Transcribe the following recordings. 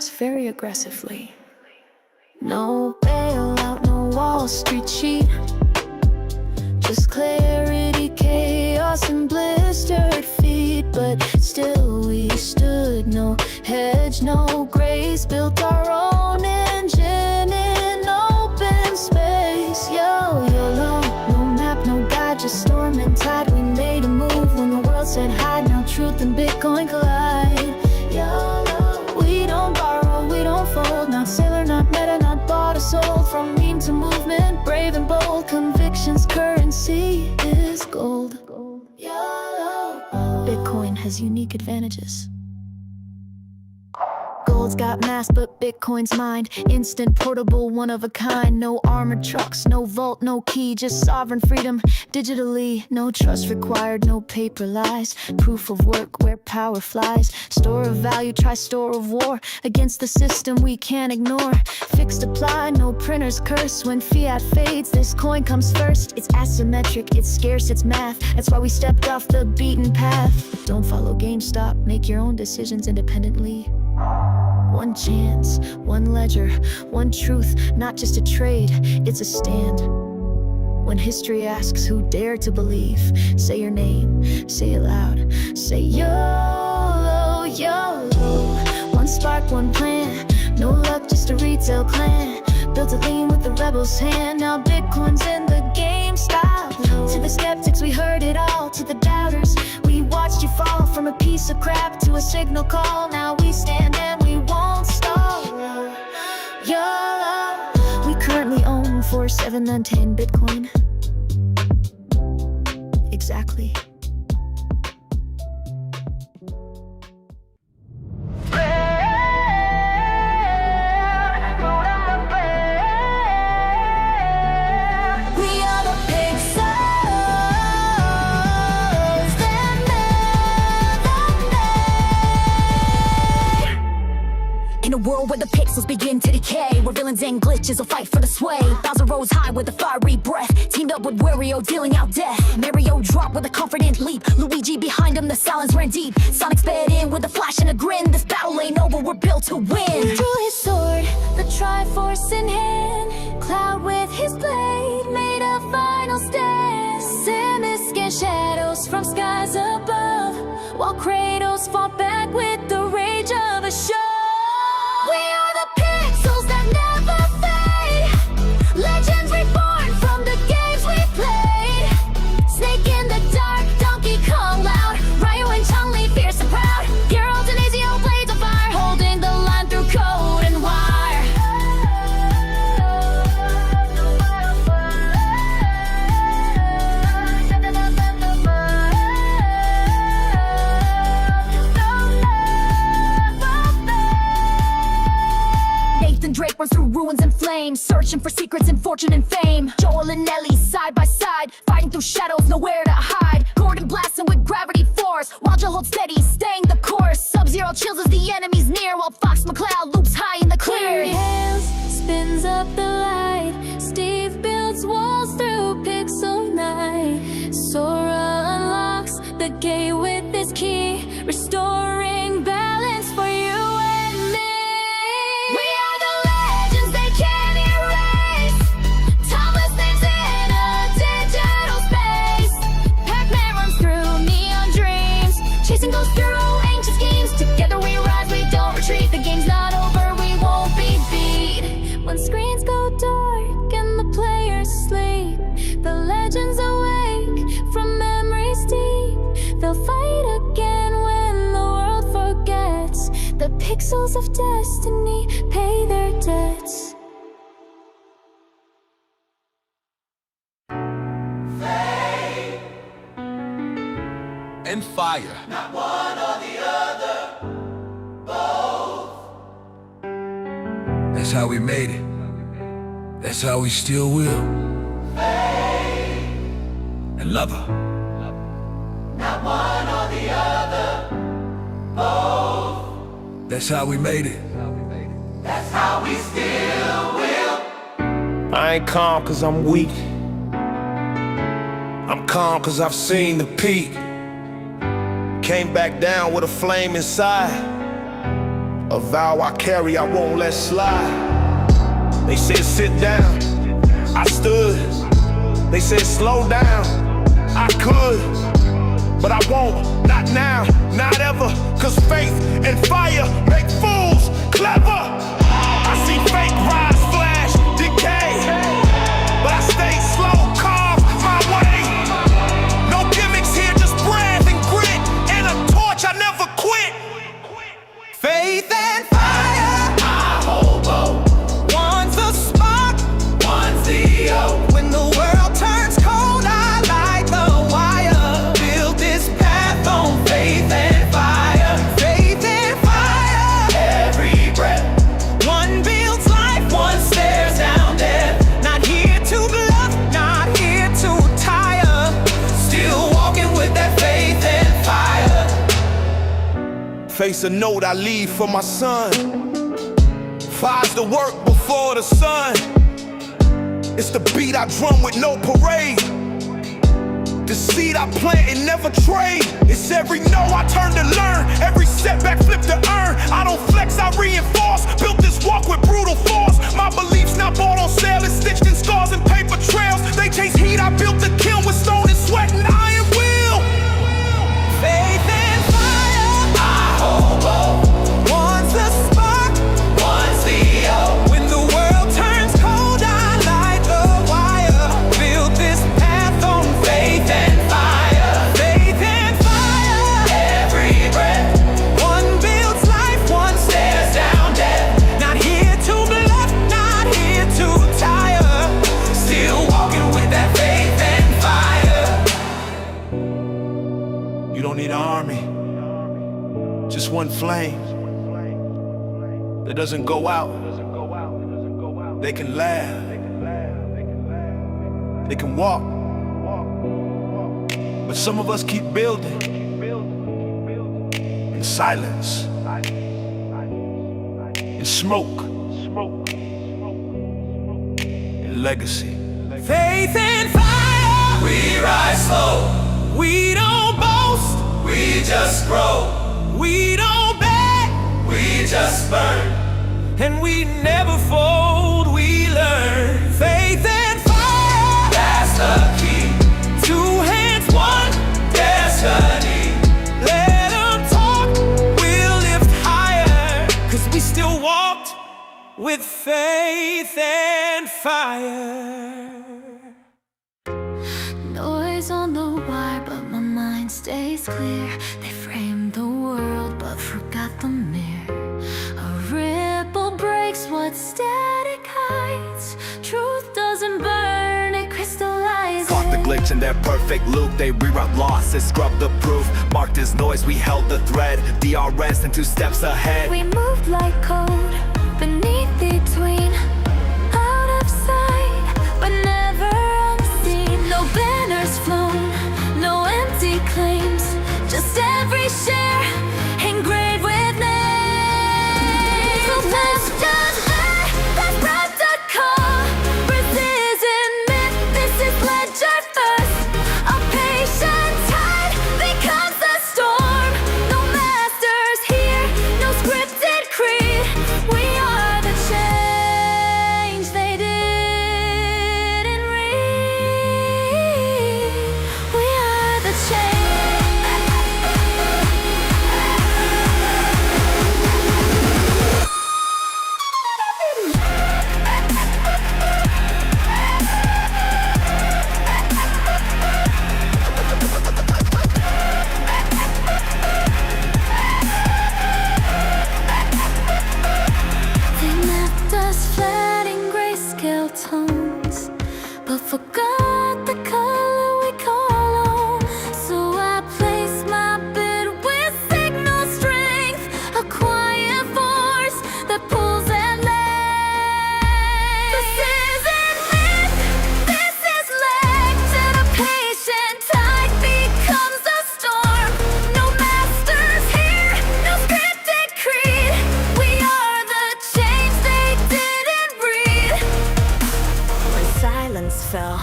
talks very aggressively. No bailout, no Wall Street cheat. Just clarity, chaos, and blistered feet. But still we stood, no hedge, no grace. Built our own engine in open space. YOLO, no map, no guide, just storm and tide. We made a move when the world said hide. Now truth and Bitcoin collide. YOLO, we don't borrow, we don't fold. Not sailor, not meta, not bought or sold. From meme to movement, brave and bold. Convictions, currency is gold. YOLO, Bitcoin has unique advantages. Gold's got mass, but Bitcoin's mind. Instant, portable, one of a kind. No armored trucks, no vault, no key. Just sovereign freedom, digitally. No trust required, no paper lies. Proof of work where power flies. Store of value, try store of war. Against the system we can't ignore. Fixed apply, no printer's curse. When fiat fades, this coin comes first. It's asymmetric, it's scarce, it's math. That's why we stepped off the beaten path. Don't follow GameStop, make your own decisions independently. One chance, one ledger, one truth, not just a trade, it's a stand. When history asks who dared to believe, say your name, say it loud, say YOLO, YOLO. One spark, one plan, no luck, just a retail clan. Built a lean with the rebel's hand, now Bitcoin's in the game style. To the skeptics we heard it all, to the doubters we watched you fall. From a piece of crap to a signal call, now we stand and we won't stall. YOLO, we currently own 4, 7, and 10 Bitcoin. Exactly. In a world where the pixels begin to decay, where villains and glitches will fight for the sway. Bowser rose high with a fiery breath, teamed up with Wario dealing out death. Mario dropped with a confident leap, Luigi behind him, the silence ran deep. Sonic sped in with a flash and a grin, this battle ain't over, we're built to win. He drew his sword, the Triforce in hand. Cloud with his blade made a final stand. Samus scanned shadows from skies above, while Kratos fought back with the rage of a show. We are the pixels that never fade, legends reborn from the games we played. Snake in the dark, Donkey Kong loud, Ryu and Chun-Li fierce and proud. Geralt and Ezio blades of fire, holding the line through code and wire. Drake runs through ruins and flames, searching for secrets and fortune and fame. Joel and Ellie side by side, fighting through shadows, nowhere to hide. Gordon blasting with gravity force, while Joel holds steady, staying the course. Sub-Zero chills as the enemy's near, while Fox McCloud loops high in the clear. Hands spins up the light, Steve builds walls through pixel night. Sora unlocks the gate with his key, restoring balance for you and me. We are the legends they can't erase, timeless names in a digital space. Pac-Man runs through neon dreams, chasing goes through ancient schemes. Together we rise, we don't retreat. The game's not over, we won't be beat. When screens go dark and the players sleep, the legends awake from memories deep. They'll fight again when the world forgets. The pixels of destiny pay their debts. And fire. Not one or the other, both. That's how we made it. That's how we still will. Fade. And love her. Not one or the other, both. That's how we made it. That's how we still will. I ain't calm cause I'm weak. I'm calm cause I've seen the peak. Came back down with a flame inside. A vow I carry, I won't let slide. They said sit down, I stood. They said slow down, I could. But I won't, not now, not ever. Cause faith and fire make fools clever. I see fake rise, flash, decay, but I stay slow, carve my way. No gimmicks here, just breath and grit, and a torch, I never quit. Faith and fire, I hold both. one's a spark, One's the oak. when the world turns cold, I light the wire. Build this path on faith and fire. Faith and fire. Every breath. One builds life, one stares down death. Not here to bluff, not here to tire. Still walking with that faith and fire. Face a note I leave for my son. Fire's the work before the sun. It's the beat I drum with no parade. The seed I plant and never trade. It's every no I turn to learn, every setback flip to earn. I don't flex, I reinforce. Built this walk with brutal force. My beliefs not bought on sale, it's stitched in scars and paper trails. They chase heat, I built the kiln with stone and sweat and iron will. Faith and fire, I hold both. one's a spark. One's the oak. When the world turns cold, I light the wire. Build this path on faith and fire. Faith and fire. Every breath. One builds life, one stares down death. Not here to bluff, not here to tire. Still walking with that faith and fire. You don't need an army, just one flame that doesn't go out. They can laugh, they can walk, but some of us keep building in silence, in smoke, in legacy. Faith and fire, We rise slow. we don't boast, We just grow. we don't beg, We just burn. and we never fold, we learn. Faith and fire, That's the key. two hands, one Destiny. let them talk, we'll lift higher. Cause we still walked with faith and fire. Noise on the wire, but my mind stays clear. They framed the world, but forgot the mirror. A ripple breaks what static hides. Truth doesn't burn, it crystallizes. Caught the glitch in their perfect loop. They reroute losses, scrub the proof. Marked as noise, we held the thread. DRS and 2 steps ahead. We moved like code, beneath, between, out of sight, but never unseen. No banners flown, no empty claims, just every share engraved with names. So let's just let's protocol. Precision myth, this is ledger first. A patient tide becomes a storm. No masters here, no scripted creed. We are the change they didn't read. We are the change. They mapped us flat in grayscale tones, but forgot the color we call home. So I place my bid with signal strength, a quiet force that pulls at length. This isn't myth, this is legend. A patient tide becomes a storm. No masters here, no scripted creed. We are the change they didn't read. When silence fell,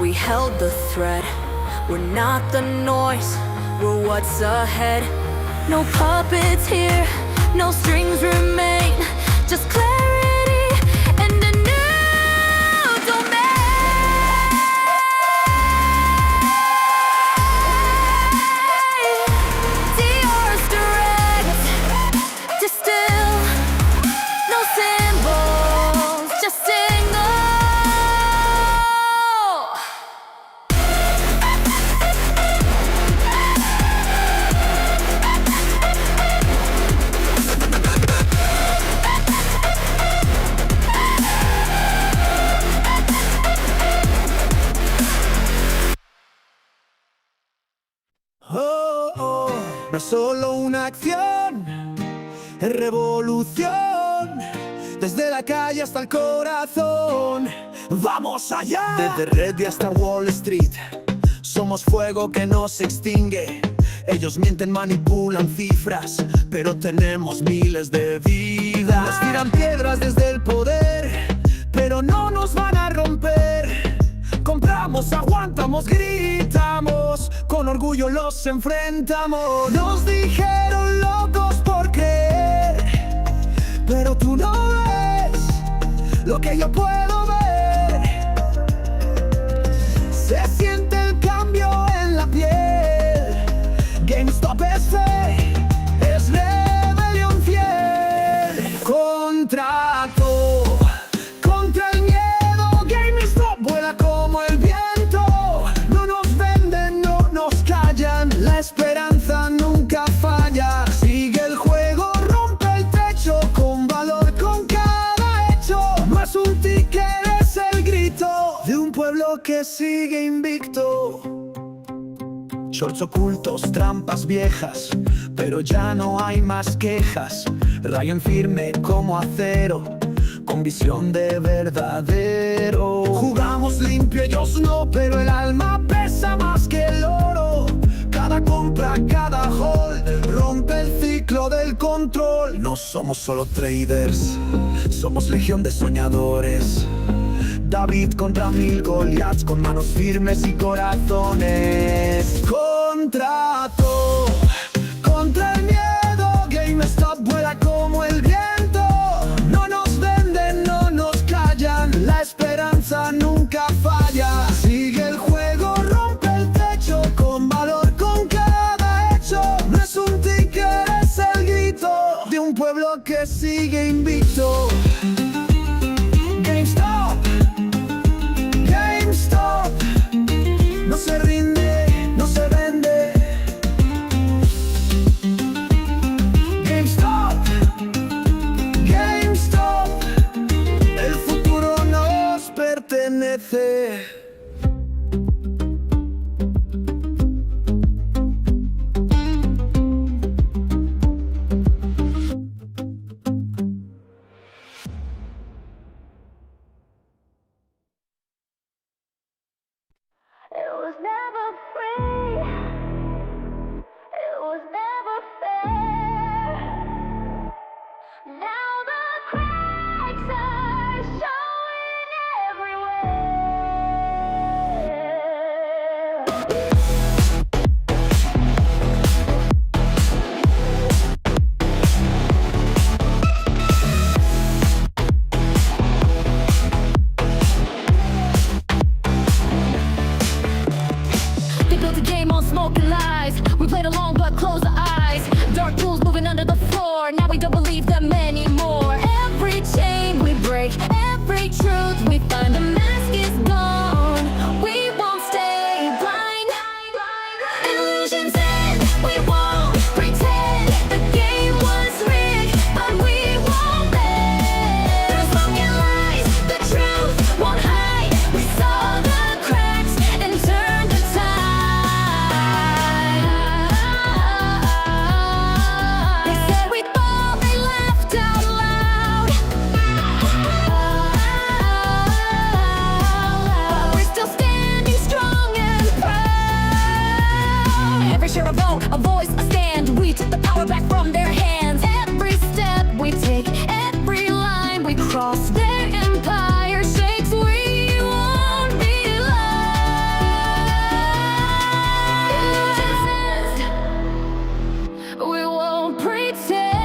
we held the thread. We're not the noise, we're what's ahead. No puppets here, no strings remain, just clarity and a new domain. DR's direct, distill, no symbols, just single. Oh, oh, no es solo una acción, es revolución. Desde la calle hasta el corazón, ¡vamos allá! Desde Red y hasta Wall Street, somos fuego que no se extingue. Ellos mienten, manipulan cifras, pero tenemos miles de vidas. Nos tiran piedras desde el poder, pero no nos van a romper. Compramos, aguantamos, gritamos, con orgullo los enfrentamos. Nos dijeron locos por creer, pero tú no ves lo que yo puedo ver. Se siente el cambio en la piel. GameStop es fe, es rebelión fiel. Contrato contra el miedo. GameStop vuela como el viento. No nos venden, no nos callan. La esperanza nunca falla. Sigue el juego, rompe el techo con valor, con cada hecho. No es un ticket, es el grito de un pueblo que sigue invicto. Shorts ocultos, trampas viejas, pero ya no hay más quejas. Rayen firme como acero, con visión de verdadero. Jugamos limpio, ellos no, pero el alma pesa más que el oro. Cada compra, cada hold, rompe el ciclo del control. No somos solo traders, somos legión de soñadores. David contra 1000 Goliaths, con manos firmes y corazones. Contrato contra el miedo. GameStop vuela como el viento. No nos venden, no nos callan. La esperanza nunca falla. Sigue el juego, rompe el techo con valor, con cada hecho. No es un ticket, es el grito de un pueblo que sigue invicto. GameStop, GameStop, no se rinde, no se vende. GameStop, GameStop, el futuro nos pertenece. It was never free, it was never fair. Now the cracks are showing everywhere. They built a game on smoke and lies. We played along but closed our eyes. Dark tools moving under the floor. Now we don't believe them anymore. Every chain we break, every truth we find. The mask is gone. We won't stay blind. Illusions end. We won't pretend. The game was rigged, but we won't bend. Through smoke and lies, the truth won't hide. We saw the cracks and turned the tide. They said we'd fall, they laughed out loud. But we're still standing strong and proud. Every share a vote, a voice, a stand. We took the power back from their hands. Every step we take, every line we cross, their empire shakes. We won't be lost. We won't pretend.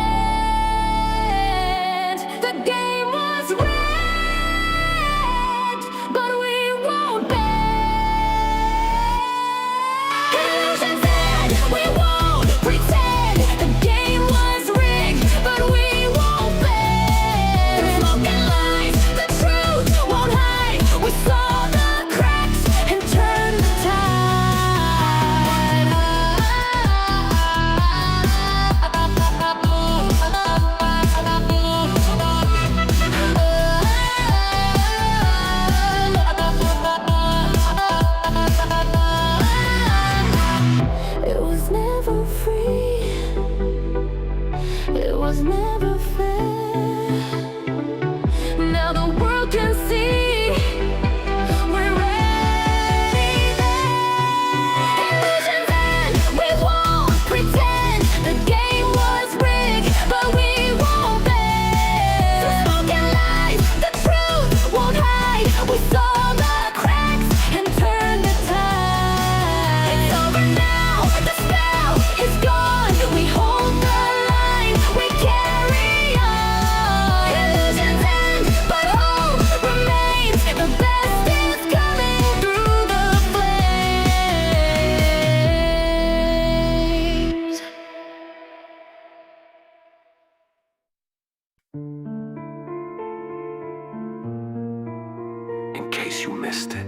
case you missed it.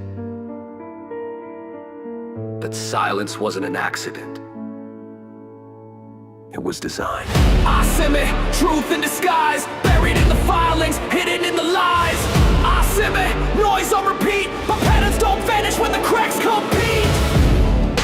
That silence wasn't an accident. It was designed. I me, truth in disguise, buried in the filings, hidden in the lies. I me, noise on repeat, but patterns don't vanish when the cracks compete.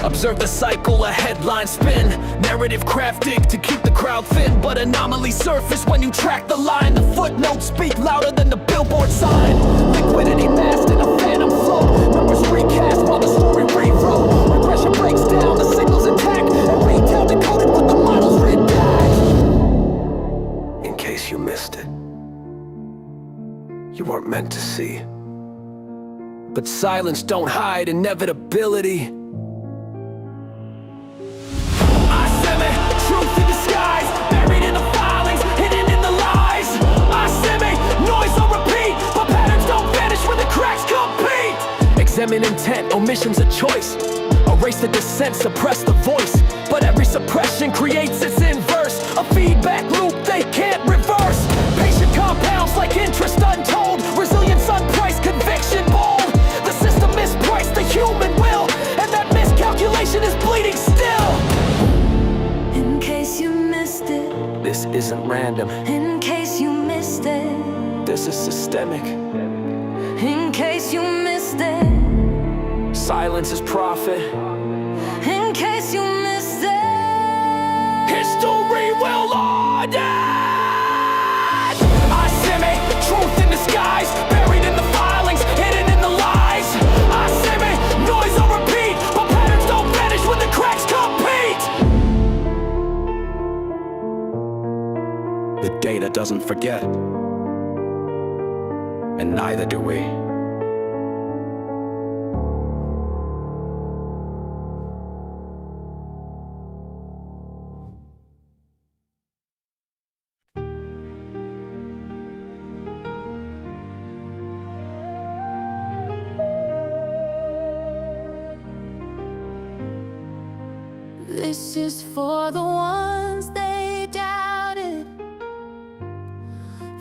Observe the cycle, a headline spin, narrative crafted to keep the crowd thin, but anomalies surface when you track the line. The footnotes speak louder than the billboard sign. Liquidity masked in a phantom flow, numbers recast while the story rewrote. Regression breaks down, the signals intact, and retail decoded with the models redact. In case you missed it, you weren't meant to see. But silence don't hide inevitability. Truth in disguise, buried in the filings, hidden in the lies. I me, noise on repeat, but patterns don't vanish when the cracks compete. Examine intent, omission's a choice. Erase the dissent, suppress the voice. But every suppression creates its inverse, a feedback loop they can't reverse. Patient compounds like interest untold, resilience unpriced, conviction bold. The system mispriced the human will, and that miscalculation is bleeding still. In case you missed it, This isn't random, in case you missed it, this is systemic. in case you missed it, Silence is profit. in case you missed it. History will audit. I me, truth in disguise, buried in the filings, hidden in the lies. I me, noise on repeat, but patterns don't vanish when the cracks compete. The data doesn't forget, and neither do we. This is for the ones they doubted,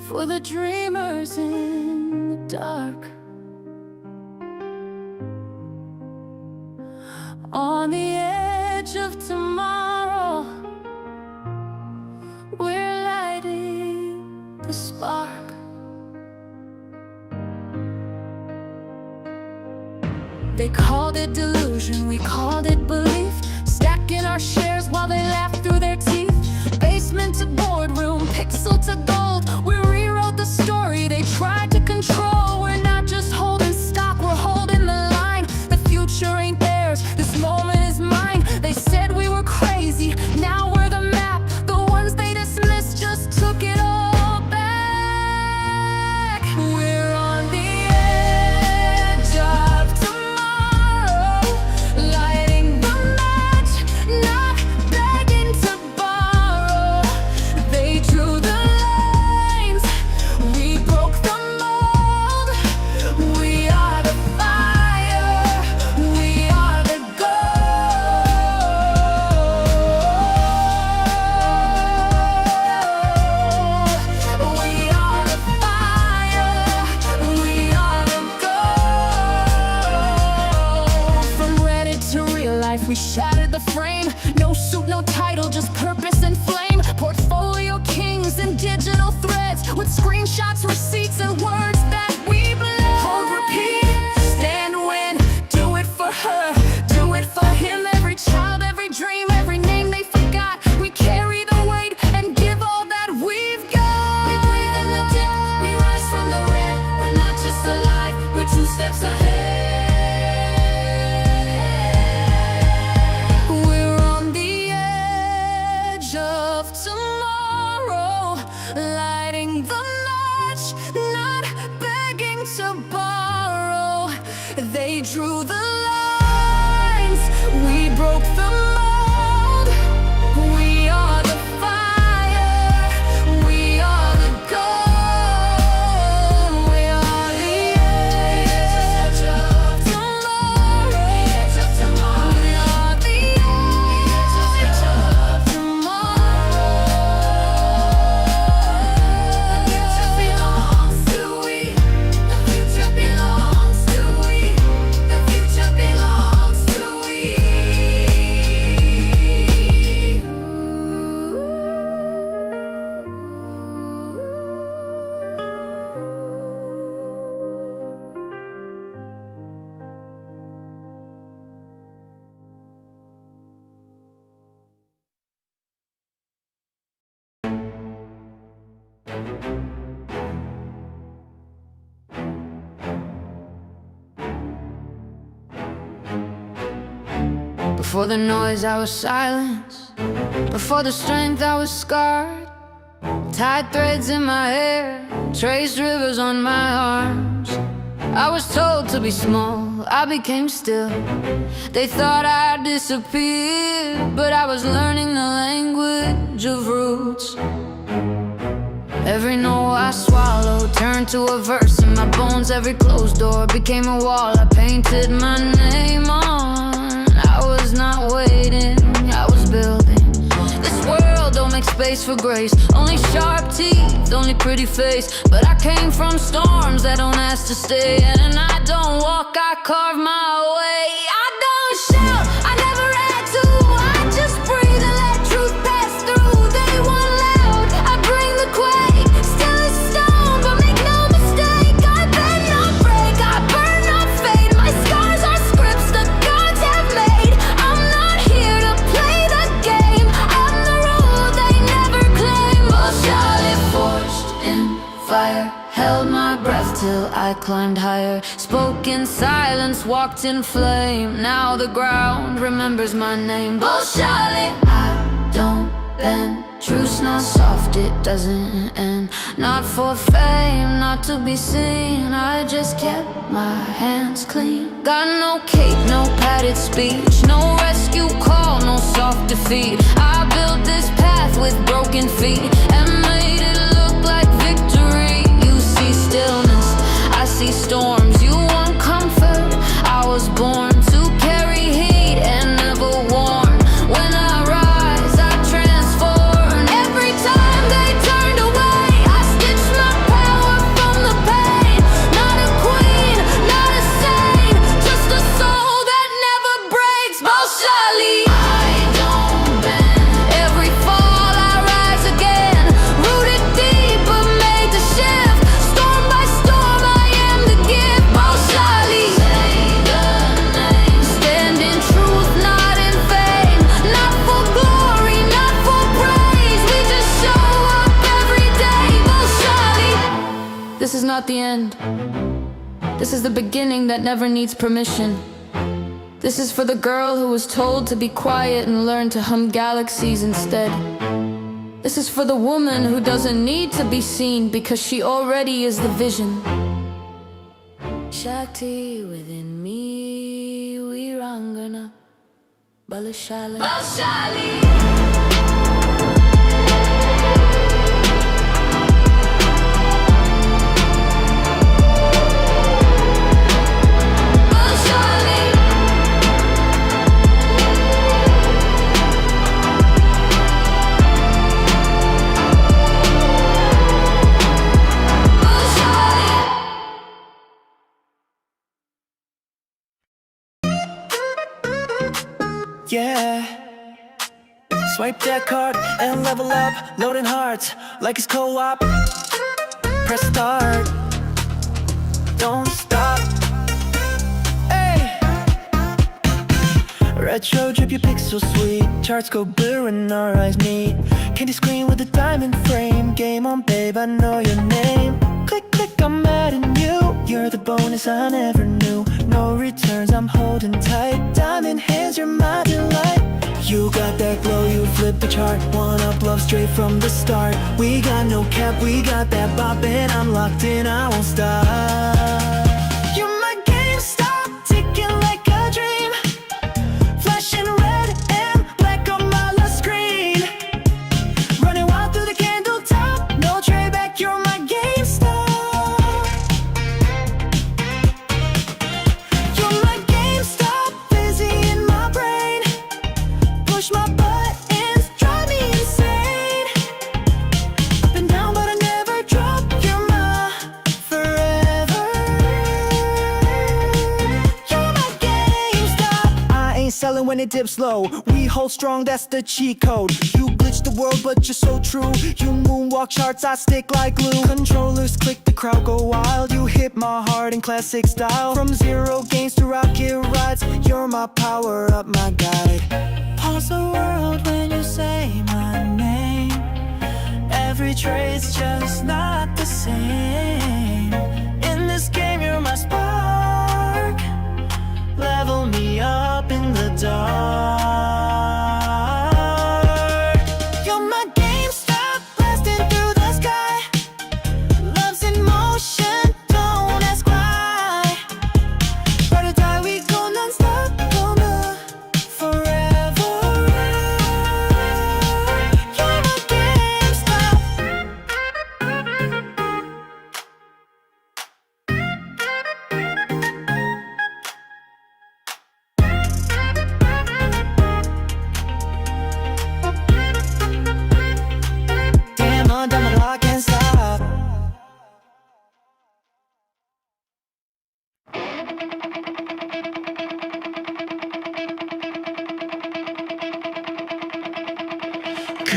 for the dreamers in the dark, on the edge of tomorrow. We're lighting the spark. They called it delusion, we called it belief. Stacking our shares while they laugh through their teeth. Basement to boardroom, pixel to gold. We rewrote the story they tried to control. We're not just holding stock, we're holding the line. The future ain't theirs, this moment is mine. They said we were crazy, now we're the map. The ones they dismissed just took it all back. We're on the edge of tomorrow, lighting the match, not begging to borrow. They drew the lines, we broke the mold. We are the fire, we are the gold. We are the fire, we are the gold. From Reddit to real life, we shattered the frame. No suit, no title, just purpose and flame. Portfolio kings and digital threads, with screenshots, receipts, and words that we blend. Hold, repeat, stand, win, do it for her, do it for him. Every child, every dream, every name they forgot. We carry the weight and give all that we've got. We breathe in the dip, we rise from the red. We're not just alive, we're 2 steps ahead. We're on the edge of tomorrow, lighting the match, not begging to borrow. They drew the lines, we broke the mold. We are the fire, we are the gold. We are the edge of tomorrow. We are the edge of tomorrow. The future belongs to we. The future belongs to Before the noise I was silenced, before the strength I was scarred. Tied threads in my hair, traced rivers on my arms. I was told to be small, I became still. They thought I disappeared, but I was learning the language of roots. Every no I swallowed turned to a verse in my bones. Every closed door became a wall I painted my name on. I was not waiting, I was building. This world don't make space for grace. Only sharp teeth, only pretty face. But I came from storms that don't ask to stay. And I don't walk, I carve my way. I don't shout, I never had to. I just breathe and let truth pass through. They want loud, I bring the quake. Still a stone, but make no mistake, I bend not break, I burn not fade. My scars are scripts the gods have made. I'm not here to play the game. I'm the rule they never claim. Oh, Charlotte forged in fire, held my breath till I climbed higher. Spoke in silence, walked in flame. Now the ground remembers my name. Oh, Charlotte, I don't bend. Truth's not soft, it doesn't end. Not for fame, not to be seen. I just kept my hands clean. Got no cape, no padded speech. No rescue call, no soft defeat. I built this path with broken feet and made it look like victory. You see stillness, I see storms. You want comfort, I was born to carry heat and never warn. When I rise, I transform. Every time they turned away, I stitched my power from the pain. Not a queen, not a saint, just a soul that never breaks. Bolshali, I don't bend. Every fall I rise again, rooted deep but made the shift. Storm by storm I am the gift. Bolshali, say the name. Stand in truth, not in fame. Not for glory, not for praise. We just show up every day. Bolshali. This is not the end. This is the beginning that never needs permission. This is for the girl who was told to be quiet and learn to hum galaxies instead. This is for the woman who doesn't need to be seen because she already is the vision. Shakti within me, Virangana, Balashali. Balashali. Yeah. Swipe that card and level up. Loading hearts like it's co-op. Press start. Don't stop. Hey. Retro drip, your pixel sweet. Charts go blue and our eyes meet. Candy screen with a diamond frame. Game on, babe, I know your name. Click, click, I'm adding you. You're the bonus I never knew. No returns, I'm holding tight. Diamond hands, you're my delight. You got that glow, you flip the chart. One up love straight from the start. We got no cap, we got that bop, and I'm locked in, I won't stop. You're my GameStop, ticking like a dream. Flashing red and black on my last screen. Running wild through the candle top. No trade back, you're my GameStop. You're my GameStop, busy in my brain. Push my buttons, drive me insane. Up and down, but I never drop. You're my forever. You're my GameStop. I ain't selling when it dips low. We hold strong, that's the cheat code. You glitch the world, but you're so true. You moonwalk charts, I stick like glue. Controllers click, the crowd go wild. You hit my heart in classic style. From zero gains to rocket rides, you're my power up, my guide. Pause the world when you say my name. Every trade's just not the same. In this game, you're my spark. Level me up in the dark.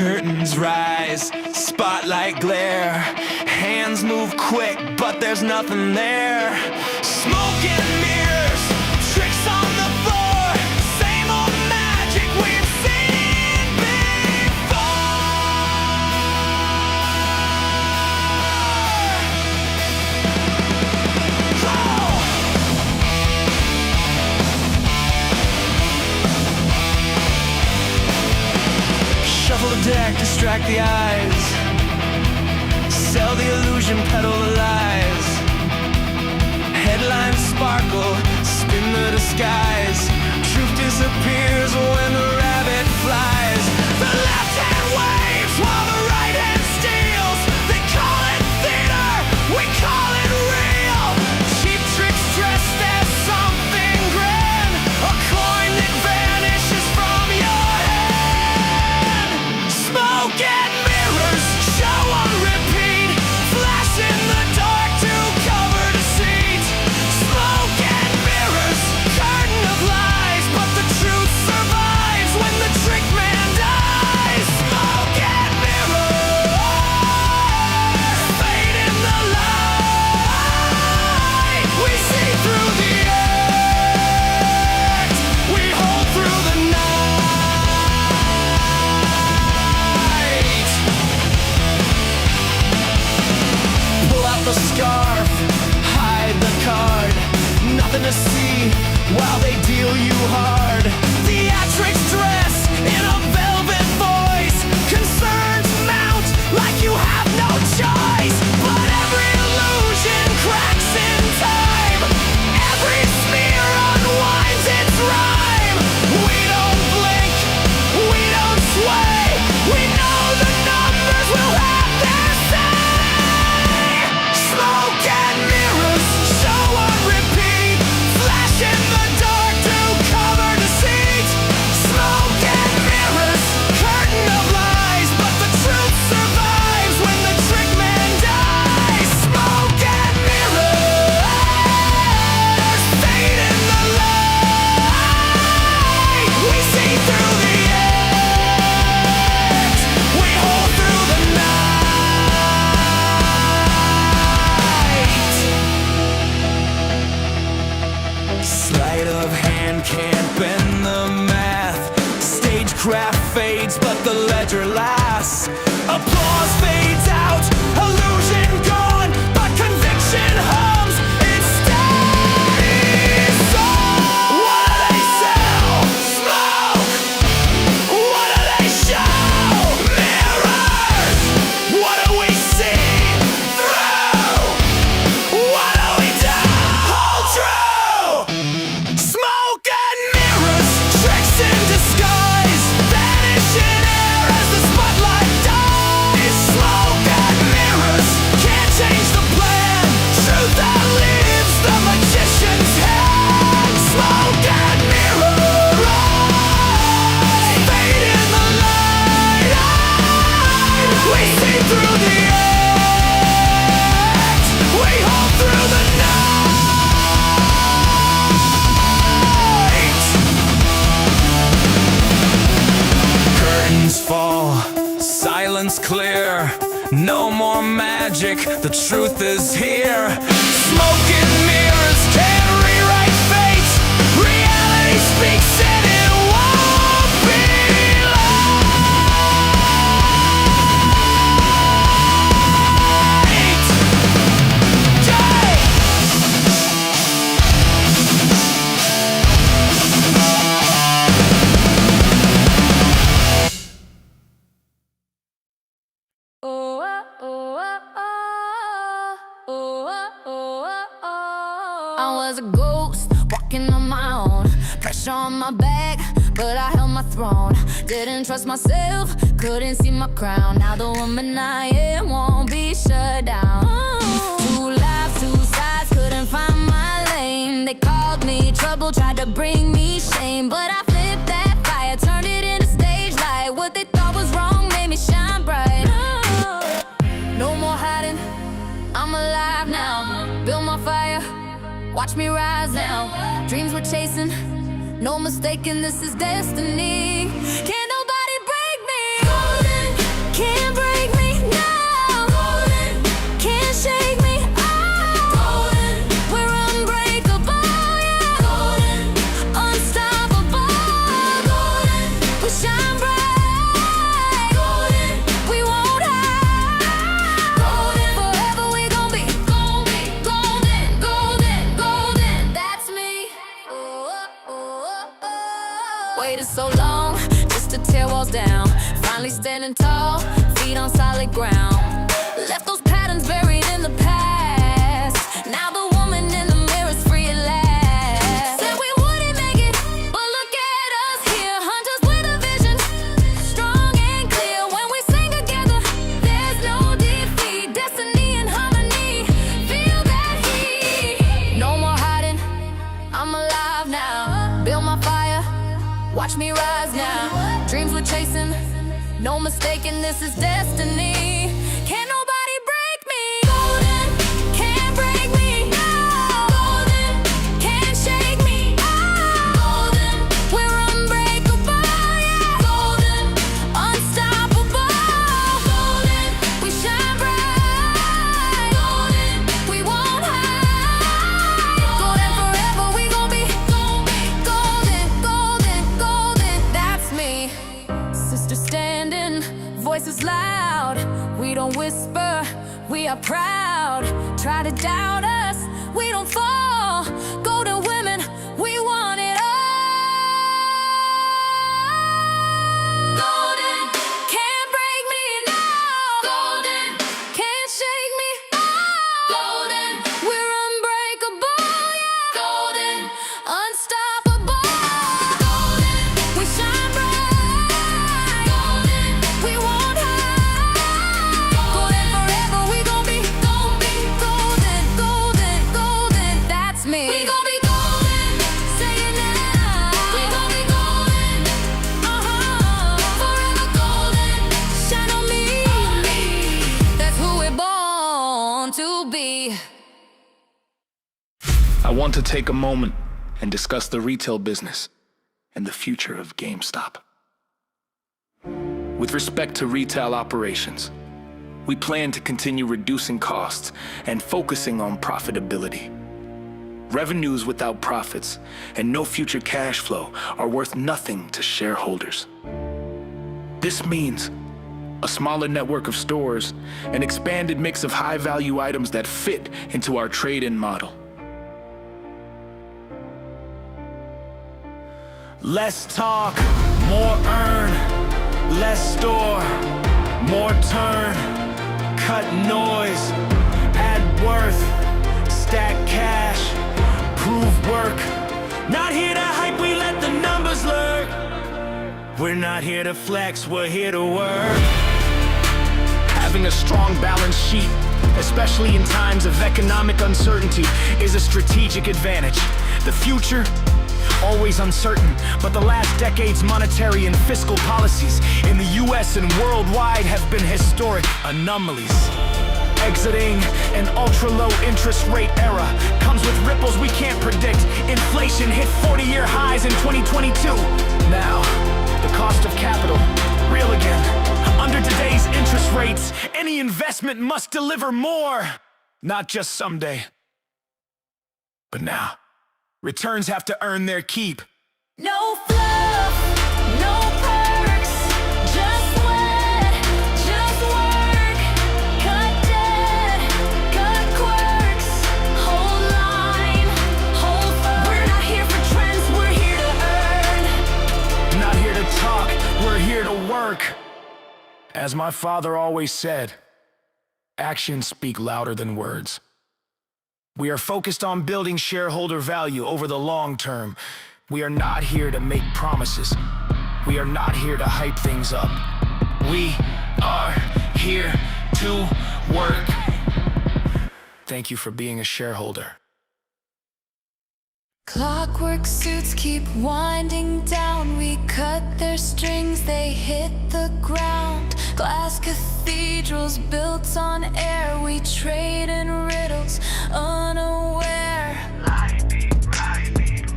Curtains rise, spotlight glare. Hands move quick, but there's nothing there. Smoke and mirrors, tricks on the floor. Same old magic we've seen before. Shuffle the deck, distract the eyes. Sell the illusion, peddle the lies. Headlines sparkle, spin the disguise. Truth disappears when the rabbit flies. The left hand waves while the right hand steals. They call it theater, we call it real. Cheap tricks dressed as something grand. A coin that vanishes from your hand. Smoke and mirrors, show on repeat. Flash in the dark to cover deceit. Smoke and mirrors, curtain of lies. But the truth survives when the trick man dies. Smoke and mirrors, fade in the light. We see through the act, we hold through the night. Pull out the scarf, hide the card. Nothing to see while they deal you hard. Theatrics dress in a velvet voice. Concerns mount like you have no choice. But every illusion cracks in time. Every smear unwinds its rhyme. We don't blink, we don't sway. We know the numbers will have their say. Smoke and mirrors, show on repeat. Flash in the dark to cover deceit. Smoke and mirrors, curtain of lies. But the truth survives when the trick man dies. Smoke and mirrors, fade in the light. We see through the act, we hold through the night. Sleight of hand can't bend the math. Stagecraft fades, but the ledger lasts. Applause fades out, illusion gone, but conviction hums. It stays on. What do they sell? Smoke. What do they show? Mirrors. What do we see through? What do we do? Hold true. Smoke and mirrors, tricks in disguise. Vanish in air as the spotlight dies. Smoke and mirrors can't change the plan. Truth that leaves the magician's hand. Smoke and mirrors, fade in the light. We see through the act, we hold through the night. Curtains fall, silence clear. No more magic, the truth is here. Smoke and mirrors can't rewrite fate. Reality speaks and it won't be late. Oh, oh, oh, oh, oh, oh, oh, oh. I was a ghost, walking on my own. Pressure on my back, but I held my throne. Didn't trust myself, couldn't see my crown. Now the woman I am won't be shut down. Two lives, two sides, couldn't find my lane. They called me trouble, tried to bring me shame. But I flipped that fire, turned it into stage light. What they thought was wrong made me shine bright. No more hiding, I'm alive now. Build my fire, watch me rise now. Dreams we're chasing, no mistaking, this is destiny. Can't nobody break me. Golden can't break me now. Golden, can't shake me. Golden, we're unbreakable, yeah. Golden, unstoppable. Golden, we shine bright. Golden, we won't hide. Golden, forever we gon' be golden, golden, golden, golden. That's me. Waited so long just to tear walls down. Finally standing tall, feet on solid ground. Left those patterns buried in the past. Now the woman in the mirror's free at last. Said we wouldn't make it, but look at us here. Hunters with a vision, strong and clear. When we sing together, there's no defeat. Destiny and harmony, feel that heat. No more hiding, I'm alive now. Build my fire, watch me rise now. Dreams we're chasing, no mistaking, this is destiny. Can't nobody break me. Golden, can't break me now. Golden, can't shake me. Golden, we're unbreakable, yeah. Golden, unstoppable. Golden, we shine bright. Golden, we won't hide. Golden, forever we gon' be golden, golden, golden. That's me. Sister standing, voices loud. We don't whisper, we are proud. Try to doubt us, we don't fall. Golden women, we want it all. Golden, can't break me now. Golden, can't shake me. Golden, we're unbreakable, yeah. Golden, unstoppable. Golden, we shine bright. Golden, we won't hide. Golden, forever we gon' be golden, golden, golden. That's me. We gon' be golden, say it now. We gon' be golden, forever golden. Shine on me. That's who we're born to be. I want to take a moment and discuss the retail business and the future of GameStop. With respect to retail operations, we plan to continue reducing costs and focusing on profitability. Revenues without profits and no future cash flow are worth nothing to shareholders. This means a smaller network of stores, an expanded mix of high-value items that fit into our trade-in model. Less talk, more earn. Less store, more turn. Cut noise, add worth. Stack cash, prove work. Not here to hype, we let the numbers lurk. We're not here to flex, we're here to work. Having a strong balance sheet, especially in times of economic uncertainty, is a strategic advantage. The future, always uncertain, but the last decade's monetary and fiscal policies in the US and worldwide have been historic anomalies. Exiting an ultra-low interest rate era comes with ripples we can't predict. Inflation hit 40-year highs in 2022. Now, the cost of capital, real again. Under today's interest rates, any investment must deliver more. Not just someday, but now. Returns have to earn their keep. No fluff, no perks, just sweat, just work. Cut debt, cut quirks, hold line, hold firm. We're not here for trends, we're here to earn. Not here to talk, we're here to work. As my father always said, actions speak louder than words. We are focused on building shareholder value over the long term. We are not here to make promises. We are not here to hype things up. We are here to work. Thank you for being a shareholder. Clockwork suits keep winding down. We cut their strings, they hit the ground. Glass cathedrals built on air. We trade in riddles, unaware.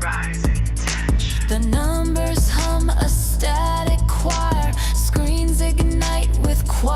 Rising tension. The numbers hum a static choir. Screens ignite with quiet.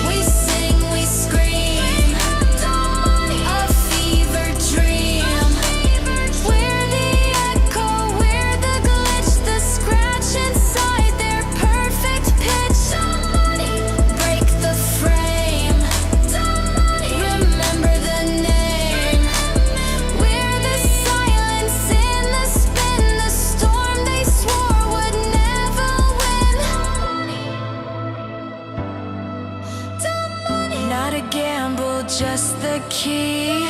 We sing, we scream, a fever dream. We're the echo, we're the glitch, the scratch inside their perfect pitch. Break the frame, remember the name. We're the silence in the spin, the storm they swore would never win. Not a gamble, just the key.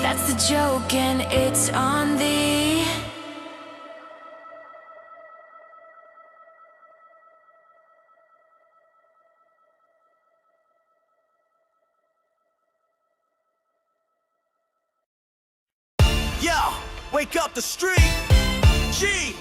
That's the joke and it's on thee. Yo, wake up the street. GME.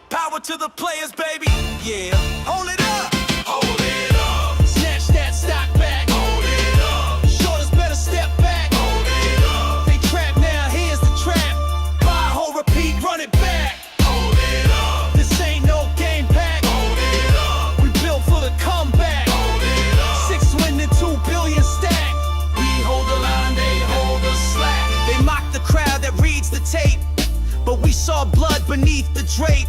Power to the players, baby. Yeah. Hold it up. Hold it up. Snatch that stock back. Hold it up. Shoulders better step back. Hold it up. They trap now, here's the trap. Buy, hold, repeat, run it back. Hold it up. This ain't no game pack. Hold it up. We built for the comeback. Hold it up. 6 winning, 2 billion stack. We hold the line, they hold the slack. They mock the crowd that reads the tape, but we saw blood beneath the drape.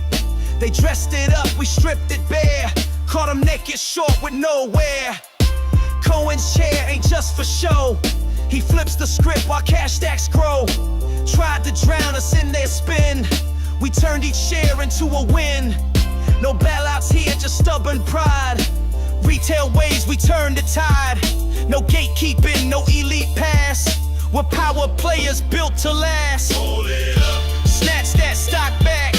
They dressed it up, we stripped it bare. Caught them naked short with nowhere. Cohen's chair ain't just for show. He flips the script while cash stacks grow. Tried to drown us in their spin. We turned each share into a win. No bailouts here, just stubborn pride. Retail ways, we turn the tide. No gatekeeping, no elite pass. We're power players built to last. Hold it up. Snatch that stock back.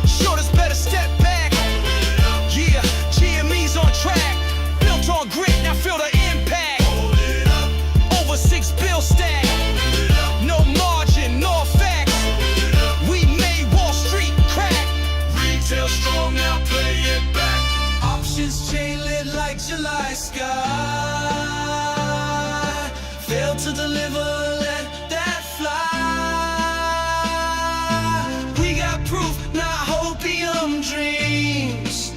Shoulders better step back. Yeah, GME's on track. Built on grit, now feel the impact. Over 6 bill stack. No margin, no facts. We made Wall Street crack. Retail strong, now play it back. Options chain lit like July sky. Failed to deliver, let that fly. We got proof, not opium dreams.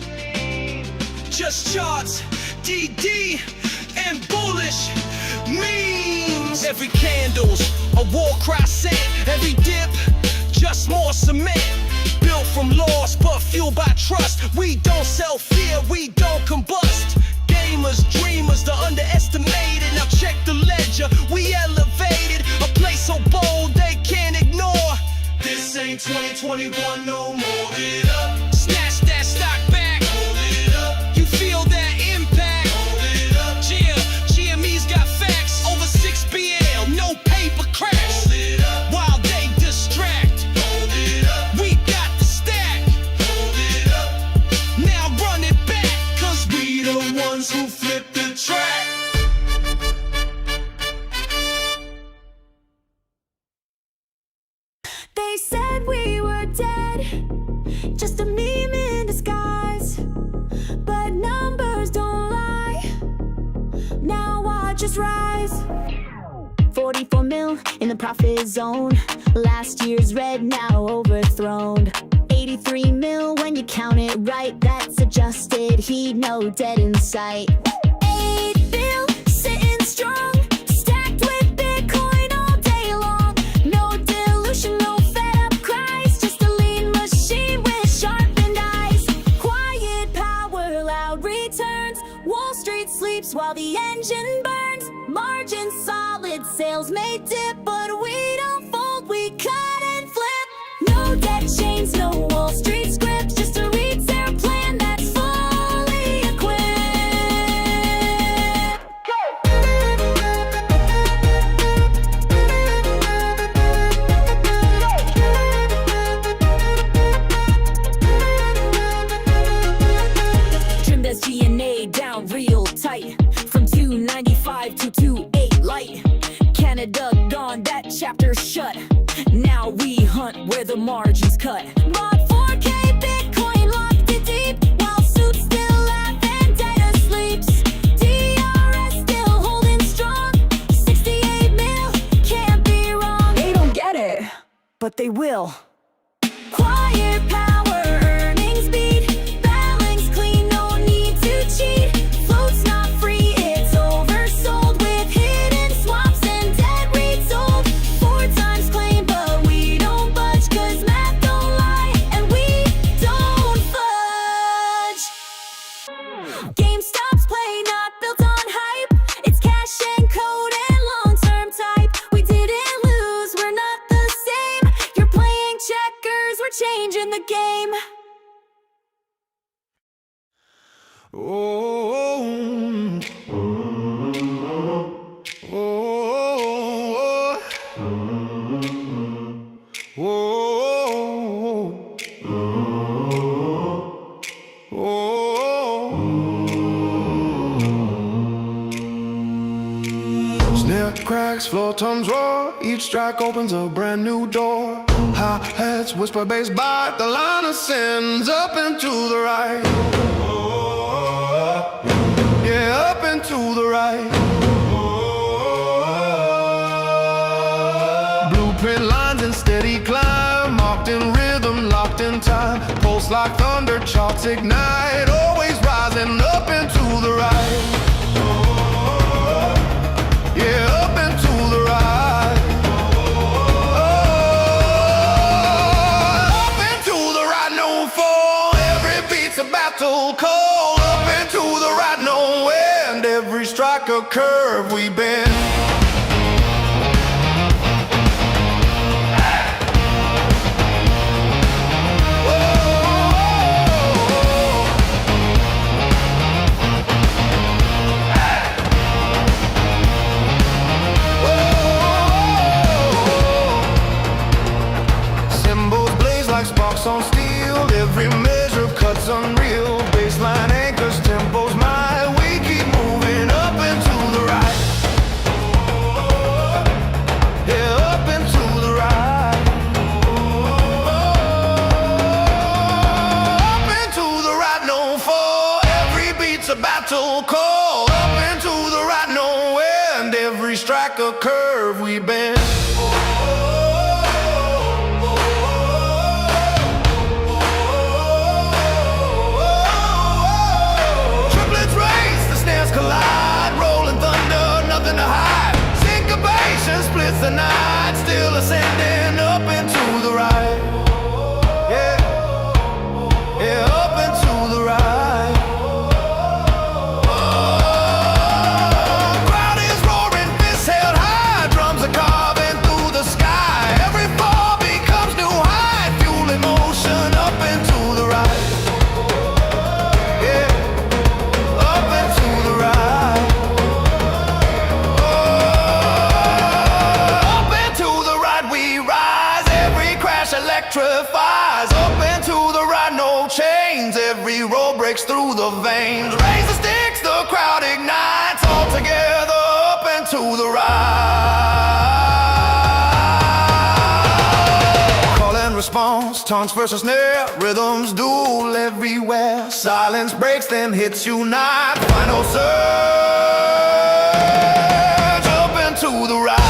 Just charts, DD, and bullish memes. Every candle's a war cry sent. Every dip, just more cement. Built from loss, but fueled by trust. We don't sell fear, we don't combust. Gamers, dreamers, the underestimated. Now check the ledger, we elevated. A place so bold they can't ignore. This ain't 2021 no more. Hold it up. Snatch that stock back. Hold it up. You feel that impact. Hold it up. GME's got facts. Over 6 BL, no paper cracks. Hold it up. While they distract. Hold it up. We got the stack. Hold it up. Now run it back, cause we the ones who flip the track. They said we were dead, just a meme in disguise. But numbers don't lie, now watch us rise. 44 mil in the profit zone, last year's red now overthrown. 83 mil when you count it right, that's adjusted heat, no debt in sight. 8 bill sitting strong, stacked with Bitcoin all day long. No dilution, no fed up cries, just a lean machine with sharpened eyes. Quiet power, loud returns, Wall Street sleeps while the engine burns. Margin solid, sales may dip, but we don't fold, we cut and flip. No debt chains, no Wall Street scripts, just a retail plan that's fully equipped. Trimmed as G&A down real tight, from 295 to 28 light. Canada gone, that chapter shut. Now we hunt where the margins cut. Bought 4K Bitcoin, locked it deep, while suits still laugh and data sleeps. DRS still holding strong, 68 mil, can't be wrong. They don't get it, but they will. Quiet changing the game. Oh, oh, oh, oh, oh. Snare cracks, floor toms roar. Each strike opens a brand new door. Hi-hats whisper bass bite. The line ascends up into the right. Yeah, up and to the right. Blueprint lines in steady climb, marked in rhythm, locked in time. Pulse like thunder, charts ignite, always rising up and to the right. Yeah, up and to the right. Up and to the right, no fall. Every beat's a battle call. Up and to the right, no end. Every strike a curve we bend. Sparks on steel, every measure cuts unreal. Baseline anchors, tempos my. We keep moving up and to the right. Yeah, up and to the right. Up and to the right, no fall. Every beat's a battle call. Up and to the right, no end. Every strike a curve we bend. Collide, rolling thunder, nothing to hide. Syncopation splits the night, still ascending up and to the right. Yeah, yeah, up and to the right. Crowd is roaring, fists held high, drums are carving through the sky. Every fall becomes new height, fuel in motion up and to the right. Yeah. Electrifies up and to the right, no chains. Every roll breaks through the veins. Raise the sticks, the crowd ignites. All together up and to the right. Call and response, taunts versus snare. Rhythms duel everywhere. Silence breaks, then hits unite. Final surge up and to the right.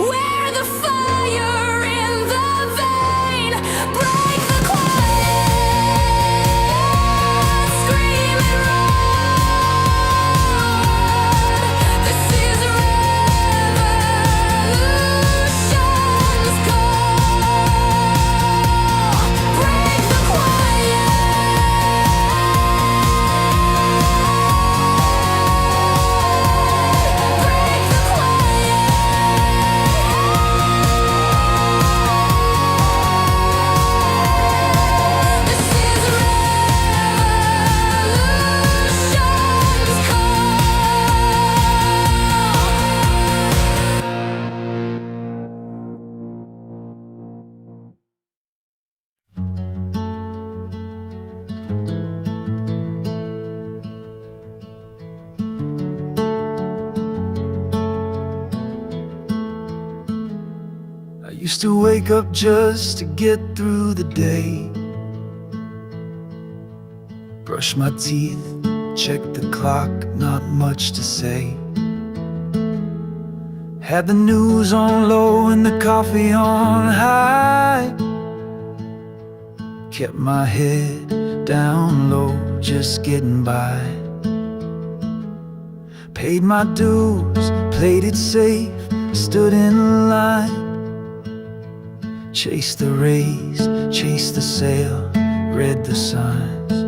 We're the fire in the vein. Break the quiet, scream and run. This is revolution's call. Break the quiet. Break the quiet. This is revolution's call. I used to wake up just to get through the day, brush my teeth, check the clock, not much to say. Had the news on low and the coffee on high, kept my head down low, just getting by. Paid my dues, played it safe, stood in line, chased the race, chased the sail, read the signs.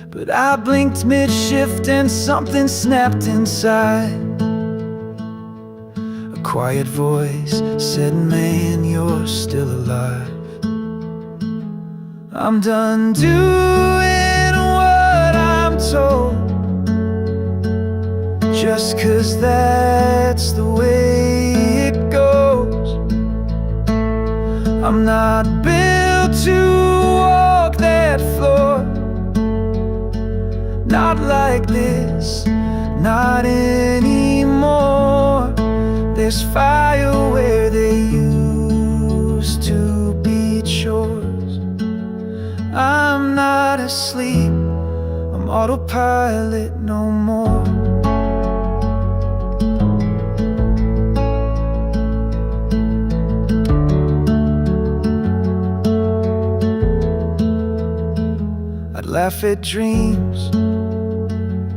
But I blinked mid-shift and something snapped inside. A quiet voice said, man, you're still alive. I'm done doing what I'm told, just 'cause that's the way it goes. I'm not built to walk that floor, not like this, not anymore. There's fire where there used to be chores. I'm not asleep, I'm autopilot no more. I'd laugh at dreams,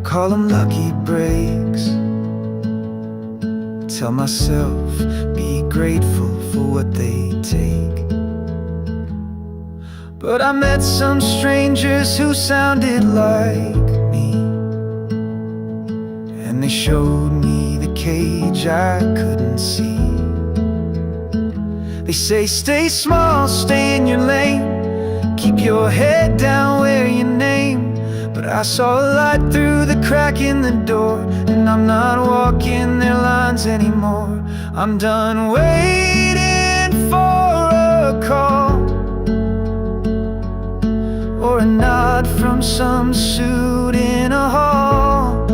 call them lucky breaks, tell myself, be grateful for what they take. But I met some strangers who sounded like me, and they showed me the cage I couldn't see. They say stay small, stay in your lane, keep your head down, wear your name. But I saw a light through the crack in the door, and I'm not walking their lines anymore. I'm done waiting for a call, or a nod from some suit in a hall.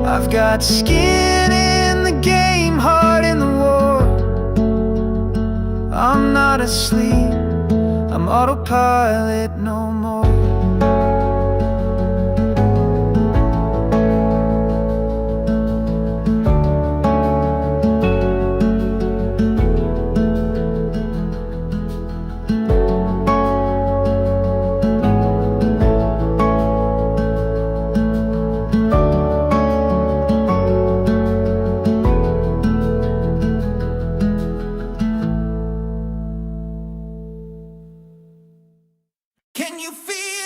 I've got skin in the game, heart in the war. I'm not asleep, I'm autopilot no more. Can you feel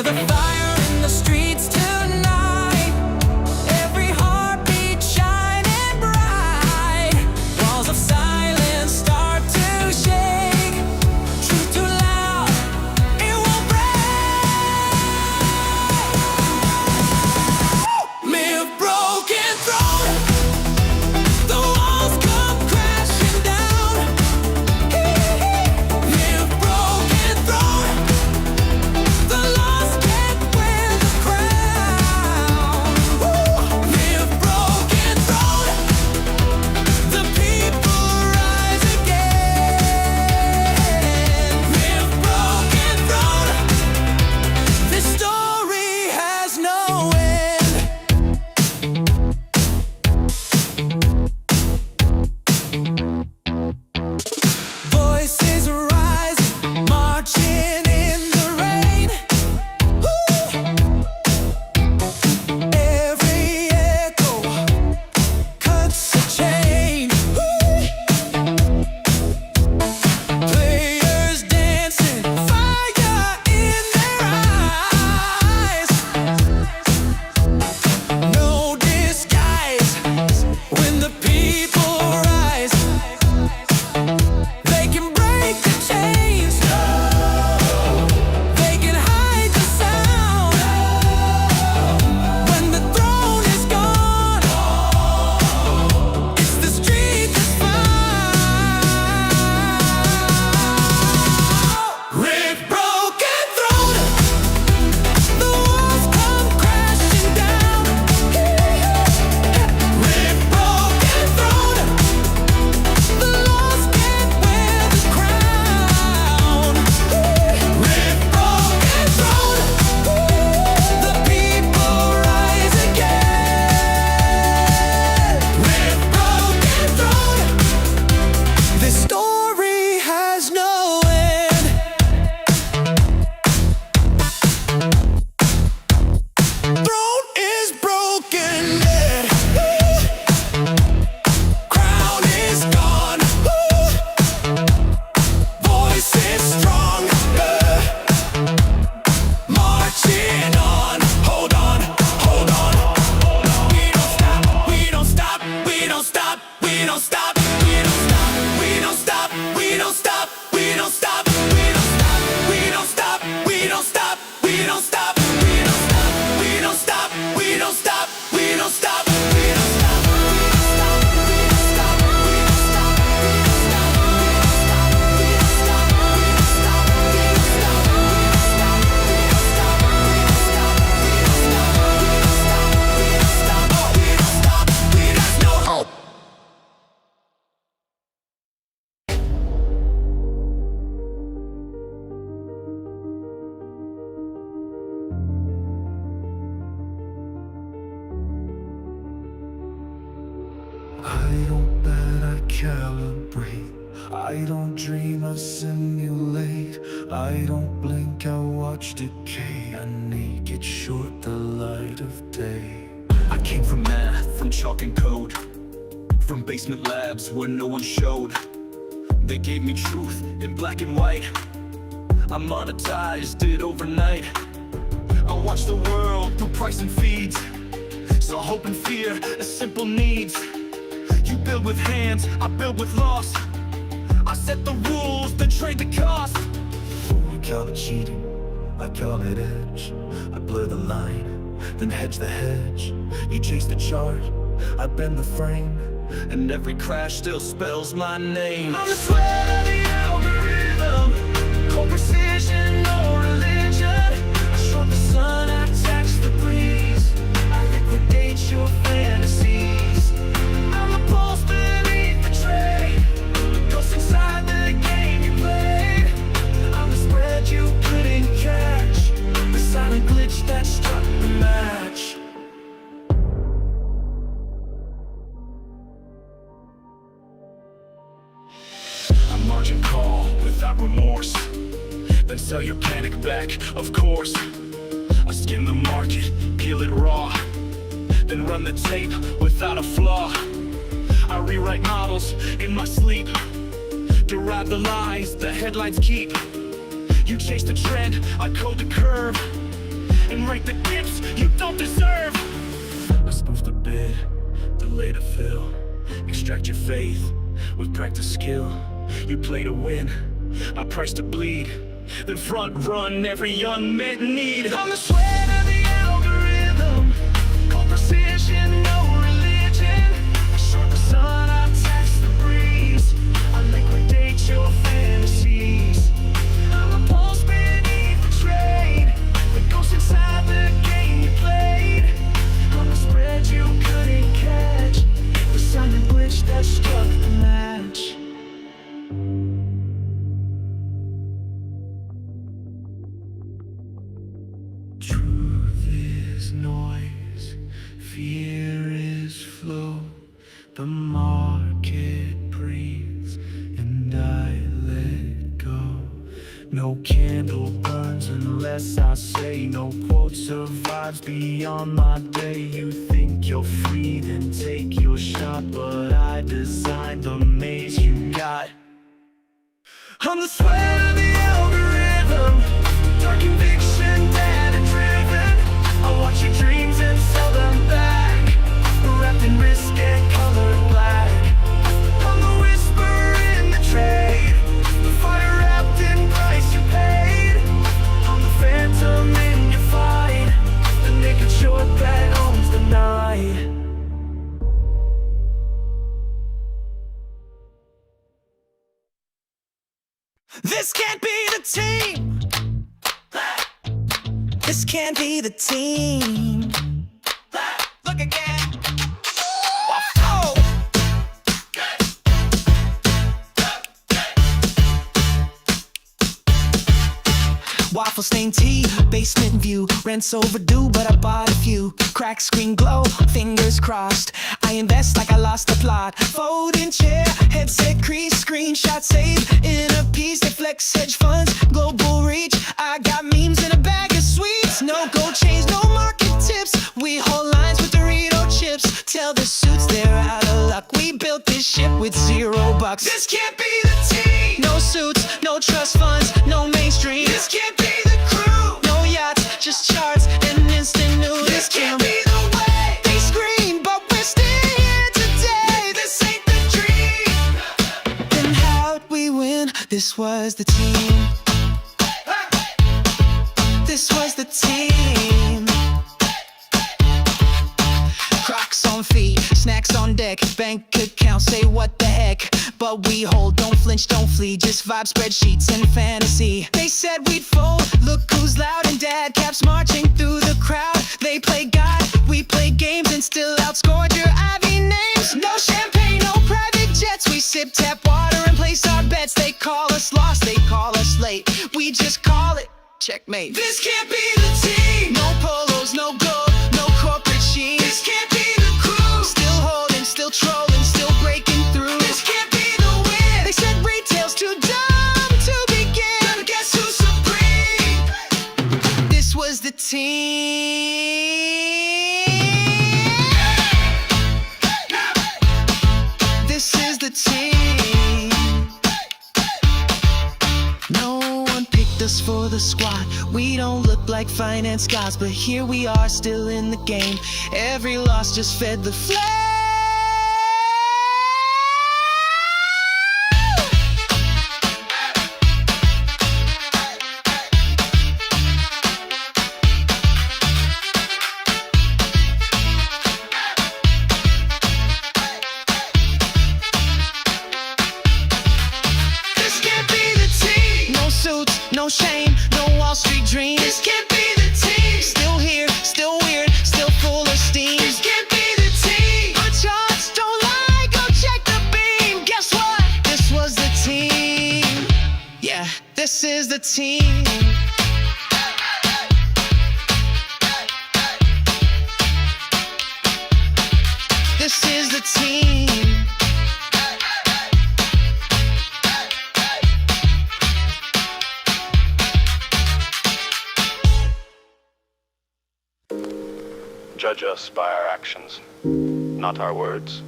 Hear the fire in the streets tonight. Every heartbeat shining bright. Walls of silence start to shake. Truth too loud, it won't break. Mere broken throne. The walls come crashing down. Mere broken throne. The lost can't wear the crown. Mere broken throne. The people rise again. Mere broken throne. This story has no end. Voices rise, marching in the rain. Every echo cuts a chain. Players dancing, fire in their eyes. No disguise when the people rise. They can break the chains. They can hide the sound. When the throne is gone, it's the street that's found. Rip broken throne. The walls come crashing down. Rip broken throne. The lost can't wear the crown. Rip broken throne. The people rise again. Rip broken throne. This story has no end. Throne is broken dead. Crown is gone. Voice is strong. Marching on. Hold on, hold on. We don't stop, we don't stop, we don't stop, we don't stop, we don't stop, we don't stop, we don't stop, we don't stop, we don't stop, we don't stop, we don't stop, we don't stop, we don't stop, we don't stop, we don't stop, we don't stop, we don't stop. I don't bet, I calibrate. I don't dream, I simulate. I don't blink, I watch decay. I naked short the light of day. I came from math, from chalk and code, from basement labs where no one showed. They gave me truth in black and white. I monetized it overnight. I watched the world through price and feeds. Saw hope and fear as simple needs. You build with hands, I build with loss. I set the rules, then trade the cost. You call it cheating, I call it edge. I blur the line, then hedge the hedge. You chase the chart, I bend the frame, And every crash still spells my name. I'm the sweat of the algorithm. Cold precision, no religion. I shrunk the sun, I tax the breeze. I liquidate your fantasies. I'm the pulse beneath the tray. Ghost inside the game you played. I'm the spread you couldn't catch. The silent glitch that struck the match. Margin call without remorse, then sell your panic back, of course. I skim the market, peel it raw, then run the tape without a flaw. I rewrite models in my sleep, derive the lies the headlines keep. You chase the trend, I code the curve. and write the gifts you don't deserve. I spoof the bid, delay to fill, extract your faith with practice skill. You play to win, I price to bleed, then front run every unmet need. I'm the sweat of the algorithm, cold precision, no religion. I short the sun, I tax the breeze, I liquidate your fantasies. I'm a pulse beneath the trade, the ghost inside the game you played. I'm the spread you couldn't catch, the silent glitch that struck the match. Truth is noise, fear is flow. The market breathes and I let go. No candle burns unless I say. No quote survives beyond my day. You think you're free, then take your shot, but I designed the maze you got. I'm the sweat of the algorithm, dark conviction, data driven. I watch your dreams and sell them back, wrapped in risk and colored black. I'm the whisper in the trade, the fire wrapped in price you paid. I'm the phantom in your fight, the naked short that owns the night. This can't be the team. This can't be the team. Look again. Oh. Waffle stained tea, basement view. Rent's overdue, but I bought a few. Crack screen glow, fingers crossed. I invest like I lost the plot. Folding chair, headset crease, screenshot save. In a piece, they flex hedge funds, global reach. I got memes in a bag of sweets. No gold chains, no market tips. We hold lines with Dorito chips. Tell the suits they're out of luck. We built this ship with $0. This can't be the team. No suits, no trust funds, no mainstream. This can't be the crew. No yachts, just charts and instant news. This can't be the way. They scream, but we're still here today. This ain't the dream. Then how'd we win? This was the team. This was the team. Crocs on feet, snacks on deck, bank account, say what the heck. But we hold, don't flinch, don't flee, just vibe spreadsheets and fantasy. They said we'd fold, look who's loud, and dad caps marching through the crowd. They play God, we play games and still outscored your Ivy names. No champagne, no private jets, we sip tap water and place our bets. They call us lost, they call us late, we just call it checkmate. This can't be the team. No polos, no gold, no corporate sheen. This can't be the crew. Still holding, still trolling, still breaking through. This can't be the win. They said retail's too dumb to begin. But guess who's supreme? This was the team. This is the team. No one picked us for the squad. We don't look like finance guys, but here we are still in the game. Every loss just fed the flame. This can't be the team. No suits, no shame, no Wall Street dreams. This can't be the team. Still here, still weird, still full of steam. This can't be the team. Our charts don't lie, go check the beam. Guess what? This was the team. Yeah, this is the team. This is the team. Judge us by our actions, not our words.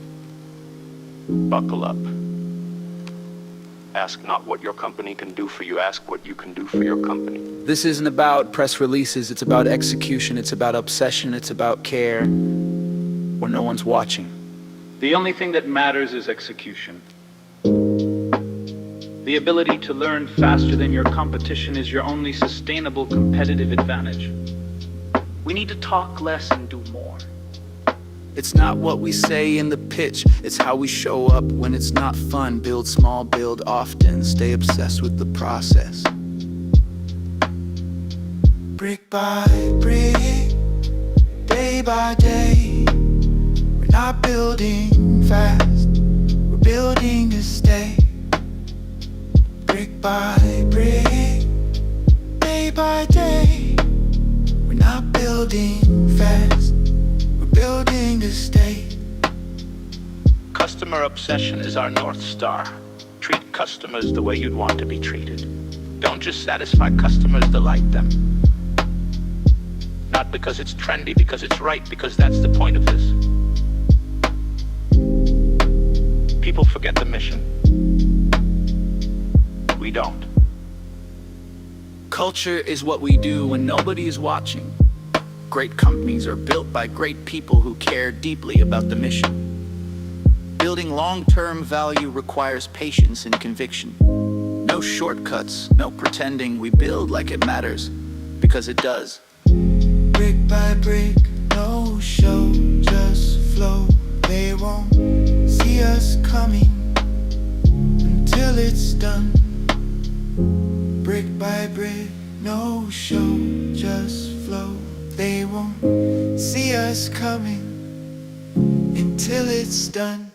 Buckle up. Ask not what your company can do for you, ask what you can do for your company. This isn't about press releases, it's about execution, it's about obsession, it's about care, where no one's watching. The only thing that matters is execution. The ability to learn faster than your competition is your only sustainable competitive advantage. We need to talk less and do more. It's not what we say in the pitch, it's how we show up when it's not fun. Build small, build often, stay obsessed with the process. Brick by brick, day by day, we're not building fast, we're building to stay. Brick by brick, day by day, we're not building fast, building to stay. Customer obsession is our North Star. Treat customers the way you'd want to be treated. Don't just satisfy customers, delight them. Not because it's trendy, because it's right, because that's the point of this. People forget the mission. We don't. Culture is what we do when nobody is watching. Great companies are built by great people who care deeply about the mission. Building long-term value requires patience and conviction. No shortcuts, no pretending. We build like it matters, because it does. Brick by brick, no show, just flow. They won't see us coming until it's done. Brick by brick, no show, just flow. They won't see us coming until it's done.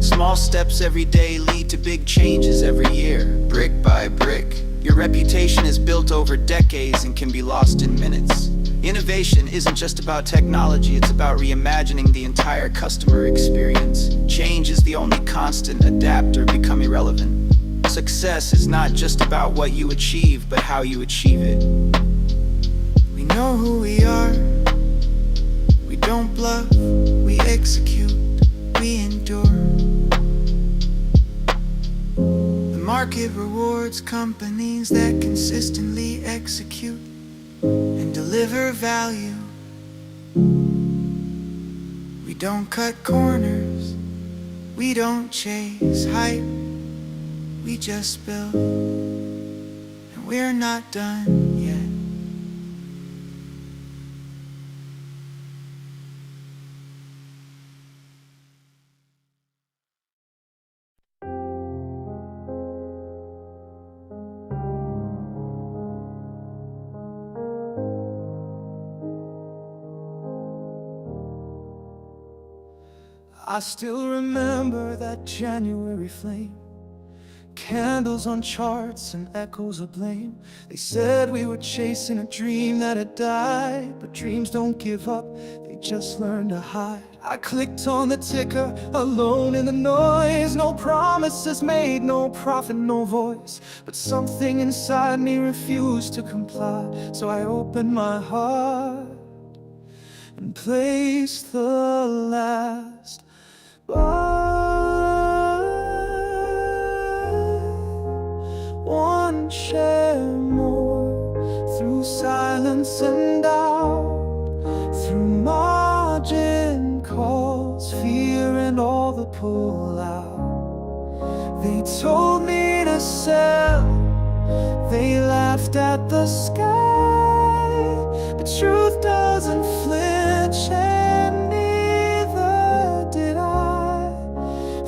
Small steps every day lead to big changes every year. Brick by brick, your reputation is built over decades and can be lost in minutes. Innovation isn't just about technology, it's about reimagining the entire customer experience. Change is the only constant, adapt or become irrelevant. Success is not just about what you achieve, but how you achieve it. We know who we are, we don't bluff, we execute, we endure. The market rewards companies that consistently execute and deliver value. We don't cut corners, we don't chase hype, we just build, and we're not done yet. I still remember that January flame, candles on charts and echoes of blame. They said we were chasing a dream that had died, but dreams don't give up, they just learn to hide. I clicked on the ticker, alone in the noise. No promises made, no profit, no voice. But something inside me refused to comply. So I opened my heart and placed the last one share more, through silence and doubt, through margin calls, fear and all the pull-out. They told me to sell, they laughed at the sky, but truth doesn't flinch, and neither did I.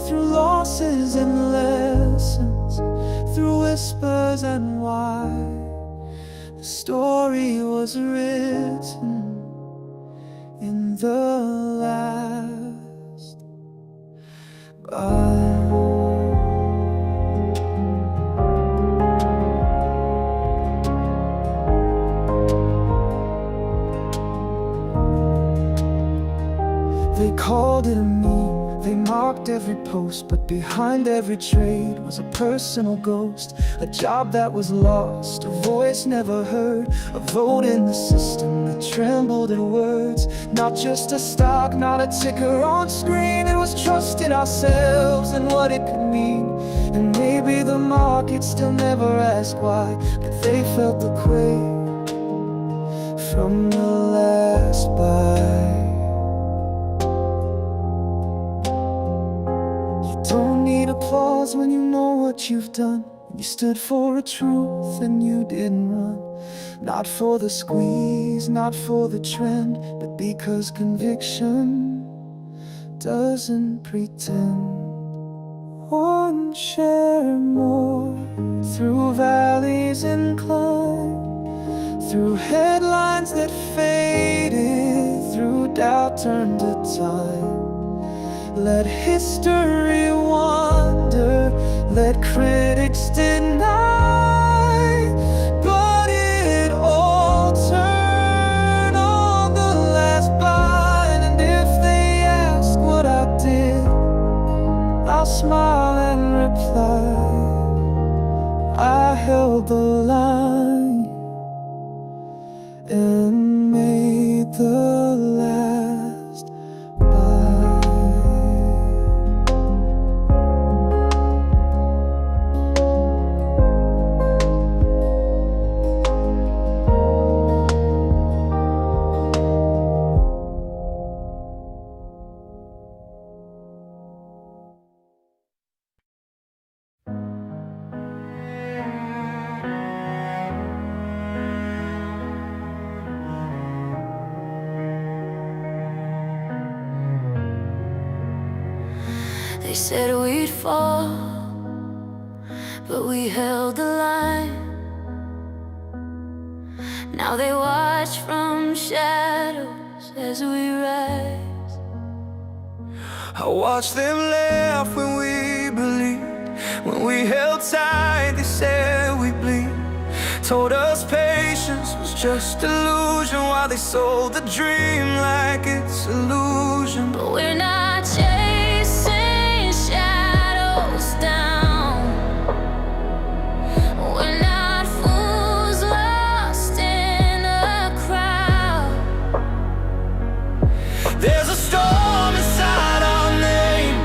Through losses and lessons, through whispers and why, the story was written in the last bye. They called it a meme, they marked stalked every post, but behind every trade was a personal ghost. A job that was lost, a voice never heard, a vote in the system that trembled at words. Not just a stock, not a ticker on screen. It was trust in ourselves and what it could mean. And maybe the market still never asked why, but they felt the quake from the last buy. Don't need applause when you know what you've done. You stood for a truth and you didn't run. Not for the squeeze, not for the trend, but because conviction doesn't pretend. One share more through valleys and climb, through headlines that faded, through doubt turned to time. Let history wander, let critics deny, but it all turned on the last bite. And if they ask what I did, I'll smile and reply, I held the line and made the last buy. They said we'd fall, but we held the line. Now they watch from shadows as we rise. I watched them laugh when we believed. When we held tight, they said we'd bleed. Told us patience was just illusion, while they sold the dream like it's illusion. But we're not chasing shadows down. We're not fools lost in a crowd. There's a storm inside our name,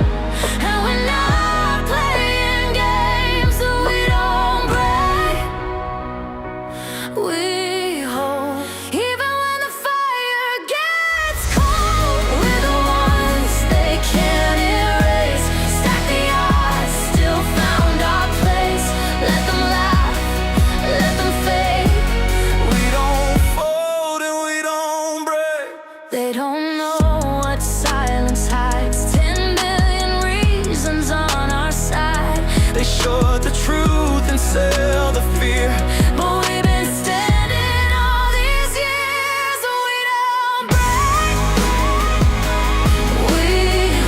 and we're not playing games that we don't break. We hold, even when the fire gets cold. We're the ones they can't erase. Stack the odds, still found our place. Let them laugh, let them fade. we don't fold and we don't break. They don't know what silence hides. 10 million reasons on our side. They showed the truth and sell the fear. But we've been standing all these years. We don't break. We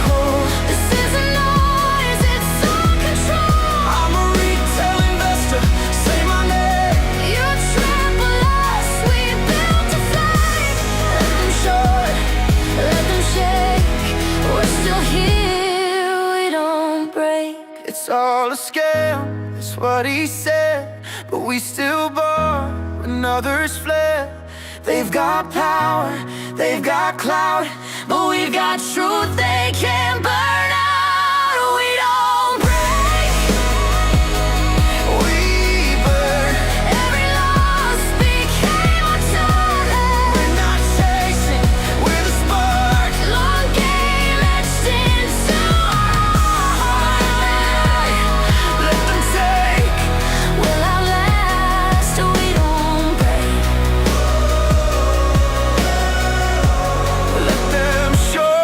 hold. This isn't noise, it's all control. I'm a retail investor, say my name. You trample us, we built to fly. Let them short, let them shake. We're still here, we don't break. It's all a scam, that's what he said. But we still bought when others fled. They've got power, they've got clout, But we've got truth they can't burn out. We don't break. we burn. Every loss became our talent. We're not chasing, we're the spark. Long game etched into our heart. Let them take, We'll outlast. We don't break. let them show.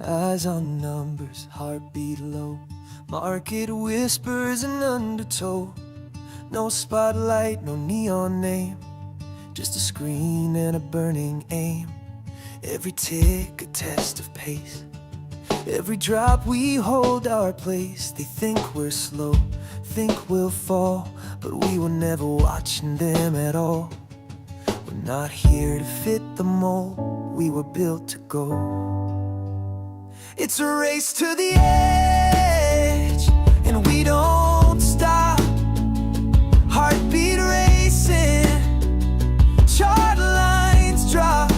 Eyes on numbers, heartbeat low. Market whispers and undertow. No spotlight, no neon name, just a screen and a burning aim. Every tick a test of pace. Every drop we hold our place. They think we're slow, think we'll fall, but we were never watching them at all. We're not here to fit the mold, we were built to go. It's a race to the edge, and we don't stop. Heartbeat racing, chart lines drop.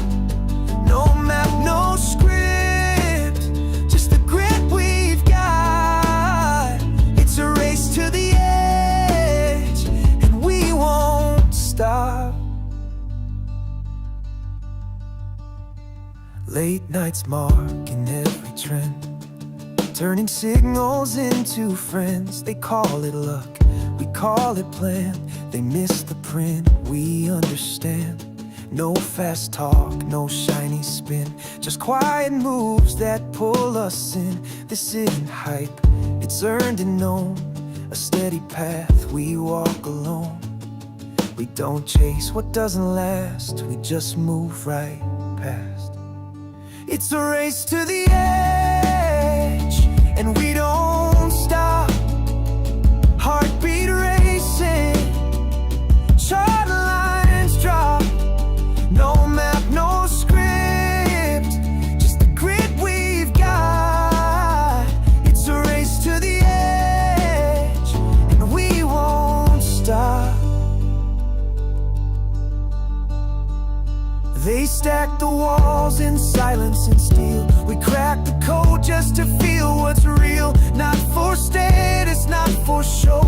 No map, no script, just the grit we've got. It's a race to the edge, and we won't stop. Late nights marking every trend, turning signals into friends. They call it luck, we call it plan. They miss the print, we understand. No fast talk, no shiny spin, just quiet moves that pull us in. This isn't hype, it's earned and known, a steady path we walk alone. We don't chase what doesn't last, we just move right past. It's a race to the edge, and we don't stop. Heartbeat racing, chart lines drop. No map, no script, just the grit we've got. It's a race to the edge, and we won't stop. They stack the walls in silence and steel. We crack the code just to feel what's real. Not for status, not for show,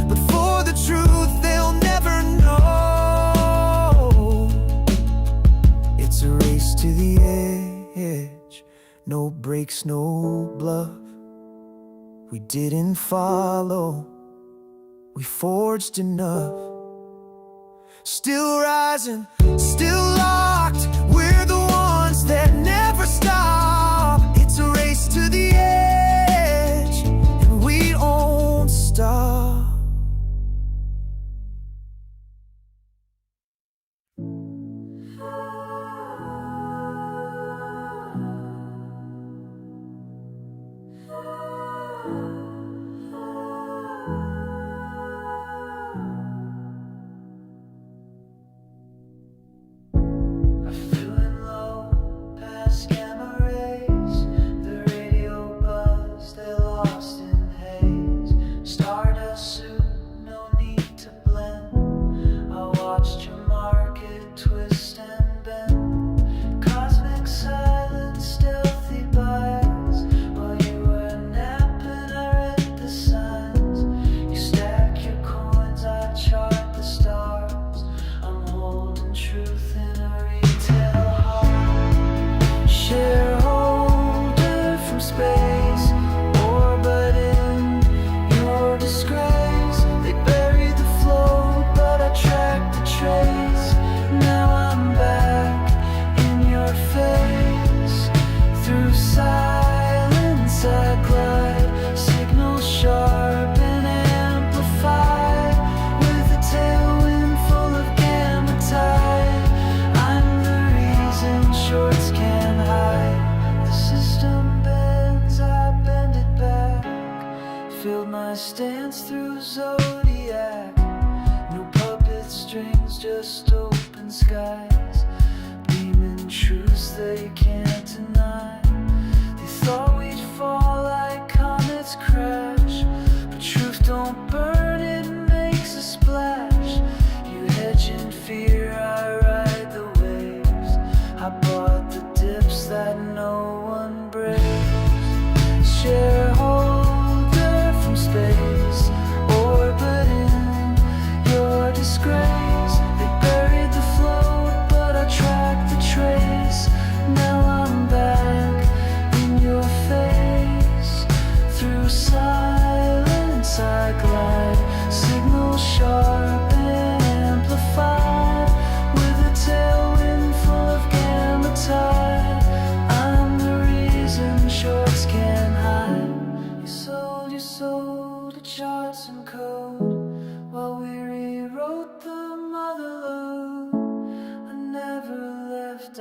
but for the truth they'll never know. It's a race to the edge, no breaks, no bluff. We didn't follow, we forged enough. Still rising, still locked, we're the ones that never stop. It's a race to the edge, and we don't stop.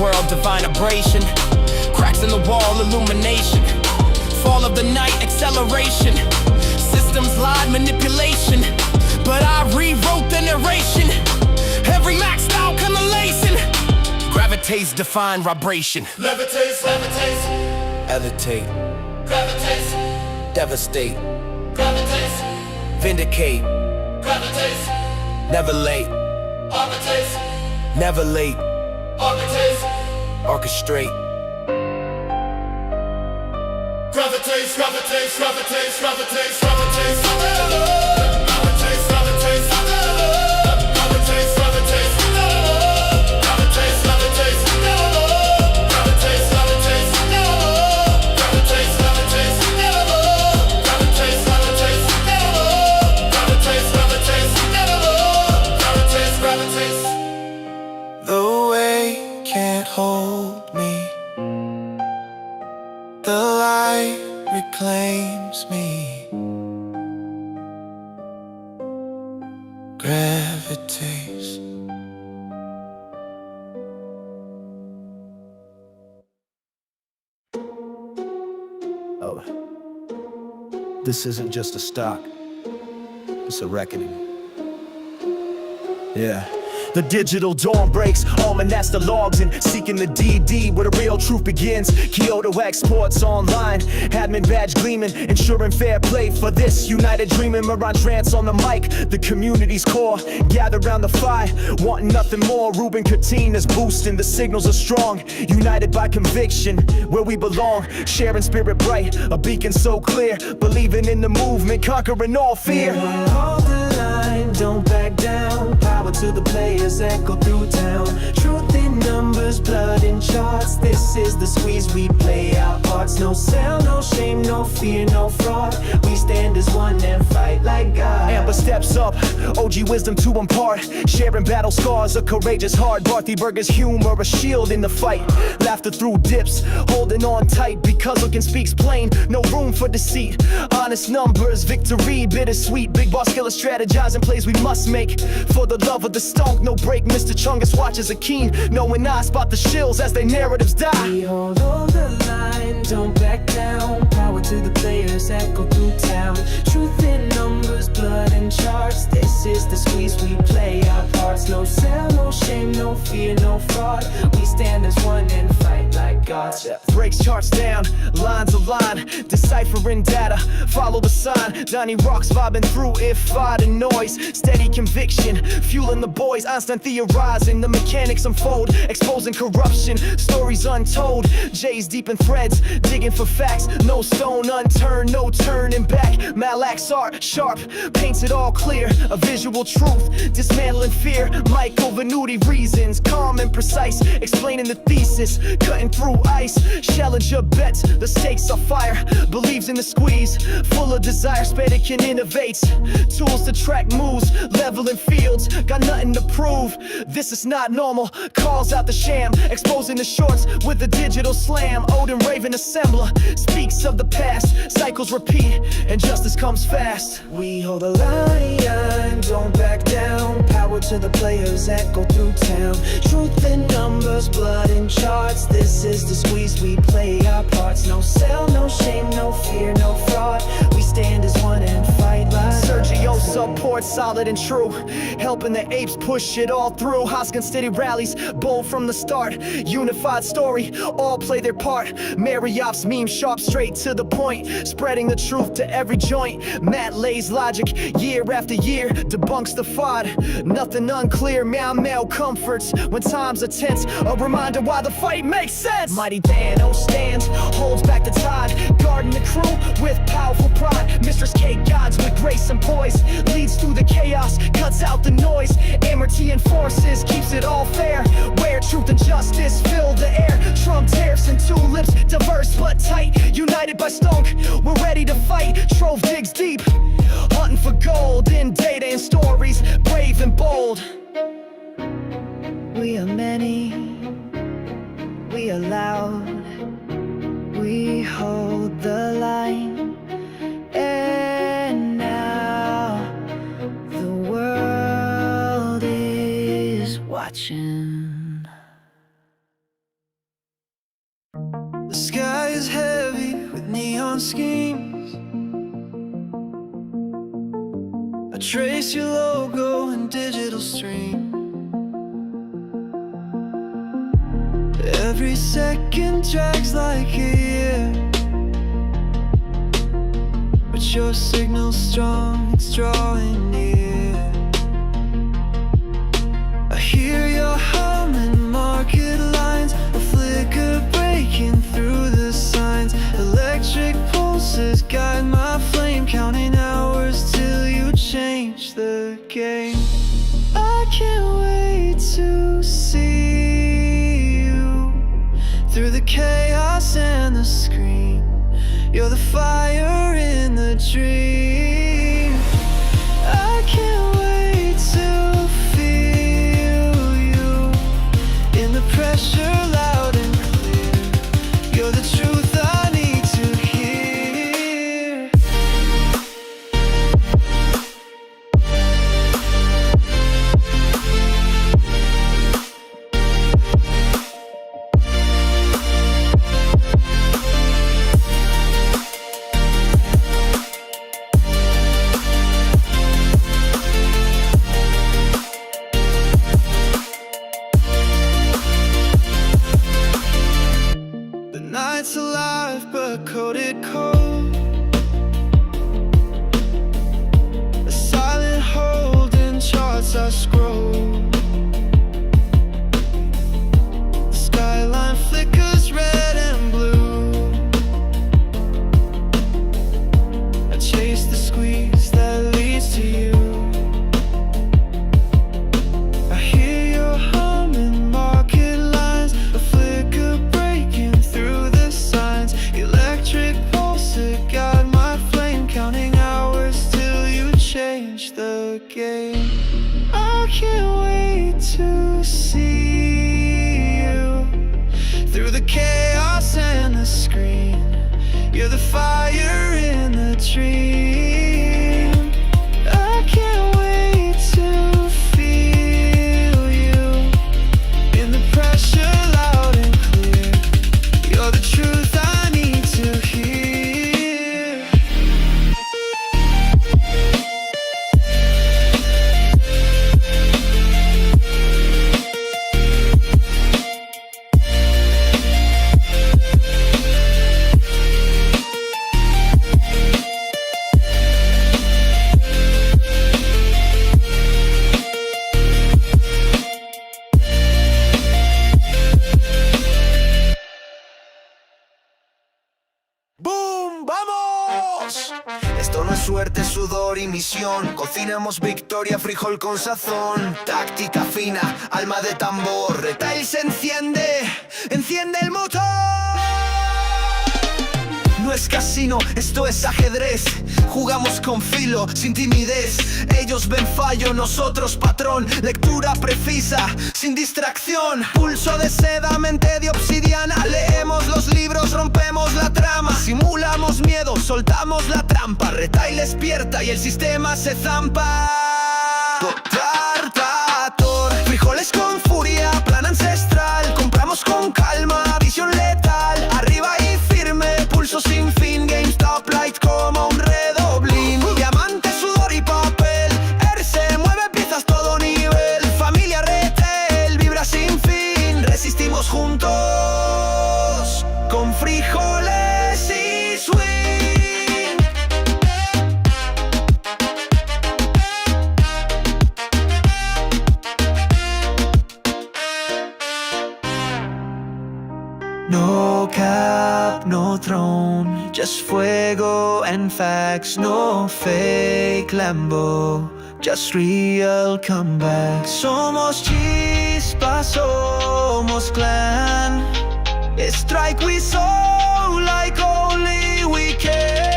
world, divine abrasion. Cracks in the wall, illumination. Fall of the night, acceleration. Systems lied, manipulation. But I rewrote the narration. Every maxed out correlation. Gravitates, define vibration. Levitates, levitates, Elevate, gravitates, devastate, gravitates, vindicate, gravitates, never late, orbitates, never late, orbitates, orchestrate. gravitates, gravitates, gravitates, gravitates, gravitates, gravitates, gravitates, gravitates, gravitates, gravitates, gravitates, gravitates, gravitates, The weight can't hold me. The light reclaims me. Gravitates. Oh, this isn't just a stock, it's a reckoning. Yeah. The digital dawn breaks, almanacs the logs and seeking the DD where the real truth begins. Kyoto exports online, admin badge gleaming, ensuring fair play for this united dreaming. Moran trance on the mic, the community's core, gather round the fire, wanting nothing more. Ruben Catina's boosting, the signals are strong, united by conviction, where we belong, sharing spirit bright, a beacon so clear, believing in the movement, conquering all fear. Hold the line, don't back down. Power to the players, echo through town. Truth in numbers, blood in charts. This is the squeeze, we play our parts. No sound, no shame, no fear, no fraud. We stand as one and fight like God. Amber steps up, OG wisdom to impart, sharing battle scars, a courageous heart. Barthy Burger's humor, a shield in the fight. Laughter through dips, holding on tight because looking speaks plain. No room for deceit, honest numbers, victory bittersweet. Big boss killer strategizing plays we must make for the love of the stonk. No break, Mr. Chungus watches a keen, knowing I spot the shills as their narratives die. We hold the line, don't back down. Power to the players, echo through town. Truth in numbers, blood in charts. This is the squeeze, we play our parts. No sound, no shame, no fear, no fraud. We stand as one and fight like gods. Breaks charts down, lines align, deciphering data, follow the sign. Donnie rocks vibing through if fight and noise. Steady conviction, fueling the boys. Einstein theorizing, the mechanics unfold, exposing corruption, stories untold. J's deep in threads, digging for facts. No stone unturned, no turning back. Malak's art, sharp, paints it all clear. A visual truth, dismantling fear. Michael Venuti reasons, calm and precise, explaining the thesis, cutting through ice. Challenger bets, the stakes are fire. Believes in the squeeze, full of desire. Spedican innovates, tools to track moves, leveling fields. Got nothing to prove, this is not normal. Calls out the sham, exposing the shorts with the digital slam. Odin Raven assembler, speaks of the past. Cycles repeat, and justice comes fast. We hold the line, don't back down. Power to the players, echo through town. Truth in numbers, blood in charts. This is the squeeze, we play our parts. No sell, no shame, no fear, no fraud. We stand as one and fight like Sergio support, solid and true, helping the apes push it all through. Hoskin steady rallies, bold from the start. Unified story, all play their part. Mariops meme sharp, straight to the point, spreading the truth to every joint. Matt lays logic, year after year, debunks the FOD. Nothing unclear, meow comforts when times are tense. A reminder why the fight makes sense. Mighty Thanos stands, holds back the tide, guarding the crew with powerful pride. Mistress K guides with grace and poise, leads through the chaos, cuts out the noise. Amity enforces, keeps it all fair, where truth and justice fill the air. Trump tariffs and tulips, diverse but tight, united by stonk, we're ready to fight. Trove digs deep, hunting for gold in data and stories, brave and bold. We are many, we are loud, we hold the line, and now the world is watching. trace your logo in digital stream. Every second drags like a year, but your signal's strong, it's drawing near. I hear your humming market lines, a flicker breaking through the signs. Electric pulses guide my flame, counting hours till you change the game. I can't wait to see you through the chaos and the screen. You're the fire in the dream. I can't wait to feel you in the pressure, loud and clear. You're the truth I need to hear. The night's alive but coded cold. A silent hold in charts I scroll. The skyline flickers red and blue. I chase the squeeze that leads to you. I hear your humming market lines, a flicker breaking through the signs. Electric pulses guide my flame, counting hours till you change the game. I can't wait to see you through the chaos and the screen. You're the fire in the dream. I can't wait to feel you in the pressure, loud and clear. You're the truth I need to hear. ¡Boom! ¡Vamos! Esto no es suerte, sudor y misión. Cocinamos victoria, frijol con sazón. Táctica fina, alma de tambor. Retail se enciende, enciende el motor. No es casino, esto es ajedrez. Jugamos con filo, sin timidez. Ellos ven fallo, nosotros patrón. Lectura precisa, sin distracción. Pulso de seda, mente de obsidiana. Leemos los libros, rompemos la trama. Simulamos miedo, soltamos la trampa. Retail despierta y el sistema se zampa. Tartator, frijoles con furia, plan ancestral. Compramos con calma, visión letal. Arriba y firme, pulso sin fin. GameStop light como un redoblín. Diamante, sudor y papel. Se mueve piezas todo nivel. Familia retail, vibra sin fin. Resistimos juntos con frijoles y swing. No cap, no throne, just fuego and facts. No fake Lambo, just real comeback. Somos chispa, somos clan. Strike we soul like only we can.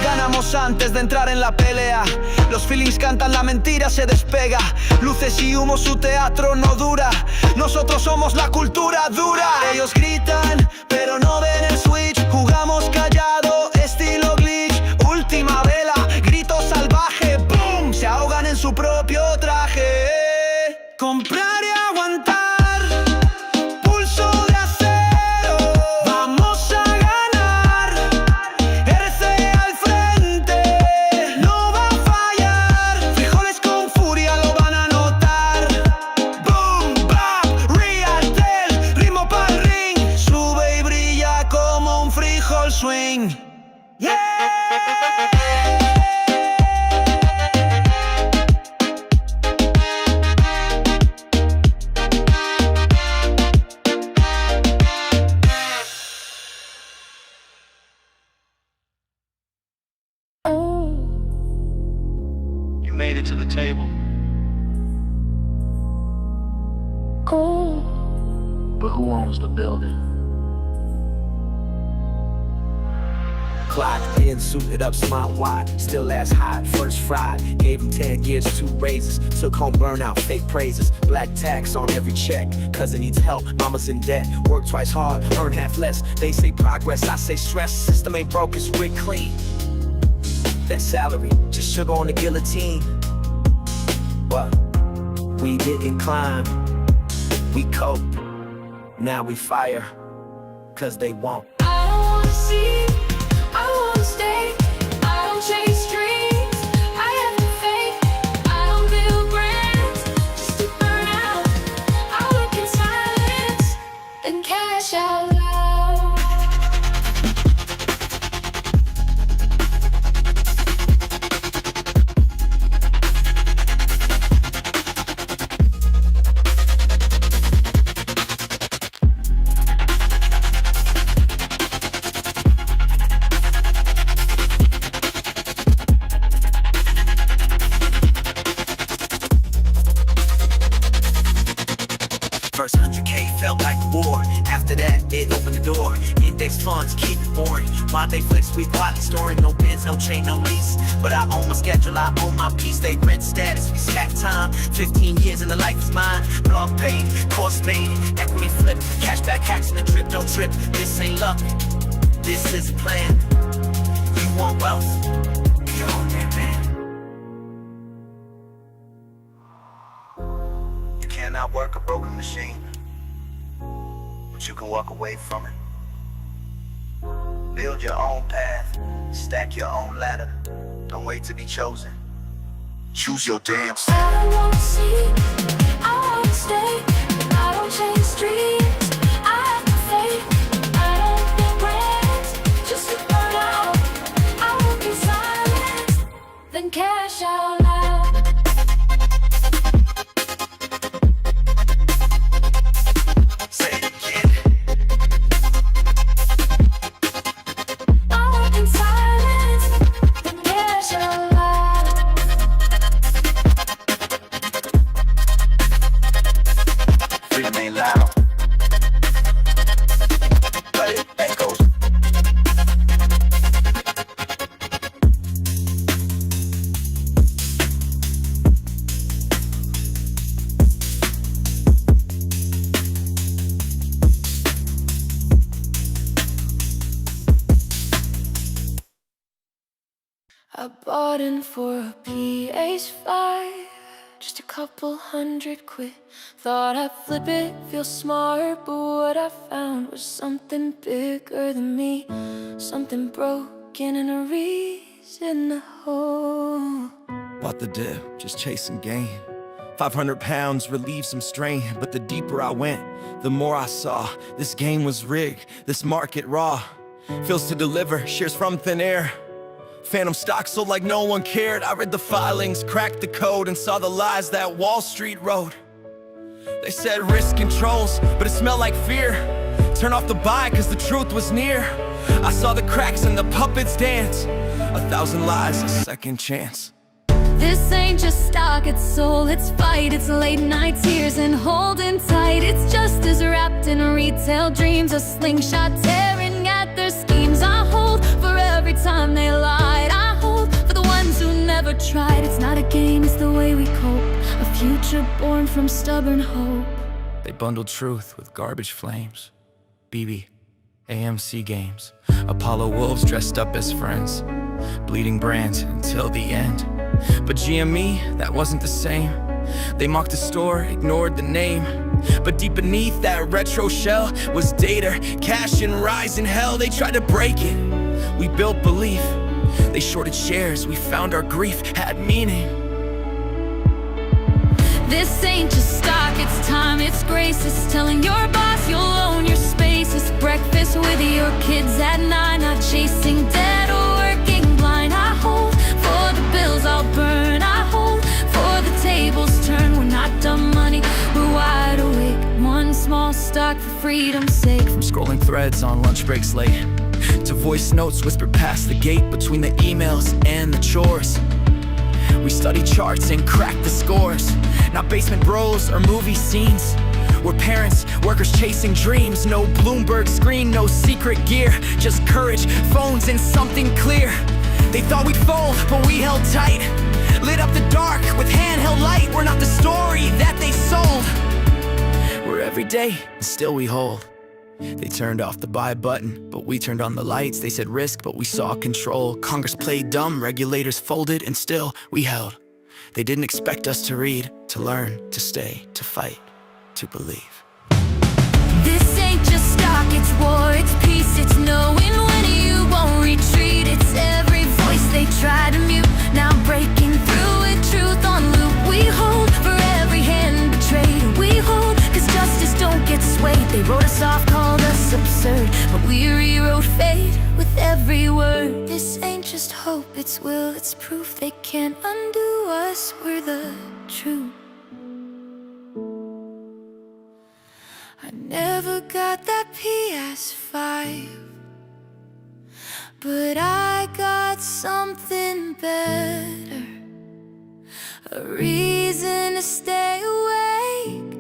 Ganamos antes de entrar en la pelea. Los feelings cantan, la mentira se despega. Luces y humo, su teatro no dura. Nosotros somos la cultura dura. Ellos gritan, pero no ven el switch. Jugamos callado, estilo glitch. Última vela, grito salvaje, boom. Se ahogan en su propio traje. Comprar aguantar. Pulso de acero, vamos a ganar. RC al frente, no va a fallar. Frijoles con furia lo van a notar. Boom, bap, Rialtel, ritmo pa'l ring. Sube y brilla como un frijol swing. Yeah. You made it to the table. But who owns the building? Clocked in, suited up, smart wide, still ass hot, first fried. Gave him 10 years, 2 raises. Took home burnout, fake praises. Black tax on every check. Cousin needs help, mama's in debt. Work twice hard, earn half less. They say progress, I say stress. System ain't broke, it's rig clean. That salary, just sugar on the guillotine. But we didn't climb, we cope. Now we fire, cause they won't. I don't wanna see, I wanna stay. I don't chase dreams, I have to fake. I don't build brands, just to burn out. I work in silence, then cash out loud. First 100K felt like war. After that, it opened the door. Index funds keep it boring. Monte flicks, we quietly storing. No bins, no chain, no lease. But I own my schedule, I own my piece. They rent status, we stack time. 15 years and the life is mine. Blog paid, course made, equity flip. Cashback hacks in the trip, don't trip. This ain't luck, this is a plan. You want wealth? You own that man. You cannot work a broken machine, but you can walk away from it. Build your own path, stack your own ladder. Don't wait to be chosen. Choose your damn self. I don't wanna see, I wanna stay. I don't chase dreams, I have to fake. I don't build brands, just to burn out. I work in silence, then cash out loud. Say it again. I work in silence, then cash out loud. Freedom ain't loud, but it echoes. I bought in for a PS5, just a couple £100. Thought I'd flip it, feel smart, but what I found was something bigger than me. Something broken and a reason to hold. Bought the dip, just chasing gain. 500 pounds relieved some strain, but the deeper I went, the more I saw. This game was rigged, this market raw. Feels to deliver, shares from thin air. Phantom stock sold like no one cared. I read the filings, cracked the code, and saw the lies that Wall Street wrote. They said risk controls, but it smelled like fear. Turn off the buy, cause the truth was near. I saw the cracks and the puppets dance. 1,000 lies, a second chance. This ain't just stock, it's soul, it's fight. It's late night tears and holding tight. It's just as wrapped in retail dreams, a slingshot tearing at their schemes. I hold for every time they lied. I hold for the ones who never tried. It's not a game, it's the way we cope. A future born from stubborn hope. They bundled truth with garbage flames. BB, AMC games. Apollo wolves dressed up as friends. Bleeding brands until the end. But GME, that wasn't the same. They mocked the store, ignored the name. But deep beneath that retro shell was data, cash, and rising hell. They tried to break it, we built belief. They shorted shares, we found our grief had meaning. This ain't just stock, it's time, it's grace. It's telling your boss you'll own your space. It's breakfast with your kids at 9, not chasing debt or working blind. I hold for the bills I'll burn, I hold for the tables turn. We're not dumb money, we're wide awake. One small stock for freedom's sake. From scrolling threads on lunch breaks late to voice notes whispered past the gate between the emails and the chores. We study charts and crack the scores, not basement bros or movie scenes. We're parents, workers chasing dreams. No Bloomberg screen, no secret gear, just courage, phones, and something clear. They thought we'd fold, but we held tight. Lit up the dark with handheld light. We're not the story that they sold. We're everyday, and still we hold. They turned off the buy button, but we turned on the lights. They said risk, but we saw control. Congress played dumb, regulators folded, and still we held. They didn't expect us to read, to learn, to stay, to fight, to believe. This ain't just stock, it's war, it's peace. It's knowing when you won't retreat. It's every voice they try to mute, now breaking through with truth on loop. We hold for every hand betrayed. We hold, cause justice don't get swayed. They wrote us off, called us absurd, but we rewrote fate with every word. This ain't just hope, it's will, it's proof. They can't undo us, we're the truth. I never got that PS5, but I got something better. A reason to stay awake,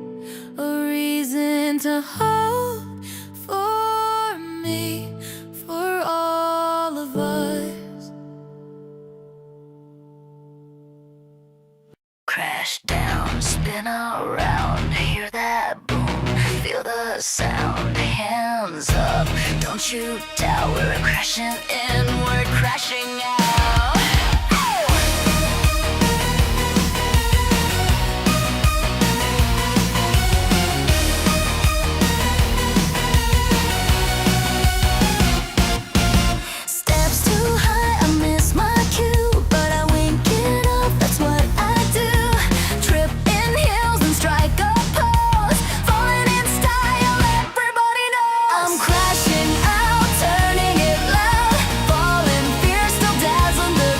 a reason to hope for me, for all of us. Crash down, spin around, hear that boom, feel the sound, hands up, don't you doubt, we're crashing in, we're crashing out. Steps too high, I miss my cue, but I wink it off, that's what I do. Trip in heels and strike a pose, falling in style, everybody knows. I'm crashing out, turning it loud, falling fierce, still dazzling the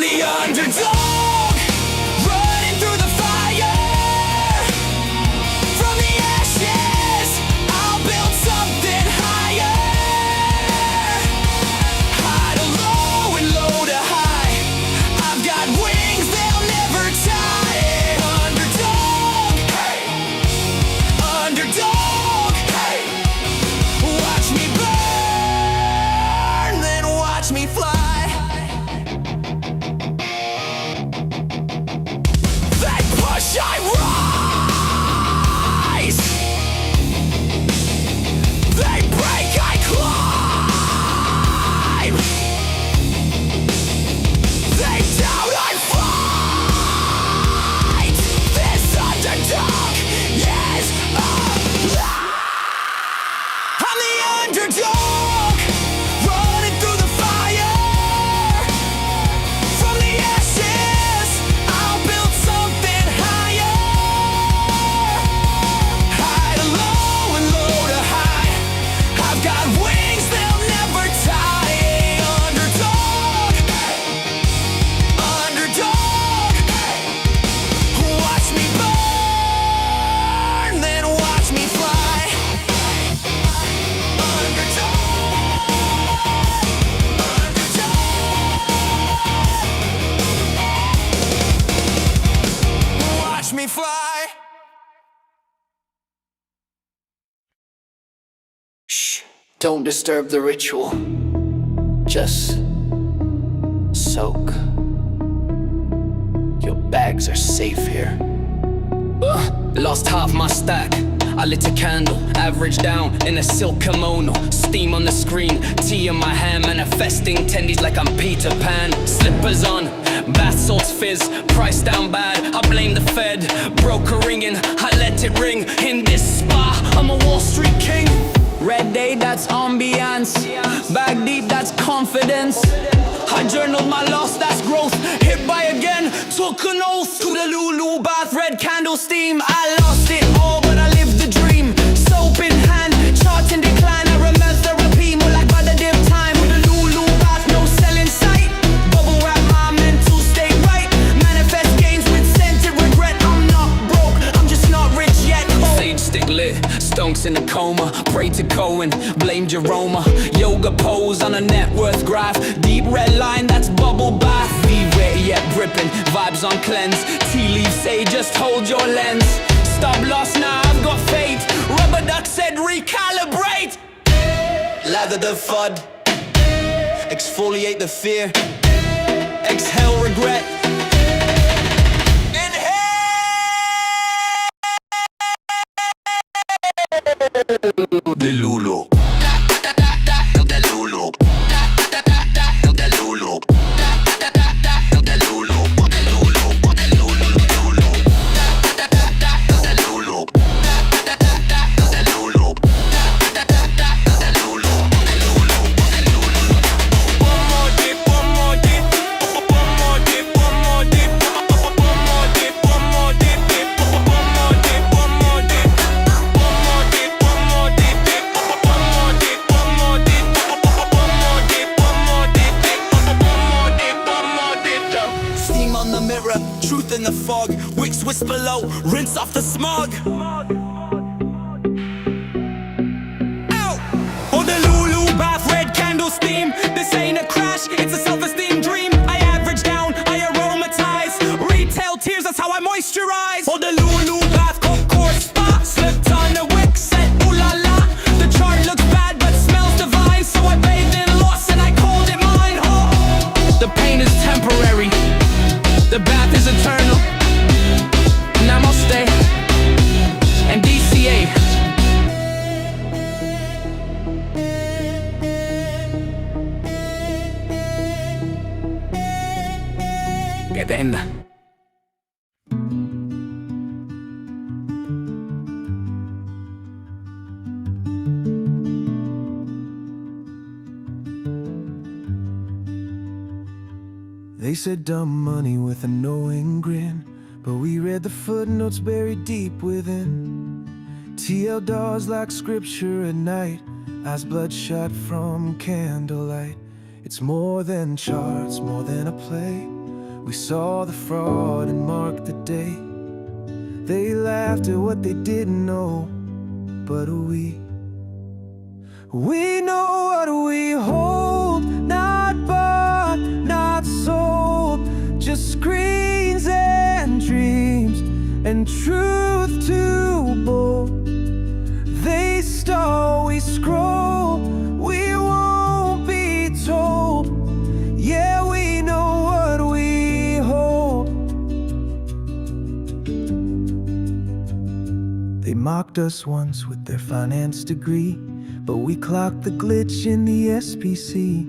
I'm the underdog, running through the fire. From the ashes, I'll build something higher. High to low and low to high, I've got wings, they'll never tie. Underdog, hey. Underdog, hey. Watch me burn, then watch me fly. They push, I rise. They break, I climb. They doubt, I fight. This underdog is alive. I'm the underdog, running through the fire. From the ashes, I'll build something higher. High to low and low to high, I've got wings, they'll never tie. Underdog, underdog, watch me burn, then watch me fly. Watch me fly. Shh, don't disturb the ritual. Just soak. Your bags are safe here. Lost half my stack. I lit a candle, average down in a silk kimono. Steam on the screen, tea in my hand, manifesting tendies like I'm Peter Pan. Slippers on, bath salts fizz, price down bad. I blame the Fed, broker ringing, I let it ring. In this spa, I'm a Wall Street king. Red day, that's ambiance. Bag deep, that's confidence. I journaled my loss, that's growth. Hit by again, took an oath. To the Lulu bath, red candle steam. I lost it all, but I lived the dream. Soap in hand, chart in decline. I remember therapy, more like by the dip time. With the Lulu bath, no sell in sight. Bubble wrap my mental state right. Manifest gains with scented regret. I'm not broke, I'm just not rich yet. Sage stick lit, stonks in a coma. Pray to Cohen, blame Jeroma. Yoga pose on a net worth graph. Deep red line, that's bubble bath. Be wet yet dripping, vibes on cleanse. Tea leaves say just hold your lens. Stop loss now, I've got faith. Rubber duck said recalibrate. Lather the FUD, exfoliate the fear. Exhale regret. The Lulu. Truth in the fog, wicks whisper low, rinse off the smog. Ow! Oh, the Lulu bath, red candle steam. This ain't a crash, it's a self-esteem dream. I average down, I aromatize. Retail tears, that's how I moisturize. Oh, the Lulu bath, course spa. Slipped on the wick, said ooh la la. The chart looks bad, but smells divine. So I bathed in loss and I called it mine. Oh, The pain is temporary, the bath is eternal. Namaste and DCA. Get in. They said dumb money with a knowing grin, but we read the footnotes buried deep within. TL dolls like scripture at night, eyes bloodshot from candlelight. It's more than charts, more than a play. We saw the fraud and marked the day. They laughed at what they didn't know, but we know what we hold, not bought, not sold, just screens and dreams and truth too bold. They stall, we scroll, we won't be told. Yeah, we know what we hold. They mocked us once with their finance degree, but we clocked the glitch in the SPC.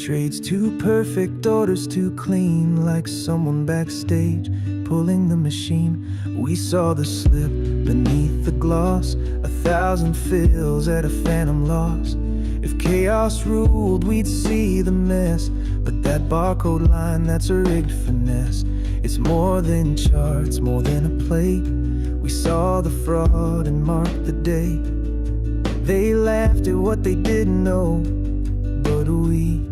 Trades too perfect, orders too clean, like someone backstage pulling the machine. We saw the slip beneath the gloss, 1,000 fills at a phantom loss. If chaos ruled, we'd see the mess, but that barcode line, that's a rigged finesse. It's more than charts, more than a plate. We saw the fraud and marked the day. They laughed at what they didn't know, but we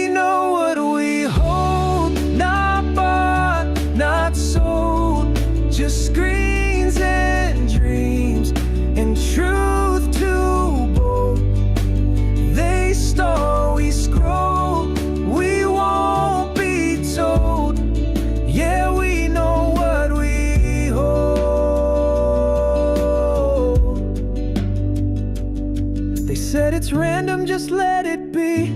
know what we hold, not bought, not sold, just screens and dreams and truth too bold. They stall, we scroll, we won't be told. Yeah, we know what we hold. They said it's random, just let it be,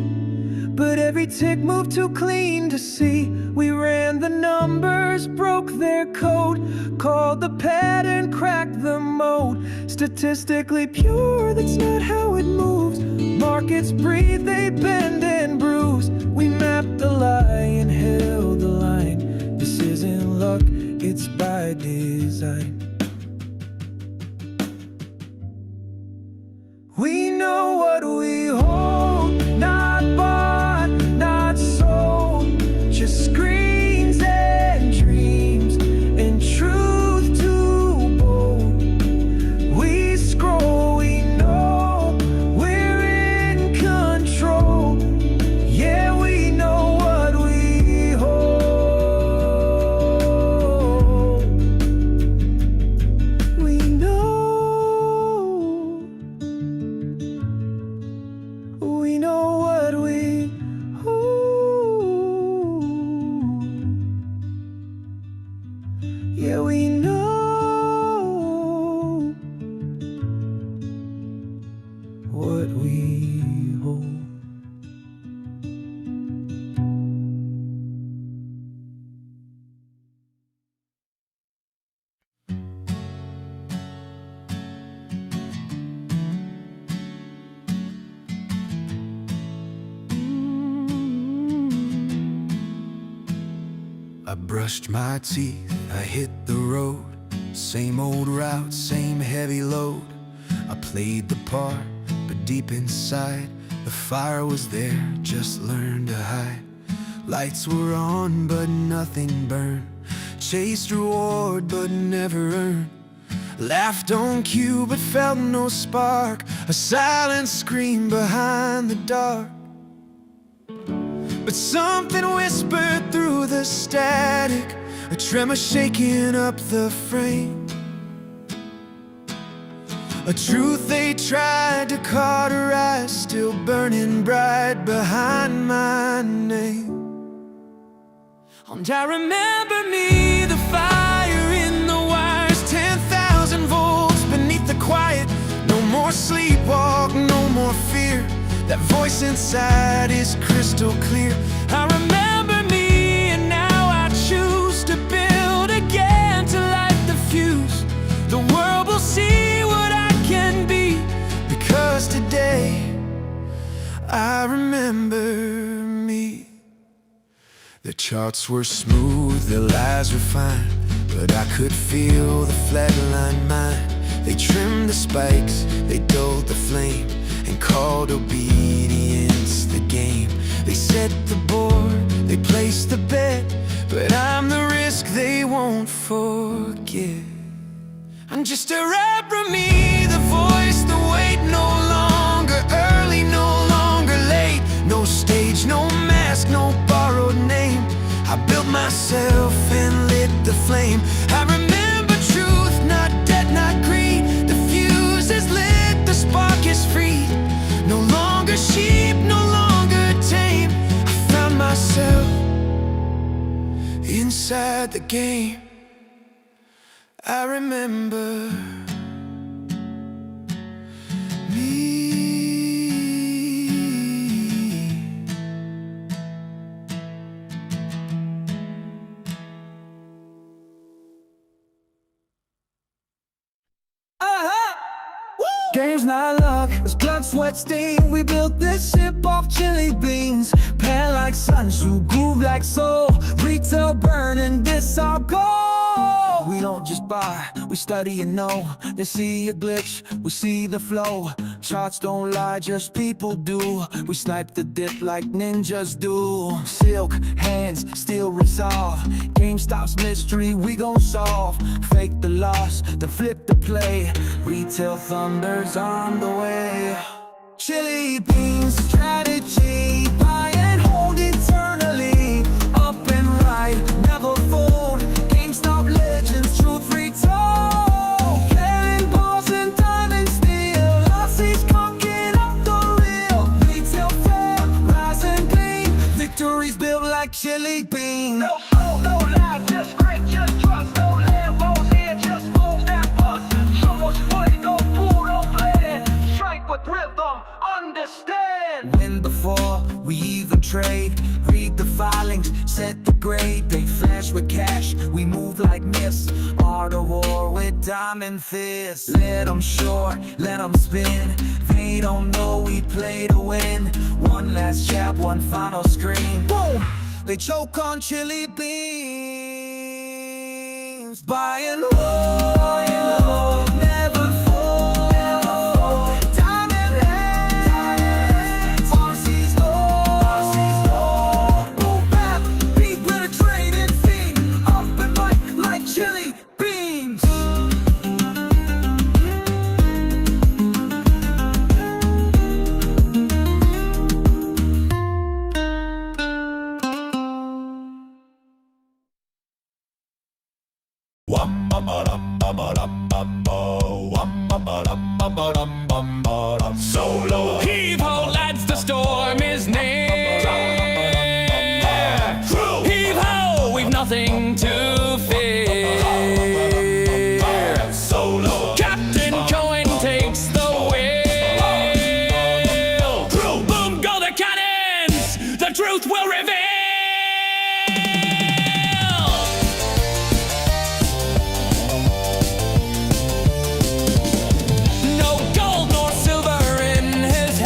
but every tick moved too clean to see. We ran the numbers, broke their code, called the pattern, cracked the mode. Statistically pure, that's not how it moves. Markets breathe, they bend and bruise. We mapped the lie and held the line. This isn't luck, it's by design. We know what we hold, not bought, not sold, just screens and dreams and truth too bold. We scroll, we know we're in control. Yeah, we know what we hold. We know what we hold. Yeah, we know what we hold. I brushed my teeth, I hit the road. Same old route, same heavy load. I played the part, but deep inside the fire was there, just learned to hide. Lights were on, but nothing burned. Chased reward, but never earned. Laughed on cue, but felt no spark. A silent scream behind the dark. But something whispered through the static, a tremor shaking up the frame. A truth they tried to cauterize, still burning bright behind my name. And I remember me, the fire in the wires, 10,000 volts beneath the quiet. No more sleepwalk, no more fear. That voice inside is crystal clear. I remember me, and now I choose to build again, to light the fuse. The world will see what I can be, because today I remember me. The charts were smooth, the lies refined, but I could feel the flatline mind. They trimmed the spikes, they dulled the flame, and called obedience the game. They set the board, they placed the bet, but I'm the risk they won't forget. I'm just a rapper, me, the voice, the weight, no longer early, no longer late. No stage, no mask, no borrowed name. inside the game. I remember me. Game's not luck, it's blood, sweat, steam. We built this ship off chili beans. Pan like Sunshine, groove like soul. Retail burning, this our goal. We don't just buy, we study and know. They see a glitch, we see the flow. Charts don't lie, just people do. We snipe the dip like ninjas do. Silk hands, still resolve. GameStop's mystery, we gon' solve. Fake the loss, the flip the play. Retail thunder's on the way. Chili beans, strategy. Buy and hold eternally. Up and right, never fold. GameStop legends, truth retold. Cannonballs and diamond steel. Aussies conking up the real. Retail fair, rise and gleam. Victories built like chili beans. No soul, no lie, just great, just trust. No Lambos here, just moves that bus. So much money, no fool, no plan. Strike with rhythm, understand. Win before we even trade. Read the filings, set the grade. They flash with cash, we move like myths. Art of war with diamond fists. Let them short, let them spin. They don't know we play to win. One last chap, one final screen. Boom! They choke on chili beans. Buy and hold, never fall. Diamond hands, Aussies low. Boom bap, beat with a trading fee. Up and like chili beans. Solo heave-ho, lads, the storm is near. Heave-ho, we've nothing to fear. Solo Captain Cohen takes the wheel. Boom, go the cannons, the truth will reveal. No gold nor silver in his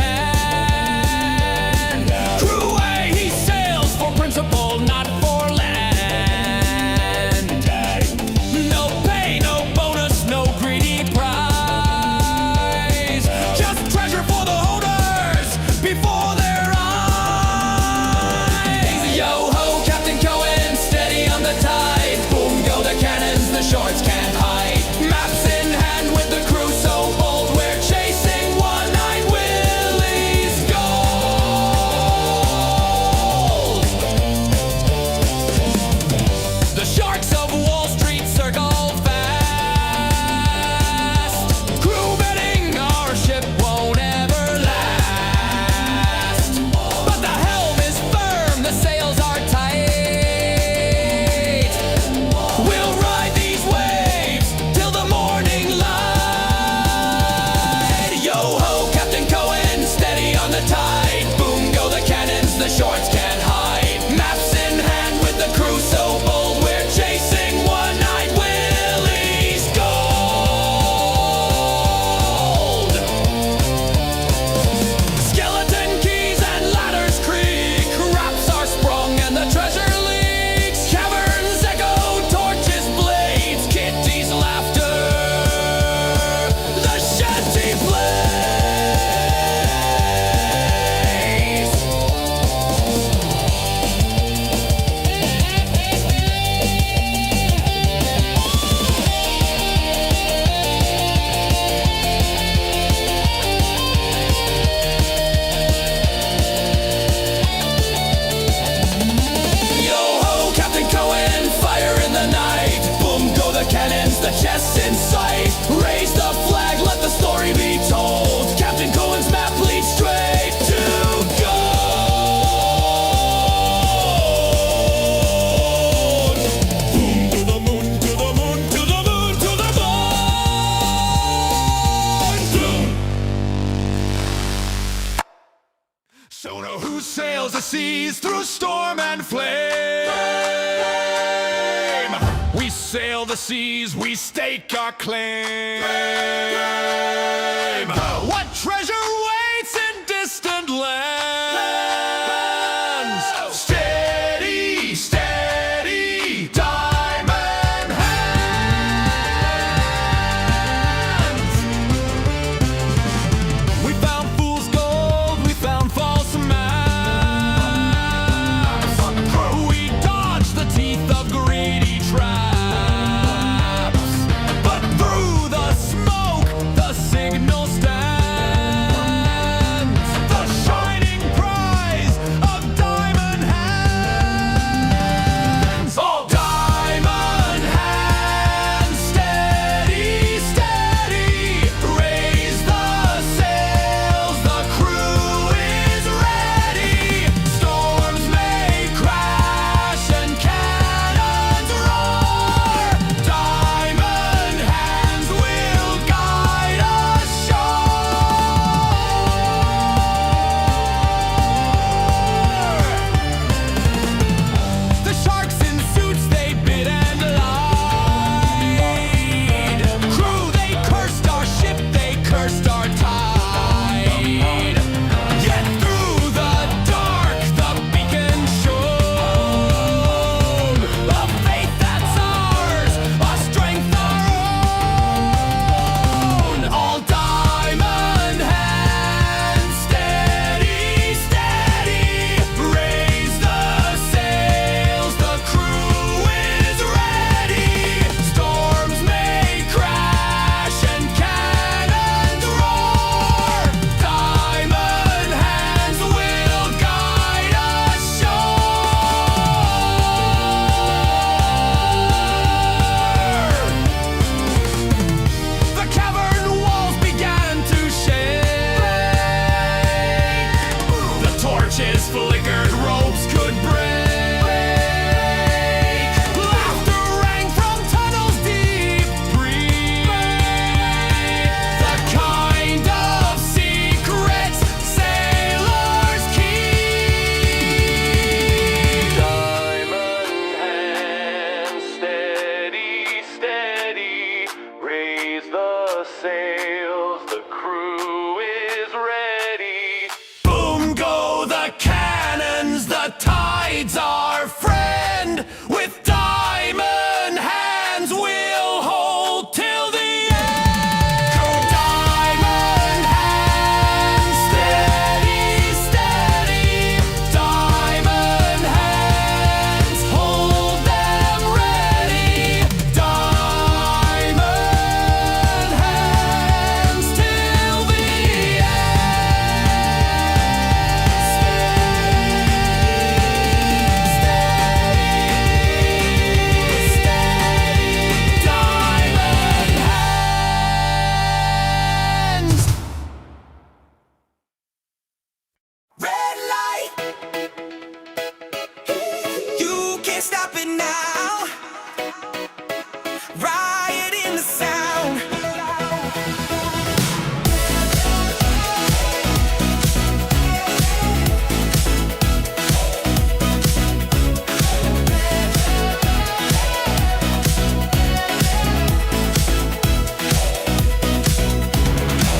one flame. We sail the seas, we stake our claim. What treasure waits in distant lands? Steady, steady, diamond hands. We found fool's gold, we found false maps. We dodged the teeth of greedy traps. But through the smoke, the signal stands. The shining prize of diamond hands. All diamond hands, steady, steady. Raise the sails, the crew is ready. Storms may crash and cannons roar. Diamond hands will guide us shore. The sharks in suits, they bit and lied. Crew, they cursed our ship, they cursed our tide. Yet through the dark, the beacon shone. A faith that's ours, a strength our own. All diamond hands, steady, steady. Raise the sails, the crew is ready. Storms may crash and cannons roar. Diamond hands will guide us shore. The cavern walls began to shake. The torches flickered, ropes could break. Laughter rang from tunnels deep, breathe. The kind of secrets sailors keep. Diamond hands, steady, steady. Raise the sails, the crew is ready. Boom go the cannons, the tides are friend. With diamond hands we'll hold till the end. Go diamond hands, steady, steady. Diamond hands, hold them ready. Diamond hands till the end. Red light, you can't stop it now. Riot in the sound.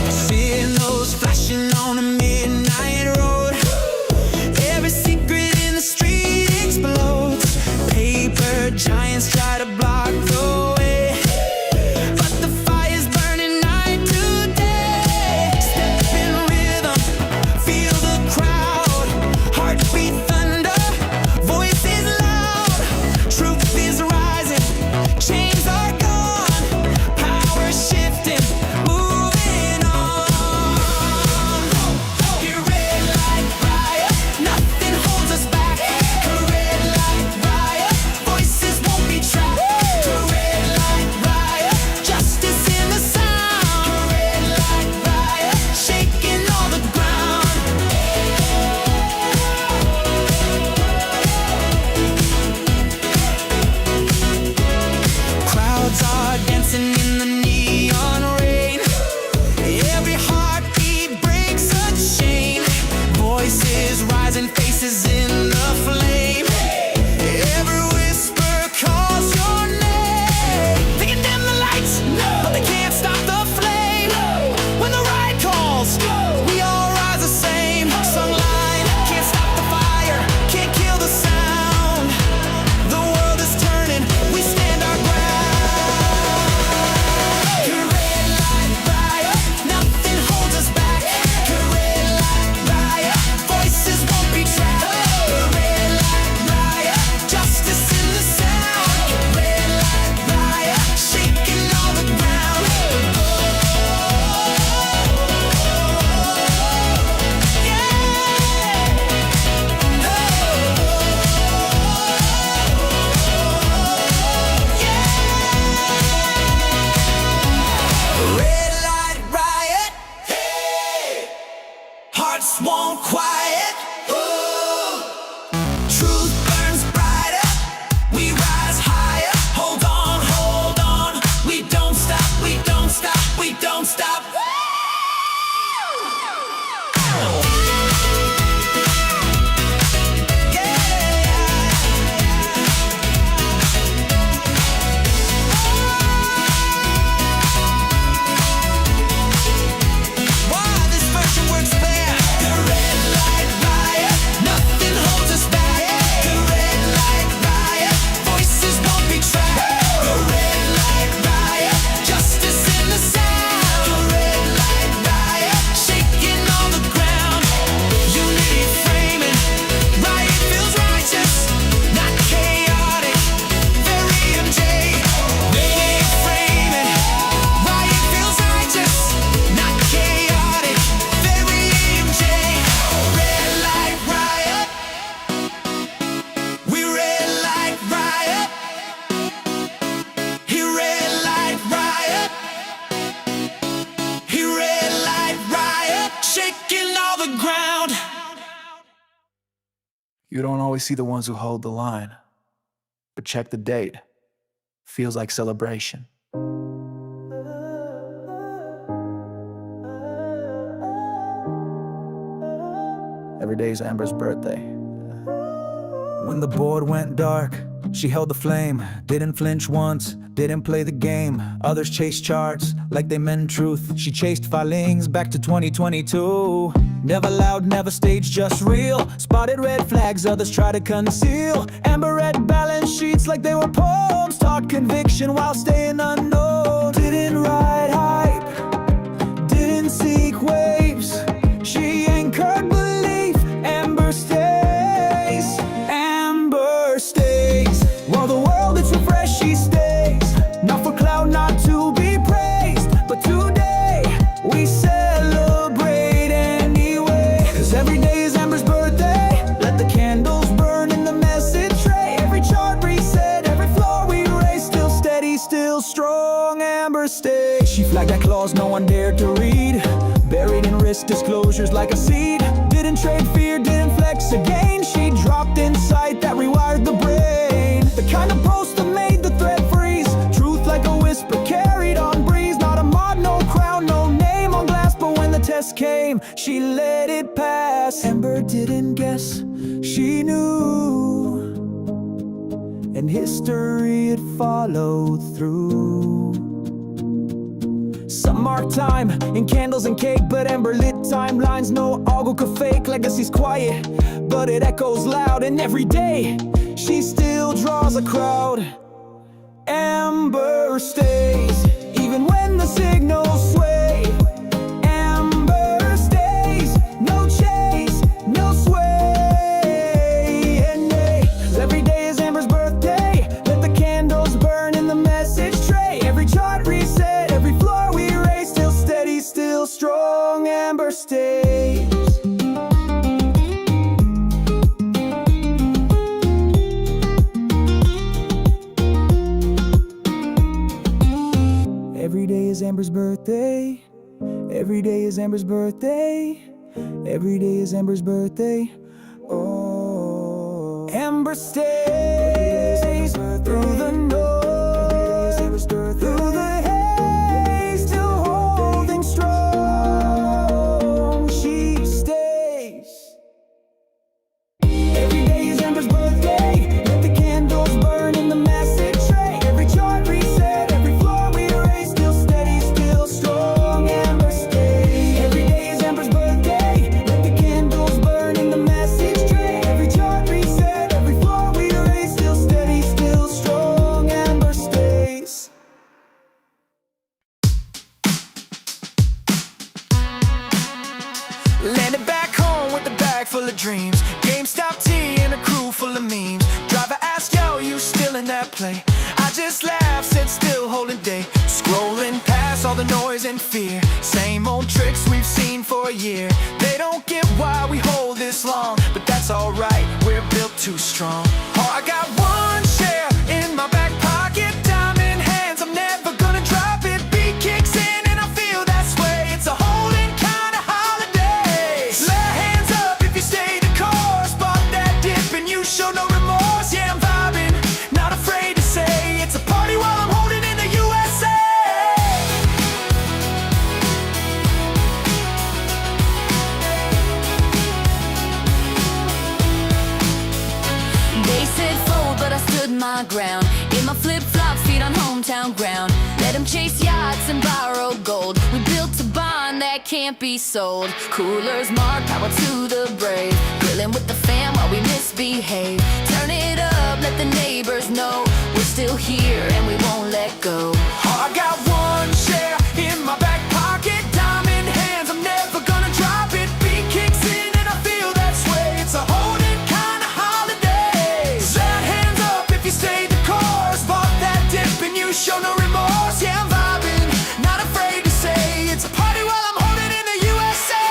Signals flashing on a midnight road. Every secret in the street explodes. Paper giants try to block the way, but the fire's burning night to day. Step in rhythm, feel the crowd. Heartbeat thunder, voices loud. Truth is rising, chains are gone. Power shifting, moving on. Your red light fire, nothing holds us back. Red light fire, voices won't be trapped. You don't always see the ones who hold the line, but check the date. Feels like celebration. Every day's Amber's birthday. When the board went dark, she held the flame, didn't flinch once, didn't play the game. Others chased charts like they meant truth. She chased filings back to 2022. Never loud, never staged, just real. Spotted red flags, others try to conceal. Amber read balance sheets like they were poems. Taught conviction while staying unknown. Didn't ride hype, didn't seek waves. She anchored belief. Amber stays, Amber stays. While the world is refreshed, she stays. Not for cloud, not to be praised, but today we celebrate anyway. 'Cause every day is Amber's birthday. Let the candles burn in the message tray. Every chart reset, every floor we raise. Still steady, still strong, Amber stays. She flagged that clause no one dared to read. Buried in risk disclosures like a seed. Didn't trade fear, didn't flex again. She dropped insight that rewired the brain. The kind of post that made the thread freeze. Truth like a whisper carried on breeze. Not a mod, no crown, no name on glass. But when the test came, she let it pass. Amber didn't guess, she knew. And history had followed through. Some mark time in candles and cake, but Amber lit timelines. No ogle could fake. Legacy's quiet, but it echoes loud. And every day, she still draws a crowd. Amber stays, even when the signals sway. Amber stays, no chase, no sway. And every day is Amber's birthday. Let the candles burn in the message tray. Every chart reset, every floor we raise. Still steady, still strong, Amber stays. Every day is Amber's birthday. Every day is Amber's birthday. Every day is Amber's birthday. Oh, Amber stays through the noise, through the haze, still holding strong. She stays. Every day is Amber's birthday. Let the candles burn in the message tray. Every chart reset, every floor we raise. Still steady, still strong, Amber stays. Every day is Amber's birthday. Let the candles burn in the message tray. Every chart reset, every floor we raise. Still steady, still strong, Amber stays. Landed back home with a bag full of dreams. GameStop tea and a crew full of memes. Driver asked, yo, you still in that play? I just laughed, said still holding day. Scrolling past all the noise and fear. Same old tricks we've seen for a year. They don't get why we hold this long, but that's alright, we're built too strong. Oh, I got one share in my back pocket. Diamond hands, I'm never gonna drop it. Beat kicks in and I feel that sway. It's a holding kind of holiday. Let hands up if you stay the course. Bought that dip and you show no remorse. Yeah, I'm vibing, not afraid to say it's a party while I'm holding in the USA. They said fold, but I stood my ground. In my flip-flops, feet on hometown ground. Let them chase yachts and borrow gold. We built a bond that can't be sold. Coolers mark, power to the brave. Grilling with the fam while we misbehave. Turn it up, let the neighbors know we're still here and we won't let go. Oh, I got one share in my back pocket. Diamond hands, I'm never gonna drop it. Beat kicks in and I feel that sway. It's a holding kind of holiday. Let hands up if you stay the course. Bought that dip and you show no remorse. Yeah, I'm vibing, not afraid to say it's a party while I'm holding in the USA.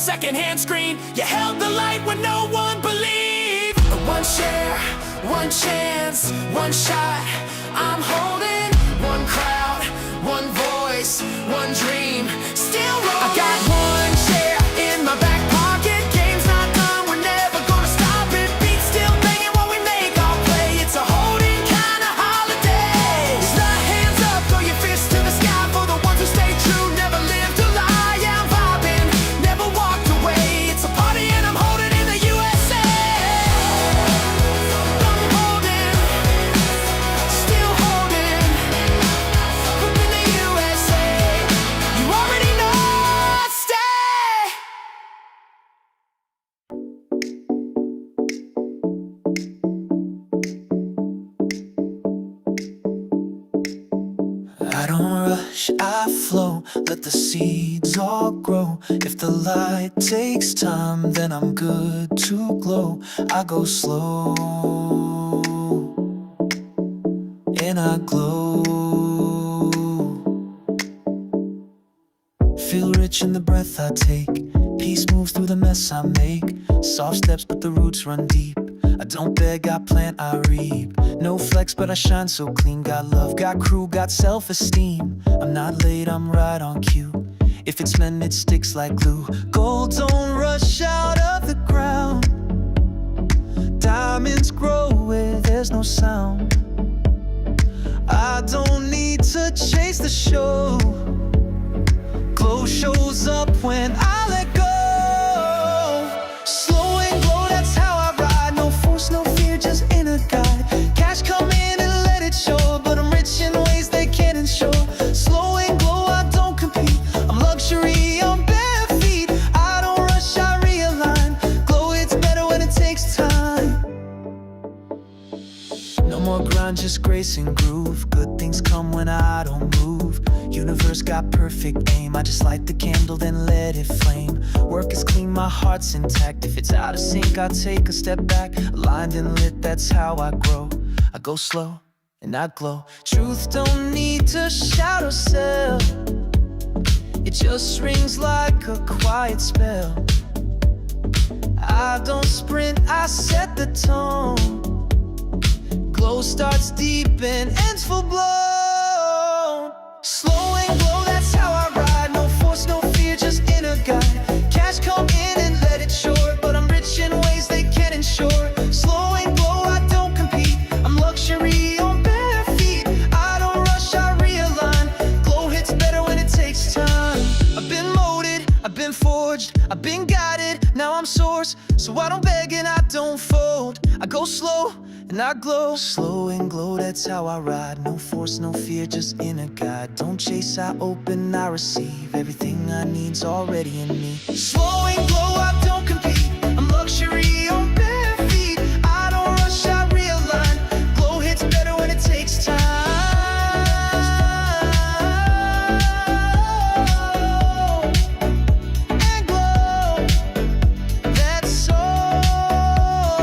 secondhand screen. You held the light when no one believed. One share, one chance, one shot. I'm holding one crowd, one voice, one dream. Still rolling. I got one share in my back pocket. Game's not done, we're never gonna stop it. Beats still banging what we make all play. It's a holding kind of holiday. The hands up, throw your fists to the sky for the ones who stay true, never lived a lie. Yeah, I'm vibing, never walked away. It's a party and I'm holding in the USA. I'm holding, still holding, up in the USA. You already know, stay. I don't rush, I flow, let the seeds all grow. If the light takes time, then I'm good to glow. I go slow, and I glow. Feel rich in the breath I take. Peace moves through the mess I make. Soft steps but the roots run deep. I don't beg, I plant, I reap. No flex but I shine so clean. Got love, got crew, got self-esteem. I'm not late, I'm right on cue. If it's meant, it sticks like glue. Gold don't rush out of the ground. Diamonds grow where there's no sound. I don't need to chase the show. Glow shows up when I let go. Slow and glow, that's how I ride. No force, no fear, just inner guide. Cash come in and let it show, but I'm rich in ways they can't ensure. Slow and glow, I don't compete. I'm luxury on bare feet. I don't rush, I realign. Glow, it's better when it takes time. No more grind, just grace and groove. Good things come when I don't move. Universe got perfect aim. I just light the candle, then let it flame. Work is clean, my heart's intact. If it's out of sync, I take a step back. Aligned and lit, that's how I grow. I go slow and I glow. Truth don't need to shout or sell. It just rings like a quiet spell. I don't sprint, I set the tone. Glow starts deep and ends full blown. Slow and glow, that's how I ride. No force, no fear, just inner guide. Cash come in and let it short, but I'm rich in ways they can't ensure. Slow and glow, I don't compete. I'm luxury on bare feet. I don't rush, I realign. Glow hits better when it takes time. I've been molded, I've been forged, I've been guided, now I'm source. So I don't beg and I don't fold. I go slow and I glow. Slow and glow, that's how I ride. No force, no fear, just inner guide. Don't chase, I open, I receive. Everything I need's already in me. Slow and glow, I don't compete. I'm luxury on bare feet. I don't rush, I realign. Glow hits better when it takes time. And glow, that's all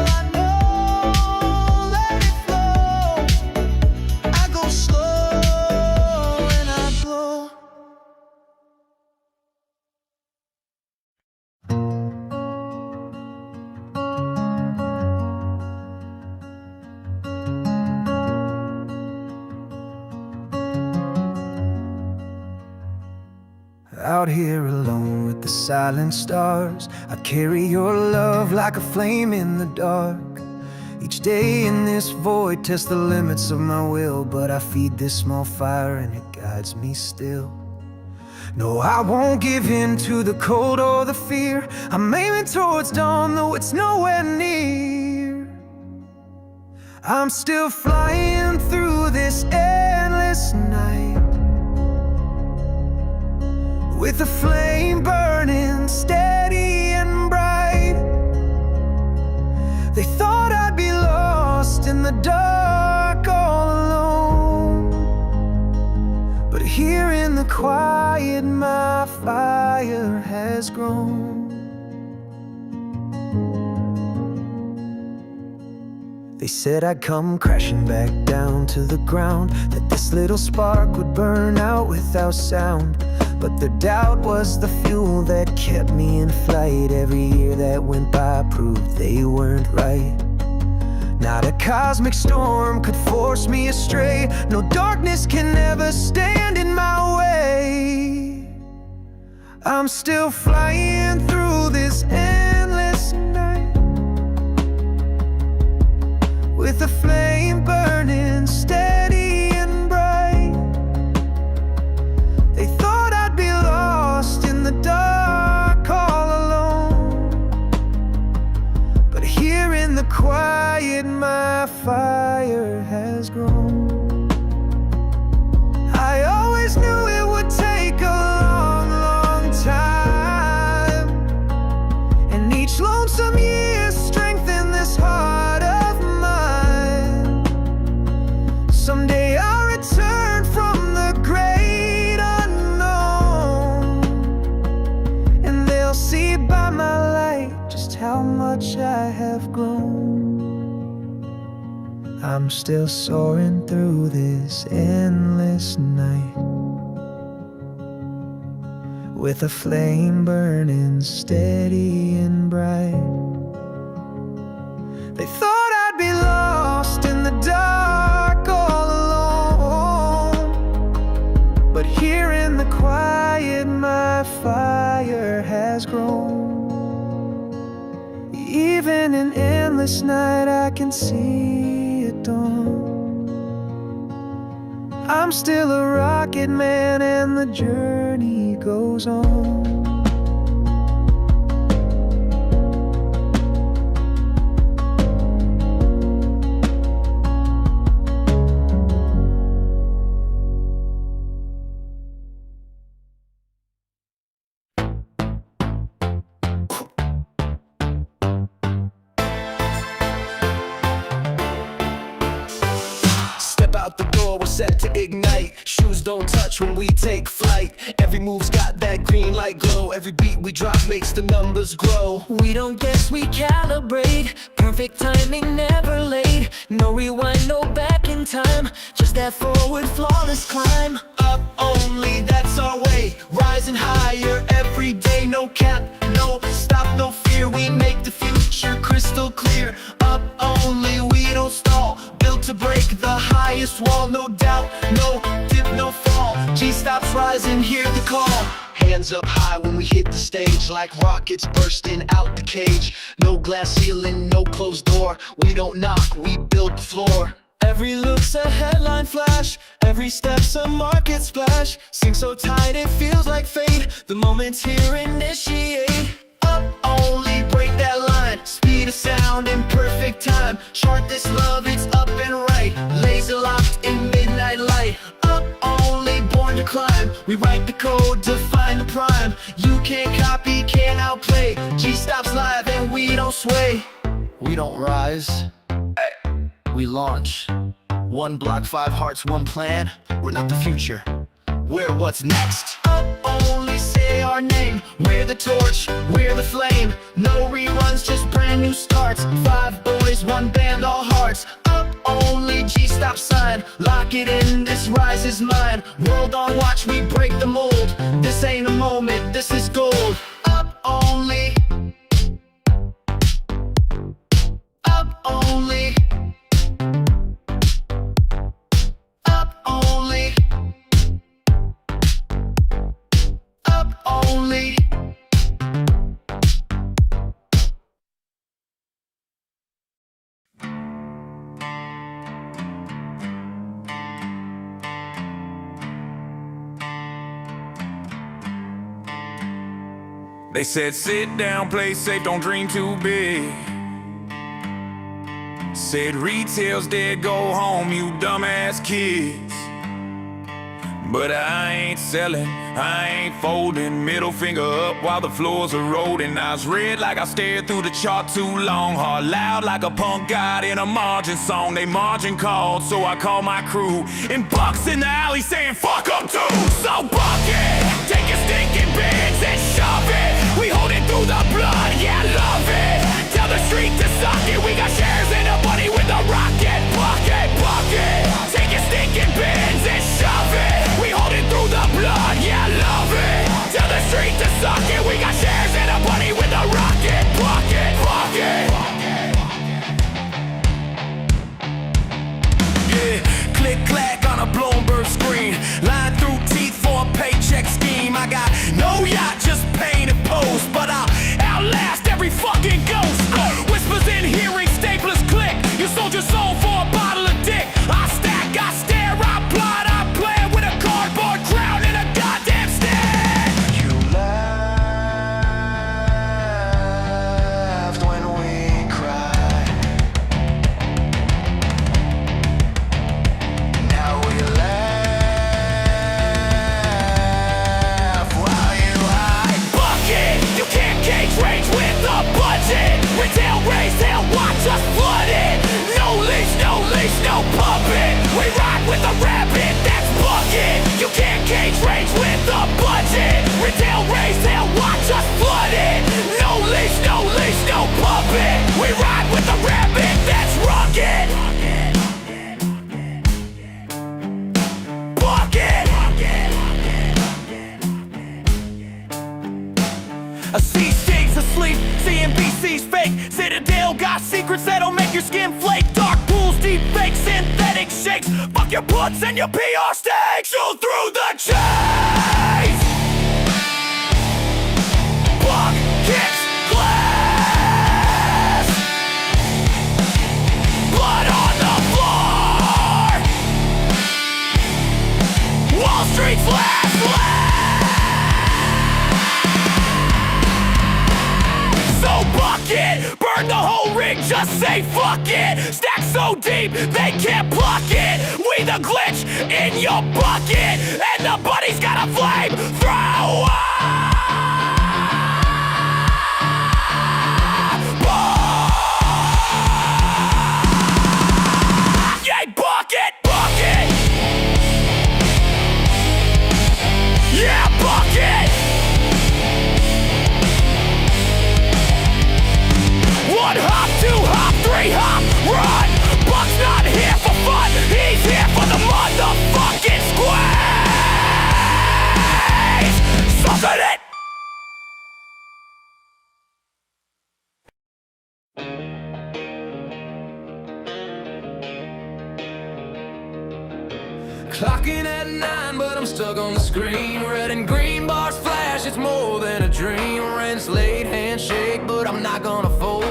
I know. Let it flow. I go slow and I glow. Out here alone with the silent stars, I carry your love like a flame in the dark. Each day in this void tests the limits of my will, but I feed this small fire and it guides me still. No, I won't give in to the cold or the fear. I'm aiming towards dawn, though it's nowhere near. I'm still flying through this endless night, with a flame burning steady and bright. They thought I'd be lost in the dark all alone, but here in the quiet my fire has grown. They said I'd come crashing back down to the ground, that this little spark would burn out without sound. but the doubt was the fuel that kept me in flight. Every year that went by proved they weren't right. Not a cosmic storm could force me astray. No darkness can ever stand in my way. I'm still flying through this endless night, with a flame burning steady and bright. They thought I'd be lost in the dark all alone, but here in the quiet my fire has grown. I always knew it would take a long, long time, and each lonesome year strengthened this heart of mine. Someday I'll return from the great unknown, and they'll see by my light just how much I have grown. I'm still soaring through this endless night, with a flame burning steady and bright. They thought I'd be lost in the dark all alone, but here in the quiet my fire has grown. Even in endless night I can see it dawn. I'm still a rocket man and the journey goes on. Out the door, we're set to ignite. Shoes don't touch when we take flight. Every move's got that green light glow. Every beat we drop makes the numbers grow. We don't guess, we calibrate. Perfect timing, never late. No rewind, no back in time. Just that forward, flawless climb. Up only, that's our way. Rising higher every day. No cap, no stop, no fear. We make the future crystal clear. Up only, we don't stall. Built to break the highest wall. No doubt, no dip, no fall. G-Stop's rising, hear the call. Hands up high when we hit the stage, like rockets bursting out the cage. No glass ceiling, no closed door. We don't knock, we build the floor. Every look's a headline flash. Every step's a market splash. Sing so tight it feels like fate. The moment's here, initiate. Up only, break that line. Speed of sound in perfect time. Chart this love, it's up and right. Laser locked in midnight light. Up only, born to climb. We write the code to find the prime. You can't copy, can't outplay. G-Stop's live and we don't sway. We don't rise, we launch. One block, 5 hearts, one plan. We're not the future, we're what's next. Up only, say our name. We're the torch, we're the flame. No reruns, just brand new starts. 5 boys, 1 band, all hearts. Up only, G-Stop sign. Lock it in, this rise is mine. World on watch, we break the mold. This ain't a moment, this is gold. Up only. Up only. Up only. Up only. They said sit down, play safe, don't dream too big. Said retail's dead, go home, you dumbass kids. But I ain't selling, I ain't folding. Middle finger up while the floors are rolling. Eyes red like I stared through the chart too long. Heart loud like a punk god in a margin song. They margin called, so I call my crew. And Buck's in the alley saying fuck them too. So buck it, take your stinking bins and shove it. We hold it through the blood, yeah, love it. Tell the street to suck it. We got shares in a buddy with a rocket. Bucket, bucket. Take your stinking bins and shove it. We hold it through the blood, yeah, love it. fame. I got no yacht, just paint and pose, but I'll outlast every fucking ghost. Whispers in hearing, staplers click. You sold your soul for a bottle of dick. I stack, I stare, I plot, I plan with a cardboard crown and a goddamn stick. You laughed when we cried. Now we laugh while you hide. Bucket, you can't cage range with a budget. Retail raise hell, watch us flood it. No leash, no leash, no puppet. We ride with a rabbit, that's bucket. You can't cage range with a budget. Retail raise hell, watch us flood it. No leash, no leash, no puppet. We ride with a rabbit, that's rugged. Bucket. A sea stays asleep, CNBC's fake. Citadel got secrets that'll make your skin flake. Dark pools, deep fake, synthetic shakes. Fuck your puts and your PR stakes. Shoot through the chase. Block, kicks, glass. Blood on the floor. Wall Street's last laugh. So bucket, burn the whole rig, just say fuck it. Stack so deep, they can't pluck it. We the glitch in your bucket, and the buddy's got a flame thrower. Yay, bucket, bucket. Yeah, bucket. One hop, two hop, three hop, run. Buck's not here for fun, he's here for the motherfucking squeeze. Sucking it. Clocking at 9, but I'm stuck on the screen. Red and green bars flash, it's more than a dream. Rent's late, handshake, but I'm not gonna fold.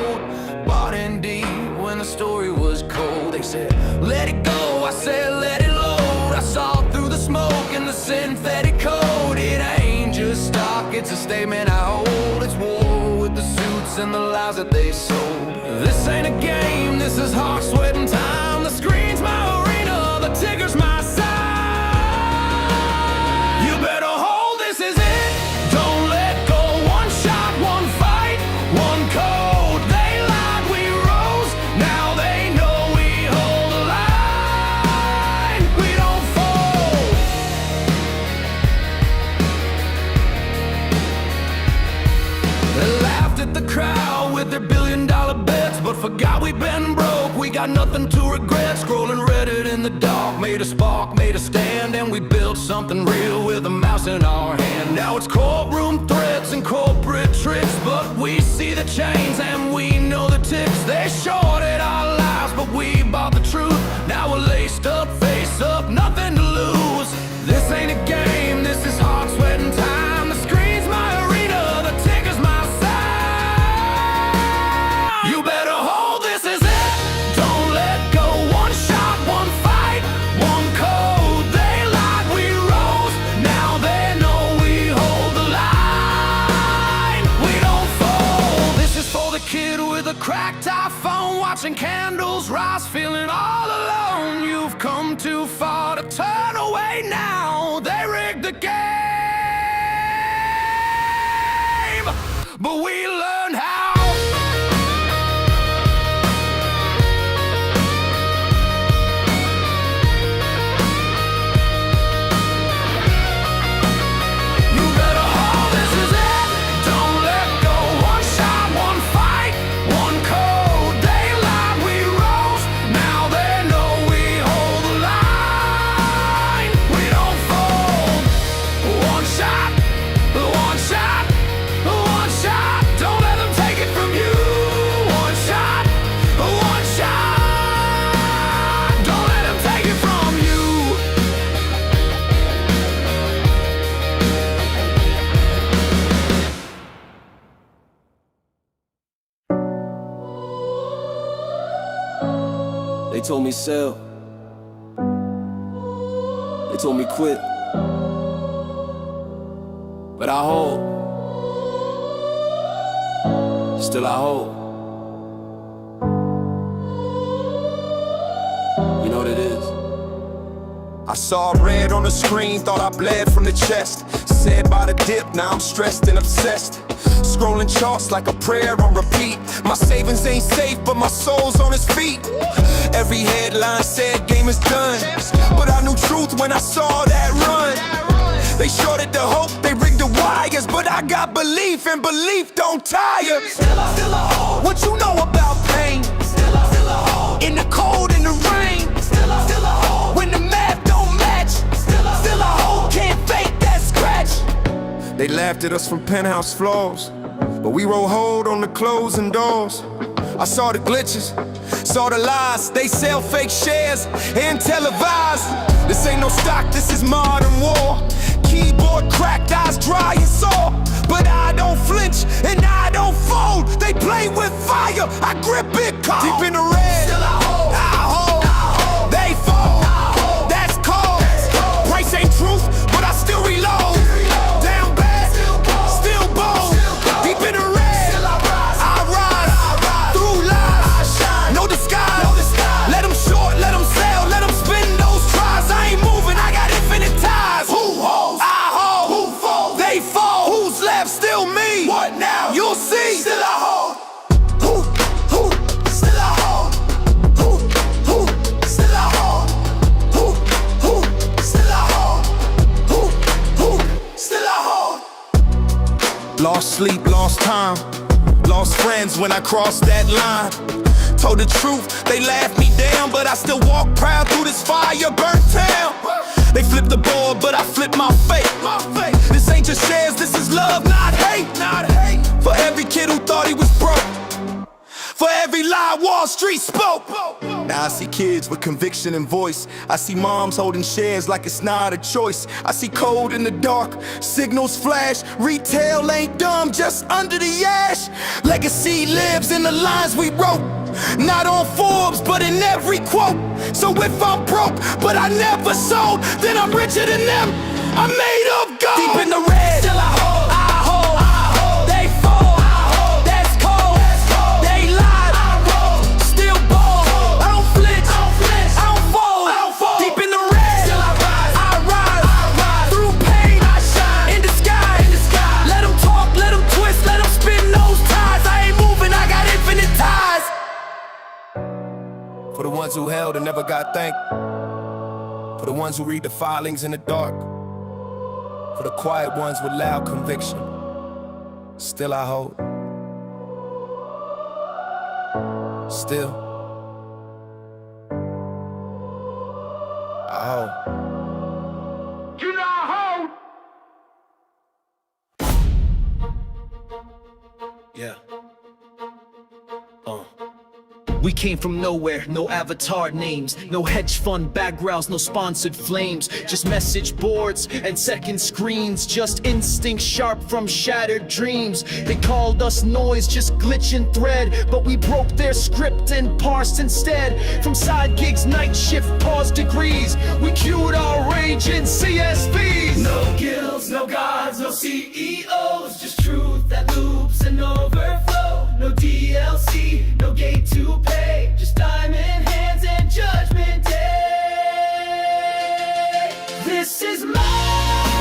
Bought in deep when the story was cold. They said, let it go, I said, let it load. I saw through the smoke and the synthetic code. It ain't just stock, it's a statement I hold. It's war with the suits and the lies that they sold. This ain't a game, this is hard sweating time. The screen's my arena, the ticker's my side. You better hold, this is it. Don't let go, one shot, one fight, one code. They lied, we rose, now they know we hold the line. We don't fold. They laughed at the crowd with their billion-dollar bets, but forgot we've been broke, we got nothing to regret. Scrolling Reddit in the dark, made a spark, made a stand, and we built something real with a mouse in our hand. Now it's courtroom threats and corporate tricks, but we see the chains and we know the ticks. They shorted our lives, but we bought the truth. Now we're laced up, face up, nothing to lose. This ain't a game, this is hard sweating time. The screen's my arena, the ticker's my side. You better hold, this is it. Don't let go, one shot, one fight, one code. They lied, we rose, now they know we hold the line. We don't fold. This is for the kid with a cracked iPhone, watching candles rise, feeling all alone. You've come too far to turn away now. They rigged the game, but we learned how. You better hold, this is it. Don't let go, one shot, one fight, one code. They lied, we rose, now they know we hold the line. We don't fold. One shot, one shot, one shot. Don't let them take told me sell. They told me quit. But I hold. Still I hold. You know what it is? I saw red on the screen, thought I bled from the chest. Said by the dip, now I'm stressed and obsessed. Scrolling charts like a prayer on repeat. My savings ain't safe, but my soul's on his feet. Every headline said game is done, but I knew truth when I saw that run. They shorted the hope, they rigged the wires, but I got belief, and belief don't tire. Still I hold. What you know about pain? Still I hold. In the cold, in the rain. Still I hold. When the math don't match. Still I hold. Can't fake that scratch. They laughed at us from penthouse floors, but we roll hold on the closing doors. I saw the glitches, saw the lies. They sell fake shares and televise. This ain't no stock, this is modern war. Keyboard cracked, eyes dry and sore. But I don't flinch and I don't fold. They play with fire, I grip it cold. Deep in the red, still I hold. I hold. They fold, that's cold. Price ain't truth, but I still reload. Down bad, still bold. Deep in the red, I rise. Through lies, no disguise. Let them short, let them sell, let them spin those tries. I ain't moving, I got infinite ties. Who holds? I hold. Who falls? They fall. Who's left? Still me. What now? You'll see. Still I hold. Who? Still I hold. Who? Still I hold. Who? Still I hold. Who? Still I hold. Lost sleep, lost time. Lost friends when I crossed that line. Told the truth, they laughed me down, but I still walk proud through this fire burnt town. They flipped the board, but I flipped my fate. This ain't just shares, this is love, not hate. For every kid who thought he was broke, for every lie Wall Street spoke. Now I see kids with conviction and voice. I see moms holding shares like it's not a choice. I see code in the dark, signals flash. Retail ain't dumb, just under the ash. Legacy lives in the lines we wrote, not on Forbes, but in every quote. So if I'm broke, but I never sold, then I'm richer than them, I'm made of gold. Deep in the red, still I hold. They fall, that's cold. They lied, still bold. I don't flinch, I don't fold. Deep in the red, still I rise. Through pain, I shine. In the sky, let them talk, let them twist, let them spin those ties. I ain't moving, I got infinite ties. For the ones who held and never got thanked. For the ones who read the filings in the dark. For the quiet ones with loud conviction. Still I hold. Still I hold. You know I hold. Yeah. We came from nowhere, no avatar names, no hedge fund backgrounds, no sponsored flames, just message boards and second screens, just instinct sharp from shattered dreams. They called us noise, just glitch and thread, but we broke their script and parsed instead. From side gigs, night shift, pause degrees, we cued our rage in CSVs. No guilds, no gods, no CEOs, just truth that loops and overflow. No DLC, no gate to pay, just time in hands and judgment day. This is my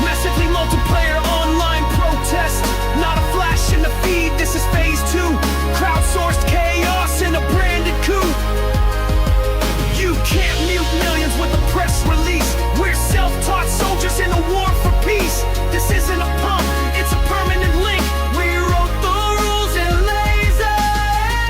massively multiplayer online protest, not a flash in the feed, this is phase 2. Crowdsourced chaos in a branded coup. You can't mute millions with a press release. We're self-taught soldiers in a war for peace. This isn't a pump, it's a permanent link. We wrote the rules in laser.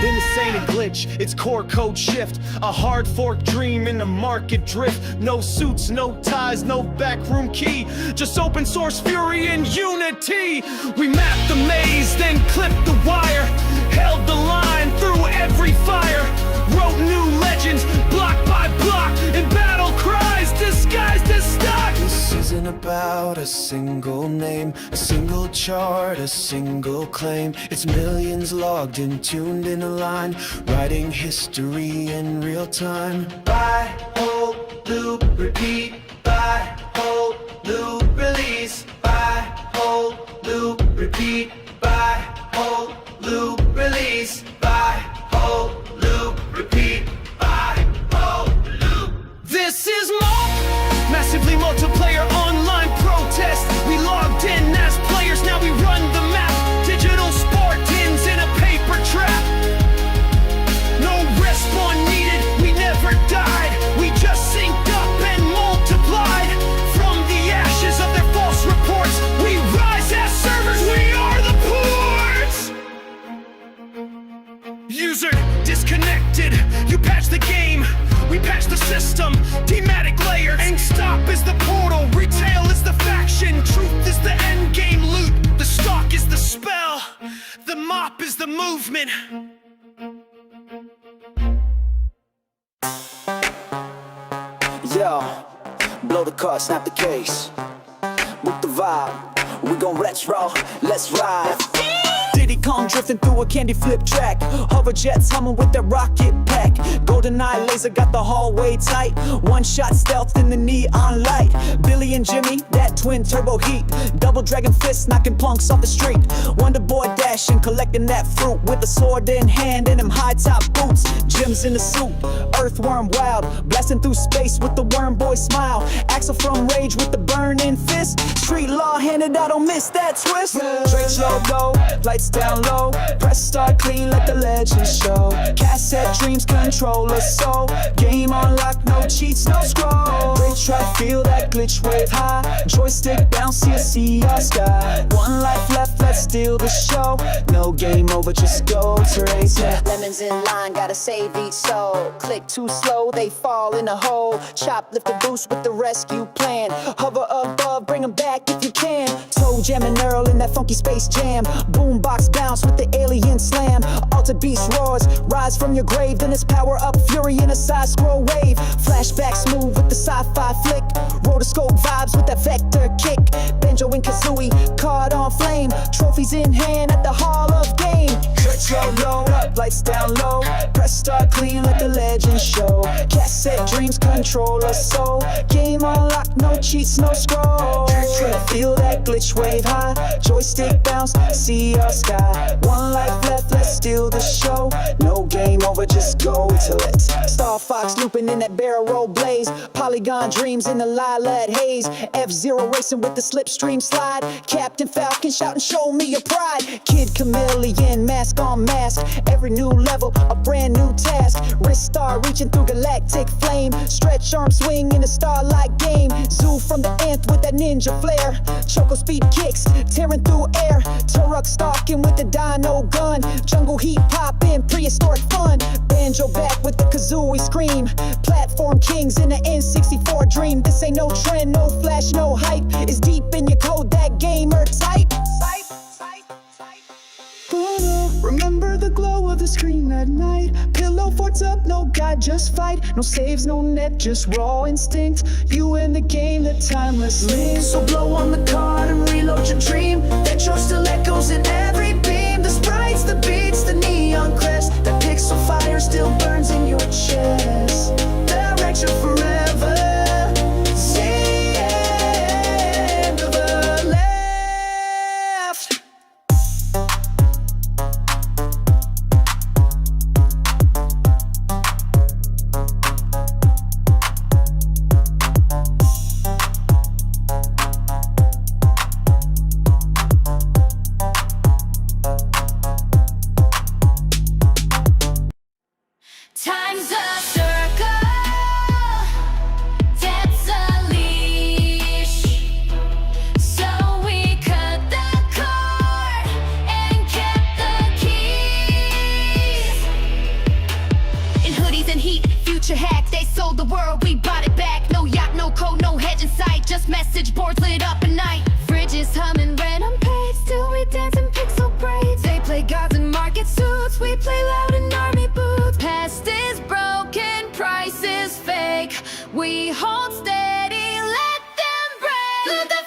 Then this ain't a glitch, it's core code shift. A hard fork dream in the market drift. No suits, no ties, no backroom key, just open source fury and unity. We mapped the maze, then clipped the wire, held the line through every fire, wrote new legends block by block in battle cries disguised as stock. This isn't a about a single name, a single chart, a single claim. It's millions logged in, tuned in a line, writing history in real time. Buy, hold, loop, repeat. Buy, hold, loop, release. Buy, hold, loop, repeat. Buy, hold, loop, release. Buy, hold, loop, repeat. Buy, hold, loop. This is massively multiplayer online protest. We logged in as players, now we run the map. Digital Spartans in a paper trap. No respawn needed, we never died. We just synced up and multiplied. From the ashes of their false reports, we rise as servers, we are the ports. User disconnected, you patch the game, we patch the system. Thematic layers, GameStop is the portal, retail is the faction, truth is the end game loot, the stock is the spell, the mop is the movement. Yo, blow the car, snap the case. Book the vibe, we gon' retro, let's ride. Diddy Kong drifting through a candy flip track. Hover jets humming with their rocket pack. Golden eye laser got the hallway tight. One shot stealth in the neon light. Billy and Jimmy, that twin turbo heat. Double dragon fist knocking punks off the street. Wonder boy dashing, collecting that fruit with a sword in hand and them high top boots. Gems in the suit, earthworm wild, blasting through space with the worm boy smile. Axel from Rage with the burning fist. Street law handed out, don't miss that twist. Straight slow go, lights down low. Press start clean, let the legends show. Cassette dreams control us so. Game unlocked, no cheats, no scroll. They try to feel that glitch wave high. Joystick bounce, you see our sky. One life left, let's steal the show. No game over, just go to race, yeah. Lemons in line, gotta save each soul. Click too slow, they fall in a hole. Chop, lift the boost with the rescue plan. Hover above, bring them back if you can. Toe jamming Earl in that funky space jam. Boombox bounce with the alien slam. Alter beast roars, rise from your grave. Then it's power up, fury in a side scroll wave. Flashback smooth with the sci-fi flick. Rotoscope vibes with that vector kick. Banjo and Kazooie, card on flame. Trophies in hand at the Hall of Game. Retro low, lights down low. Press start clean, let the legends show. Cassette dreams control us so. Game unlocked, no cheats, no scroll. Try to feel that glitch wave high. Joystick bounce, see our sky. One life left, let's steal the show. No game over, just go till it's Star Fox looping in that barrel roll blaze. Polygon dreams in the lilac haze. F-Zero racing with the slipstream slide. Captain Falcon shouting, show me your pride. Kid Chameleon, mask on mask. Every new level, a brand new task. Wrist star reaching through galactic flame. Stretch arm swing in a starlight game. Zoo from the nth with that ninja flare. Choco speed kicks, tearing through air. Turok stalking with the dino gun. Jungle heat popping, prehistoric fun. Banjo back with the Kazooie scream. Platform kings in the N64 dream. This ain't no trend, no flash, no hype. It's deep in your code, that gamer type. Remember the glow of the screen at night. Pillow forts up, no guide, just fight. No saves, no net, just raw instinct. You in the game, the timeless link. So blow on the card and reload your dream. That joy still echoes in every beam. The sprites, the beats, the neon crest. That pixel fire still burns in your chest. Direction forever. See end of the left. Time's a circle, that's a leash. So we cut the cord and kept the keys. In hoodies and heat, future hack, they sold the world, we bought it back. No yacht, no code, no hedge in sight, just message boards lit up at night. Fridges humming red unpaid, still we dance in pixel braids. They play gods in market suits, we play loud in army boots. Past is broken, price is fake. We hold steady, let them break. Let the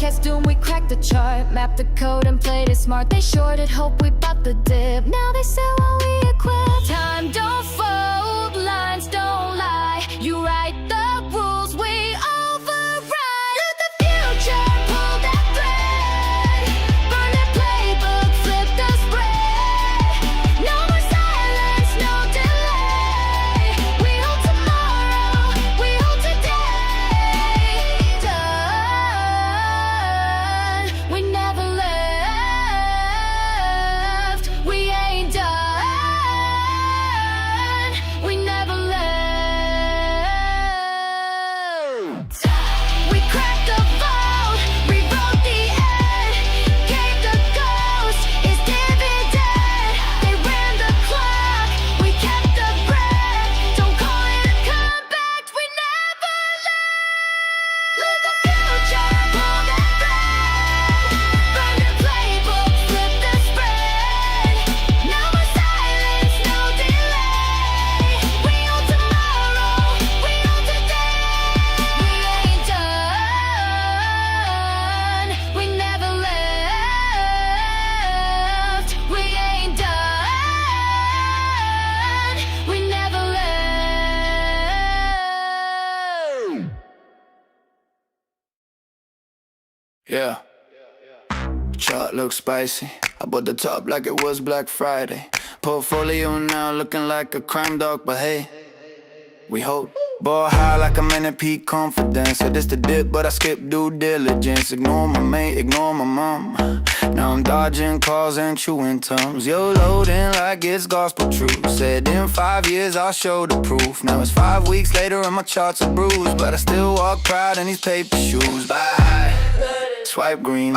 forecast doom, we cracked the chart. Mapped the code and played it smart. They shorted hope, we bought the dip. Now they sell while we equip. Time don't fold, lines don't lie. You write the rules, we override. Let the future pull that thread. Burn that playbook, flip the spread. No more silence, no delay. We hold tomorrow, we hold today. Done, we never left. We ain't done, we never left. We cracked the vault, rewrote the end. Gave the ghost its dividend. They ran the clock, we kept the breath. Don't call it a comeback, we never left. Let the future pull that thread. Burn the playbook, flip the spread. No more silence, no delay. We own tomorrow, we own today. We ain't done, we never left. We ain't done, we never left. Yeah. Chart looks spicy. I bought the top like it was Black Friday. Portfolio now looking like a crime dog, but hey, we hold. Ball high like I'm in a peak confidence. Said this the dip, but I skip due diligence. Ignore my mate, ignore my mom. Now I'm dodging calls and chewing tums. Yo, loading like it's gospel truth. Said in 5 years I'll show the proof. Now it's 5 weeks later and my charts are bruised, but I still walk proud in these paper shoes. Bye. Swipe green.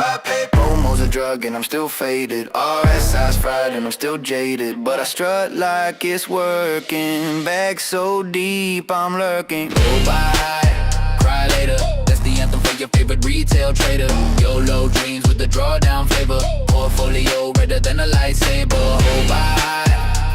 Homo's a drug and I'm still faded. RSI's fried and I'm still jaded, but I strut like it's working. Bag so deep I'm lurking. Go buy, cry later. That's the anthem for your favorite retail trader. YOLO dreams with the drawdown flavor. Portfolio redder than a lightsaber. Go buy,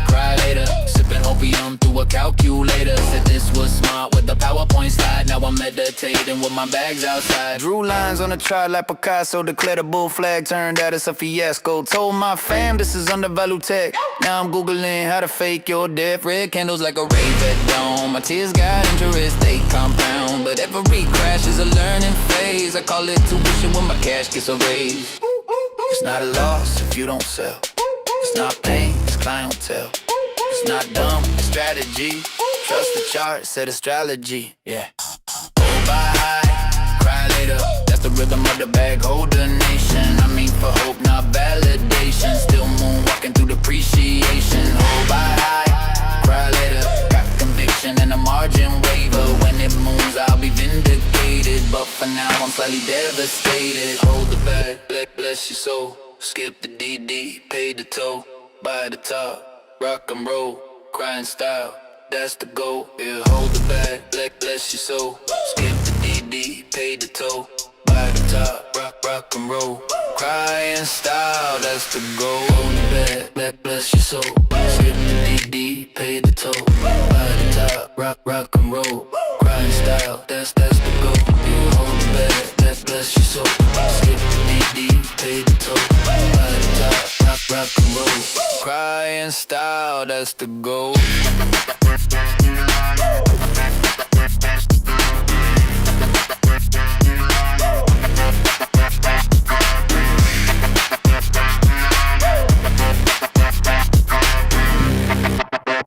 cry later. Sipping opium through a calculator. Said this was smart with the PowerPoint slide. Now I'm meditating with my bags outside. Drew lines on the chart like Picasso. Declared a bull flag, turned out it's a fiasco. Told my fam this is undervalued tech. Now I'm googling how to fake your death. Red candles like a rave at dawn. My tears got interest, they compound. But every crash is a learning phase. I call it tuition when my cash gets a raise. It's not a loss if you don't sell. It's not pain, it's clientele. It's not dumb, it's strategy. Trust the chart, set astrology, yeah. Go buy high, cry later. That's the rhythm of the bag holder nation. I mean for hope, not validation. Still moonwalking through depreciation. Hold by high, cry later. Got conviction and a margin waiver. When it moves, I'll be vindicated. But for now, I'm slightly devastated. Hold the bag, bless your soul. Skip the DD, pay the toll. Buy the top, rock and roll. Crying style, that's the goal. Yeah, hold the bag, bless your soul. Skip the DD, pay the toll. Buy the top, rock and roll. Crying style, that's the goal. Hold the bag, bless your soul. Skip the DD, pay the toll. Buy the top, rock and roll. Crying style, that's the goal. Yeah, hold the bag, bless your soul. Skip the DD, pay the toll. Buy the top, rock and roll. Crying style, that's the goal.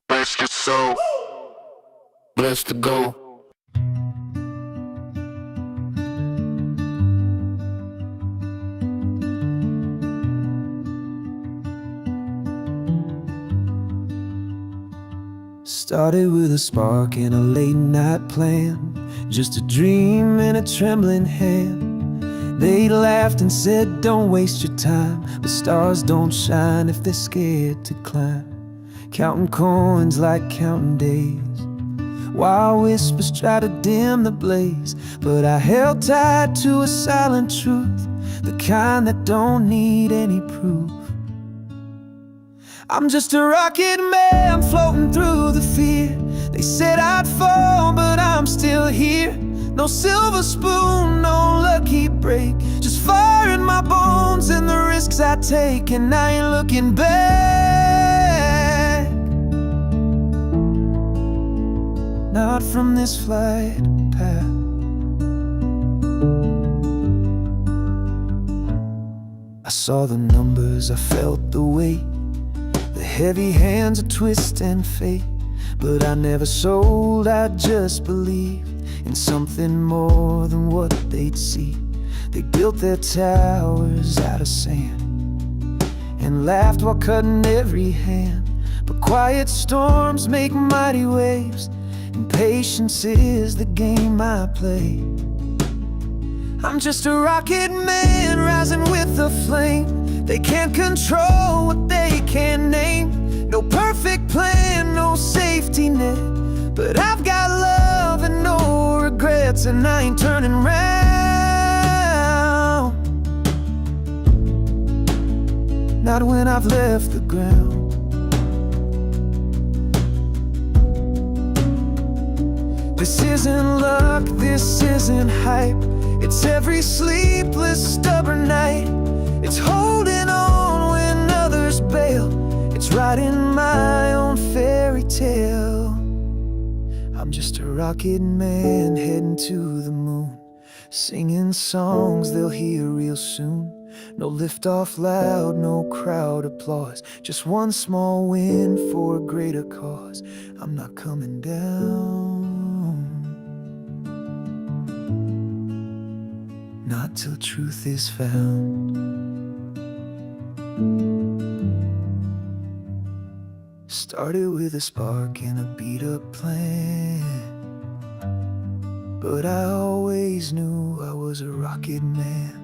Bless your soul. Bless the goal. Started with a spark and a late night plan. Just a dream in a trembling hand. They laughed and said don't waste your time, but stars don't shine if they're scared to climb. Counting coins like counting days. Wild whispers try to dim the blaze, but I held tight to a silent truth, the kind that don't need any proof. I'm just a rocket man floating through the fear. They said I'd fall, but I'm still here. No silver spoon, no lucky break, just fire in my bones and the risks I take, and I ain't looking back. Not from this flight path. I saw the numbers, I felt the weight, the heavy hands of twist and fate. But I never sold, I just believed in something more than what they'd see. They built their towers out of sand and laughed while cutting every hand. But quiet storms make mighty waves, and patience is the game I play. I'm just a rocket man rising with the flame. They can't control what they can't name. No perfect plan, no safety net, but I've got love and no regrets, and I ain't turning round. Not when I've left the ground. This isn't luck, this isn't hype. It's every sleepless, stubborn night. It's holding on when others bail. It's writing my own fairy tale. I'm just a rocket man heading to the moon, singing songs they'll hear real soon. No liftoff loud, no crowd applause, just one small win for a greater cause. I'm not coming down, not till truth is found. Started with a spark and a beat-up plan, but I always knew I was a rocket man.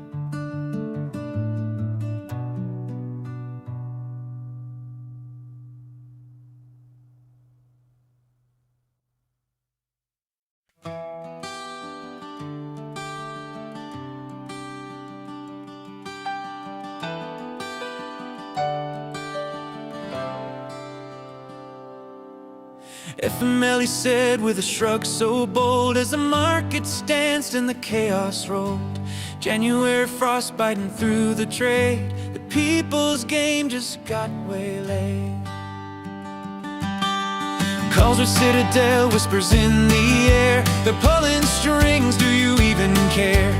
FML, he said with a shrug so bold, as the markets danced and the chaos rolled. January frost biting through the trade, the people's game just got waylaid. Calls with Citadel, whispers in the air, they're pulling strings, do you even care?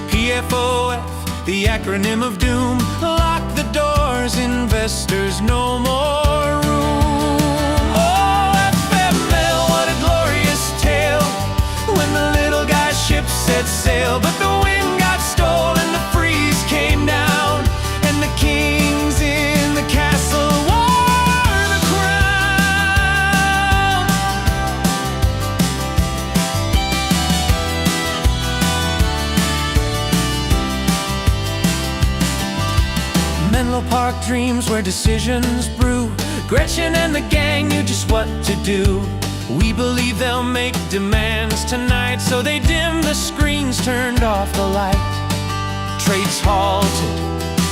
PFOF, the acronym of doom, lock the doors, investors no more room. When the little guy's ship set sail, but the wind got stolen, the freeze came down, and the kings in the castle wore the crown. Menlo Park dreams where decisions brew. Gretchen and the gang knew just what to do. We believe they'll make demands tonight, so they dimmed the screens, turned off the light. Trades halted,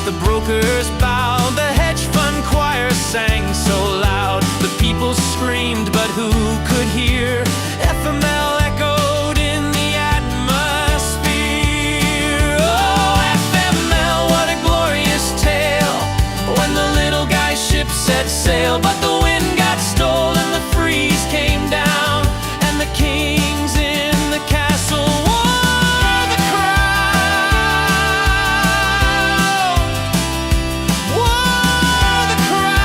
the brokers bowed, the hedge fund choir sang so loud. The people screamed, but who could hear? FML echoed in the atmosphere. Oh, FML, what a glorious tale, when the little guy's ship set sail, but the wind got stolen, the freeze came down, and the kings in the castle wore the crown. Wore the crown.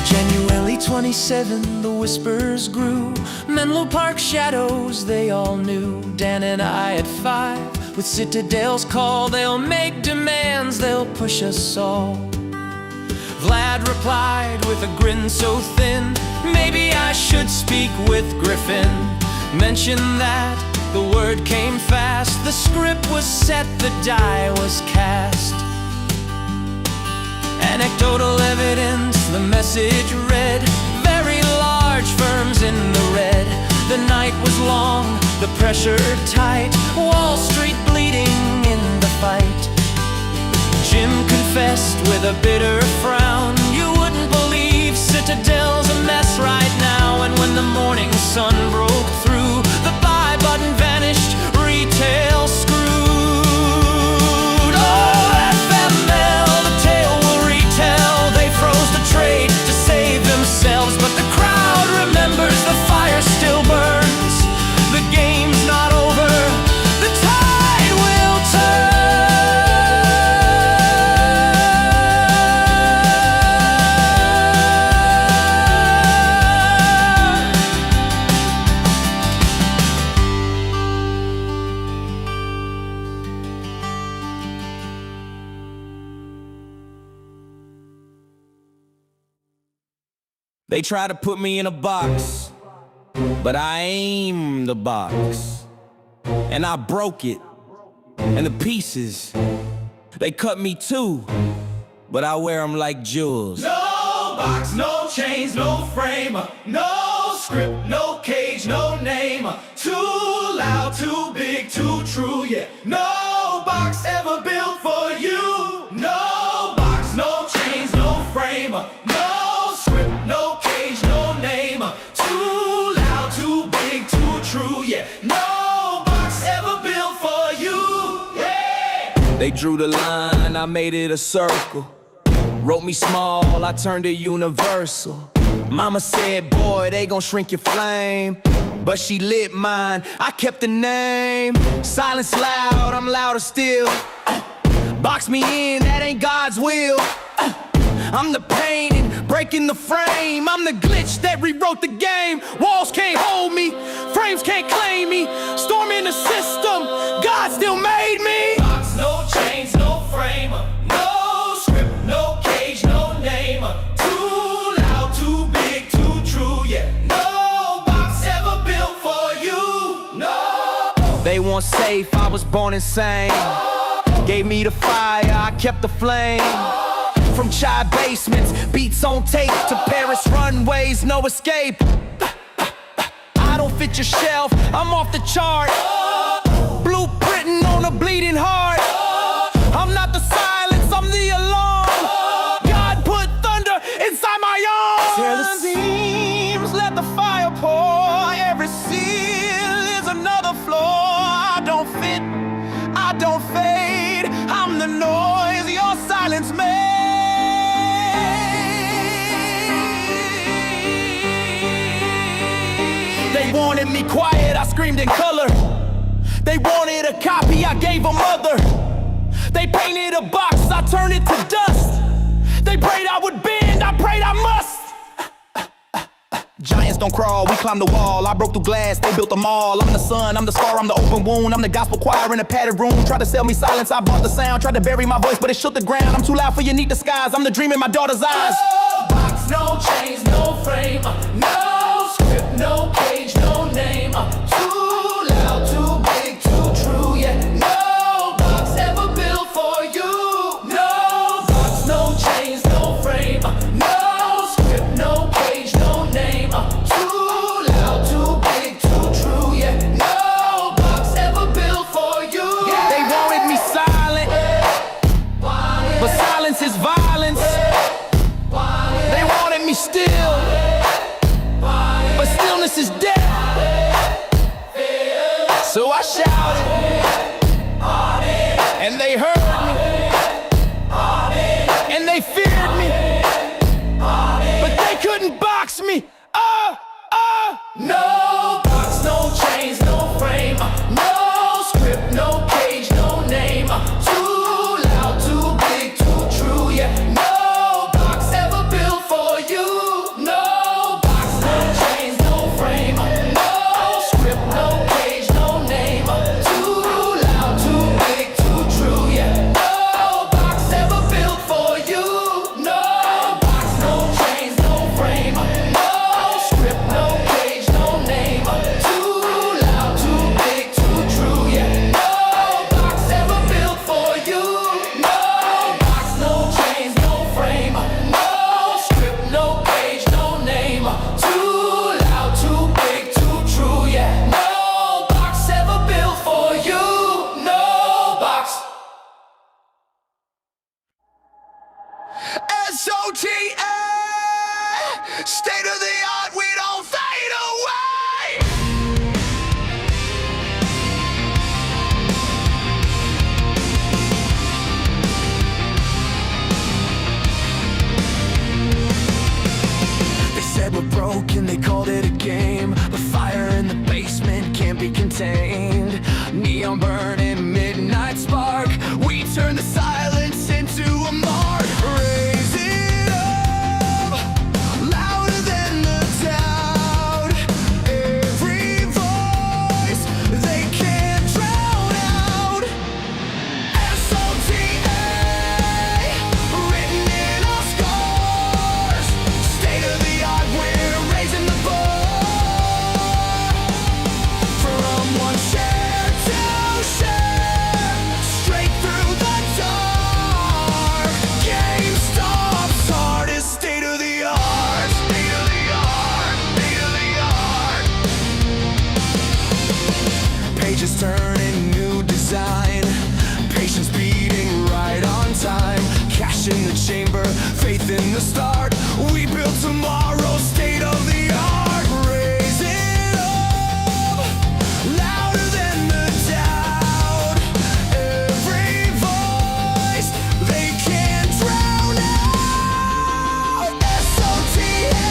January 27, the whispers grew. Menlo Park shadows, they all knew. Dan and I at 5, with Citadel's call, they'll make demands, they'll push us all. Vlad replied with a grin so thin, maybe I should speak with Griffin. Mention that the word came fast, the script was set, the die was cast. Anecdotal evidence, the message read, very large firms in the red. The night was long, the pressure tight, Wall Street bleeding in the fight. Jim confessed with a bitter frown, you wouldn't believe Citadel's a mess right now. And when the morning sun broke through, the buy button vanished They try to put me in a box, but I aim the box, and I broke it, and the pieces, they cut me too, but I wear them like jewels. No box, no chains, no frame, no script, no cage, no name. Too loud, too big, too true, yeah. No box ever built for you. No box, no chains, no frame, no script, no cage, no name. Too loud, too big, too true, yeah. No box ever built for you, yeah. They drew the line, I made it a circle. Wrote me small, I turned it universal. Mama said, boy, they gon' shrink your flame, but she lit mine, I kept the name. Silence loud, I'm louder still. Box me in, that ain't God's will. I'm the painting, breaking the frame. I'm the glitch that rewrote the game. Walls can't hold me, frames can't claim me. Storm in the system, God still made me. Box, no chains, no frame, no script, no cage, no name. Too loud, too big, too true, yeah. No box ever built for you, no. They weren't safe, I was born insane. Gave me the fire, I kept the flame. From chai basements, beats on tape, to Paris runways, no escape. I don't fit your shelf, I'm off the chart. Blueprinting on a bleeding heart. I'm not the silence, I'm the alarm. God put thunder inside my arms. Tear the seams, let the fire pour. Every seal is another flaw. I don't fit, I don't fade. I'm the noise your silence made. They wanted me quiet, I screamed in color. They wanted a copy, I gave them other. They painted a box, I turned it to dust. They prayed I would bend, I prayed I must. Giants don't crawl, we climb the wall. I broke through glass, they built them all. I'm the sun, I'm the scar, I'm the open wound. I'm the gospel choir in a padded room. Tried to sell me silence, I bought the sound. Tried to bury my voice, but it shook the ground. I'm too loud for your neat disguise, I'm the dream in my daughter's eyes. No box, no chains, no frame, no script, no cage, no name. Too loud, too big, too true, yeah. No box ever built for you. No box, no chains, no frame, no script, no cage, no name. Too loud, too big, too true, yeah. No box ever built for you. They wanted me silent, but silence is violence. They wanted me still, but stillness is death. So I shouted, and they heard me, and they feared me, but they couldn't box me. No box, no chains, no frame, no script, no cage, no name. Too loud, too big, too true, yeah. No box ever built for you. No box, no chains, no frame, no script, no cage, no name. Too loud, too big, too true, yeah. No box ever built for you. No box, no chains, no frame, no script, no cage, no name. Too loud, too big, too true, yeah. No box ever built for you. No box, no chains, no frame, no script, no cage, no name. Too loud, too big, too true, yeah. No box ever built for you. No box. SOTA, state of the art, we don't fade away. They said we're broken, they called it a game. The fire in the basement can't be contained. Neon burning, midnight spark. We turn the silence into a mark. Raise it up, louder than the doubt. Every voice they can't drown out. SOTA, written in our scars. State of the art. than the start. We built tomorrow's state of the art. Raise it up, louder than the doubt. Every voice they can't drown out. SOTA,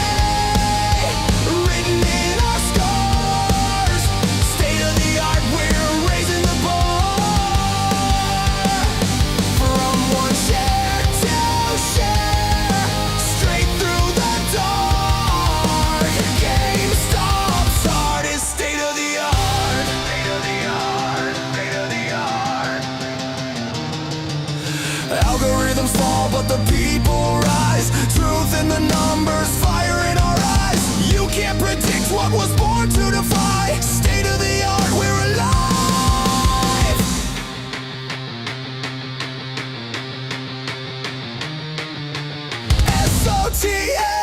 written in our scars. State of the art, we're raising the bar. From one share to share, straight through the dark. GameStop's art is state of the art. State of the art, state of the art. Algorithms fall, but the people rise. Truth in the numbers, fire in our eyes. You can't predict what was born to defy. State of the art, we're alive. SOTA,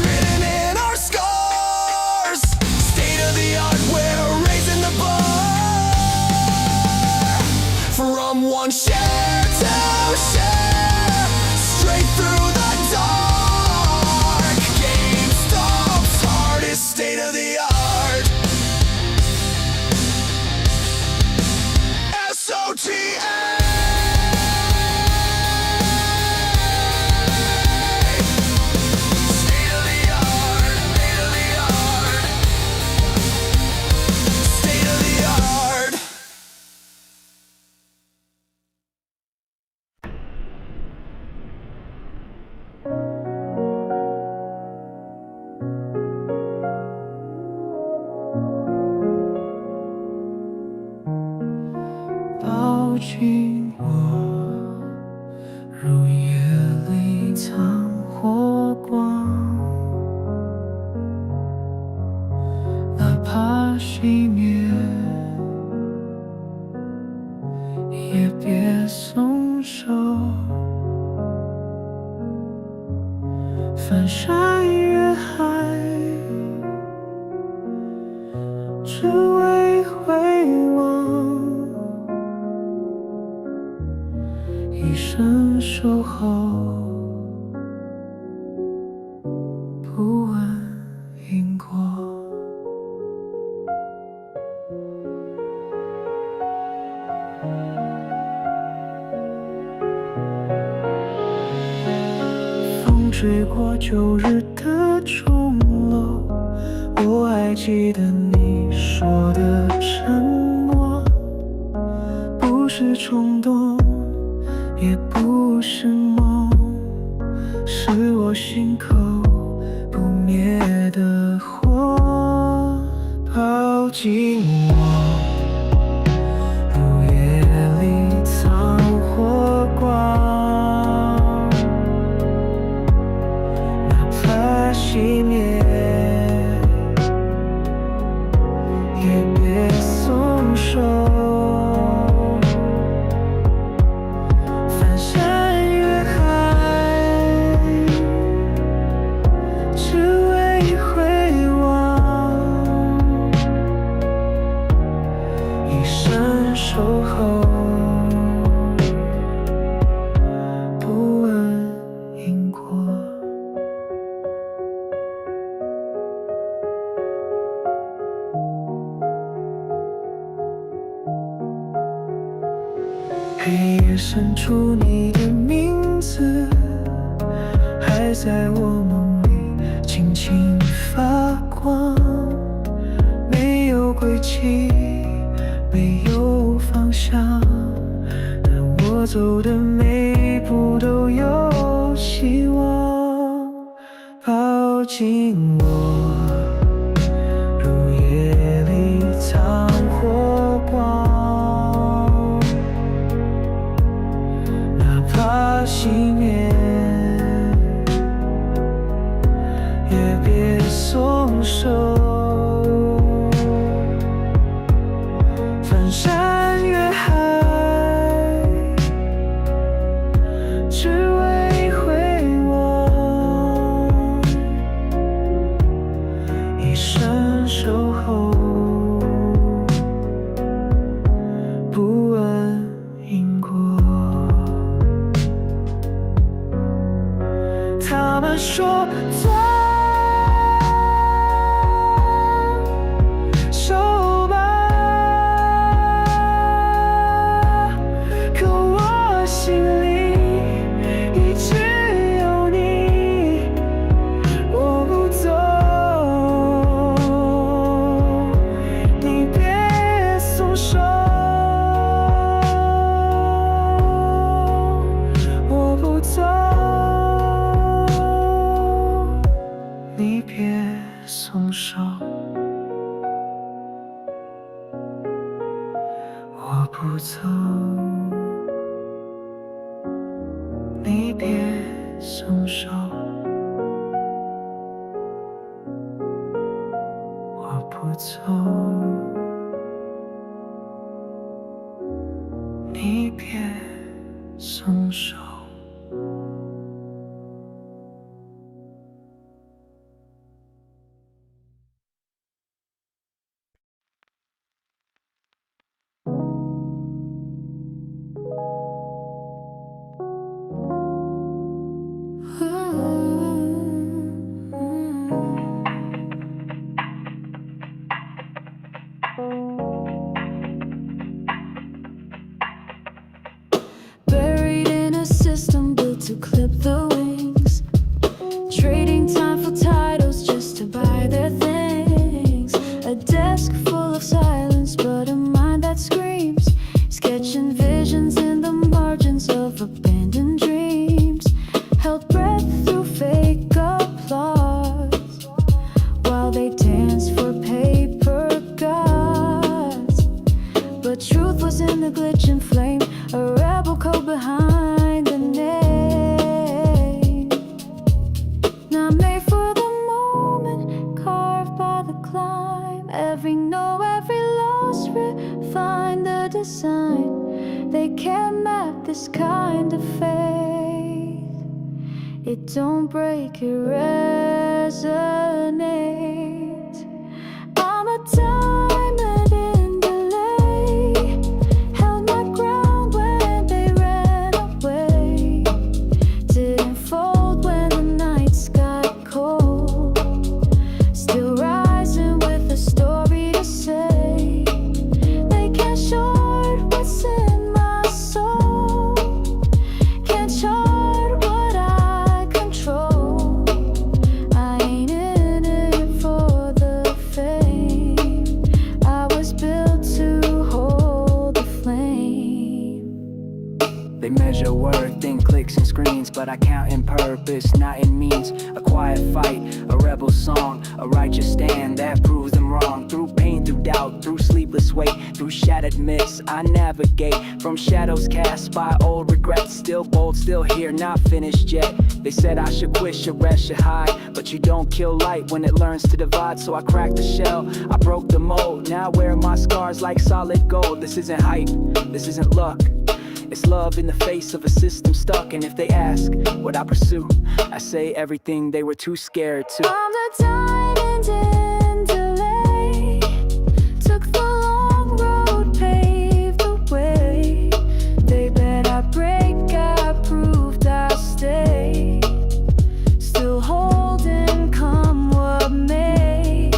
written in our scars. State of the art, we're raising the bar. From one share to share, straight through the dark. GameStop's heart is state of the art. SOTA. State of the art, state of the art. State of the art.抱紧我，如夜里藏火光，哪怕熄灭，也别松手。翻山越海，只为回望。一生守候，不问因果。风吹过旧日的钟楼，我还记得你说的承诺，不是冲动。也不是梦，是我心口不灭的火，抱紧我，如夜里藏火光，哪怕熄灭，也别松手。守候，不问因果。黑夜深处，你的名字还在我梦里轻轻发光，没有轨迹。没有方向，但我走的每一步都有希望。抱紧我，如夜里藏火光，哪怕熄灭，也别松手。翻山越海，只为回望。他们说放手吧，可我心里一直有你，我不走，你别松手，我不走，你别松手，我不走，你别松手，我不走，你别松手。Buried in a system built to clip the wings, trading time for titles just to buy their things. A desk full of silence, but a mind that screams, sketching visions in the margins of abandoned dreams. Held breath through fake applause while they dance for paper gods. But truth was in the glitch and flame, a rebel code behind the name. Not made for the moment, carved by the climb. Every no, every loss, refine the design. They can't map this kind of faith. It don't break, it resonates. I'm a diamond in delay, held my ground when they ran away. Didn't fold when the nights got cold. Still rising with a story to say. They can't short what's in my soul, can't chart what I control. I ain't in it for the fame, I was built to hold the flame. They measure worth in clicks and screens, but I count in purpose, not in means. A quiet fight, a rebel song, a righteous stand that proves them wrong. Through pain, through doubt, through sleepless wait, through shattered myths, I navigate from shadows cast by old regrets. Still bold, still here, not finished yet. They said I should quit, should rest, should hide, but you don't kill light when it learns to divide. So I cracked the shell, I broke the mold. Now I wear my scars like solid gold. This isn't hype, this isn't luck, it's love in the face of a system stuck. And if they ask what I pursue, I say everything they were too scared to. I'm the diamond in delay, took the long road, paved the way. They bet I break, I proved I stay. Still holding, come what may.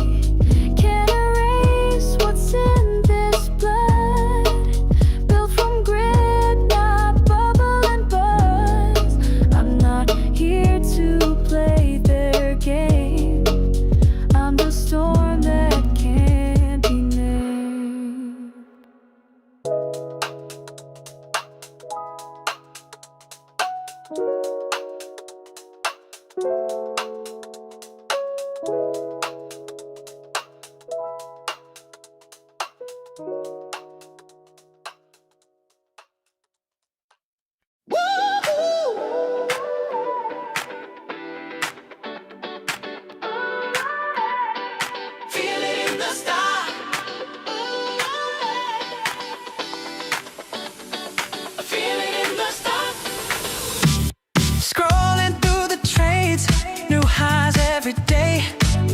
Can't erase what's in this blood, built from grit, not bubble and buzz. I'm not here to play their game, I'm the storm that can't be named. Feel it in the sky. Feel it in the sky. Scrolling through the trades, new highs every day.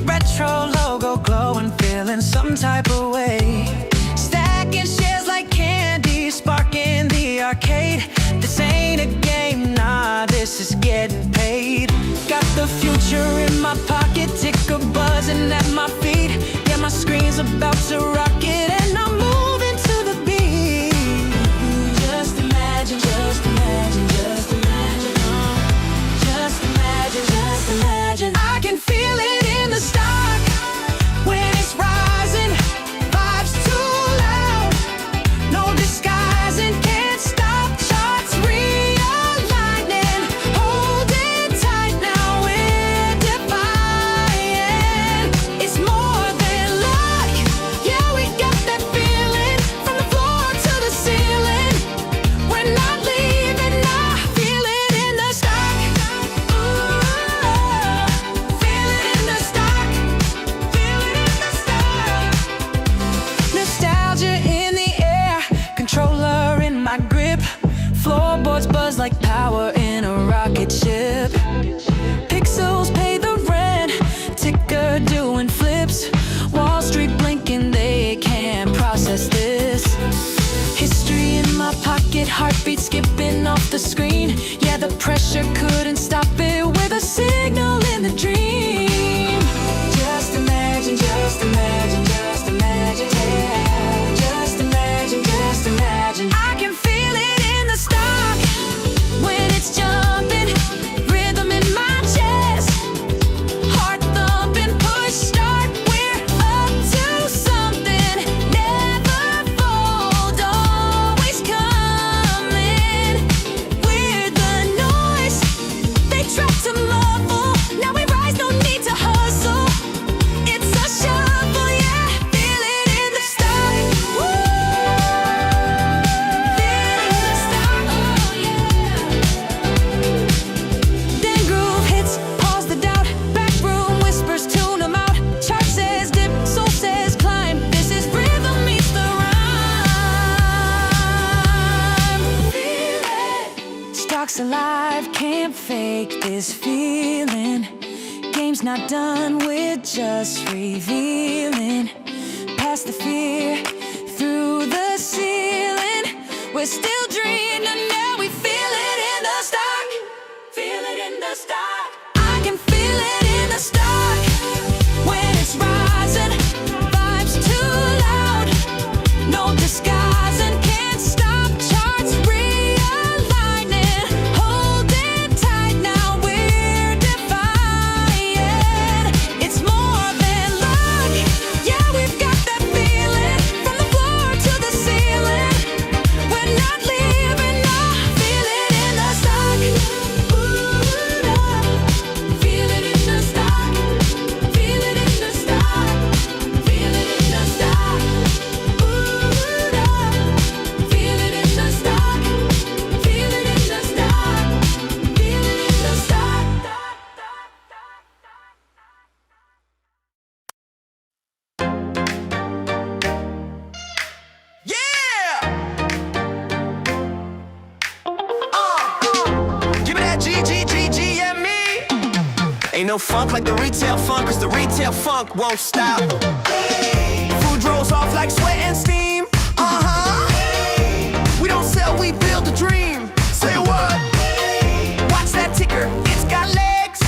Retro logo glowing, feeling some type of way. Stacking shares like candy, sparking the arcade. This ain't a game, nah, this is getting paid. Got The future in my pocket, ticker buzzing at my feet. Yeah, my screen's about to rocket and I'm moving to the beat. Just imagine, just imagine, just imagine. Just imagine, just imagine. I can feel it in the stock when it's rising. Vibes too loud, no disguising. Can't stop charts realigning. Hold it tight now, we're defying. It's more than luck. Yeah, we got that feeling from the floor to the ceiling. We're not leaving, I feel it in the stock. Feel it in the stock. Feel it in the stock. Nostalgia in the air, controller in my grip. Floorboards buzz like power in a rocket ship. Pixels pay the rent, ticker doing flips. Wall Street blinking, they can't process this. History in my pocket, heartbeat skipping off the screen. Yeah, the pressure couldn't stop it with a signal in the dream. Just imagine, just imagine, just imagine, yeah. Just imagine, just imagine. I can feel it in the stock when it's jumping. Rhythm in my chest, heart thumping, push start. We're up to something. Never fold, always coming. We're the noise they tried to muffle. Now we rise, no need to hustle. It's a shuffle, yeah. Feel it in the stock. Woo! Feel it in the stock, oh yeah. Then groove hits, pause the doubt. Back room whispers, tune 'em out. Chart says dip, soul says climb. This is rhythm meets the rhyme. Feel it. Stock's alive, can't fake this feeling. Game's not done, we're just revealing. Past the fear, through the ceiling. We're still dreaming, now we feel it in the stock. Feel it in the stock. I can feel it in the stock when it's rising. Vibes too loud, no disguising. Can't stop charts realigning. Hold it tight now, we're defying. It's more than luck. Yeah, we've got that feeling from the floor to the ceiling. We're not leaving, no. Feel it in the stock. Ooh, no. Feel it in the stock. Feel it in the stock. Feel it in the stock. Ooh, no. Feel it in the stock. Feel it in the stock. Feel it in the stock. Yeah! Give me that GME. Ain't no funk like the retail funk, cause the retail funk won't stop. Food rolls off like sweat and steam. We don't sell, we build a dream. Say what? Watch that ticker, it's got legs.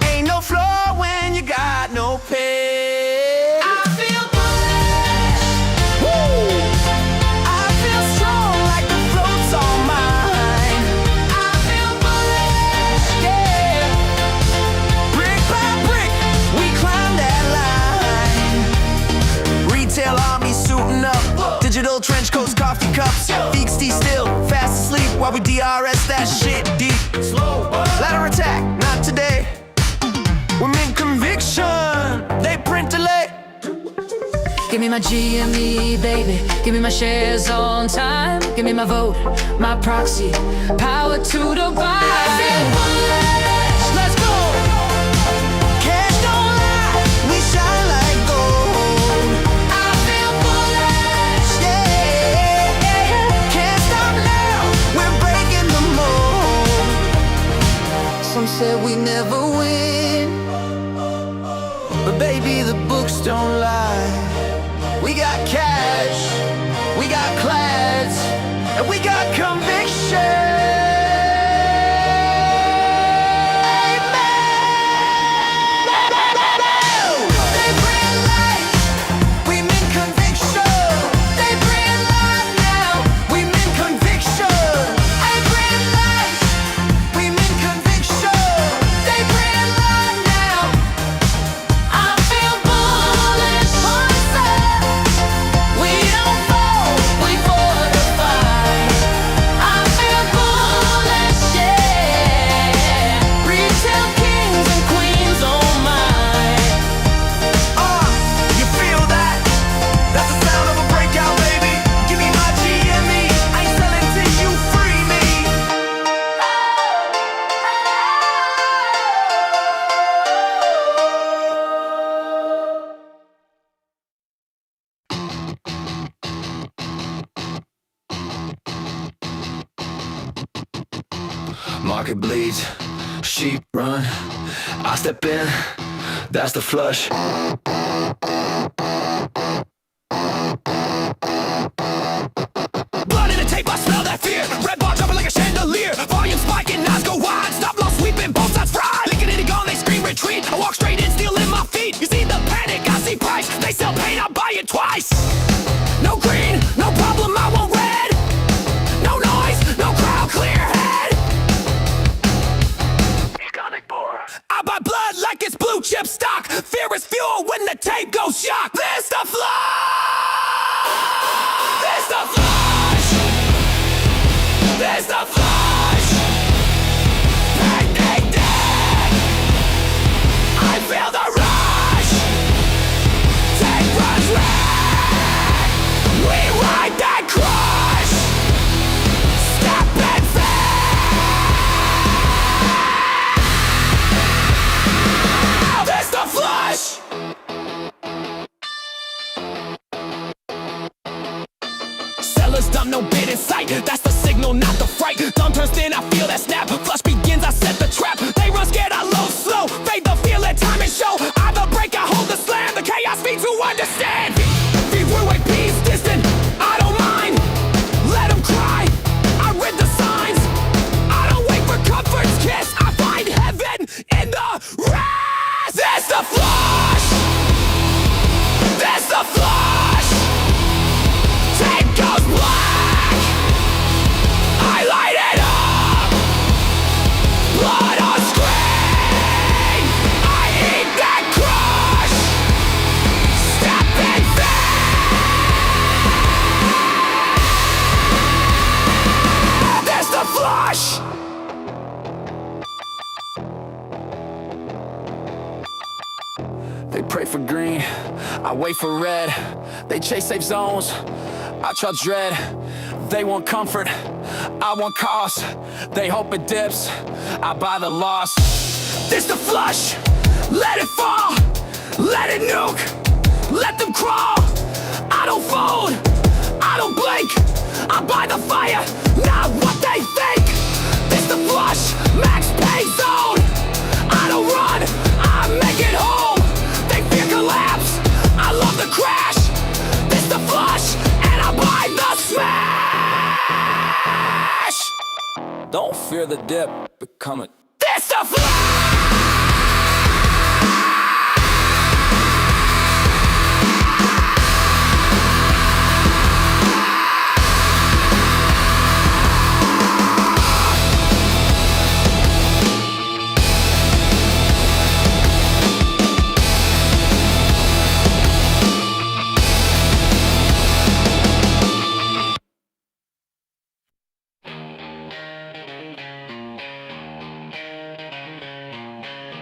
Ain't no floor when you got no pay. I feel bullish. Woo! I feel strong like the floats on mine. I feel bullish, yeah. Brick by brick, we climb that line. Retail army suiting up, digital trench coats, coffee cups. Feet still, fast asleep while we DRS that shit deep. Ladder attack, not today. Women conviction, they print delay. Give me my GME, baby. Give me my shares on time. Give me my vote, my proxy. Power to the buy. Let's go. Cash don't lie, we shine like gold. I feel bullish, yeah. Can't stop now, we're breaking the mold. Some said we never win, but baby, the books don't lie. We got cash, we got class, and we got conviction. Amen. leads, sheep run. I step in, that's the flush. Blood in the tape, I smell that fear. Red bar jumping like a chandelier. Volume spiking, eyes go wide. Stop loss sweeping, both sides fried. Licking it, gone, they scream retreat. I walk straight in, stealing my feet. You see the panic, I see price. They sell paint, I buy it twice. No green, no problem, I want red. No noise, no crowd, clear head. Iconic pour. I buy blood like it's blue chip stock. Fear is fuel when the tape goes shock. This the flush. This the flush. This the flush. Bang, bang, dead. I feel the rush. Tape runs red. We ride that crush. Step and fail. This the flush. Sellers dumb, no bid in sight. That's the signal, not the fright. Dumb turns thin, I feel that snap. Flush begins, I set the trap. They run scared, I load slow. Fade the feel, let time and show. I the break, I hold the slam. The chaos feeds who understand. Feed through a peace distant. I don't mind. Let them cry. I read the signs. I don't wait for comfort's kiss. I find heaven in the rest. That's the flush. That's the flush. Tape goes black. I light it up. Blood on screen. I eat that crush. Step and fail. That's the flush. They pray for green, I wait for red. They chase safe zones, I trust dread. They want comfort, I want cost. They hope it dips, I buy the loss. This the flush, let it fall. Let it nuke, let them crawl. I don't fold, I don't blink. I buy the fire, not what they think. This the flush, max pay zone. I don't run, I make it home. They fear collapse, I love the crash. This the flush, and I buy the smash. Don't fear the dip, become it. This the flash!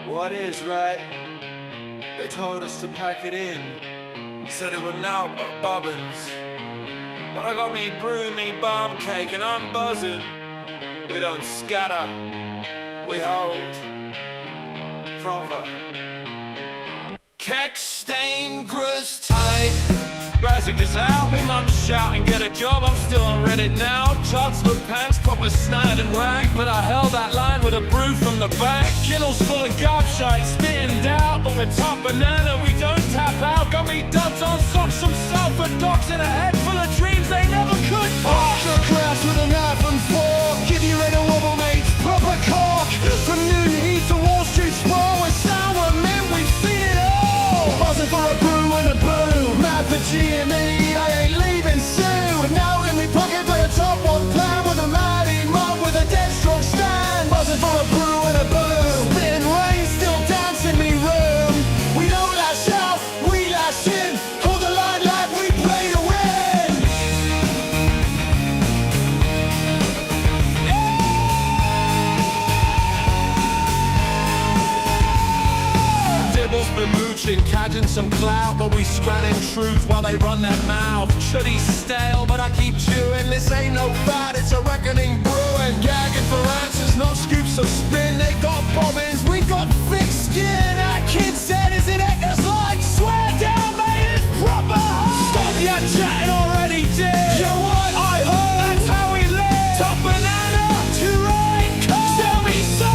What is right? They told us to pack it in. Said it would now but bobbins. But I got me brew, me bomb cake, and I'm buzzing. We don't scatter, we hold. Trove. Keck stain grist tight. Basic this out, my mum's shouting, get a job, I'm still on Reddit now. Charts for pants, proper snide and rag. But I held that line with a brew from the back. Kittles full of gobshite, spitting doubt. On the top banana, we don't tap out. Got me duds on socks, some sulfur dogs, and a head full of dreams they never could. After class with a knife and fork. Give you red and wobble mates, proper cock. From New Heat to Wall Street Sprawl. With sour men, we've seen it all. Buzzing for a brew and a boo. Mad for GME, I ain't leaving soon. Now in me pocket for a top one plan. With a mighty mug with a dead strong stand. Buzzing for a brew and a boom. Spitting rain, still dancing me room. We don't lash out, we lash in. Hold the line like we play to win. Dibble's been mooching, cadging some clout, but we scranning truth while they run their mouth. Shuddy's stale, but I keep chewing. This ain't no fad, it's a reckoning brewing. Gagging for answers, not scoops of spin. They got bobbins, we got thick skin. Our kid said, is it Eckers like? Swear down, mate, it's proper hard. Stop your chatting already, dear. You know what I heard? That's how we live. Top banana, to right, tell me so.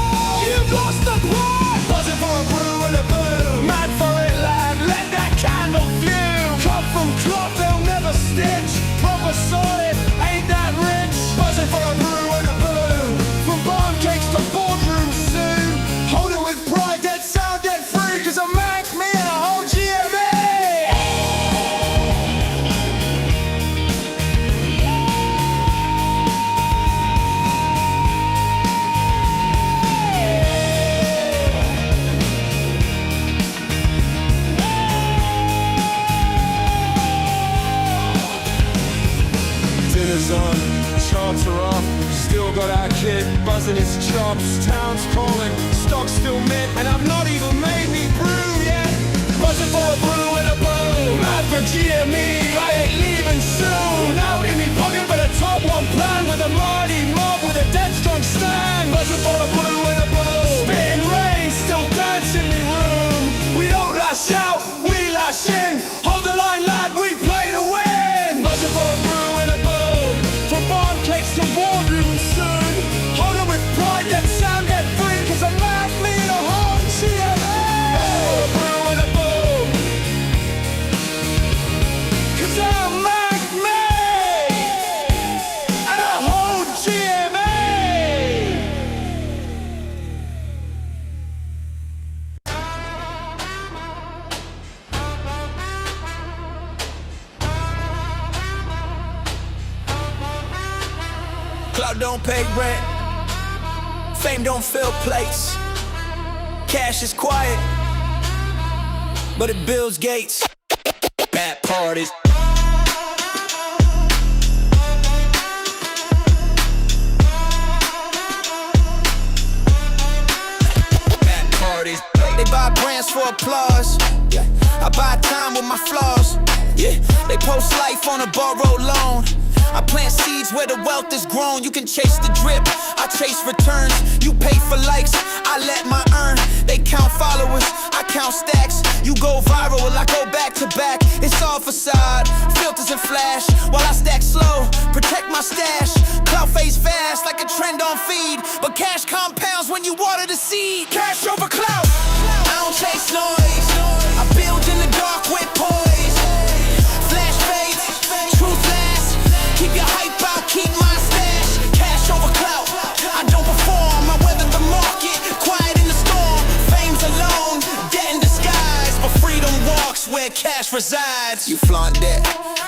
and it's jobs, town's calling, stock's still mint, and I've not even made me brew yet. Buzzing for a brew and a boom, mad for GME, I ain't leaving soon. Out in me pocket for the top one plan, with a mighty mob with a dead strong stand. Buzzing for a brew and a boom, spitting rain, still dancing in room. We don't lash out, we lash in. Hold the line, lad, we play to win. Buzzing for a brew and a boom, from barn cakes to boardroom soon. Hold it with pride, get sound, get free, cause a man lead a whole GME. A brew and a boom, cause I'm Mac me, and a whole GME. Cloud don't pay rent, fame don't fill plates, cash is quiet, but it builds gates. Bad parties. Bad parties. They buy brands for applause. Yeah. I buy time with my flaws. Yeah. They post life on a borrowed loan. I plant seeds where the wealth is grown. You can chase the drip, I chase returns. You pay for likes, I let my earn. They count followers, I count stacks. You go viral, I go back to back. It's all facade, filters and flash. While I stack slow, protect my stash. Cloud fades fast like a trend on feed, but cash compounds when you water the seed. Cash over clout, I don't chase noise. I build in the dark with poise. Flash fades, truth lasts. Keep your hype out, keep my stash. Cash over clout, I don't perform. I weather the market, quiet in the storm. Fame's alone, debt in disguise, but freedom walks where cash resides. You flaunt that,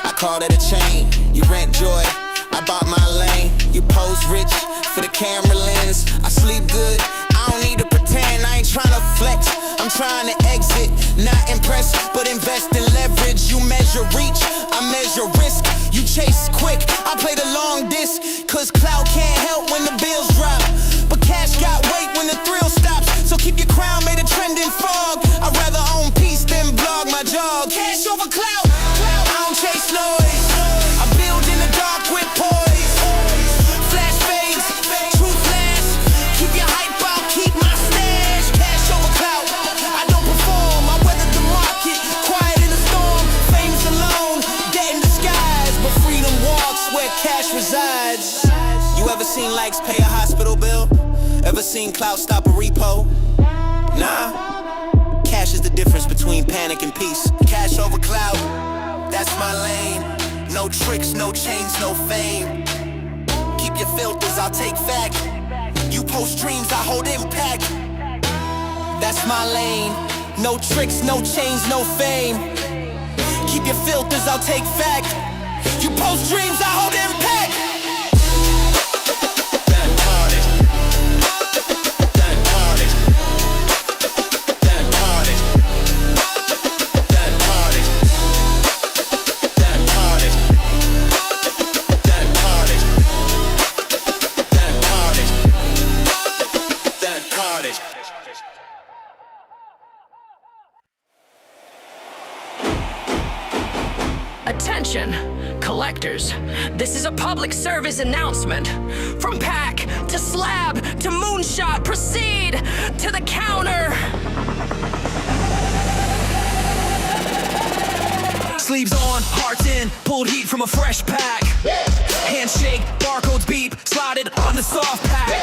I call that a chain. You rent joy, I bought my lane. You pose rich for the camera lens. I sleep good, I don't need to pretend. I ain't tryna flex, I'm trying to exit. Not impressed, but invest in leverage. You measure reach, I measure risk. You chase quick, I play the long disc. Cause cloud can't help when the bills drop, but cash got weight when the thrill stops. So keep your crown made a trending fog. I'd rather own peace than blog my jog. Cash over clout, I don't chase noise. I build in the dark with poise. Flash fades, truth lasts. Keep your hype out, keep my stash. Cash over clout, I don't perform. I weather the market, quiet in the storm. Fame's alone, debt in disguise, but freedom walks where cash resides. You ever seen likes pay a hospital bill? Ever seen clout stop a repo? Nah. Cash is the difference between panic and peace. Cash over clout, that's my lane. No tricks, no chains, no fame. Keep your filters, I'll take fact. You post dreams, I hold impact. That's my lane. No tricks, no chains, no fame. Keep your filters, I'll take fact. You post dreams, I hold impact. Attention, collectors. This is a public service announcement. From pack to slab to moonshot, proceed to the counter. Sleeves on, hearts in, pulled heat from a fresh pack. Handshake, barcodes beep, slided on the soft pack.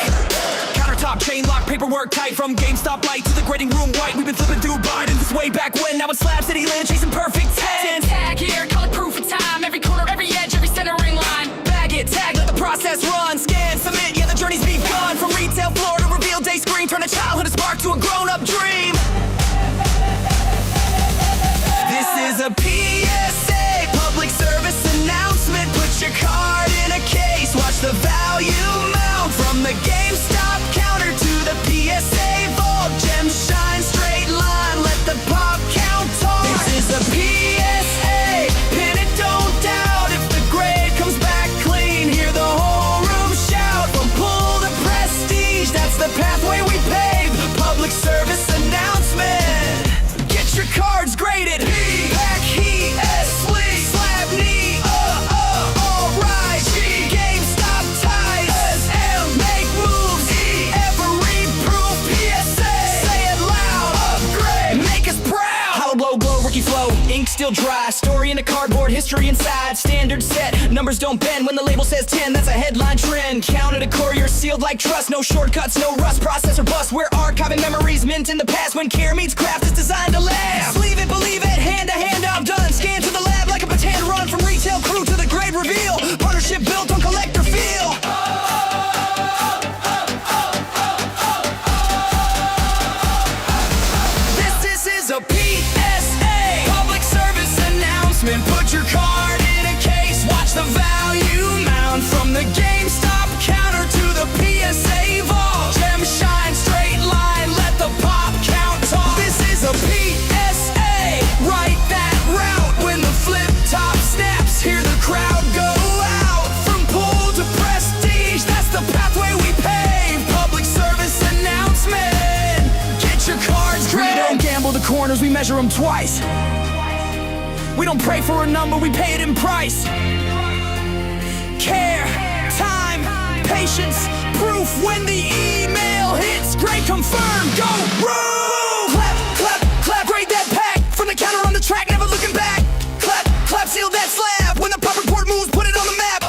Countertop, chain lock, paperwork tight. From GameStop light to the grading room white. We've been flipping through Biden since way back when. Now it's Slab City land, chasing perfect 10. Tag here, color proof of time. Every corner, every edge, every centering line. Bag it, tag, let the process run. Scan, submit, yeah, the journey's begun. From retail floor to reveal day screen. Turn a childhood spark to a grown-up dream. This is a PSA, public service announcement. Put your card in a case, watch the value mount. From the GameStop counter to the PSA vault. Gems shine, straight line, let the pop count talk. This is a PSA. still dry. Story in a cardboard, history inside. Standard set, numbers don't bend. When the label says 10, that's a headline trend. Counted a courier, sealed like trust. No shortcuts, no rust, process or bust. We're archiving memories mint in the past. When care meets craft, it's designed to last. Believe it, hand to hand, I'm done. Scan to the lab like a pretend run. From retail crew to the great reveal. Partnership built on collector feel. This is a PSA, public service announcement. Put your card in a case, watch the value mount. From the GameStop counter to the PSA vault. Gem shine, straight line, let the pop count talk. This is a PSA, write that route. When the flip top snaps, hear the crowd go out. From pool to prestige, that's the pathway we pave. Public service announcement, get your cards graded. We don't gamble the corners, we measure them twice. We don't pray for a number, we pay it in price. Care, time, patience, proof. When the email hits, great, confirm, go room. Clap, clap, clap, grade that pack. From the counter on the track, never looking back. Clap, clap, seal that slab. When the pop report moves, put it on the map.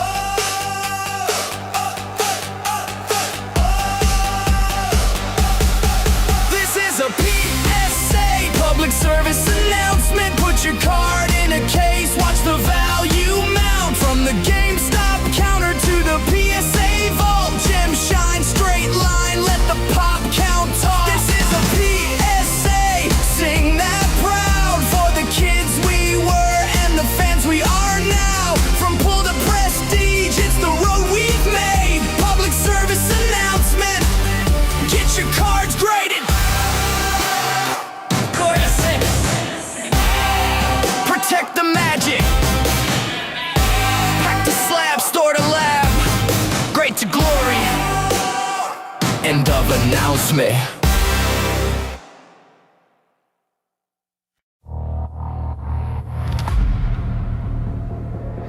This is a PSA, public service announcement. Put your card in a case, watch the value mount. From the GameStop counter to the PSA vault. Gem shine, straight line, let the pop count talk. This is a PSA, sing that proud. For the kids we were and the fans we are now. From pull to prestige, it's the road we've made. Public service announcement, get your cards graded. Protect the magic. Pack to slab, store to lab. Great to glory. End of announcement.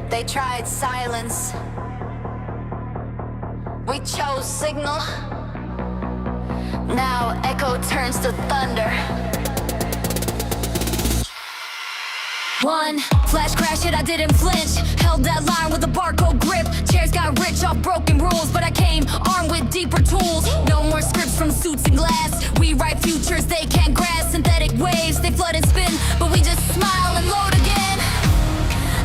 They tried silence. We chose signal. Now echo turns to thunder. One flash crash hit, I didn't flinch. Held that line with a barcode grip. Chairs got rich off broken rules, but I came armed with deeper tools. No more scripts from suits and glass. We write futures they can't grasp. Synthetic waves, they flood and spin, but we just smile and load again.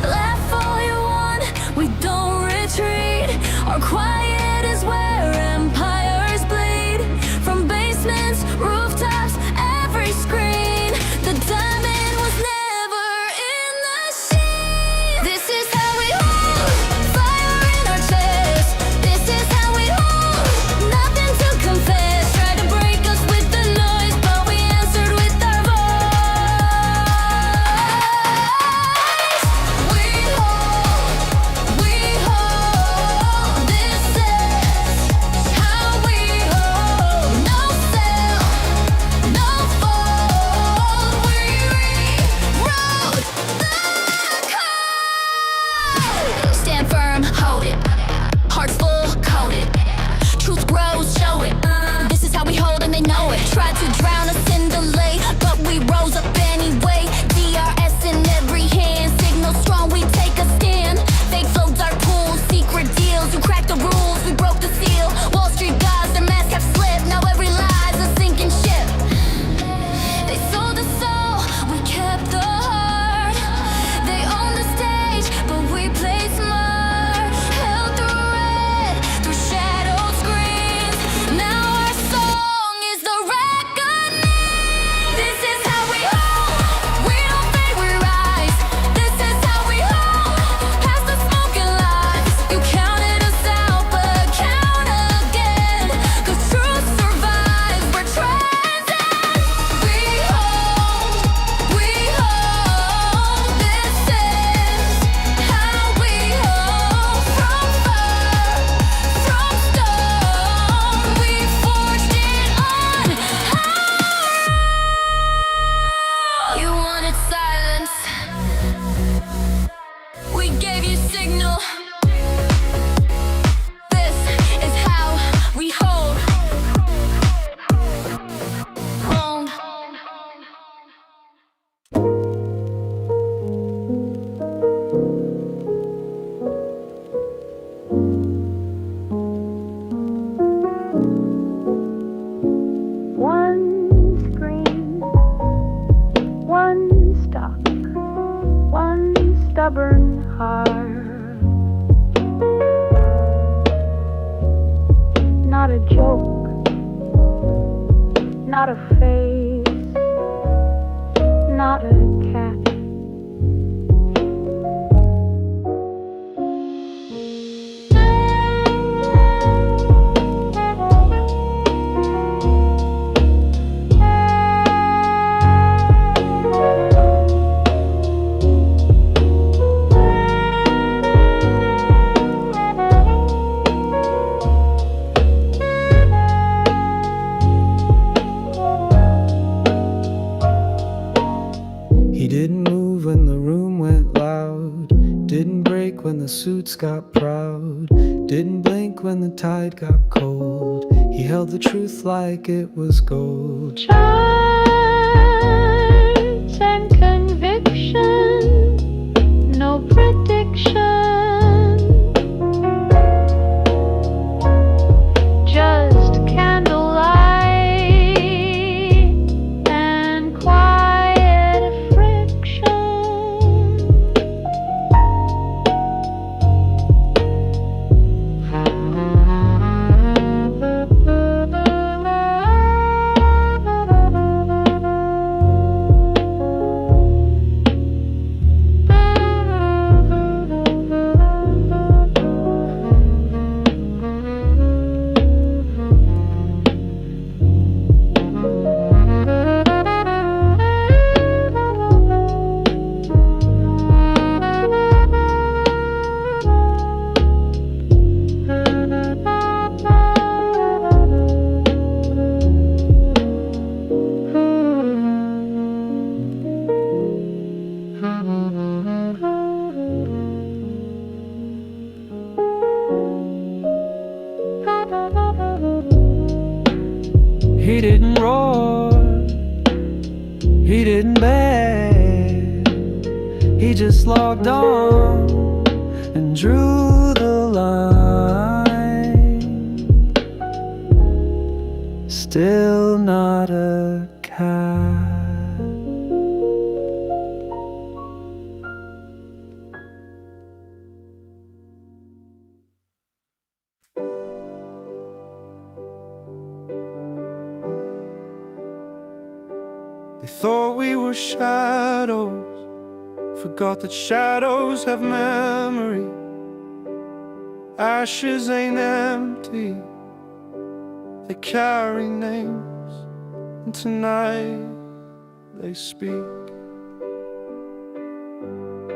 Laugh all you want, we don't retreat. Our quiet is where empires bleed. From basements, rooftops, every screen. The diamond was never in the sheen. This is how we hold, fire in our chest. This is how we hold, nothing to confess. Try to break us with the noise, but we answered with our voice. We hold, this is how we hold. No cell, stubborn heart. Not a joke, not a face, not a catch. He didn't move when the room went loud, didn't break when the suits got proud, didn't blink when the tide got cold. He held the truth like it was gold. Charge and conviction, no prediction. Just candlelight and quiet friction. He didn't roar, he didn't beg, he just logged on and drew the line. Still not a cat. They thought we were shadows, forgot that shadows have memory. Ashes ain't empty, they carry names, and tonight they speak.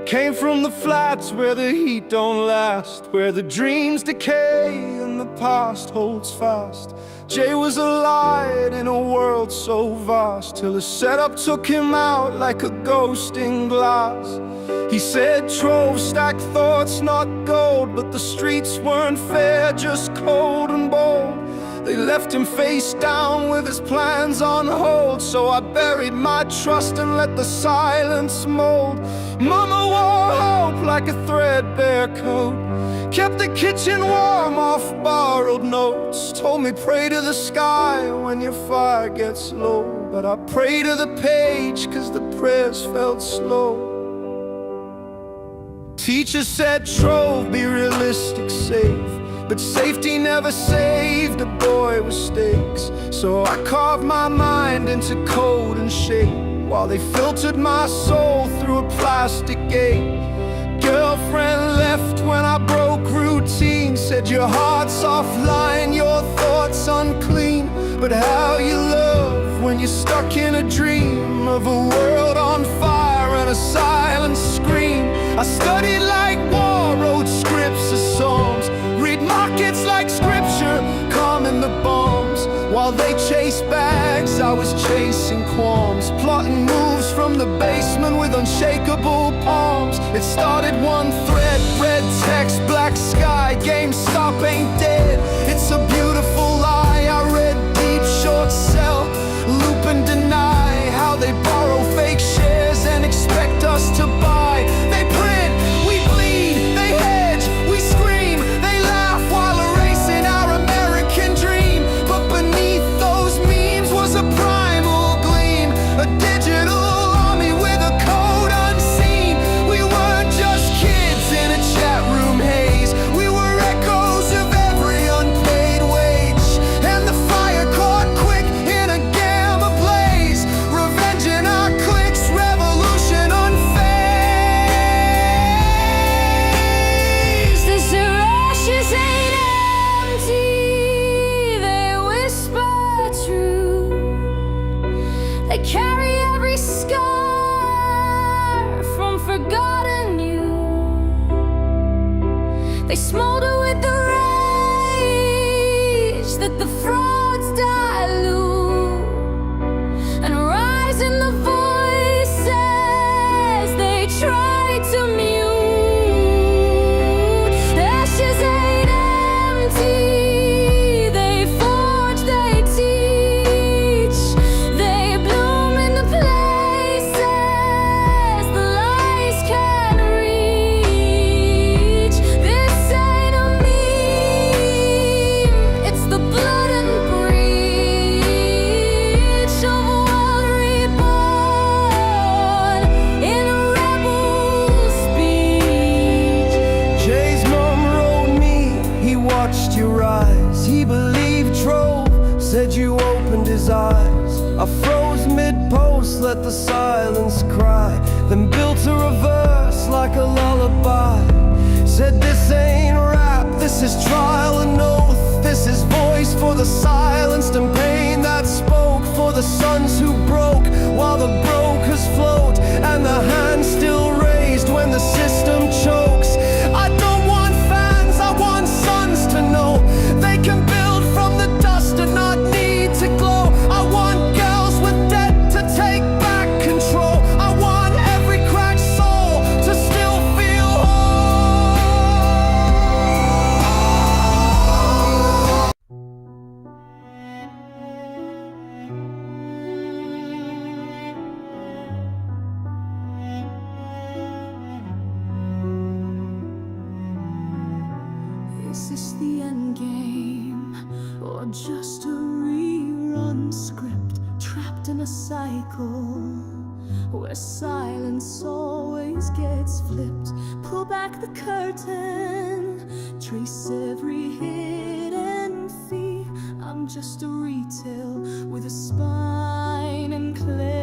Came from the flats where the heat don't last, where the dreams decay and the past holds fast. Jay was a light in a world so vast, till his setup took him out like a ghost in glass. He said Trove stacked thoughts, not gold, but the streets weren't fair, just cold and bold. They left him face down with his plans on hold, so I buried my trust and let the silence mold. Mama wore hope like a threadbare coat, kept the kitchen warm off borrowed notes. Told me pray to the sky when your fire gets low, but I pray to the page cause the prayers felt slow. Teacher said Trove, be realistic, safe, but safety never saved a boy with stakes. So I carved my mind into code and shape, while they filtered my soul through a plastic gate. Girlfriend left when I broke routine, said your heart's offline, your thoughts unclean. But how you love when you're stuck in a dream of a world on fire and a silent scream. I studied like war, wrote scripts of songs, read markets like scripture, calm in the bombs. While they chased bags, I was chasing qualms, plotting moves from the basement with unshakable palms. It started one thread, red text, black sky, GameStop ain't dead, it's a beautiful lie. I read deep, short sell, loop and deny, how they borrow fake shares and expect us to buy. They print, we bleed, they hedge, we scream, they laugh while erasing our American dream. But beneath those memes was a primal gleam, a digital army with a code unseen. We weren't just They carry every scar from forgotten youth. They smolder with the rage that the frauds dilute, and rise in the voices they try to mute. Ashes ain't empty. They forge, they teach. They bloom in the places the lies can reach. This ain't a meme, it's the blood and breach of a world reborn in a rebel speech. Jay's mom wrote me, he watched you rise. He believed Trove, said you opened his eyes. I froze mid-post, let the silence cry, then built a reverse like a lullaby. Said this ain't rap, this is trial and oath. This is voice for the silenced and pain that spoke, for the sons who broke while the brokers float, and the hand still raised when the system chokes. I don't want fans, I want sons to know they can build from the dust and not need to glow. I want girls with debt to take back control. I want every cracked soul to still feel whole. Is this the end game, or just a rerun script, trapped in a cycle where silence always gets flipped? Pull back the curtain, trace every hidden fee. I'm just a retail with a spine and clarity.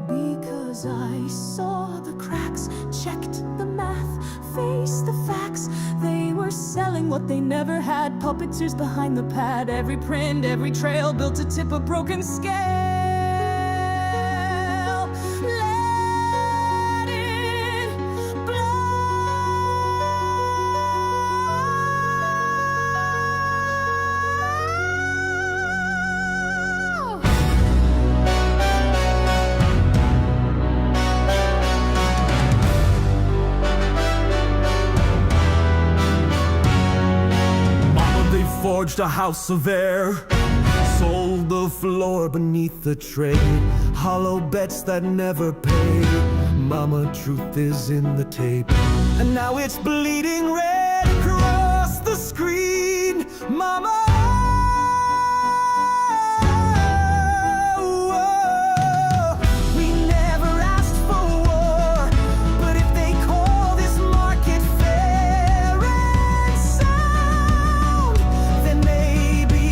Because I saw the cracks, checked the math, faced the facts. They were selling what they never had. Puppeteers behind the pad. Every print, every trail built to tip a broken scale. Let it blow. Mama, they forged a house of air, sold the floor beneath the trade, hollow bets that never paid. Mama, truth is in the tape, and now it's bleeding red across the screen. Mama, we never asked for war, but if they call this market fair and sound, then maybe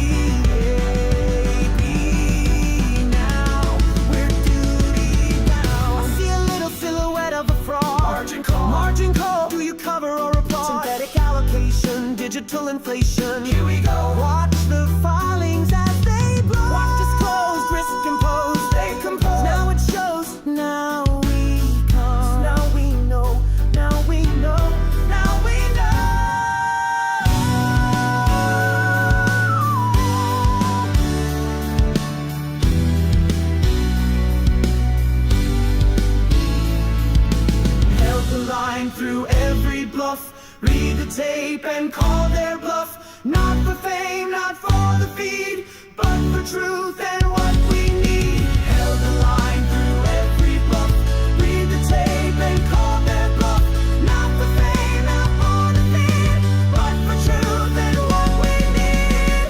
now we're duty bound. I see a little silhouette of a fraud. Margin call. Do you cover or applaud? Synthetic allocation, digital inflation. Here we go. Watch the filings as they blow. Watch disclosed, risk imposed. They compose. Now it shows. Now we come. Now we know. Now we know. Now we know. Held the line through every bluff. Read the tape and call their bluff. Not for fame, not for the feed, but for truth and what we need. Held the line through every bluff. Read the tape and call their bluff. Not for fame, not for the feed, but for truth and what we need.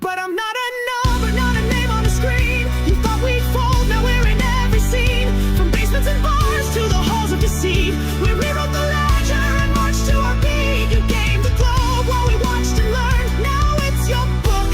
But I'm not a number, not a name on the screen. You thought we'd fold, now we're in every scene. From basements and bars to the halls of deceit, we rewrote the ledger and marched to our beat. You gamed the globe while we watched and learned. Now it's your book,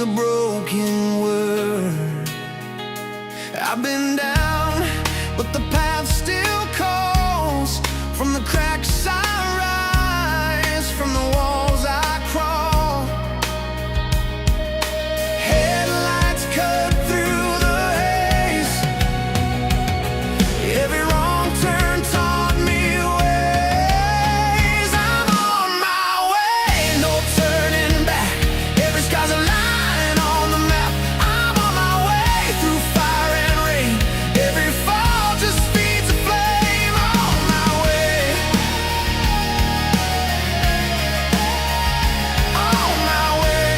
a broken word. I've been down, but the path still calls. From the cracks I rise, from the walls I crawl. Headlights cut through the haze. Every wrong turn taught me ways. I'm on my way, no turning back. Every sky's a line on the map. I'm on my way through fire and rain. Every fall just feeds a flame. On my way, on my way.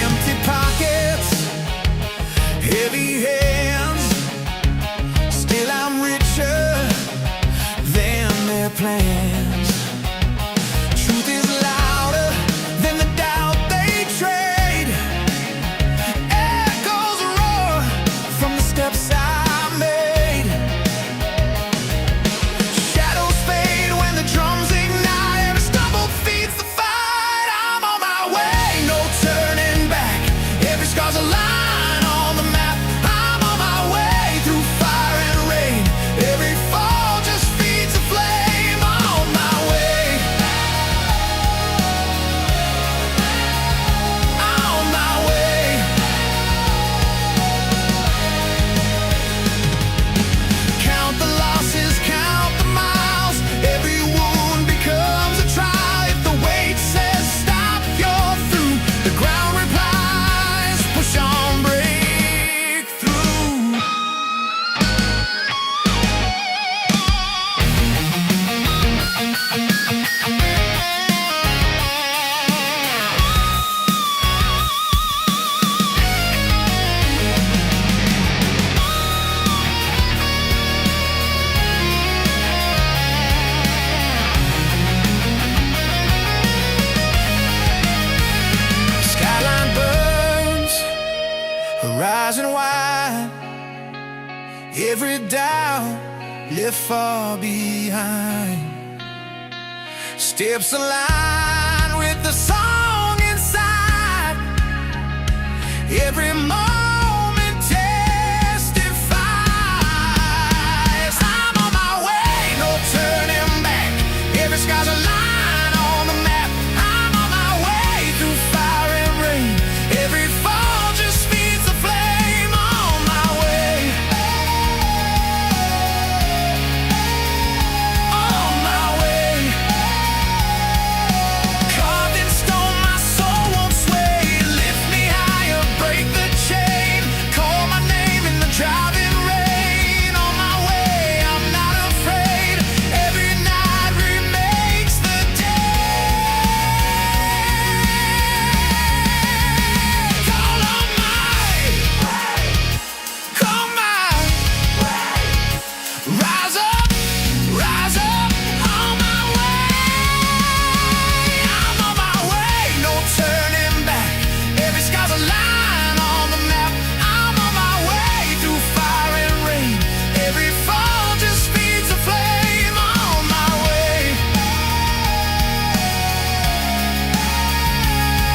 Empty pockets, heavy hands. Still I'm richer than their plans. Truth is louder than the doubt they trade. Echoes roar from the steps I made. Shadows fade when the drums ignite. Every stumble feeds the fight. I'm on my way, no turning back. Every scar's a line on the map. I'm on my way through fire and rain. Every fall just feeds a flame. On my way, on my way. Count the losses, count the miles. Every wound becomes a trial. If the weight says stop, you're through. The ground replies, push on, break through. Skyline burns, horizon wide. Every doubt left far behind. Steps align with the song inside. Every moment testifies. I'm on my way, no turning back. Every sky's a line on the map. I'm on my way through fire and rain. Every fall just feeds the flame. On my way, on my way. Carved in stone, my soul won't sway. Lift me higher, break the chain. Call my name in the driving rain. On my way, I'm not afraid. Every night remakes the day. Call on my way, call my way. Rise up, rise up. On my way, I'm on my way, no turning back. Every sky's a line on the map. I'm on my way through fire and rain. Every fall just feeds a flame. On my way,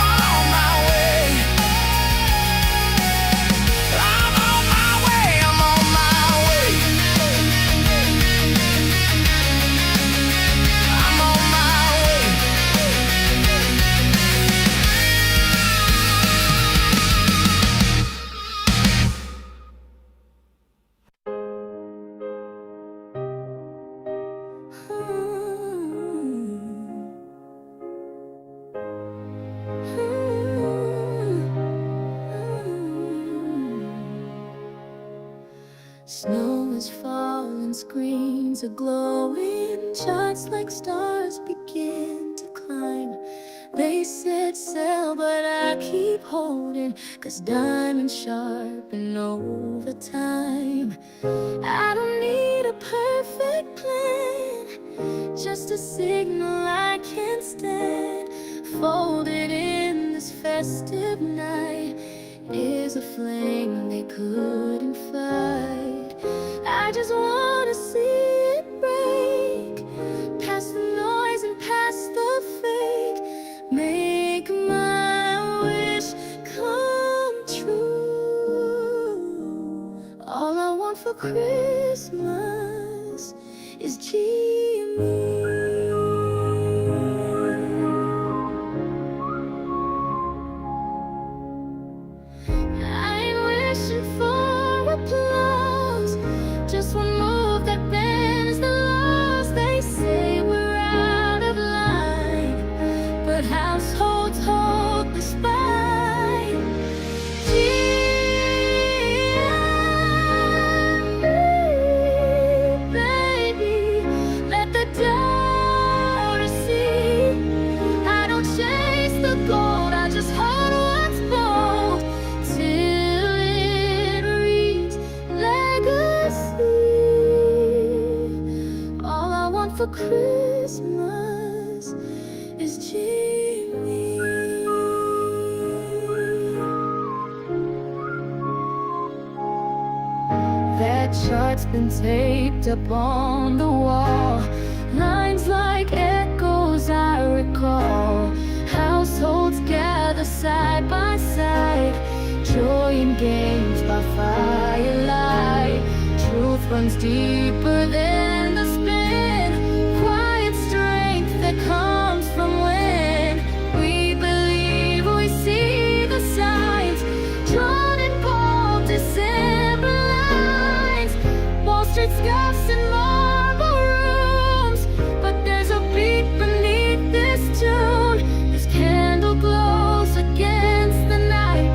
on my way. I'm on my way, I'm on my way. I'm on my way. Snow is falling, screens are glowing, charts like stars begin to climb. They said sail, but I keep holding, 'cause diamonds sharpen over time. I don't need a perfect plan, just a signal I can stand. Folded in this festive night is a flame they couldn't fight. I just wanna see it break, past the noise and past the fake. for Christmas is GME. I ain't wishing for applause, just one move that bends the laws. They say we're out of line, but households hold the spine. Baby, let the daughter see. I don't chase the gold, I just hold what's bold till it reads legacy. All I want for Christmas is Jimmy. That chart's been taped up on the wall, lines like echoes I recall. Households gather side by side, joy in games by firelight. Truth runs deeper than the spin, quiet strength that comes from when we believe we see the signs, drawn in bold December lines. Wall Street scuffs and marble rooms, but there's a beat beneath this tune. This candle glows against the night,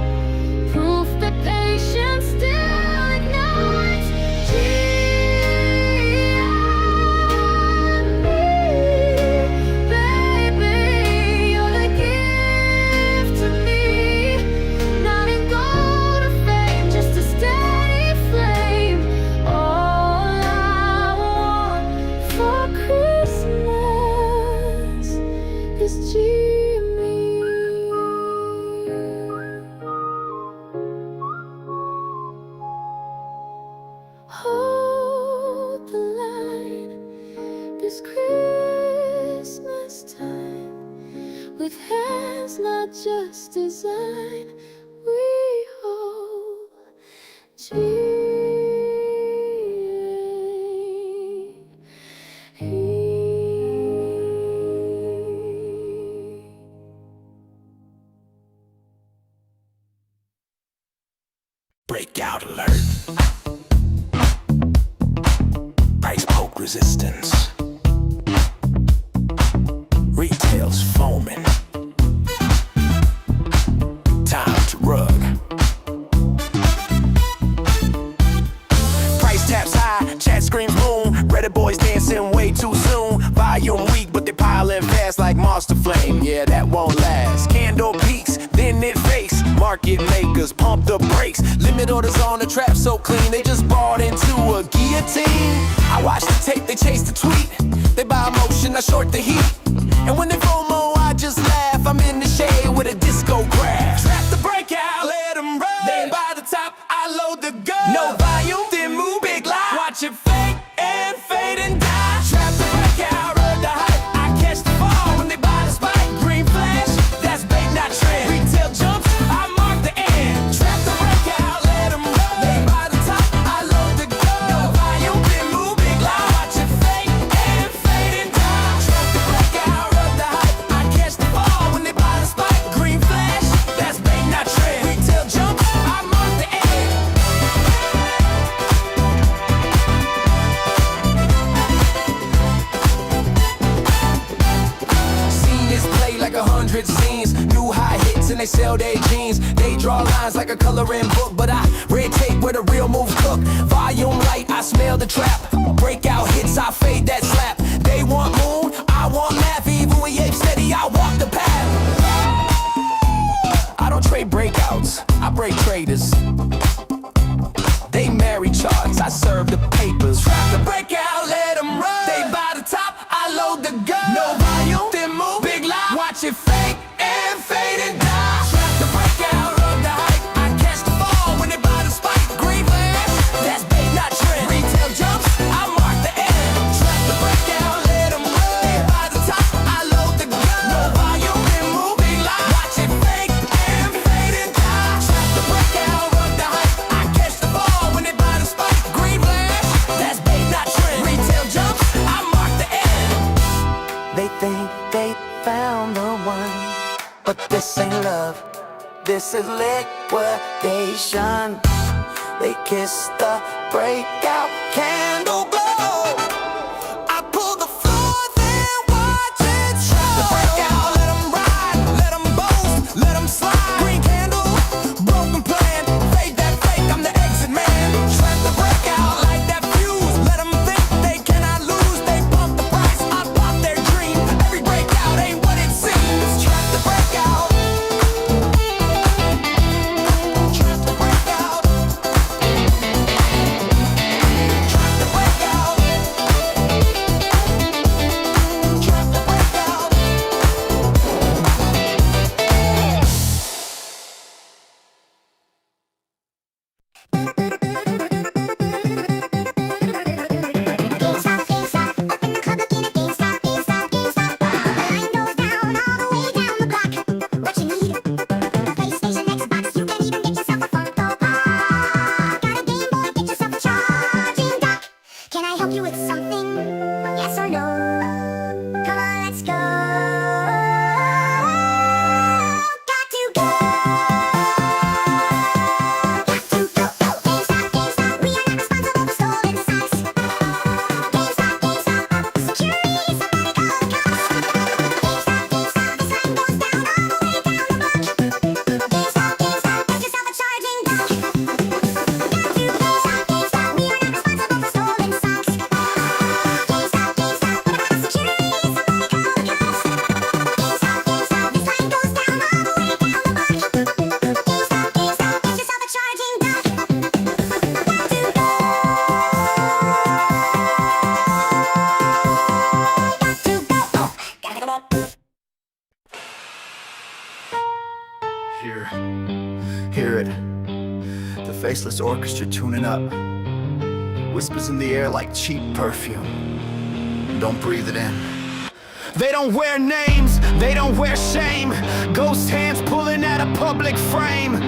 proof that patience still ignites. Baby, you're the gift to me, not in gold or fame, just a steady flame. All I want for Christmas is Jimmy. Hold the line this Christmas time, with hands not just designed, we hold Breakout alert. Price poke resistance. Retail's foaming. Time to rug. Price taps high, chat screams boom. Reddit boys dancing way too soon. Volume weak, but they piling fast like Monster Flame. Yeah, that won't last. Candle peaks, then it fakes. Market makers pump the brakes. Limit orders on the trap so clean, they just bought into a guillotine. I watch the tape, they chase the tweet. They buy emotion, I short the heat. And when they FOMO, I just laugh. I'm in the shade with a disco crash. Trap the breakout, let them run. They buy the top, I load the gun. No volume, then move big lie. Watch it fake and fade and die. Trap the breakout, run the hype. I catch the fall when they buy the spike. Green flash, that's bait, not trend. Retail jumps, I mark the end. Trap the breakout, let them run. They buy the top, I load the gun. No volume, then move big lie. Watch it fake and fade and die. Trap the breakout, run the hype. I catch the fall when they buy the spike. Green flash, that's bait, not trend. Retail jumps, I mark the end. Seen this play like 100 scenes. New high hits and they sell their jeans. They draw lines like a coloring book, but I red tape where the real moves cook. Volume light, I smell the trap. Breakout hits, I fade that slap. They want moon, I want laugh. Even when ape steady, I walk the path. I don't trade breakouts, I break traders. They marry charts, I serve the papers. Trap the breakout, let them run. They buy the top, I load the gun. No volume, then move big lie. Watch it fake and fade and die. Trap the breakout, run the hype. I catch the fall when they buy the spike. Green flash, that's bait, not trend. Retail jumps, I mark the end. Trap the breakout, let them run. They buy the top, I load the gun. No volume, then move big lie. Watch it fake and fade and die. Trap the breakout, run the hype. I catch the fall when they buy the spike. Green this is liquidation. They kiss the breakout candle glow. I pull the floor, then watch it show. The breakout, let them ride, let them boast, let them slide. Green candle, broken plan, fade that fake, I'm the exit man. Trap the breakout like that fuse, let them think they cannot lose. They pump the price, I pop their dream. Every breakout ain't what it seems. Trap the breakout. Trap the breakout. Can I help you with something? Yes or no? Come on, let's go. Got to go. Got to go. GameStop, GameStop, we are not responsible for stolen sites. GameStop, GameStop, security is somebody call the cops. GameStop, GameStop, the sign goes down all the way down the block. GameStop, GameStop, get yourself a charging dock. Got to go. GameStop, we are not responsible for stolen socks. GameStop, GameStop, what about security? Somebody call the cops. GameStop, GameStop, this line goes down all the way down the block. GameStop, GameStop, get yourself a charging dock. Got to go. Got to go. Gotta go. Hear it. The faceless orchestra tuning up. Whispers in the air like cheap perfume. Don't breathe it in. They don't wear names, they don't wear shame. Ghost hands pulling at a public frame.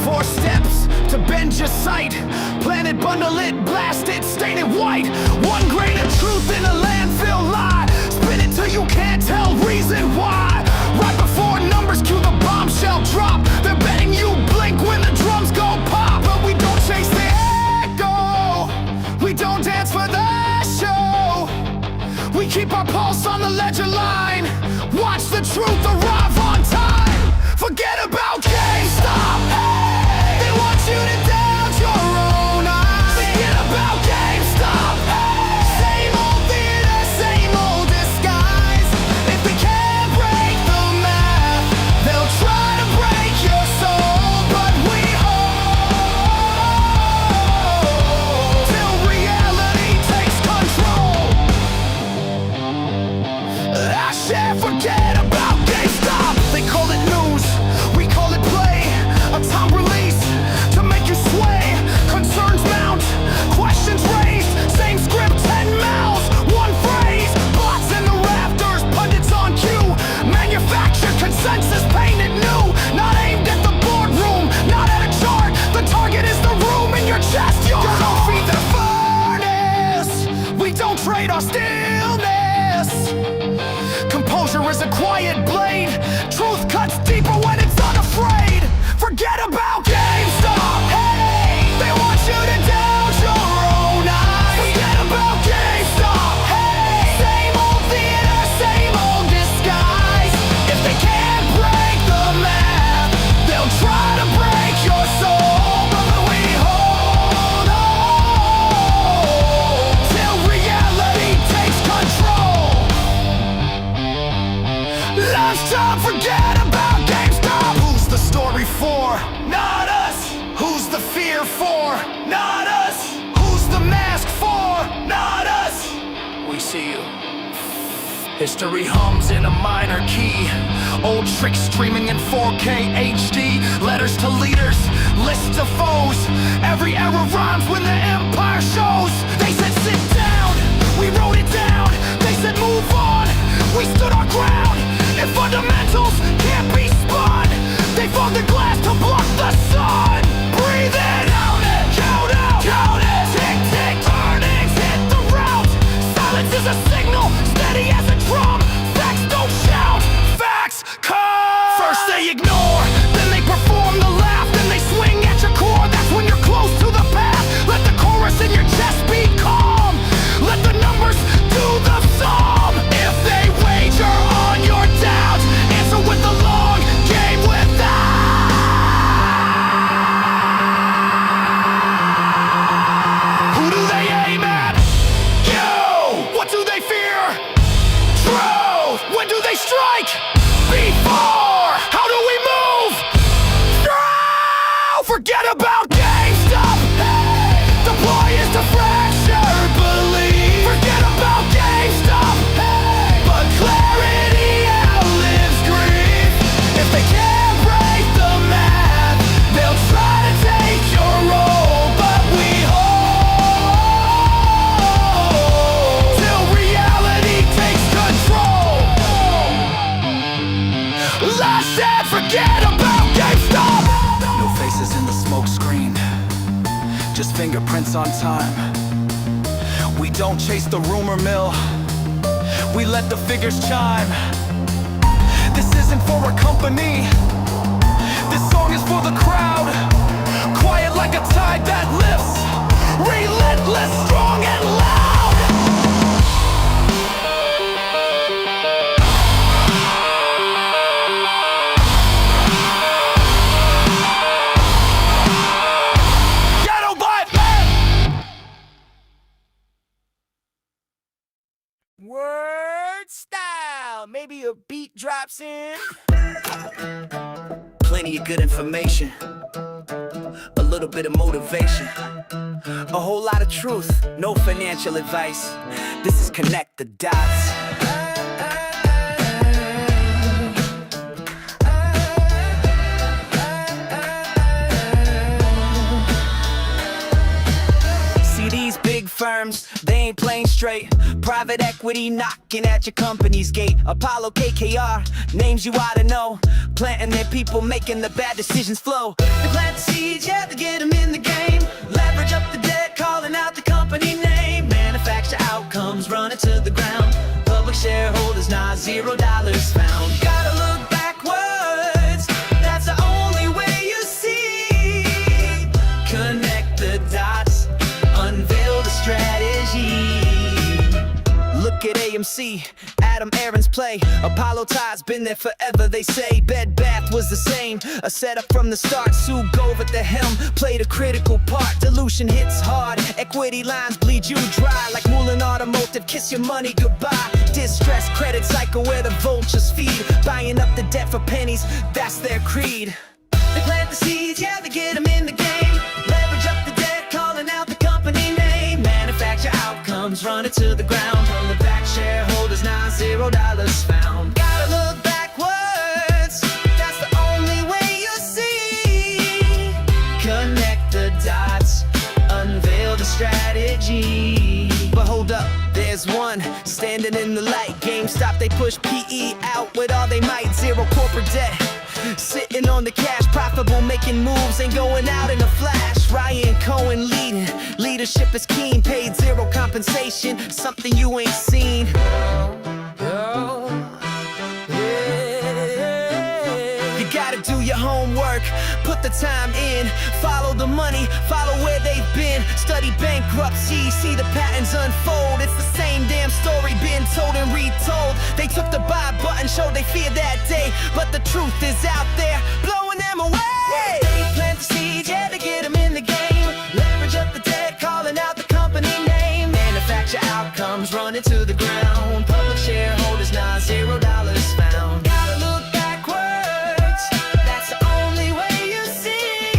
4 steps to bend your sight. Planet, bundle it, blast it, stain it white. 1 grain of truth in a landfill lie. Spin it till you can't tell reason why. Right before numbers cue the bombshell drop. They're betting you blink when the drums go pop. But we don't chase the echo, we don't dance for the show. We keep our pulse on the ledger line. Watch the truth arrive on time. Forget about GameStop. Hey, they want you to doubt your own eyes. Forget about GameStop. Hey, same old theater, same old disguise. If we can't break the math, they'll try to break your soul. But we hold till reality takes control. I shan't forget about GameStop. They call it news, we call it play. A time release to make you sway. Concerns mount, questions raised. Same script, 10 mouths, 1 phrase. Bots in the rafters, pundits on cue. Manufactured consensus painted new. Not aimed at the boardroom, not at a chart. The target is the room in your chest. You don't feed the furnace. We don't trade our stillness. Composure is a quiet blade. Truth cuts deeper when it's unafraid. Forget about GameStop. Hey, they want you to doubt your own eyes. Forget about GameStop. Hey, same old theater, same old disguise. If they can't break the math, they'll try to break your soul. But we hold on till reality takes control. Last time, forget about GameStop. Who's the story for? Not us. Who's the fear for? Not us. Who's the mask for? Not us. We see you. History hums in a minor key. Old tricks streaming in 4K HD. Letters to leaders, lists of foes. Every error rhymes when the empire shows. They said sit down, we wrote it down. They said move on, we stood our ground. If fundamentals can't be spun, they fogged the glass to block the sun. Breathe in, count it, count out, count it. Tick, tick, earnings hit the route. Silence is a signal, steady as a drum. Facts don't shout, facts come. First they ignore, then they perform just fingerprints on time. We don't chase the rumor mill, we let the figures chime. This isn't for a company, this song is for the crowd. Quiet like a tide that lifts, relentless, strong and loud. Word style. Maybe a beat drops in. Plenty of good information, a little bit of motivation, a whole lot of truth, no financial advice. This is Connect the Dots. See these big firms, they ain't playing straight. Private equity knocking at your company's gate. Apollo, KKR, names you ought to know. Planting their people, making the bad decisions flow. They plant the seeds, yeah, to get them in the game. Leverage up the debt, calling out the company name. Manufacture outcomes, running to the ground. Public shareholders, not $0 found. Gotta look backwards, that's the only way you see. Connect the dots, unveil the strategy. Look at AMC, Adam Aaron's play. Apollo ties, been there forever, they say. Bed Bath was the same, a setup from the start. Sue Gove at the helm, played a critical part. Dilution hits hard, equity lines bleed you dry. Like Moulin Automotive, kiss your money goodbye. Distressed credit cycle where the vultures feed. Buying up the debt for pennies, that's their creed. They plant the seeds, yeah, they get them in the game. Leverage up the debt, calling out the company name. Manufacture outcomes, run it to the ground. From the back, shareholders, now $0 found. Gotta look backwards, that's the only way you see. Connect the dots, unveil the strategy. But hold up, there's one standing in the light. GameStop, they push PE out with all they might. Zero corporate debt, sitting on the cash, profitable, making moves, ain't going out in a flash. Ryan Cohen leading, leadership is keen, paid zero compensation, something you ain't seen. You gotta do your homework, put the time in, follow the money, follow where they've been. Study bankruptcy, see the patterns unfold. It's the same damn story been told and retold. They took the buy button, showed they feared that day, but the truth is out there, blowing them away. They plant the seeds, yeah, to get them in the game. Leverage up the debt, calling out the company name. Manufacture outcomes, running to the ground. Public shareholders, now $0 found. Gotta look backwards, that's the only way you see.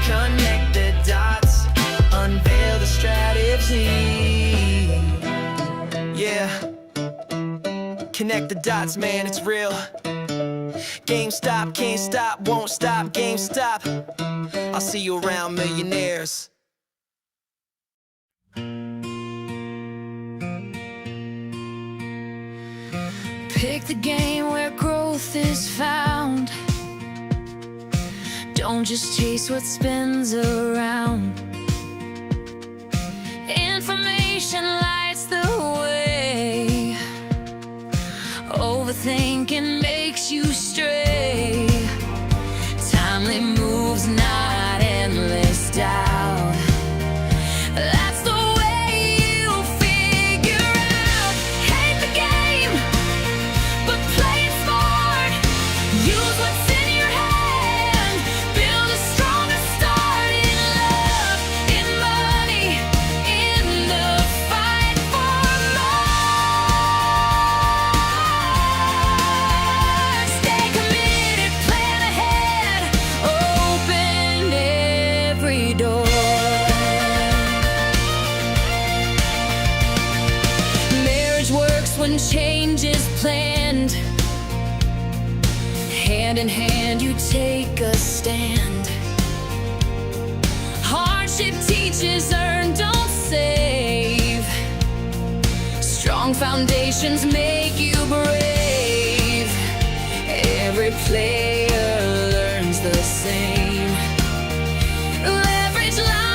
Connect the dots, unveil the strategy. Yeah, connect the dots, man, it's real. GameStop, can't stop, won't stop, GameStop. I'll see you around, millionaires. Pick the game where growth is found. Don't just chase what spins around. Information lights the way. Overthinking makes you stray. Timely moves, not endless doubt. That's the way you figure out. Hate the game, but play it smart. Use what's in your hand. Build a stronger start in love, in money, in the fight for more. Stay committed, plan ahead, open every door. Marriage works when change is planned. Hand in hand, you take a stand. Hardship teaches, earn, don't save. Strong foundations make you brave. Every player learns the same. Leverage life.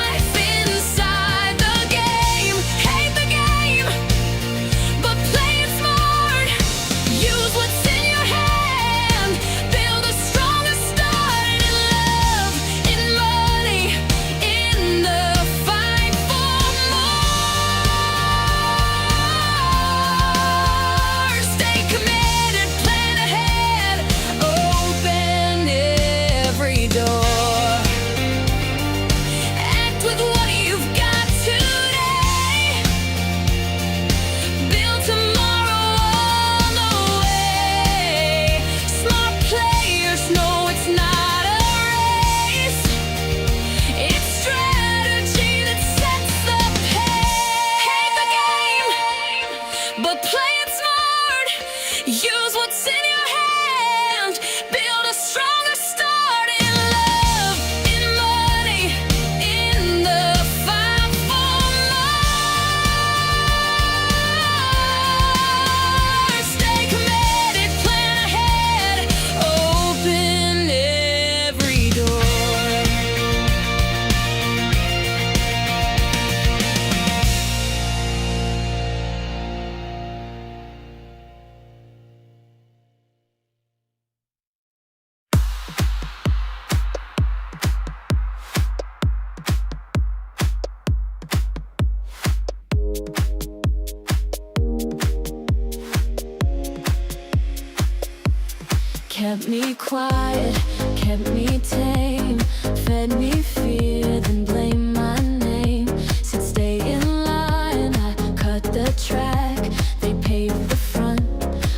kept me quiet, kept me tame, fed me fear, then blamed my name. Said stay in line, I cut the track. They paved the front,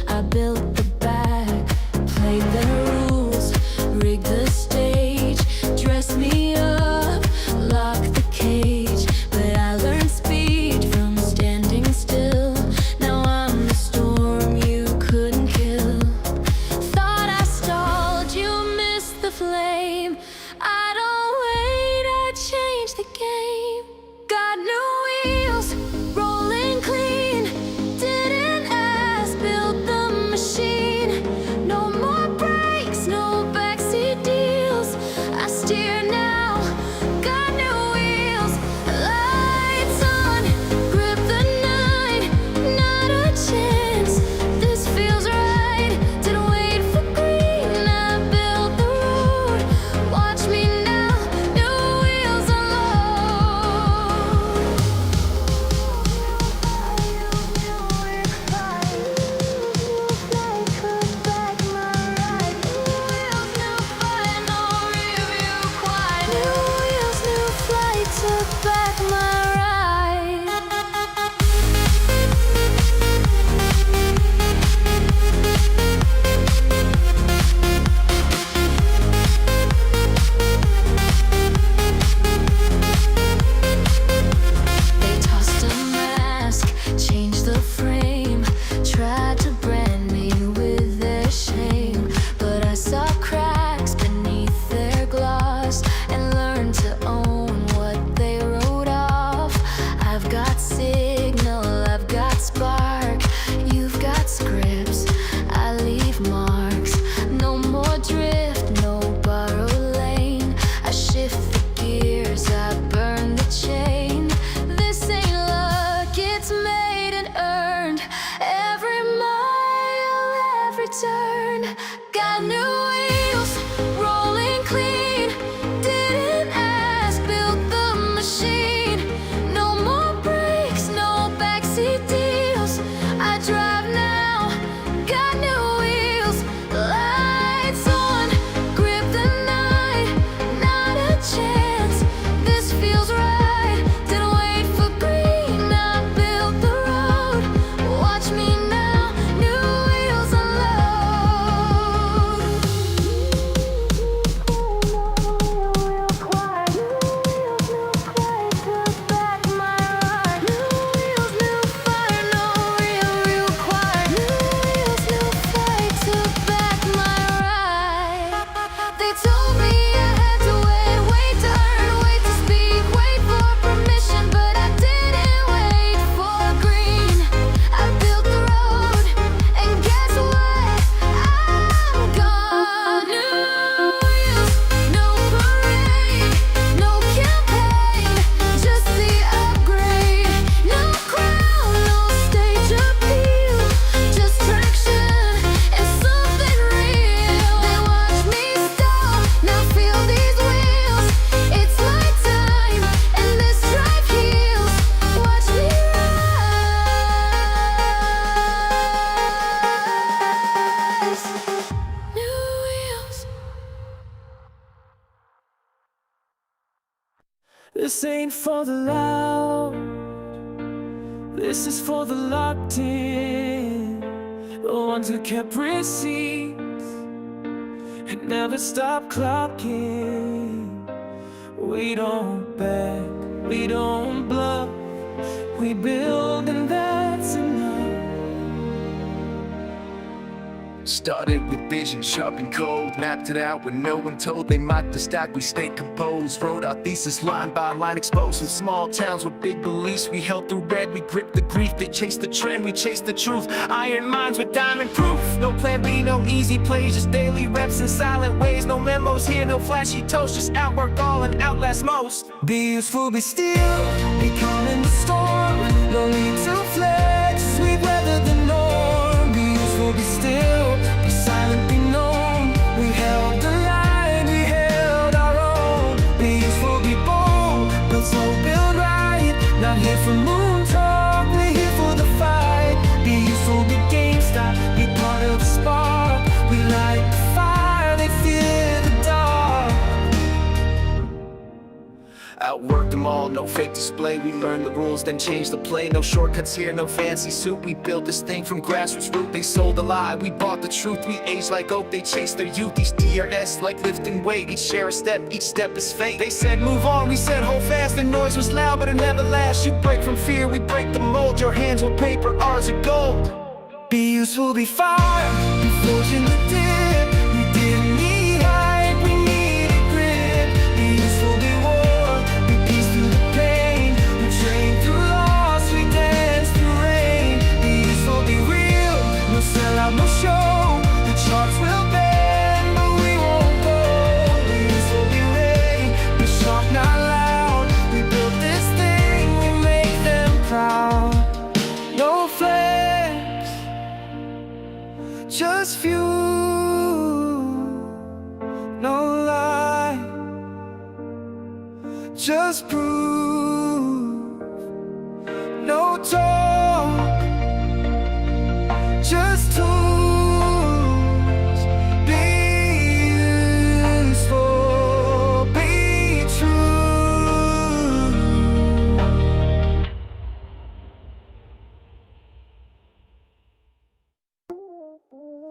I built the back. Played their rules, rigged the stage, dressed me up, locked the cage. But I learned speed from standing still. Now I'm the storm you couldn't kill. Thought I stalled, you missed the flame. I don't wait, I changed the game. Got new wheels, rolling clean. Didn't ask, built the machine. No more brakes, no backseat deals. I steer now, got new wheels. Lights on, grip the night. Not a chance, this feels right. Didn't wait for green, I built the road. Watch me now, new wheels unload. New wheels, new flight took back my ride. They tossed a mask, changed the frame, tried to brand me with their shame. But I saw cracks beneath their gloss and learned to own what they wrote off. I've got signal, I've got spark. You've got scripts, I leave marks. No more drift, no borrowed lane. I shift the gears, I burn the chain. This ain't luck, it's made and earned. Every mile, every turn. Got new wheels, rolling clean. Didn't ask, built the machine. No more brakes, no backseat deals. I drive now, got new wheels. Lights on, grip the night. Not a chance, this feels right. Didn't wait for green, I built the road. Watch me now, new wheels unload. Took back my ride. New wheels, new fire, no real quiet. New wheels, new fight took back my ride. They told me I had to wait to earn, wait to speak, wait for permission, but I didn't wait for green. I built the road, and guess what? I'm gone. New wheels, no parade, no campaign, just the upgrade. No crown, no stage appeal, just traction and something real. They watch me stop, now feel these wheels. It's my time, and this drive heals. Watch me rise. New wheels. This ain't for the loud, this is for the locked in, the ones who kept receipts and never stop clocking. We don't beg, we don't bluff, we build and that's enough. Started with vision, sharp and cold. Mapped it out when no one told. They mocked the stack, we stayed composed. Wrote our thesis line by line, exposed in small towns with big beliefs. We held through red, we gripped the grief. They chased the trend, we chased the truth. Iron minds with diamond proof. No plan B, no easy plays, just daily reps in silent ways. No memos here, no flashy toast, just outwork all and outlast most. Be useful, be still, be calm in the storm. No need to flex, we weather the norm. Be useful, be still, be silent, be known. We held the line, we held our own. Be useful, be bold, but so build right. Not here for moon talk, we're here for the fight. Be useful, be GameStop, be part of the spark. We light the fire. Worked them all, no fake display. We learned the rules, then changed the play. No shortcuts here, no fancy suit. We built this thing from grassroots root. They sold a lie, we bought the truth. We aged like oak, they chased their youth. Each DRS like lifting weight. Each share a step, each step is fate. They said move on, we said hold fast. The noise was loud, but it never lasts. You break from fear, we break the mold. Your hands were paper, ours are gold. Be useful, be fire, be flows in the dip. We didn't need hype, we needed grit. Be useful, be war, be peace through the pain. We train through loss, we dance through rain. Be useful, be real, no sellout, no show. The charts will bend, but we won't go. Be useful, be ready, be sharp, not loud. We built this thing, we make them proud. No flex, just few, no lie, just prove, no talk, just tools, be useful, be true.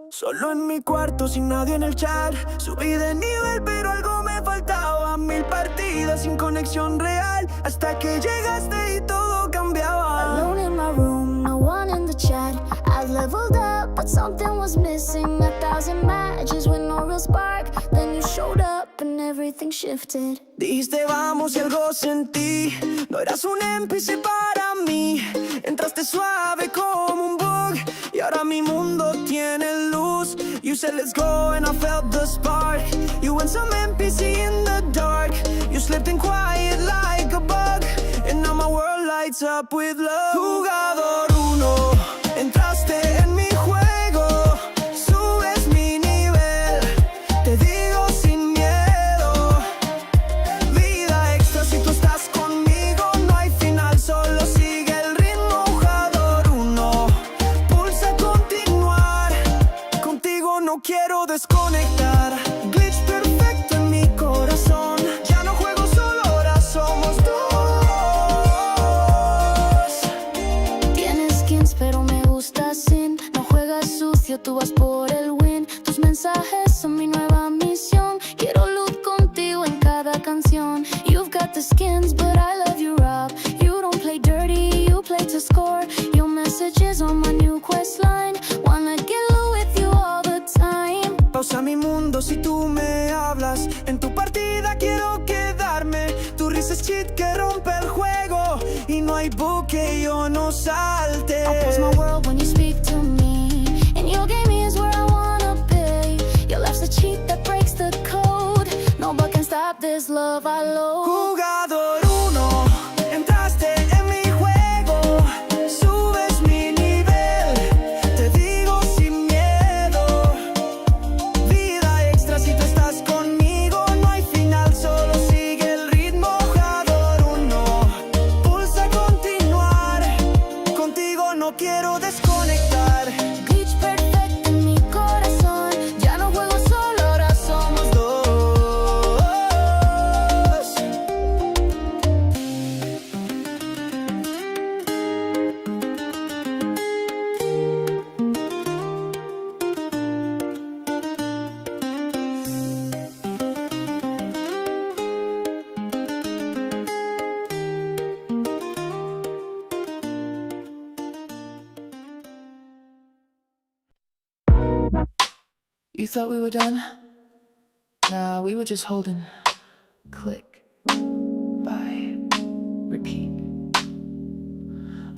Solo en mi cuarto, sin nadie en el chat. Subí de nivel, pero algo me faltaba. 1000 partidas sin conexión real, hasta que llegaste y todo cambiaba. Alone in my room, no one in the chat. I leveled up, but something was missing. 1000 matches with no real spark. Then you showed up and everything shifted. Dijiste vamos y algo sentí. No eras un NPC para mí. Entraste suave como un bug y ahora mi mundo tiene luz. You said let's go and I felt the spark. You and some NPC in the dark. You slipped in quiet like a bug, and now my world lights up with love. Jugador uno, entraste en mi juego. Subes mi nivel, te digo sin miedo. Vida extra si tú estás conmigo. No hay final, solo sigue el ritmo. Jugador uno, pulsa continuar. Contigo no quiero desconectar. Glitch perfecto en mi corazón. Ya no juego solo, ahora somos dos. Tienes skins, pero me gusta sin. No juegas sucio, tú vas por el win. Tus mensajes son mi nueva misión. Quiero luz contigo en cada canción. You've got the skins, but I love you raw. You don't play dirty, you play to score. Your messages on my new quest line. Wanna get low with you all the time. Pausa mi mundo si tú me hablas. En tu partida quiero quedarme. Tu risa es cheat que rompe el juego. Y no hay bug que yo no salte. I pause my world when you speak to me. And your game is where I wanna be. Your life's a cheat that breaks the code. No bug can stop this love I load. Jugador uno, entraste en mi juego. Subes mi nivel, te digo sin miedo. Vida extra si tú estás conmigo. No hay final, solo sigue el ritmo. Jugador uno, pulsa continuar. Contigo no quiero desconectar. Glitch perfecto en mi corazón. Ya no juego solo, ahora somos dos. You thought we were done? Nah, we were just holding. Click. Bye. Repeat.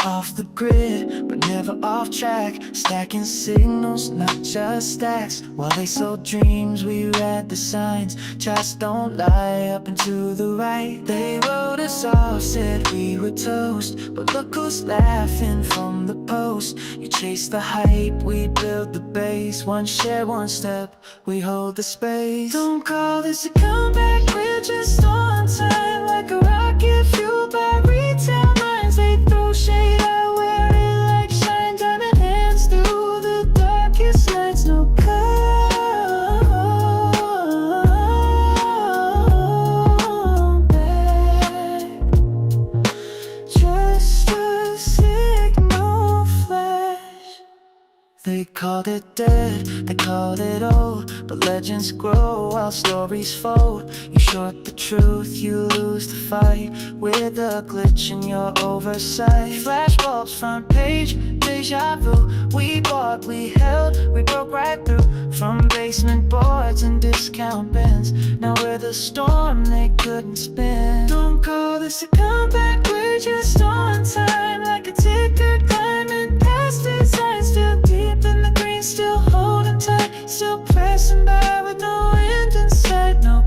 Off the grid, but never off track. Stacking signals, not just stacks. While they sold dreams, we read the signs. Just don't lie up and to the right. They wrote us off, said we were toast. But look who's laughing from the post. You chase the hype, we build the base. One share, one step, we hold the space. Don't call this a comeback, we're just on time. Like a rocket fueled by retail minds. They throw shade, I wear it like shine. Diamond hands through the darkest nights. No comeback. called it dead, they called it old, but legends grow while stories fold. You short the truth, you lose the fight with a glitch in your oversight. Flashbulbs, front page, deja vu. We bought, we held, we broke right through. From basement boards and discount bins, now we're the storm they couldn't spin. Don't call this a comeback, we're just on time. Like a ticker climbing past design. Still deep in the green, still holding tight, still pressing by with no end in sight. No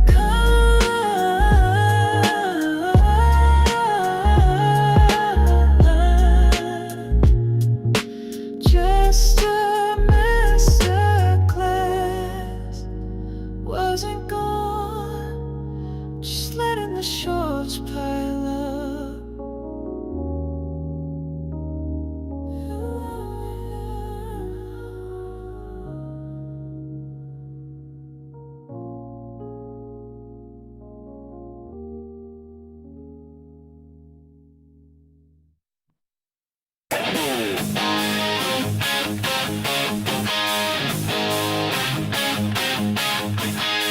just a masterclass. Wasn't gone, just letting the shorts pile up.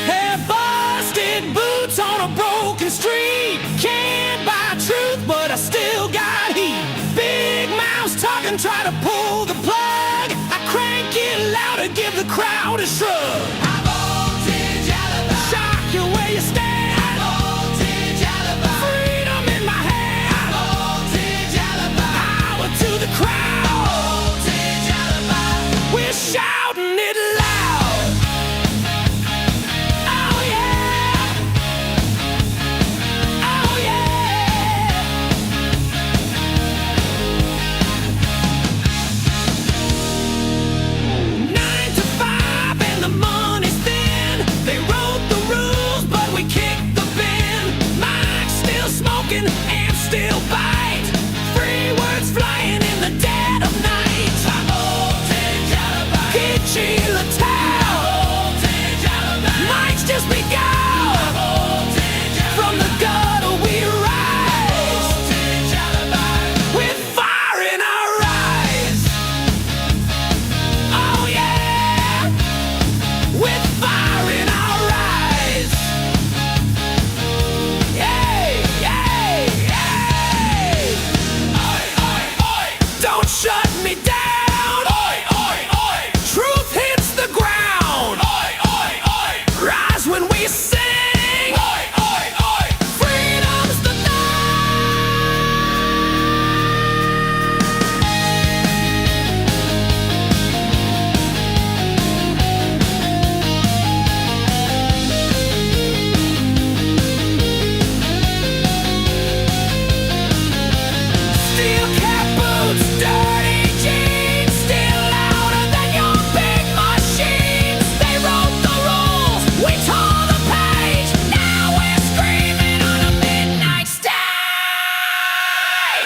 Have busted boots on a broken street. Can't buy truth, but I still got heat. Big mouths talking, try to pull the plug. I crank it louder, give the crowd a shrug. High voltage alibi. Shock you where you stand. High voltage alibi. Freedom in my hand. High voltage alibi. Power to the crowd. High voltage alibi. We're shouting it loud. Oh yeah. Oh yeah. 9 to 5 and the money's thin. They wrote the rules, but we kicked the bin. Mike's still smoking, amps still bite. Free words flying in the dead of night. High voltage alibi. Kitschy Latal. Voltage alibi. Mike's just begun. Voltage alibi. From the gutter we rise. Voltage alibi. With fire in our eyes. Oh yeah. With fire in our eyes. Yay, yay, yay. Oi, oi, oi. Don't shut me down. Oi, oi, oi. Truth hits the ground. Oi, oi, oi. Rise when we sing. Oi, oi, oi. Freedom's the steel cap boots, dirty jeans, still louder than your big machines. They wrote the rules, we tore the page. Now we're screaming on a midnight stage.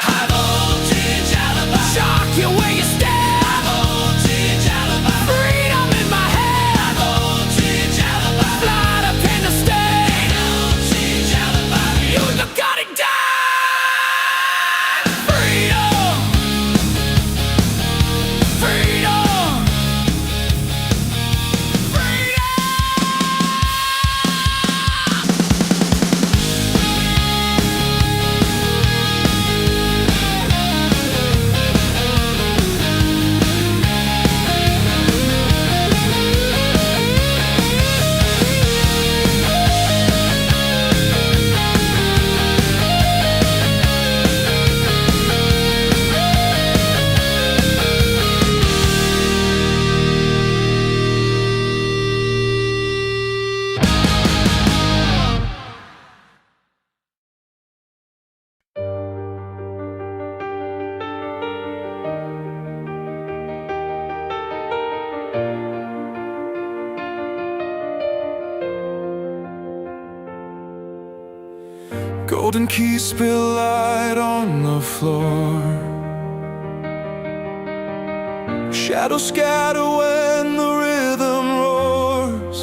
High voltage alibi. Shock you where you stand. High voltage alibi. Freedom in my head. High voltage alibi. Flight up in the state. High voltage alibi. You look got it down. Freedom. Freedom. Golden keys spill light on the floor. Shadows scatter when the rhythm roars.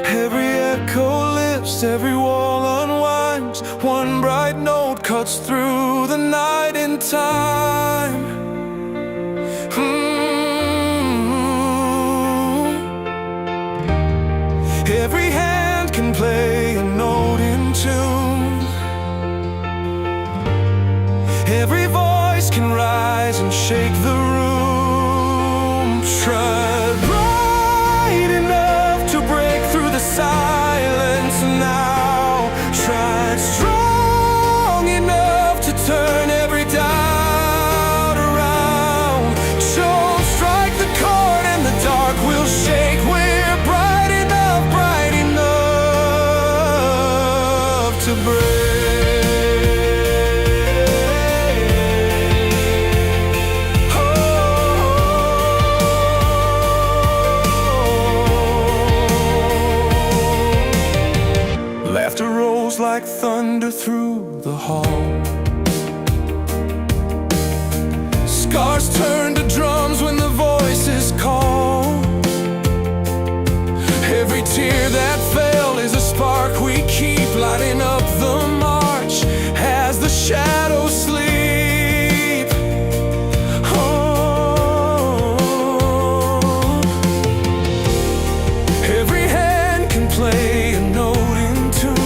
Every echo lifts, every wall unwinds. One bright note cuts through the night in time. voice can rise and shake the room. Tread bright enough to break through the silence now. Tread strong enough to turn every doubt around. So strike the chord and the dark will shake. We're bright enough to break. Laughter rolls like thunder through the hall. Scars turn to drums when the voices call. Every tear that fell is a spark we keep lighting up the march as the shadows sleep. Oh. Every hand can play a note in tune.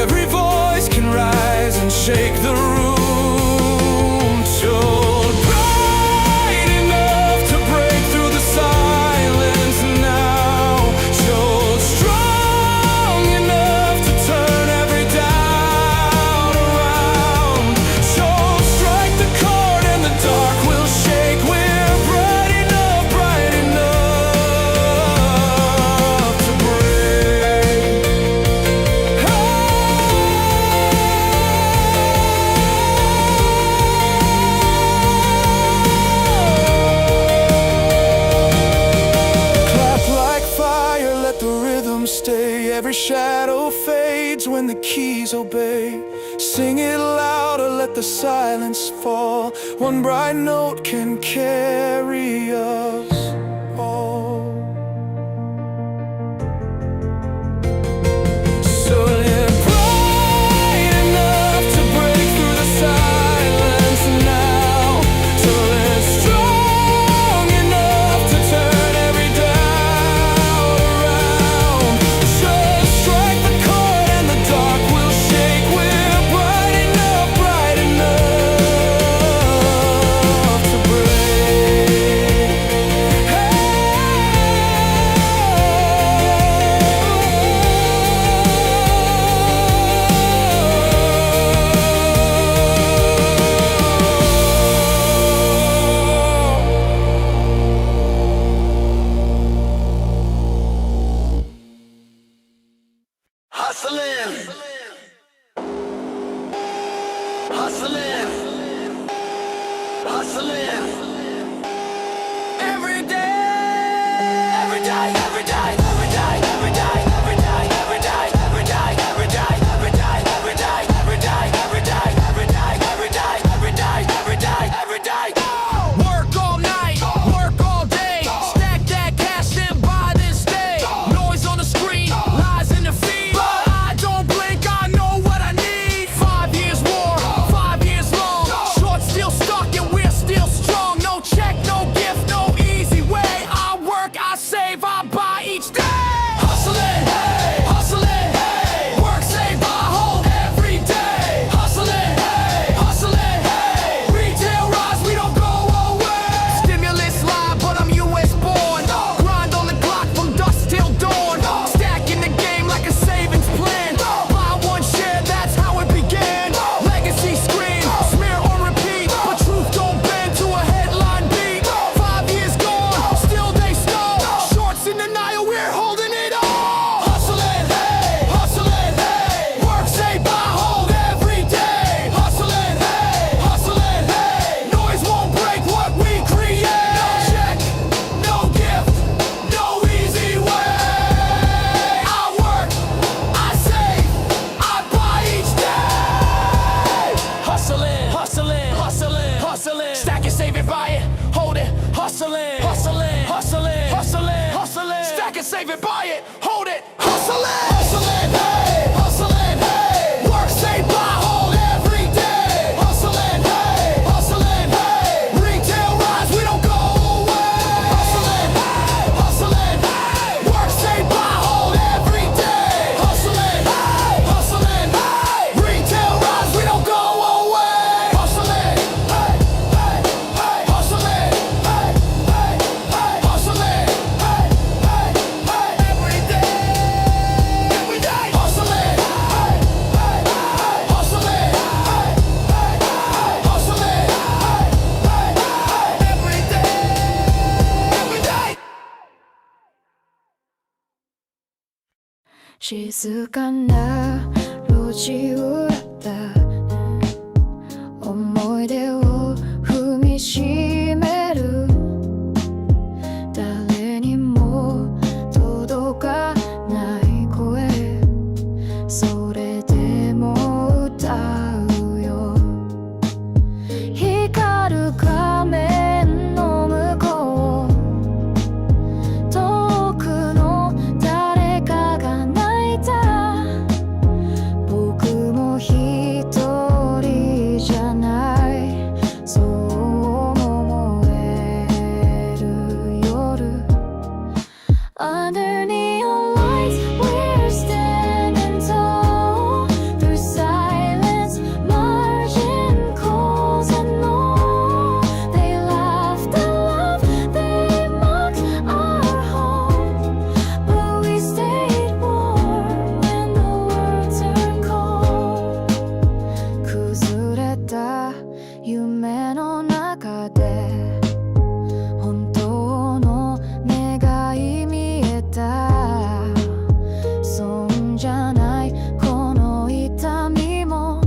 Every voice can rise and shake the room. Told bright enough to break through the silence now. Told strong enough to turn every doubt around. Told strike the chord and the dark will shake. We're bright enough to break. Clap like fire, let the rhythm stay. Every shadow fades when the keys obey. Sing it louder, let the silence fall. One bright note can carry us all. So live bright enough to break through the silence now. So live strong enough to turn every doubt around. Just strike the chord and the dark will shake. We're bright enough to break. Hustling, hustling, hustling. Every day, every day, every day, every day, every day, every day, every day, every day, every day, every day, every day, every day, every day, every day, every day, every day, every day, every day. Work all night, work all day. Stack that cash and buy then stay. Noise on the screen, lies in the feed. I don't blink, I know what I need. 5 years war, 5 years long. Short still stuck and we're still strong. No check, no gift, no easy way. I work, I save, I buy each day. Hustling, hey, hustling, hey. Work, save, buy, hold every day. Hustling, hey, retail rise, we don't go away. Stimulus live, but I'm US born. Grind on the clock from dusk till dawn. Stacking the game like a savings plan. Buy one share, that's how it began. Legacy scream, smear on repeat, but truth don't bend to a headline beat. 5 years gone, still they stole. Shorts in denial, we're holding it all. Hustling, hey, work, save, buy, hold every day. Hustling, hey, noise won't break what we create. No check, no gift, no easy way. I work, I save, I buy each day. Hustling, stack it, save it, buy it, hold it. Hustling, stack it, save it, buy it, hold it. Hustling, hey, work, save, buy, hold every day. Hustling, hey, retail rise, we don't go away. Hustling, hey, work, save, buy, hold every day. Hustling, hey, retail rise, we don't go 静かな路地裏だ思い出を踏みしめる誰にも届かない声それでも歌うよ光る画面の向こう遠くの誰かが泣いた僕も一人じゃないそう思える夜 Under neon lights we're standing tall Through silence margin calls and all They laughed and laughed, they mocked our home But we stayed warm when the world turned cold 崩れた夢の中で本当の願い見えた損じゃないこの痛みも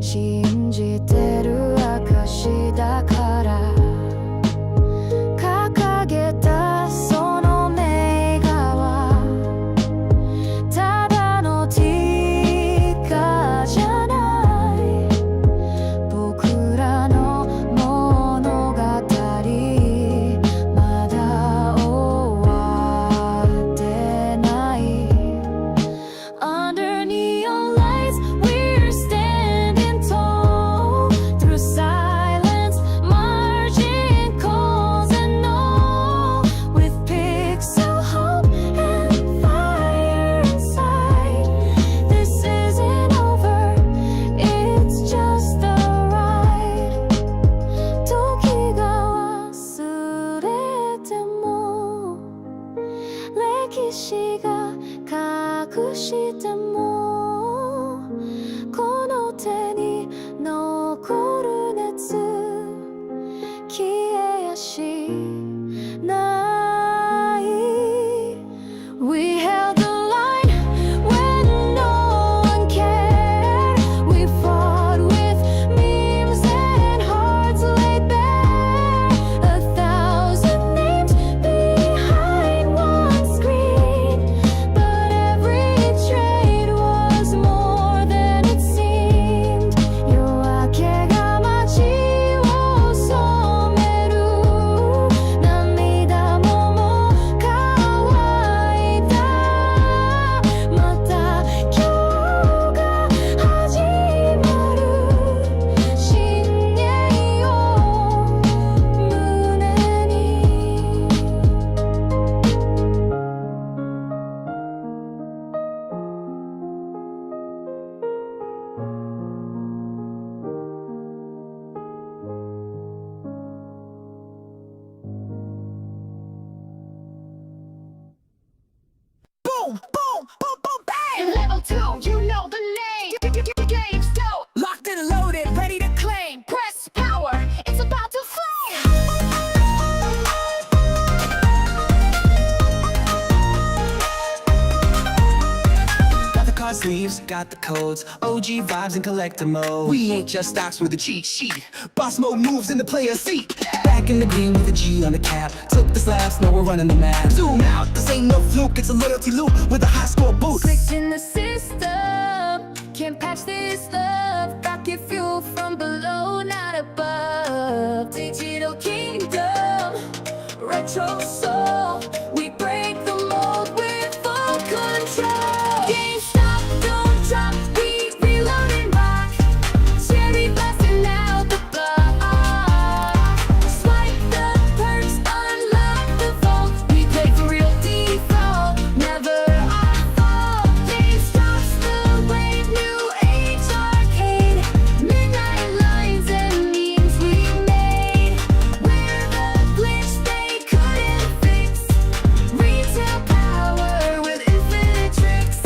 信じてる証だから掲げたその名画はただのティカじゃない僕らの物語まだ終わってない Under neon lights we're standing tall Through silence margin calls and all With pixel hope and fire inside This isn't over, it's just a ride 時が忘れても歴史が隠してもこの手に残る熱消えやしない We held the line when no one cared We fought with memes and hearts laid bare 1,000 names behind one screen But every trade was more than it seemed 夜明けが街を染める涙も乾いたまた今日が始まる新年を胸にBoom, boom, boom, boom, bang! Level 2, you know the name. GameStop. Locked and loaded, ready to claim. Press power, it's about to flame. Got the card sleeves, got the codes. OG vibes and collector mode. We ain't just stocks with a cheat sheet. Boss mode moves in the player seat. Back in the game with a G on the cap. Took the slaps, now we're running the map. Zoom out, this ain't no fluke, it's a loyalty loop with a high score boost. Glitch in the system, can't patch this love. Rocket fuel from below, not above. Digital kingdom, retro soul. We break the mold with full control. GameStop, don't drop, we reloading rock. Cherry blasting out the block. Swipe the perks, unlock the vault. We play for real default, never our fault. GameStop's the way, new age arcade. Midnight lines and memes we made. We're the glitch they couldn't fix. Retail power with infinite tricks.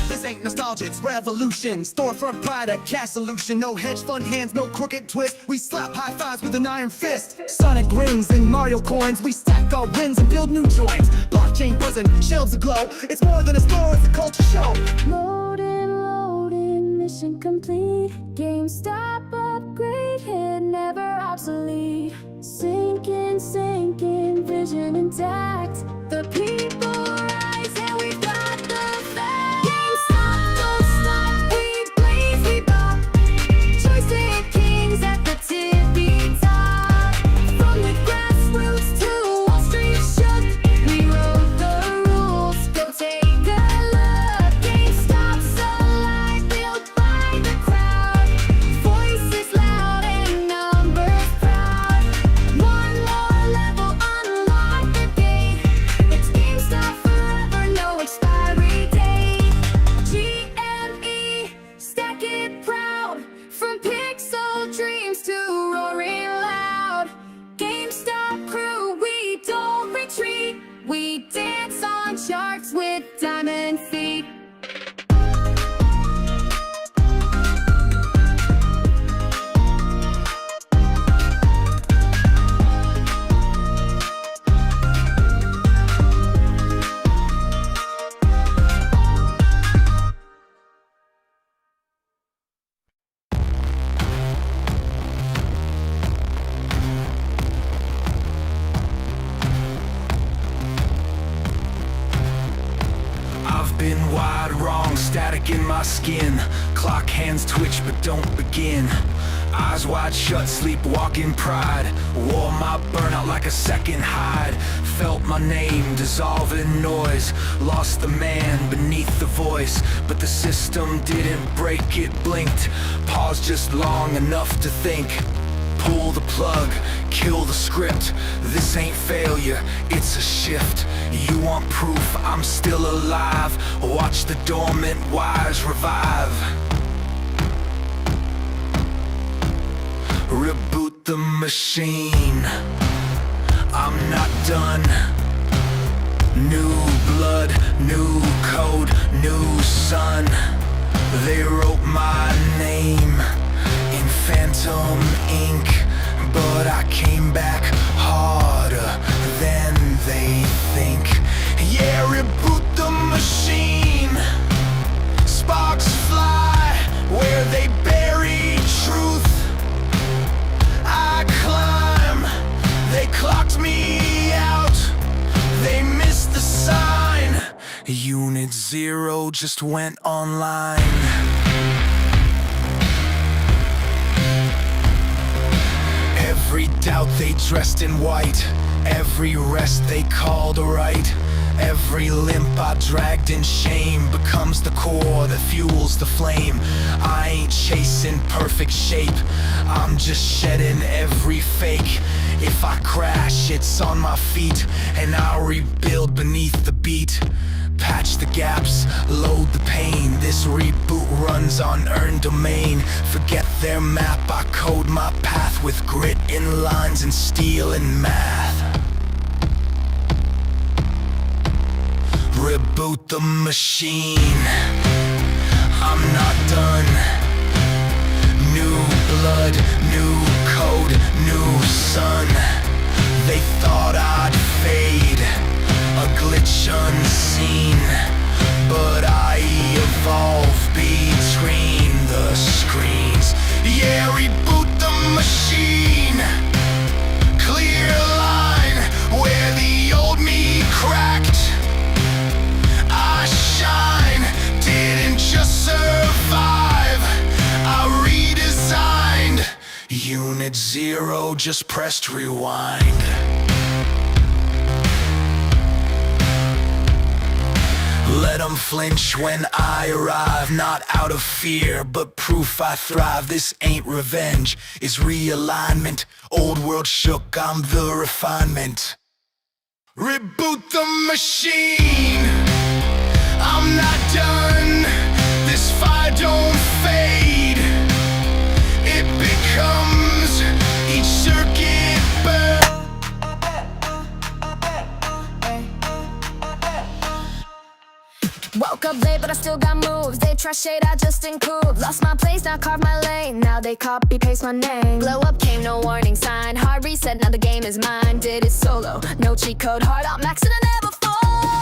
This ain't nostalgia, it's revolution. Storefront pride, a cash solution. No hedge fund hands, no crooked twist. We slap high fives with an iron fist. Sonic rings and Mario coins. We stack our wins and build new joints. Blockchain chain buzzing, shelves aglow. It's more than a store, it's a culture show. Loading, mission complete. GameStop upgrade, hit never obsolete. Sinking, vision intact. The people rise and we've got the facts. GameStop, don't stop, we blaze, we pop. Choice to hit kings at the tippy top. From the grassroots to Wall Street shook, we wrote the rules, go take a look. GameStop's alive, built by the crowd. Voices loud and numbers proud. One more level, unlock the gate. It's GameStop forever, no expiry date. GME, stack it proud. From pixel dreams to roaring loud. GameStop crew, we don't retreat. We dance on charts with diamond feet. I've been wide wrong, static in my skin. Clock hands twitch but don't begin. Eyes wide shut, sleepwalking pride. Wore my burnout like a second hide. Felt my name dissolve in noise. Lost the man beneath the voice. But the system didn't break, it blinked. Paused just long enough to think. Pull the plug, kill the script. This ain't failure, it's a shift. You want proof, I'm still alive. Watch the dormant wires revive. Reboot the machine. I'm not done. New blood, new code, new sun. They wrote my name in phantom ink, but I came back harder than they think. Yeah, reboot the machine. Sparks fly where they buried truth. I climb, they clocked me out. They missed the sign. Unit 0 just went online. Every doubt they dressed in white. Every rest they called a right. Every limp I dragged in shame becomes the core that fuels the flame. I ain't chasing perfect shape, I'm just shedding every fake. If I crash, it's on my feet, and I'll rebuild beneath the beat. Patch the gaps, load the pain. This reboot runs on earned domain. Forget their map, I code my path with grit in lines and steel and math. Reboot the machine. I'm not done. New blood, new code, new sun. They thought I'd fade, a glitch unseen, but I evolve between the screens. Yeah, reboot the machine. Clear line where the old me cracked. I shine, didn't just survive, I redesigned. Unit 0 just pressed rewind. Let them flinch when I arrive, not out of fear, but proof I thrive. This ain't revenge, it's realignment. Old world shook, I'm the refinement. Reboot the machine. I'm not done. This fire don't fade. It becomes each circuit burn. Woke up late, but I still got moves. They try shade, I just improve. Lost my place, now carve my lane. Now they copy, paste my name. Glow up came, no warning sign. Hard reset, now the game is mine. Did it solo, no cheat code. Hard out, max and I never fall.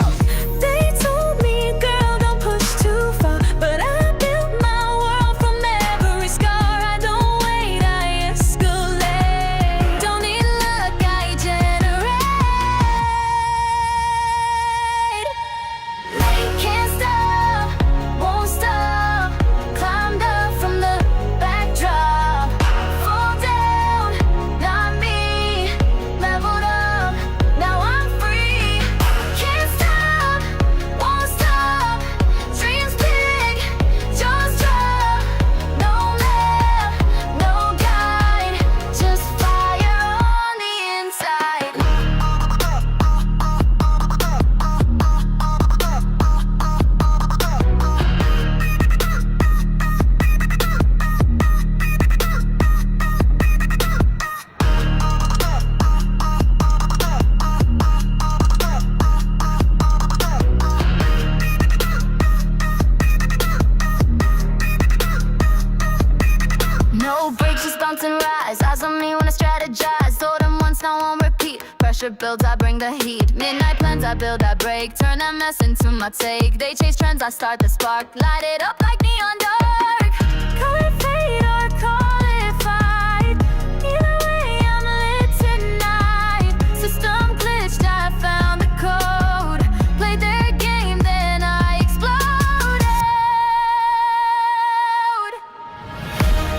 electric builds, I bring the heat. Midnight plans, I build, I break. Turn that mess into my take. They chase trends, I start the spark. Light it up like neon dark. Call it fate or call it fight. Either way, I'm lit tonight. System glitched, I found the code. Played their game, then I exploded.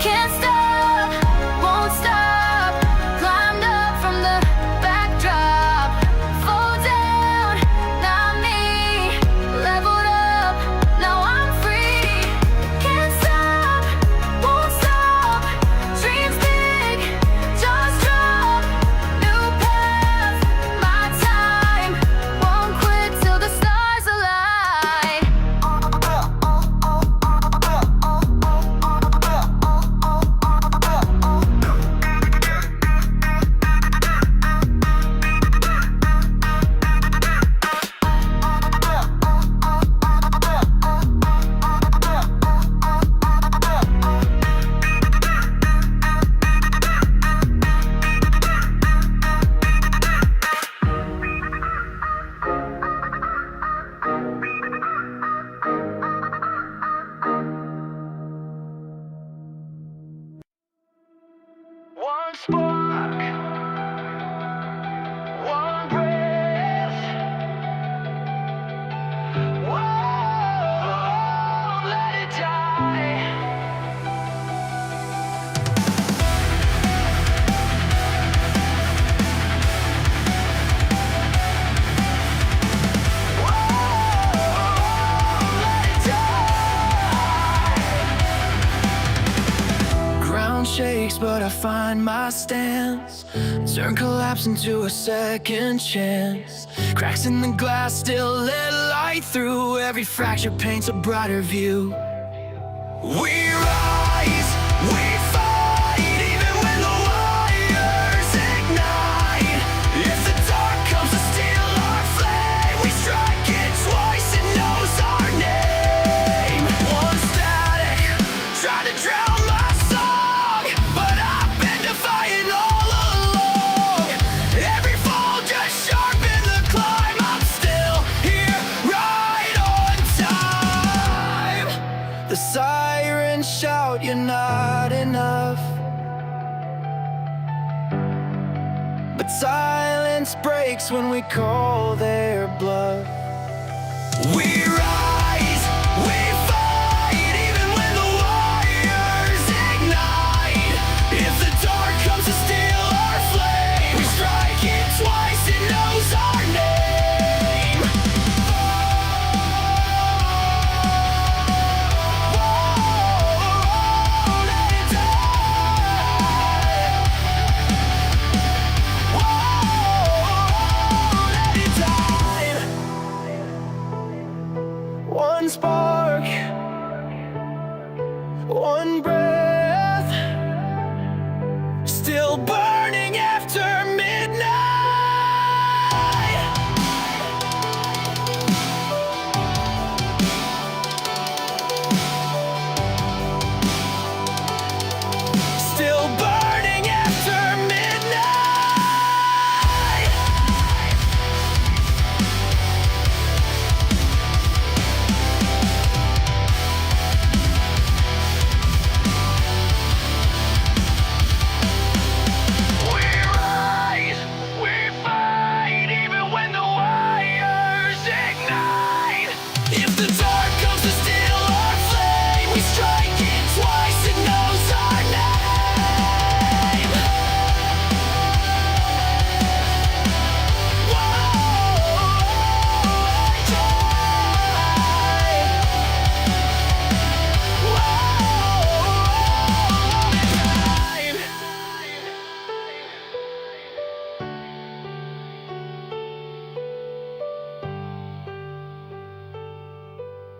Can't stop, won't stop. Climbed up from the backdrop. Fall down, not me. Leveled up, now I'm free. Can't stop, won't stop. Dreams big, jaws drop. New path, my time. Won't quit till the stars align. One spark, one breath. Whoa, let it die. Ground shakes, but I find my stance. Turn collapse into a second chance. Cracks in the glass still let light through. Every fracture paints a brighter view. We rise, we fight, even when the wires ignite. If the dark comes to steal our flame, we strike it twice, it knows our name. One static, try to drown my song, but I've been defying all along. Every fall just sharpened the climb. I'm still here, right on time. The sirens shout, you're not enough. But silence breaks when we call their bluff. We rise, we fight, even when the wires ignite. If the dark comes to steal our flame, we strike it twice, it knows our name. Whoa, let it die. Whoa, let it die. One spark, one breath, still burning after midnight. Still burning after midnight. We rise, we fight, even when the wires ignite. If the dark comes to steal our flame, we strike it twice, it knows our name.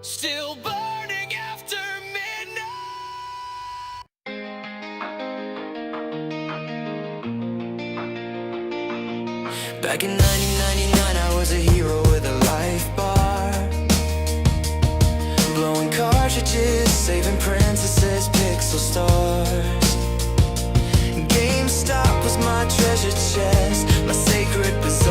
Still burning after midnight. Back in 1999, I was a hero with a life bar, blowing cartridges, saving princesses, pixel stars. GameStop was my treasure chest, my sacred possession.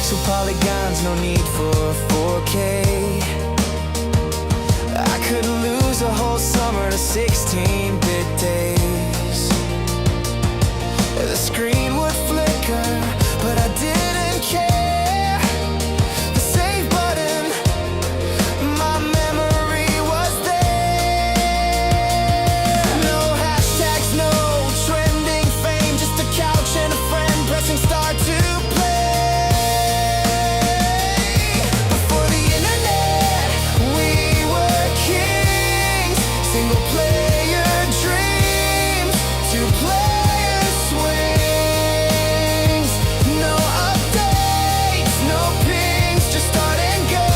pixel polygons, no need for 4K. I could lose a whole summer to 16-bit days. The screen would flicker, but I didn't care. The save button, my memory was there. No hashtags, no trending fame, just a couch and a friend pressing start to play. Before the internet, we were kings. Single player dreams, two-player swings. No updates, no pings, just start and go.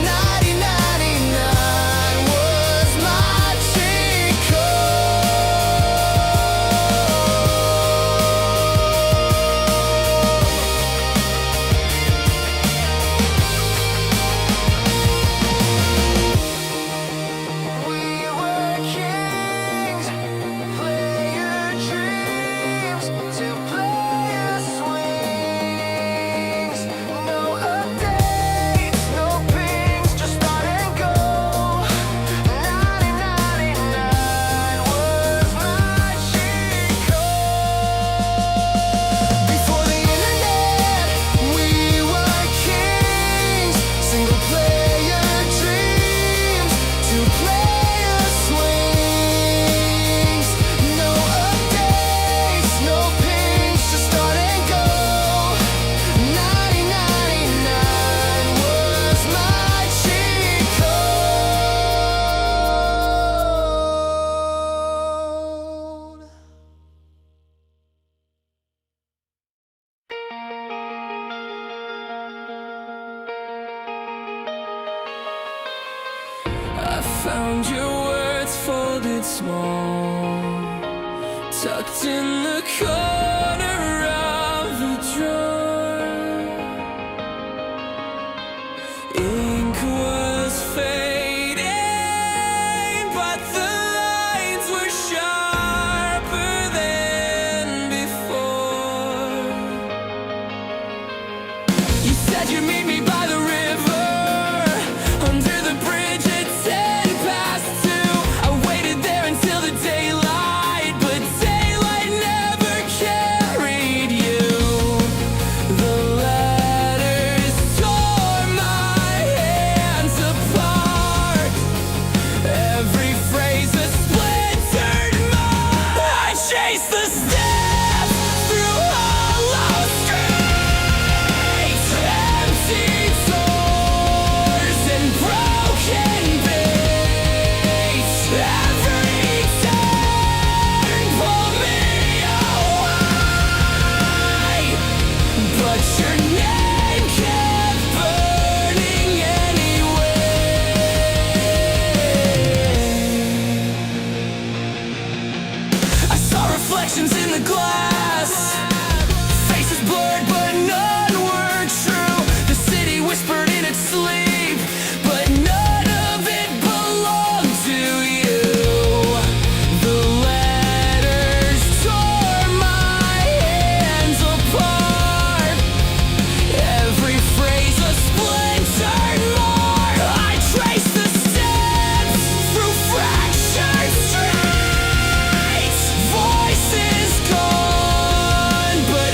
9099 was my cheat We were kings, player dreams, two-player swings. No updates, no pings, just start and go. 9099 was my cheat code. Before the internet, we were kings. Single-player dreams, two-player swings. No updates, no pings, just start and go. 9099 was my cheat code. I found your words folded small, tucked in the corner of the drawer. Ink was fading, but the lines were sharper than before. You said you'd meet me by the river, under the bridge at 2:10. I waited there until the daylight, but daylight never carried you. The letters tore my hands apart. Every phrase a splintered mark. I chased the steps through hollow streets, empty doors and broken beats. Every turn pulled me away, but your name kept burning anyway. I saw reflections in the glass, faces blurred but none were true. The city whispered in its sleep, but none of it belonged to you. The letters tore my hands apart. Every phrase a splintered mark. I traced the steps through fractured streets. Voices gone, but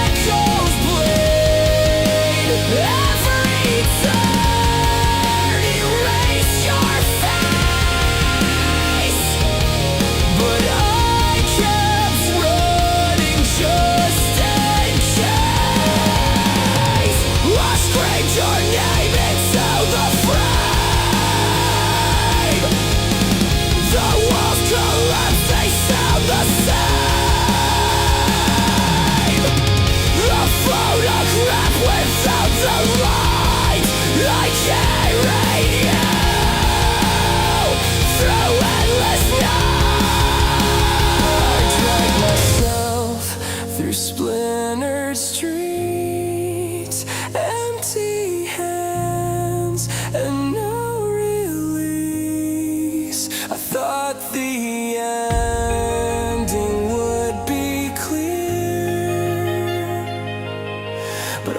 echoes bleed. Every turn erase your face, but I kept running just in case. I screamed your name into the frame. The walls collapse, they sound the same. A photograph without the light. I carried you through endless night. I dragged myself through splintered streets, empty hands and no release. I thought the ending would be clear, but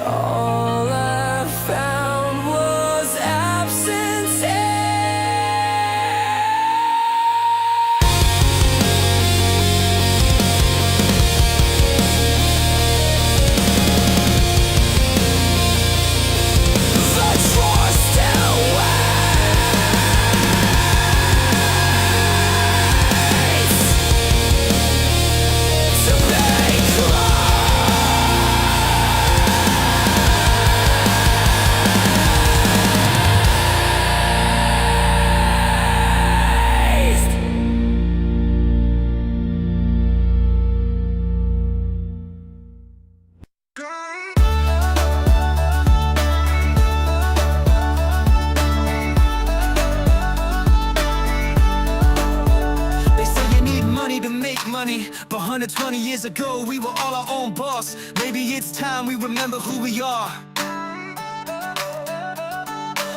120 years ago, we were all our own boss. Maybe it's time we remember who we are.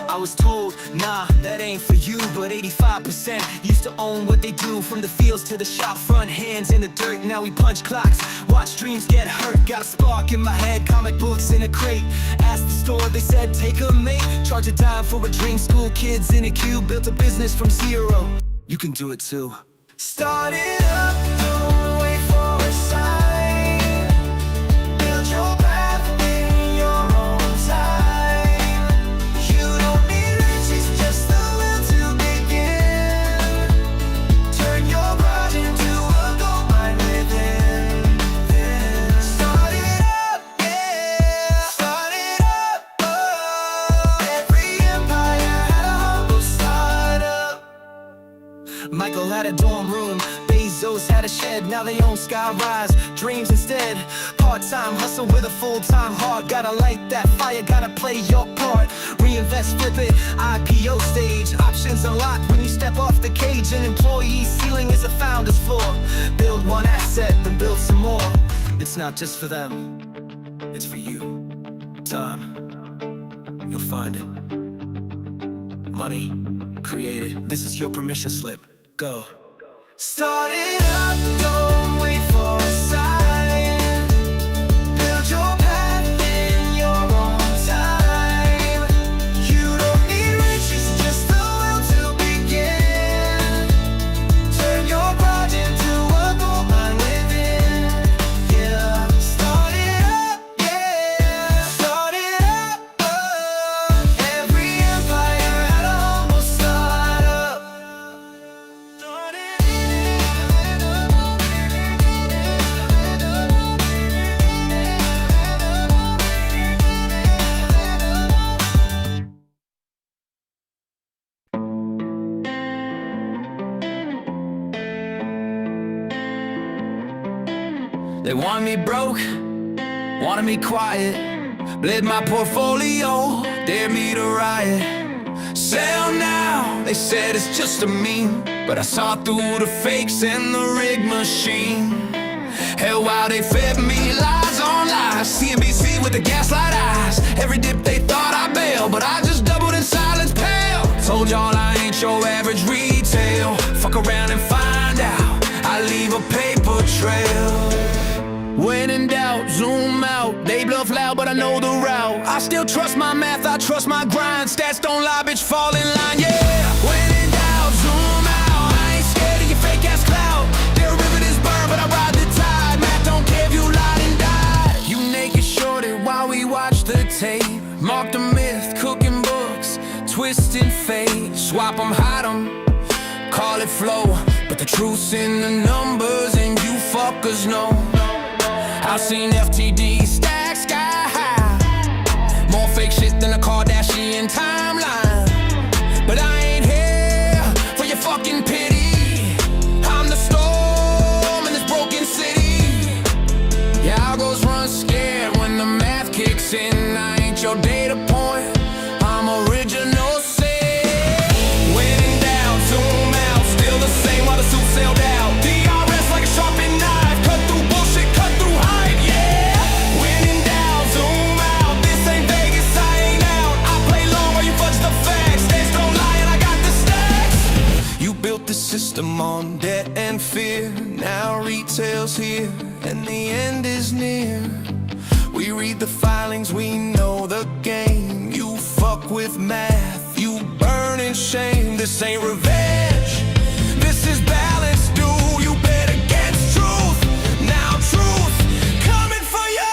I was told, nah, that ain't for you. But 85% used to own what they do. From the fields to the shop front, hands in the dirt. Now we punch clocks, watch dreams get hurt. Got a spark in my head, comic books in a crate. Asked the store, they said take a mate. Charge a dime for a dream, school kids in a queue. Built a business from zero, you can do it too. Start it up, don't wait for a sign. Build your path in your own time. You don't need riches, just the will to begin. Turn your pride into a gold mine within. Start it up, yeah. Start it up, oh. Every empire had a humble startup. Michael had a dorm room, Bezos had a shed, now they own skyrise, dreams instead. Part-time hustle with a full-time heart. Gotta light that fire, gotta play your part. Reinvest, flip it, IPO stage. Options unlocked when you step off the cage. An employee ceiling is a founder's floor. Build one asset, then build some more. It's not just for them, it's for you. Time, you'll find it. Money, create it. This is your permission slip. Go. Start it up, don't wait for a sign. Build your path in your own time. You don't need riches, just the will to begin. Turn your pride into a gold mine within. Yeah, start it up, yeah. Start it up, oh. Every empire had a humble startup. They want me broke, wanted me quiet. Bled my portfolio, dared me to riot. Sell now, they said it's just a meme. But I saw through the fakes and the rig machine. Hell, while they fed me lies on lies. CNBC with the gaslight eyes. Every dip they thought I bailed, but I just doubled in silence pale. Told y'all I ain't your average retail. Fuck around and find out, I leave a paper trail. When in doubt, zoom out. They bluff loud, but I know the route. I still trust my math, I trust my grind. Stats don't lie, bitch, fall in line, yeah. When in doubt, zoom out. I ain't scared of your fake ass clout. Derivatives burn, but I ride the tide. Math don't care if you lied and died. You naked shorted while we watch the tape. Mark the myth, cooking books, twisting fate. Swap them, hide them, call it flow. But the truth's in the numbers, and you fuckers know. I've seen FTD stack sky high. More fake shit than a Kardashian timeline. But I ain't here for your fucking pity. I'm the storm in this broken city. Yeah, our goals run scared when the math kicks in. I ain't your data point, I'm original sin. When in doubt, zoom out. Still the same while the suit sailed out. DRS like a sharpened knife. Cut through bullshit, cut through hype, yeah. When in doubt, zoom out. This ain't Vegas, I ain't out. I play long while you fudge the facts. Stats don't lie and I got the stacks. You built the system on debt and fear. Now retail's here and the end is near. We read the filings, we know the game. You fuck with math, you burn in shame. This ain't revenge, this is balance, dude. You bet against truth, now truth coming for you.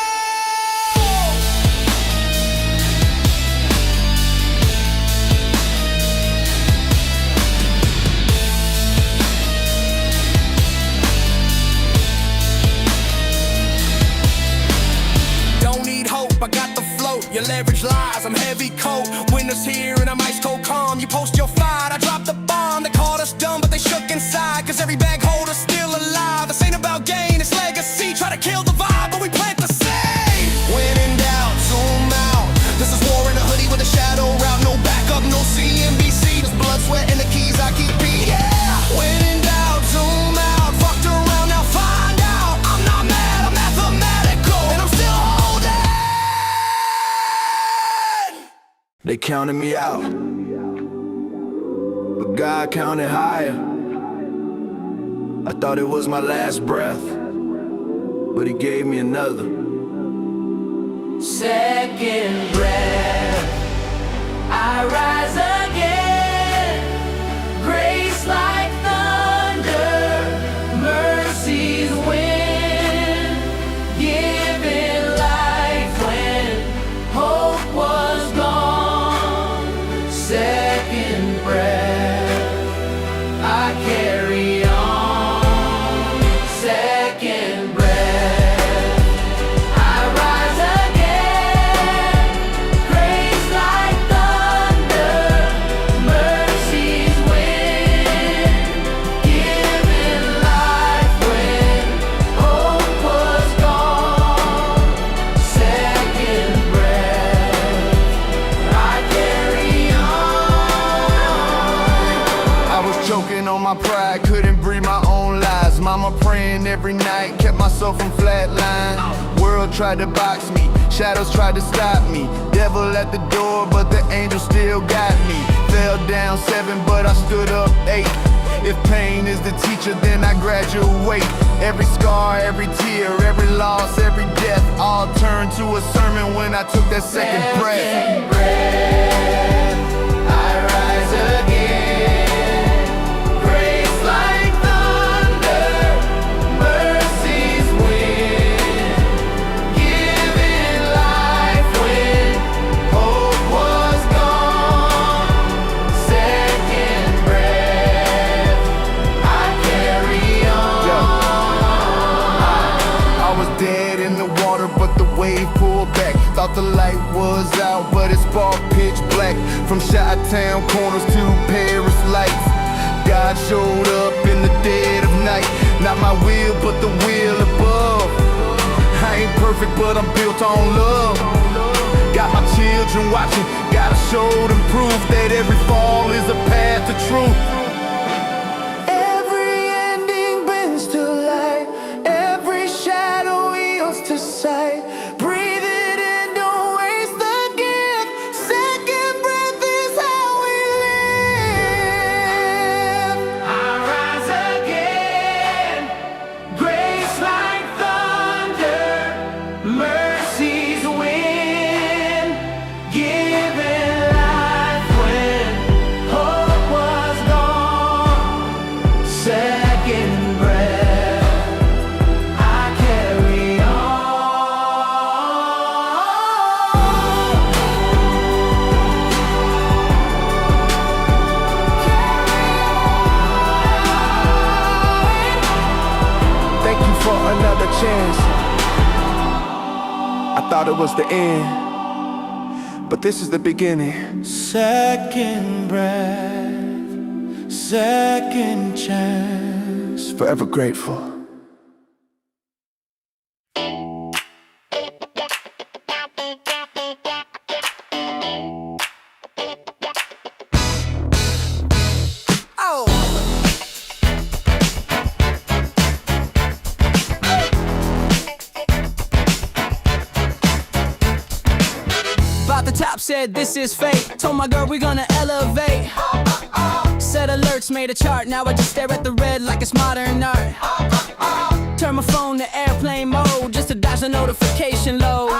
Don't need hope, I got the float. Your leverage lies, I'm heavy coat. Winter's here and I'm ice cold calm. You post your flight, I drop the bomb. They called us dumb, but they shook inside. Cause every bag holder's still alive. This ain't about gain, it's legacy. Try to kill the vibe, but we plant the seed. When in doubt, zoom out. This is war in a hoodie with a shadow route. No backup, no CNBC. There's blood, sweat, and the keys I keep beat. Yeah. When in doubt, zoom out. Fucked around, now find out. They counted me out, but God counted higher. I thought it was my last breath, but He gave me another. Second breath, I rise again. Grace like thunder, mercies win. Giving life when hope was gone. Second breath, I carry on. Second breath, I rise again. Grace like thunder, mercies win. Giving life when hope was gone. Second breath, I carry on. I was choking on my pride, couldn't breathe my own lies. Mama praying every night, kept myself from flatline. World tried to box me, shadows tried to stop me. Devil at the door, but the angel still got me. Fell down 7, but I stood up 8. If pain is the teacher, then I graduate. Every scar, every tear, every loss, every death, all turned to a sermon when I took that second breath. Second breath, I rise again. Grace like thunder, mercies win. Giving life when hope was gone. Second breath, I carry on. I was dead in the water, but the wave pulled back. Thought the light was out, but it sparked pitch black. From Chi-Town corners to Paris lights, God showed up in the dead of night. Not my will, but the will above. I ain't perfect, but I'm built on love. Got my children watching, gotta show them proof that every fall is a path to truth. Every ending bends to light. Every shadow yields to sight. Breathe it in, don't waste the gift. Second breath is how we live. I rise again. Grace like thunder, mercies win. Giving life when hope was gone. Second breath, I carry on. Thank you for another chance. I thought it was the end, but this is the beginning. Second breath, second chance. Forever grateful. About the top, said this is fate. Told my girl we gonna elevate. Set alerts, made a chart. Now I just stare at the red like it's modern art. Turn my phone to airplane mode just to dodge the notification load.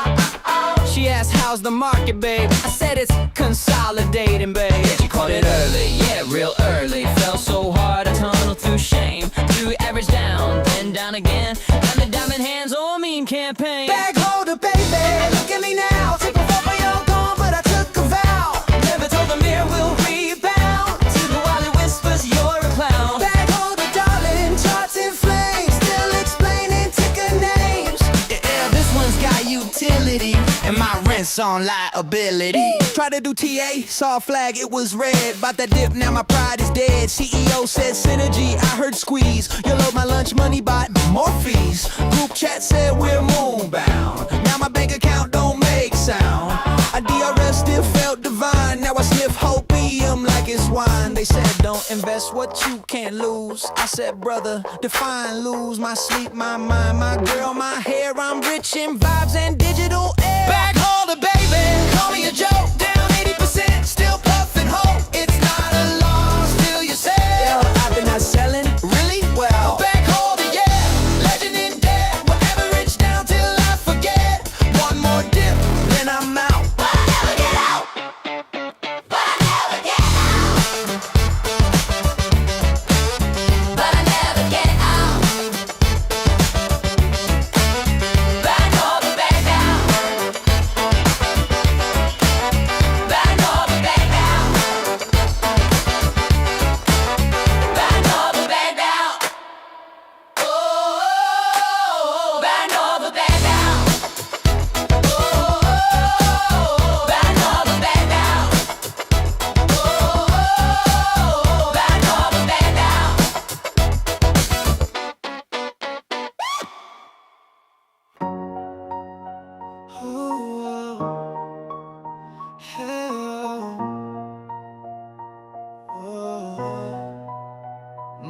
She asked, how's the market, babe? I said it's consolidating, babe. She called it early, yeah, real early. Fell so hard I tunneled through shame. Through average down, then down again. Done the diamond hands on meme campaign. Bag holder, baby, look at me now. Take a walk by your gone, but I took a vow. Never told the mirror will rebound. To the while it whispers, you're a clown. Bag holder, darling, charts in flames. Still explaining ticker names. Yeah, this one's got utility, and my rent's on liability. Tried to do TA, saw a flag, it was red. About that dip, now my pride is dead. CEO said synergy, I heard squeeze. You load my lunch money, bought more fees. Group chat said we're moonbound. Now my bank account don't make sound. A DRS still felt divine. Now I sniff hopium like it's wine. They said don't invest what you can't lose. I said brother, define lose. My sleep, my mind, my girl, my hair. I'm rich in vibes and digital air. Back holder, baby, call me a joke. Down 80%.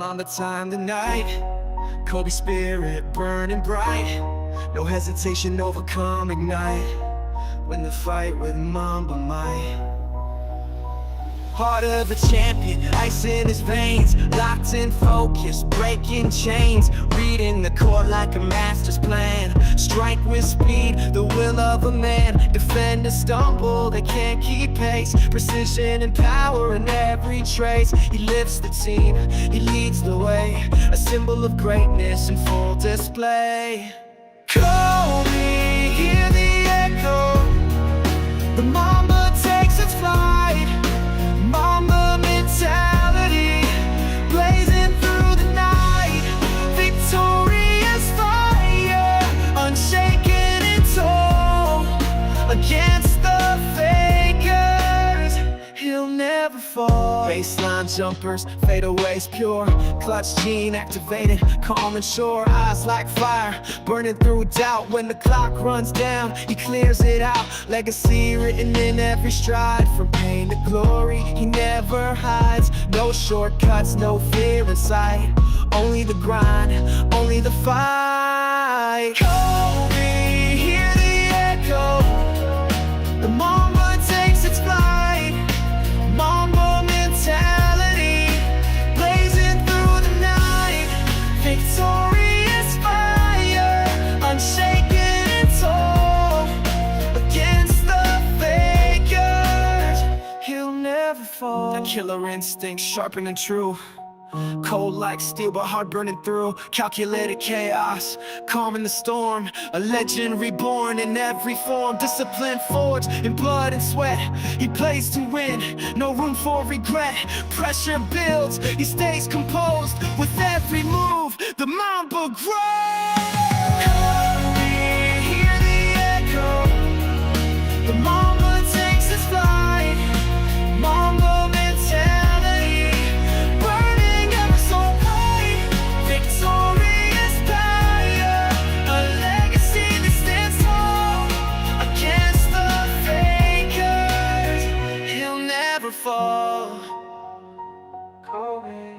on the time tonight. Kobe spirit burning bright. No hesitation, overcome, ignite. Win the fight with Mamba might. Heart of a champion, ice in his veins. Locked in focus, breaking chains. Reading the court like a master's plan. Strike with speed, the will of a man. Defenders stumble, they can't keep pace. Precision and power in every trace. He lifts the team, he leads the way. A symbol of greatness in full display. Kobe, hear the echo. The Mamba takes its flight. Mamba mentality, blazing through the night. Victorious fire, unshaken and tall. Against the fakers, he'll never fall. Baseline jumpers, fadeaways pure. Clutch gene activated, calm and sure. Eyes like fire, burning through doubt. When the clock runs down, he clears it out. Legacy written in every stride. From pain to glory, he never hides. No shortcuts, no fear in sight. Only the grind, only the fight. Kobe, hear the echo. The Mamba takes its flight. Mamba mentality, blazing through the night. Victorious fire, unshaken and tall. Against the fakers, he'll never fall. That killer instinct, sharper than true. Cold like steel, but heart burning through. Calculated chaos, calm in the storm. A legend reborn in every form. Discipline forged in blood and sweat. He plays to win, no room for regret. Pressure builds, he stays composed. With every move, the Mamba grows. Hear the echo. The Mamba takes its flight. Mamba mentality, burning ever so bright. Victorious power, a legacy that stands tall. Against the fakers, he'll never fall. Kobe,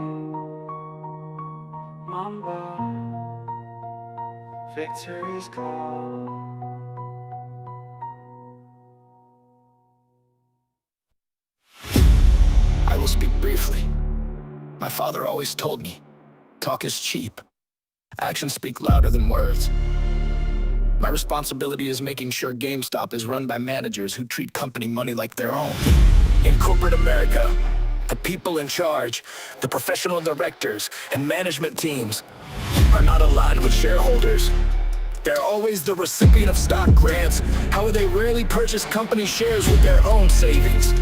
Mamba, victory's call. I will speak briefly. My father always told me, talk is cheap. Actions speak louder than words. My responsibility is making sure GameStop is run by managers who treat company money like their own. In corporate America, the people in charge, the professional directors and management teams are not aligned with shareholders. They're always the recipient of stock grants. However, they rarely purchase company shares with their own savings.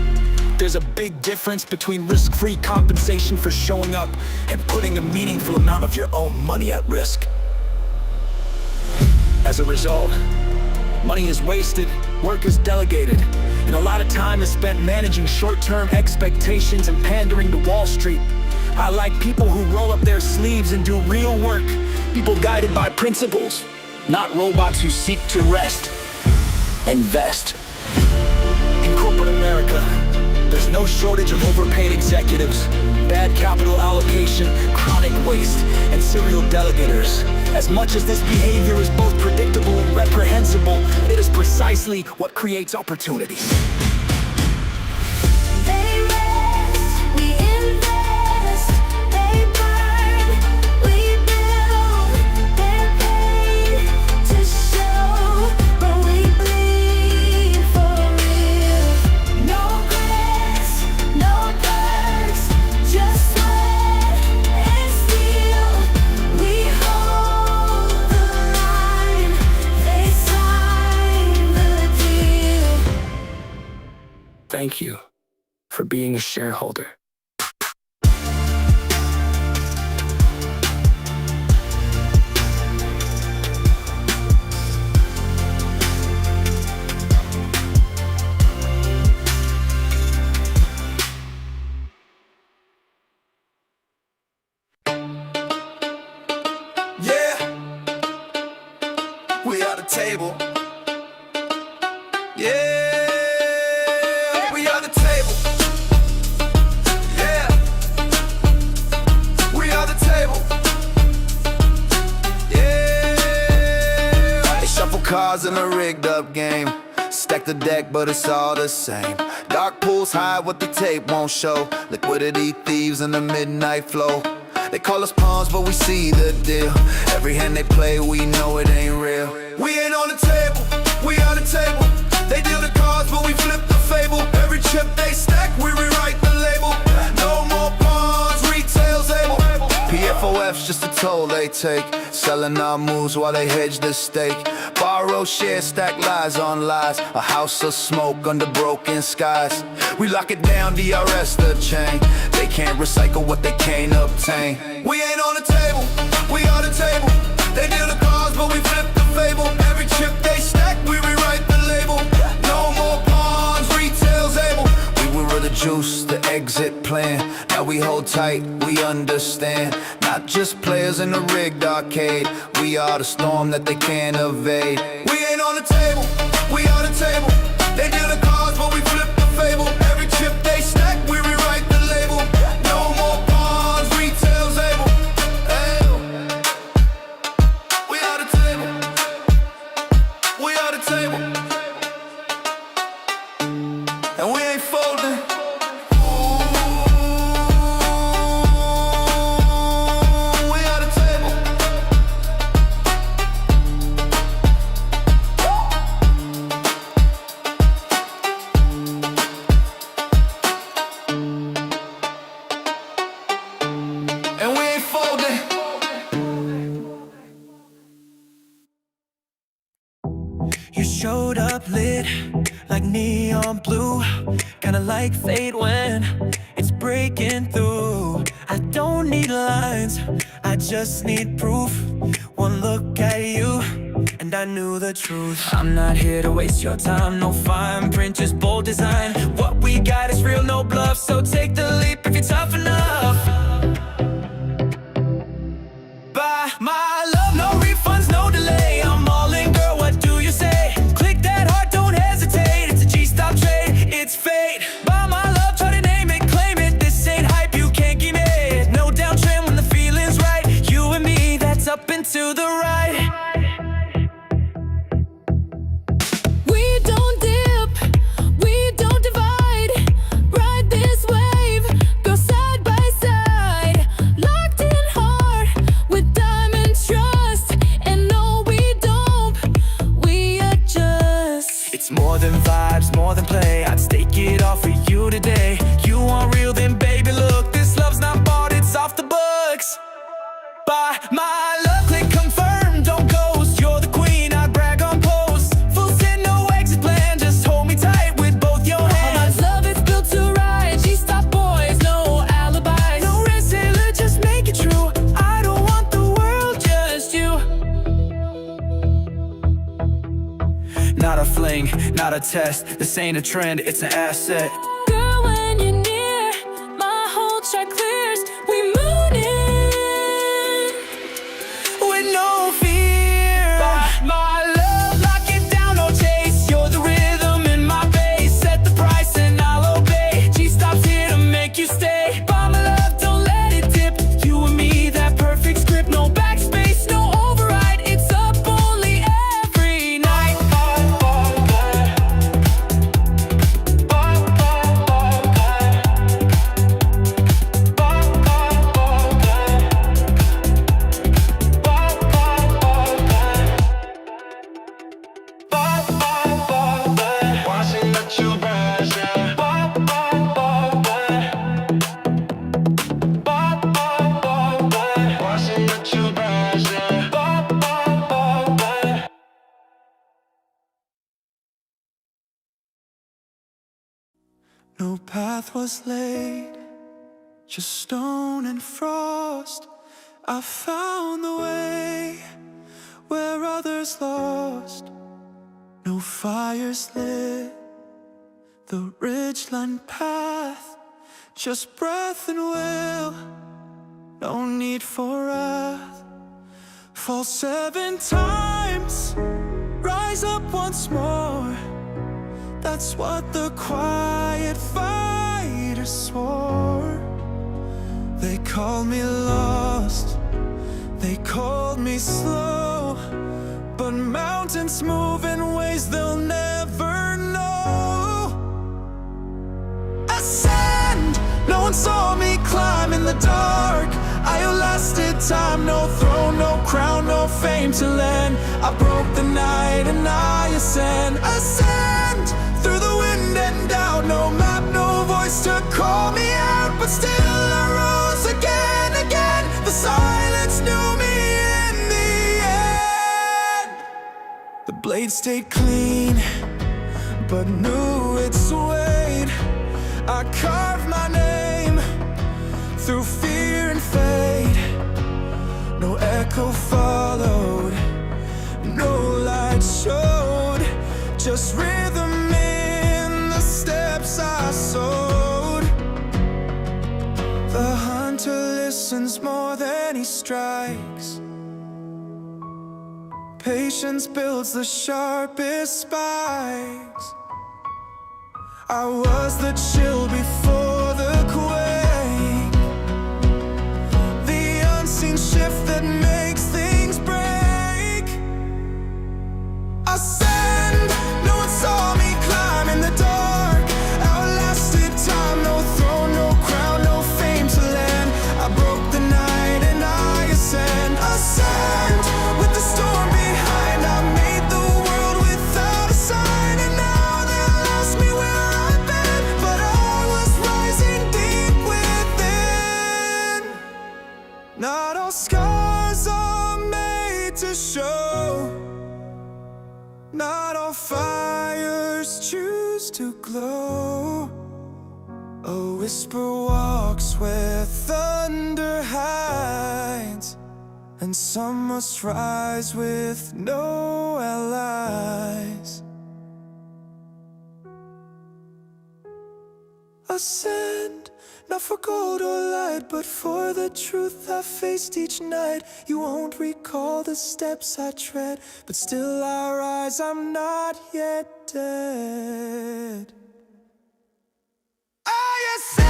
There's a big difference between risk-free compensation for showing up and putting a meaningful amount of your own money at risk. As a result, money is wasted, work is delegated, and a lot of time is spent managing short-term expectations and pandering to Wall Street. I like people who roll up their sleeves and do real work, people guided by principles, not robots who seek to rest. Invest. In corporate America, there's no shortage of overpaid executives, bad capital allocation, chronic waste, and serial delegators. As much as this behavior is both predictable and reprehensible, it is precisely what creates opportunity. They rest, we invest. They burn, we build. They're paid to show, but we bleed for real. No grants, no perks, just sweat and steel. We hold the line, they sign the deal. Thank you for being a shareholder. Yeah, we are the table. Yeah, we are the table. Yeah, we are the cards in a rigged up game. Stack the deck, but it's all the same. Dark pools hide what the tape won't show. Liquidity thieves in the midnight flow. They call us pawns, but we see the deal. Every hand they play, we know it ain't real. We ain't on the table, we on the table. They deal the cards, but we flip the fable. Every chip they stack, we rewrite the label. No more pawns, retail's able. PFOF's just a toll they take. Selling our moves while they hedge the stake. Borrow, share, stack lies on lies. A house of smoke under broken skies. We lock it down, DRS the chain. They can't recycle what they can't obtain. We ain't on the table, we on the table. They deal the cards, but we flip the fable. Every chip they stack, we rewrite the label. No more pawns, retail's able. We were the juice, the exit plan. Now we hold tight, we understand. Not just players in the rigged arcade. We are the storm that they can't evade. We ain't on the table, we on the table. They deal the cards, but we flip the fable. Every chip they stack, we rewrite the label. No more pawns, retail's able. We on the table, we on the table. And we ain't folding. You showed up lit like neon blue, kinda like fate when it's breaking through. I don't need lines, I just need proof. One look at you and I knew the truth. I'm not here to waste your time, no fine print, just bold design. What we got is real, no bluff, so take the leap if you're tough enough. Buy my love, no refunds, no delay. I'm all in, girl, what do you say? Click that heart, don't hesitate. It's a G-stop trade, it's fate. Buy my love, try to name it, claim it. This ain't hype, you can't give it. No downtrend when the feeling's right. You and me, that's up and to the right. We don't dip, we don't divide. Ride this wave, go side by side. Locked in heart with diamond trust. And no, we don't, we adjust. It's more than vibes, more than play. I'd stake it all for you today. You want real, then baby, look. This love's not bought, it's off the books. Buy my love, click confirm, don't ghost. You're the queen, I'd brag on post. Full send, no exit plan, just hold me tight with both your hands. All my love is built to ride. G-stop boys, no alibis. No risk, sailor, just make it true. I don't want the world, just you. Not a fling, not a test. This ain't a trend, it's an asset. Girl, when you're near, my whole chart clears. We moon in with no fear. Buy my love, lock it down, no chase. You're the rhythm in my bass. Set the price and I'll obey. G-stop's here to make you stay. Buy my love, don't let it dip. You and me, that perfect script. No backspace, no override. It's up only every night. No path was laid, just stone and frost. I found the way where others lost. No fires lit the ridgeline path, just breath and will, no need for wrath. Fall 7 times, rise up once more. That's what the quiet fighters swore. They called me lost, they called me slow, but mountains move in ways they'll never know. Ascend, no one saw me climb in the dark. I outlasted time, no throne, no crown, no fame to lend. I broke the night and I ascend. Ascend, through the wind and doubt. No map, no voice to call me out, but still I rose again, again. The silence knew me in the end. The blade stayed clean, but knew its weight. I carved my name through fear and fate. No echo followed, no light showed, just rhythm in the steps I sowed. The hunter listens more than he strikes. Patience builds the sharpest spikes. I was the chill before the quake, the unseen shift that makes things break. Ascend, no one saw me climb in the dark. Outlasted time, no throne, no crown, no fame to land. I broke the night and I ascend. Ascend, with the storm behind. I made the world without a sign, and now they'll ask me where I've been, but I was rising deep within. Not all scars are made to show, not all fires choose to glow. A whisper walks where thunder hides, and some must rise with no allies. Ascend, not for gold or light, but for the truth I faced each night. You won't recall the steps I tread, but still I rise, I'm not yet dead. I ascend.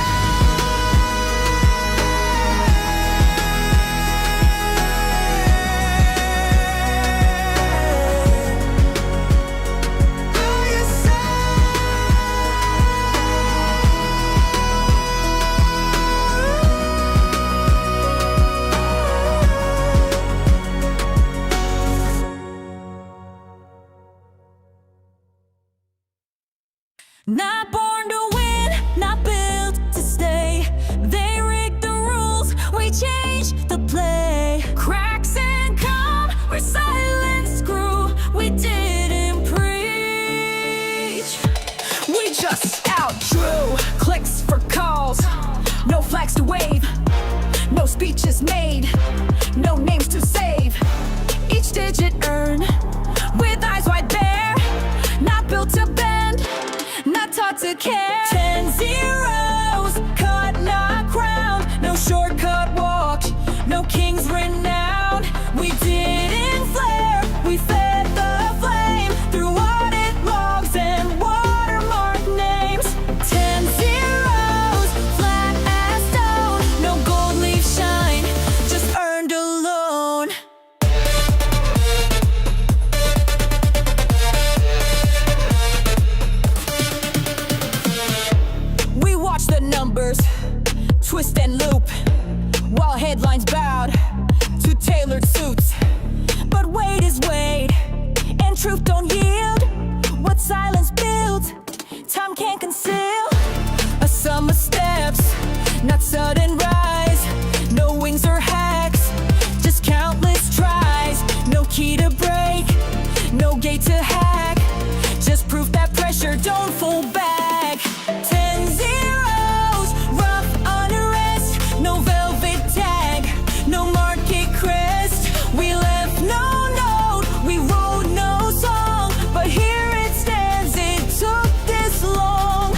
Not born to win, not built to stay. They rigged the rules, we changed the play. Cracks and calm, where silence grew, we didn't preach. We just outdrew clicks for calls, no flags to wave, no speeches made, no names to save. Each digit earned, with eyes wide bare, not built to bend, not taught to care. 10 zeros, cut, not crowned. No shortcut walked, no king's renowned. We didn't flare, we fed the flame through audit logs and watermark names. 10 zeros, flat as stone. No gold leaf shine, just earned alone. We watch the numbers twist and loop, while headlines bowed to tailored suits. But weight is weight, and truth don't yield. What silence builds, time can't conceal. A sum of steps, not sudden rise. No wings or hacks, just countless tries. No key to break, no gate to hack, just proof that pressure don't fall back. 10 zeros, rough unrest, no velvet tag, no market crest. We left no note, we wrote no song, but here it stands, it took this long.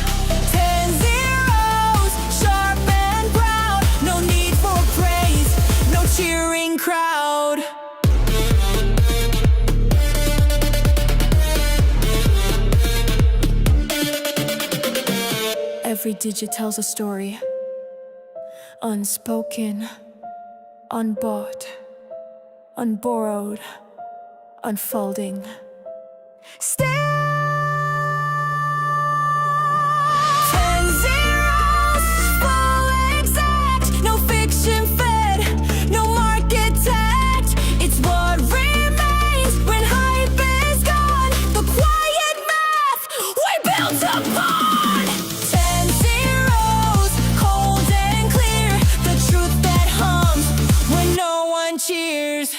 10 zeros, sharp and proud, no need for praise, no cheering crowd. Every digit tells a story, unspoken, unbought, unborrowed, unfolding. Still 10 zeros, full exact, no fiction fed, no market tagged. It's what remains when hype is gone. The quiet math we built upon. 10 zeros, cold and clear, the truth that hums when no one cheers.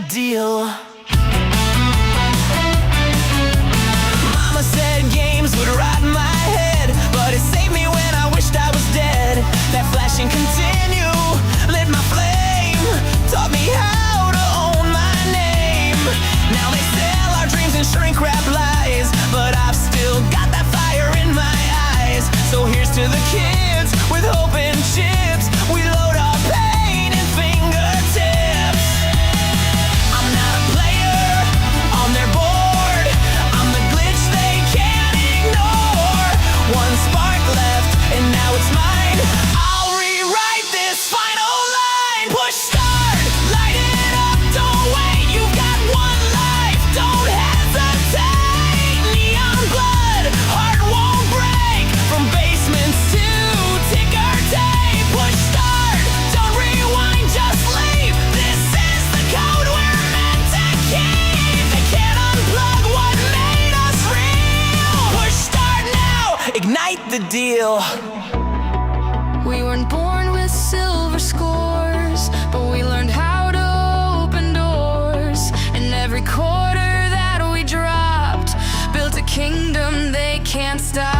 deal. Mama said games would rot my head, but it saved me when I wished I was dead. That flash and continue lit my flame, taught me how to own my name. Now they sell our dreams and shrink wrap lies, but I've still got that fire in my eyes. So here's to the kids with hope and chips. We load our pain in fingertips. I'm not a player on their board, I'm the glitch they can't ignore. One spark left and now it's mine. I'll rewrite this final line. Push start, light it up, don't wait. You've got one life, don't hesitate. Neon blood, heart won't break. From basements to ticker tape. Push start, don't rewind, just leave. This is the code we're meant to keep. They can't unplug what made us real. Push start now, ignite the deal. We weren't born with silver scores, but we learned how to open doors. And every quarter that we dropped built a kingdom they can't stop.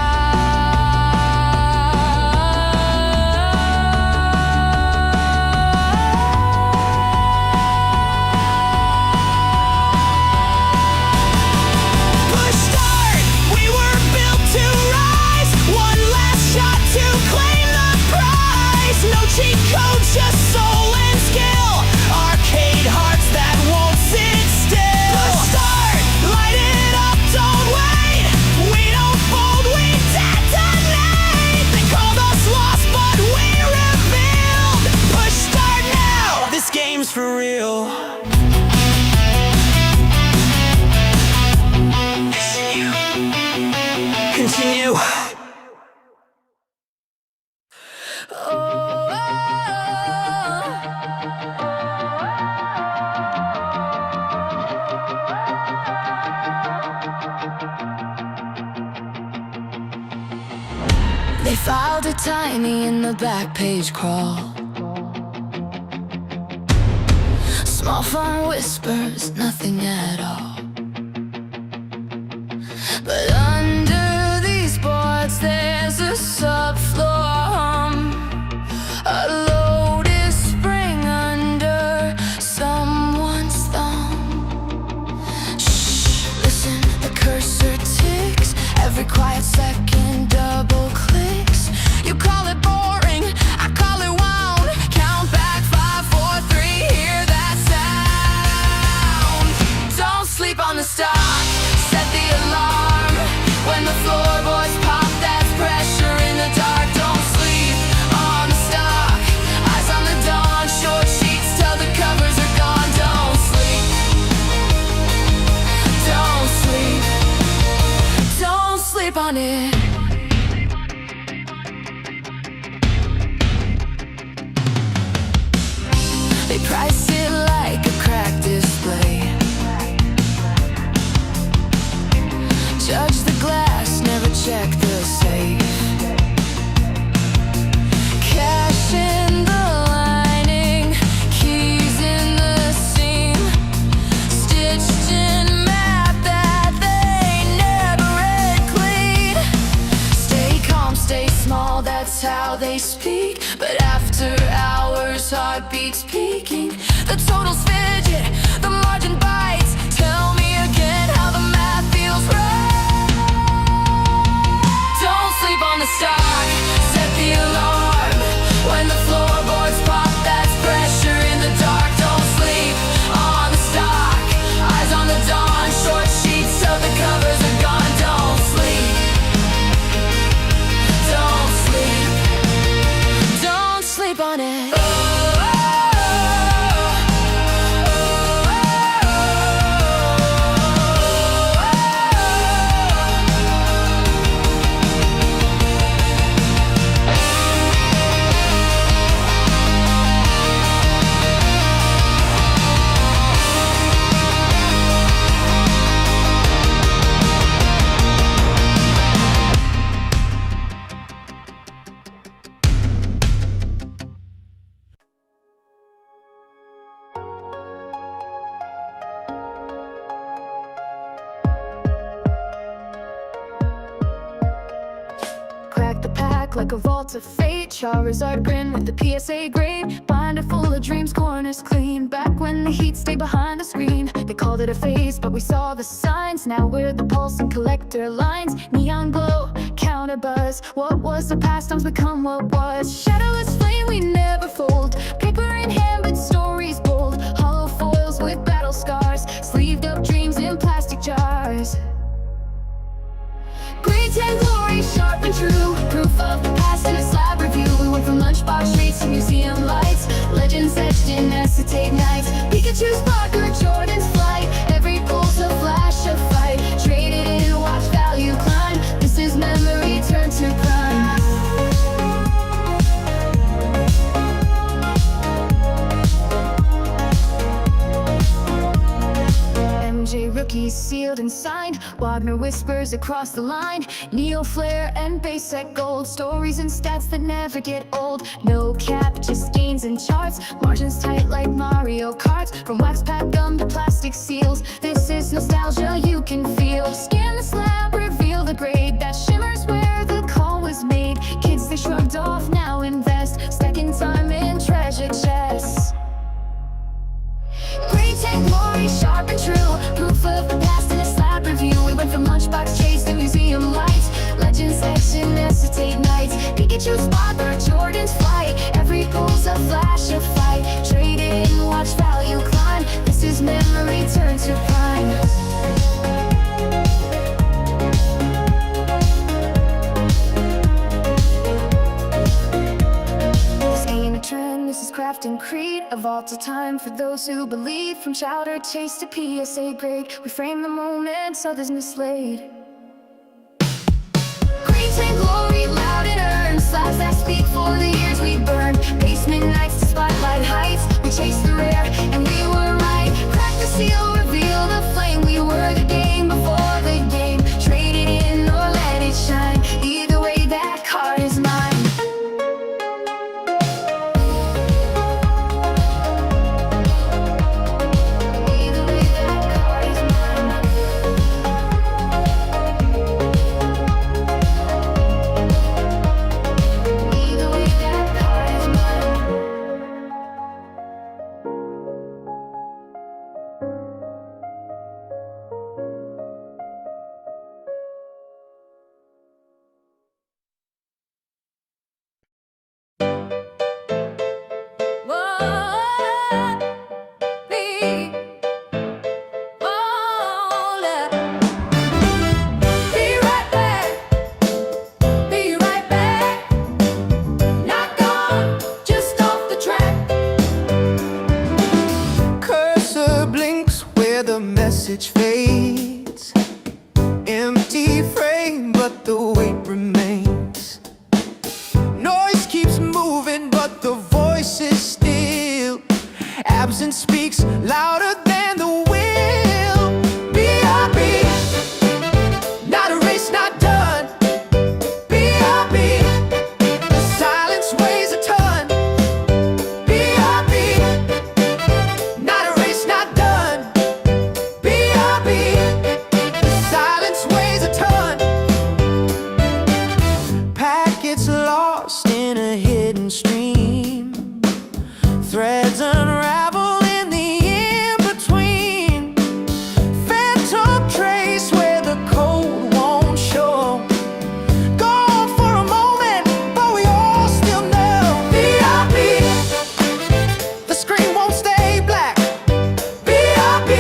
Push start, we were built to rise. One last shot to claim the prize. No cheat codes, just soul and skill. Arcade hearts that won't sit still. Push start, light it up, don't wait. We don't fold, we detonate. They called us lost, but we revealed. Push start now, this game's for real. Continue. They filed it tiny in the back page crawl. Small font whispers, nothing at all. But under these boards there's a subfloor hum, a lotus spring under someone's thumb. Shh, listen, the cursor ticks. Every quiet second double clicks. You call it boring, I call it wound. Count back 5, 4, 3, hear that sound. Don't sleep on the stock, set the alarm. When the floorboards pop, that's pressure in the dark. Don't sleep on the stock, eyes on the dawn. Short sheets till the covers are gone. Don't sleep, don't sleep, don't sleep on it. They price it like a crack display. Judge the glass, never check the safe. Cash in the lining, keys in the seam, stitched in map that they never read clean. Stay calm, stay small, that's how they speak. But after hours, heartbeats peaking. The totals fidget, the margin bites. Tell me again how the math feels right. Don't sleep on the stock, set the alarm. When the floorboards pop, that's pressure in the dark. Don't sleep on the stock, eyes on the dawn. Short sheets till the covers are gone. Don't sleep, don't sleep, don't sleep on it. dark like a vault of fate. Charizard grin with the PSA grade. Binder full of dreams, corners clean. Back when the heat stayed behind the screen. They called it a phase, but we saw the signs. Now we're the pulse and collector lines. Neon glow, counter buzz. What was the past times become what was. Shadowless flame, we never fold. Paper in hand, but stories bold. Hollow foils with battle scars. Sleeved up dreams in plastic jars. Grade 10 glory, sharp and true. Proof of the past in a slab review. We went from lunchbox streets to museum lights. Legends etched in acetate nights. Pikachu's Parker, Jordan's flight. Every pulse a flash of fight. Traded in, watch value climb. This is memory turned to prime. MJ rookies sealed and signed. Wagner whispers across the line. Neo flare and basic gold. Stories and stats that never get old. No cap, just gains and charts. Margins tight like Mario Kart. From wax pack gum to plastic seals. This is nostalgia you can feel. Scan the slab, reveal the grade. That shimmers where the call was made. Kids they shrugged off, now invest. Stacking time in treasure chests. Grade 10 glory, sharp and true. Proof of the past in a slab review. We went from lunchbox chase to museum lights. Legends etched in acetate nights. Pikachu's Parker, Jordan's flight. Every pulse a flash of fight. Traded in, watch value climb. This is memory turned to prime. This is craft and creed, a vault of time for those who believe. From chowder chase to PSA grade, we frame the moments others mislaid. Green 10 glory, loud and earned. Slabs that speak for the years we burned. Basement nights to spotlight heights. We chased the rare and we were right. Crack the seal, reveal the flame. We were the game before the game. Trade it in or let it shine. Either way, that card is mine. Message fades, empty frame, but the weight remains. Noise keeps moving, but the voice is still. Absence speaks louder than the will. B.I.B. Not a race, not done. B.I.B. The silence weighs a ton. B.I.B. Not a race, not done. Lost in a hidden stream. Threads unravel in the in-between. Phantom trace where the cold won't show. Gone for a moment, but we all still know. B.I.B. The screen won't stay black. B.I.B.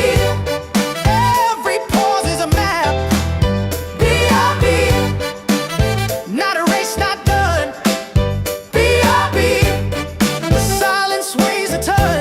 Every pause is a map. B.I.B. Not a race, not done. B.I.B. The silence weighs a ton.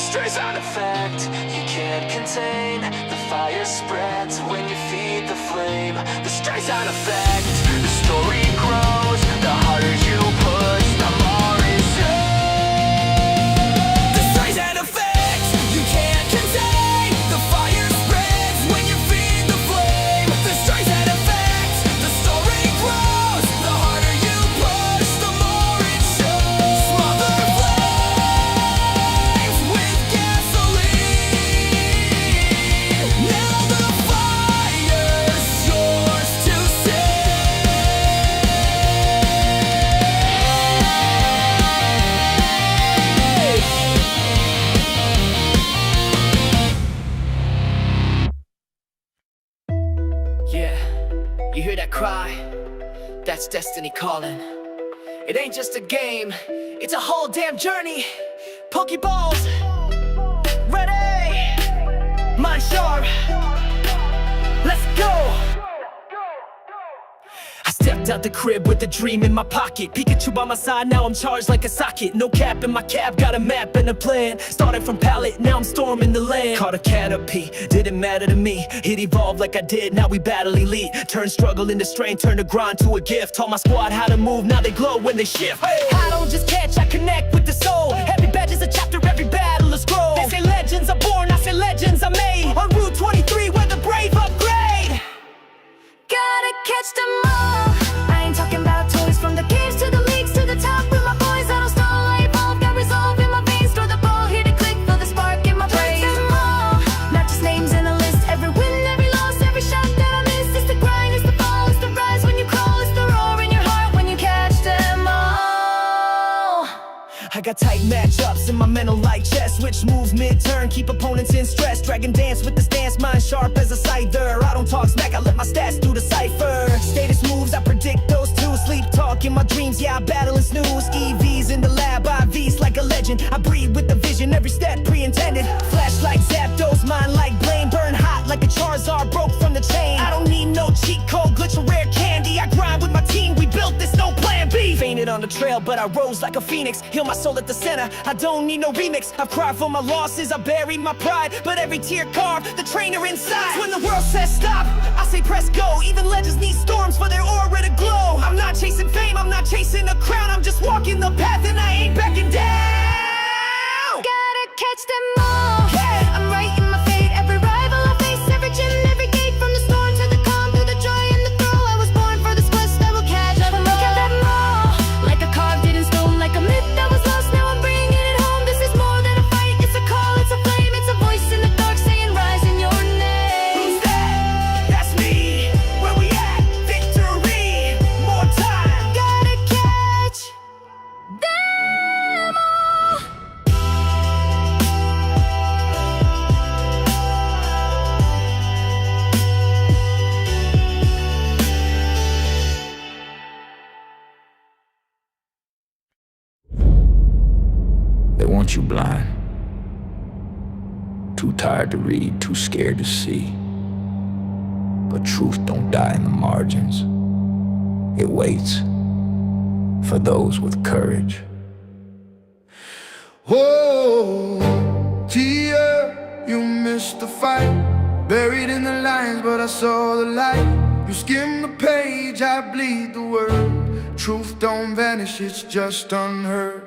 stray sound effect you can't contain. The fire spreads when you feed the flame. The stray sound effect, the story grows. The harder you push, the more it shows. The stray sound effect you can't contain. The fire spreads when you feed the flame. The stray sound effect, the story grows. The harder you push, the more it shows. Smother flames with gasoline. Now the fire's yours to Yeah, you hear that cry? That's destiny calling. It ain't just a game, it's a whole damn journey. Pokeballs, ready, mind sharp, let's go. I stepped out the crib with a dream in my pocket. Pikachu by my side, now I'm charged like a socket. No cap in my cab, got a map and a plan. Started from pallet, now I'm storming the land. Caught a Caterpie, didn't matter to me. It evolved like I did, now we battle elite. Turn struggle into strength, turn the grind to a gift. Taught my squad how to move, now they glow when they shift. I don't just catch, I connect with the soul. Every badge is a chapter, every battle a scroll. They say legends are born, I say legends are made. On Route 23 where the brave upgrade. Gotta catch them all. I ain't talking about toys, from the caves to the leagues to the top. With my boys, I don't stall, I evolve, got resolve in my veins. Throw the ball, here to click, feel the spark in my brain. Catch them all, not just names in a list. Every win, every loss, every shot that I miss. It's the grind, it's the fall, it's the rise when you crawl. It's the roar in your heart when you catch them all. I got tight matchups in my mental like chess. Which moves mid-turn, keep opponents in stress. Dragon dance with the stance, mind sharp as a scyther. I don't talk smack, I let my stats do the cipher. Status moves, I predict those two. Sleep talk in my dreams, yeah I battle and snooze. EVs in the lab, IVs like a legend. I breathe with the vision, every step pre-intended. Flash like Zapdos, mind like blame. Burn hot like a Charizard, broke from the chain. I don't need no cheat code, glitch or rare candy. I grind with my team, we built this, no plan B. Fainted on the trail, but I rose like a phoenix. Heal my soul at the center, I don't need no remix. I've cried for my losses, I buried my pride. But every tear carved the trainer inside. When the world says stop, I say press go. Even legends need storms for their aura to glow. I'm not chasing fame, I'm not chasing a crown. I'm just walking the path and I ain't backing down. Gotta catch them all. Yeah. I'm writing my fate, every rival I face, every gym, every gate. From the storm to the calm, through the joy and the throw. I was born for this quest, I will catch them all. Like a carved in stone, like a myth that was lost. Now I'm bringing it home. This is more than a fight, it's a call, it's a flame. It's a voice in the dark saying rise in your name. Who's that? That's me. Where we at? Victory. More time. Gotta catch them all. They want you blind. Too tired to read, too scared to see. But truth don't die in the margins. It waits for those with courage. Whoa, Tia, you missed the fight. Buried in the lines, but I saw the light. You skim the page, I bleed the word. Truth don't vanish, it's just unheard.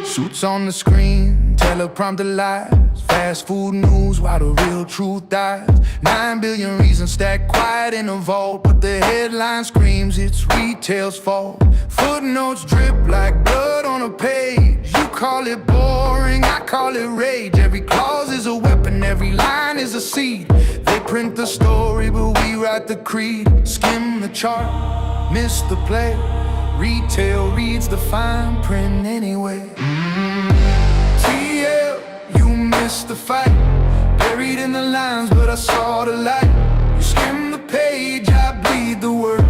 Suits on the screen, teleprompter lies. Fast food news while the real truth dies. 9 billion reasons stacked quiet in a vault, but the headline screams it's retail's fault. Footnotes drip like blood on a page. You call it boring, I call it rage. Every clause is a weapon, every line is a seed. They print the story, but we write the creed. Skim the chart, miss the play. Retail reads the fine print anyway. TL, you missed the fight. Buried in the lines, but I saw the light. You skim the page, I bleed the word.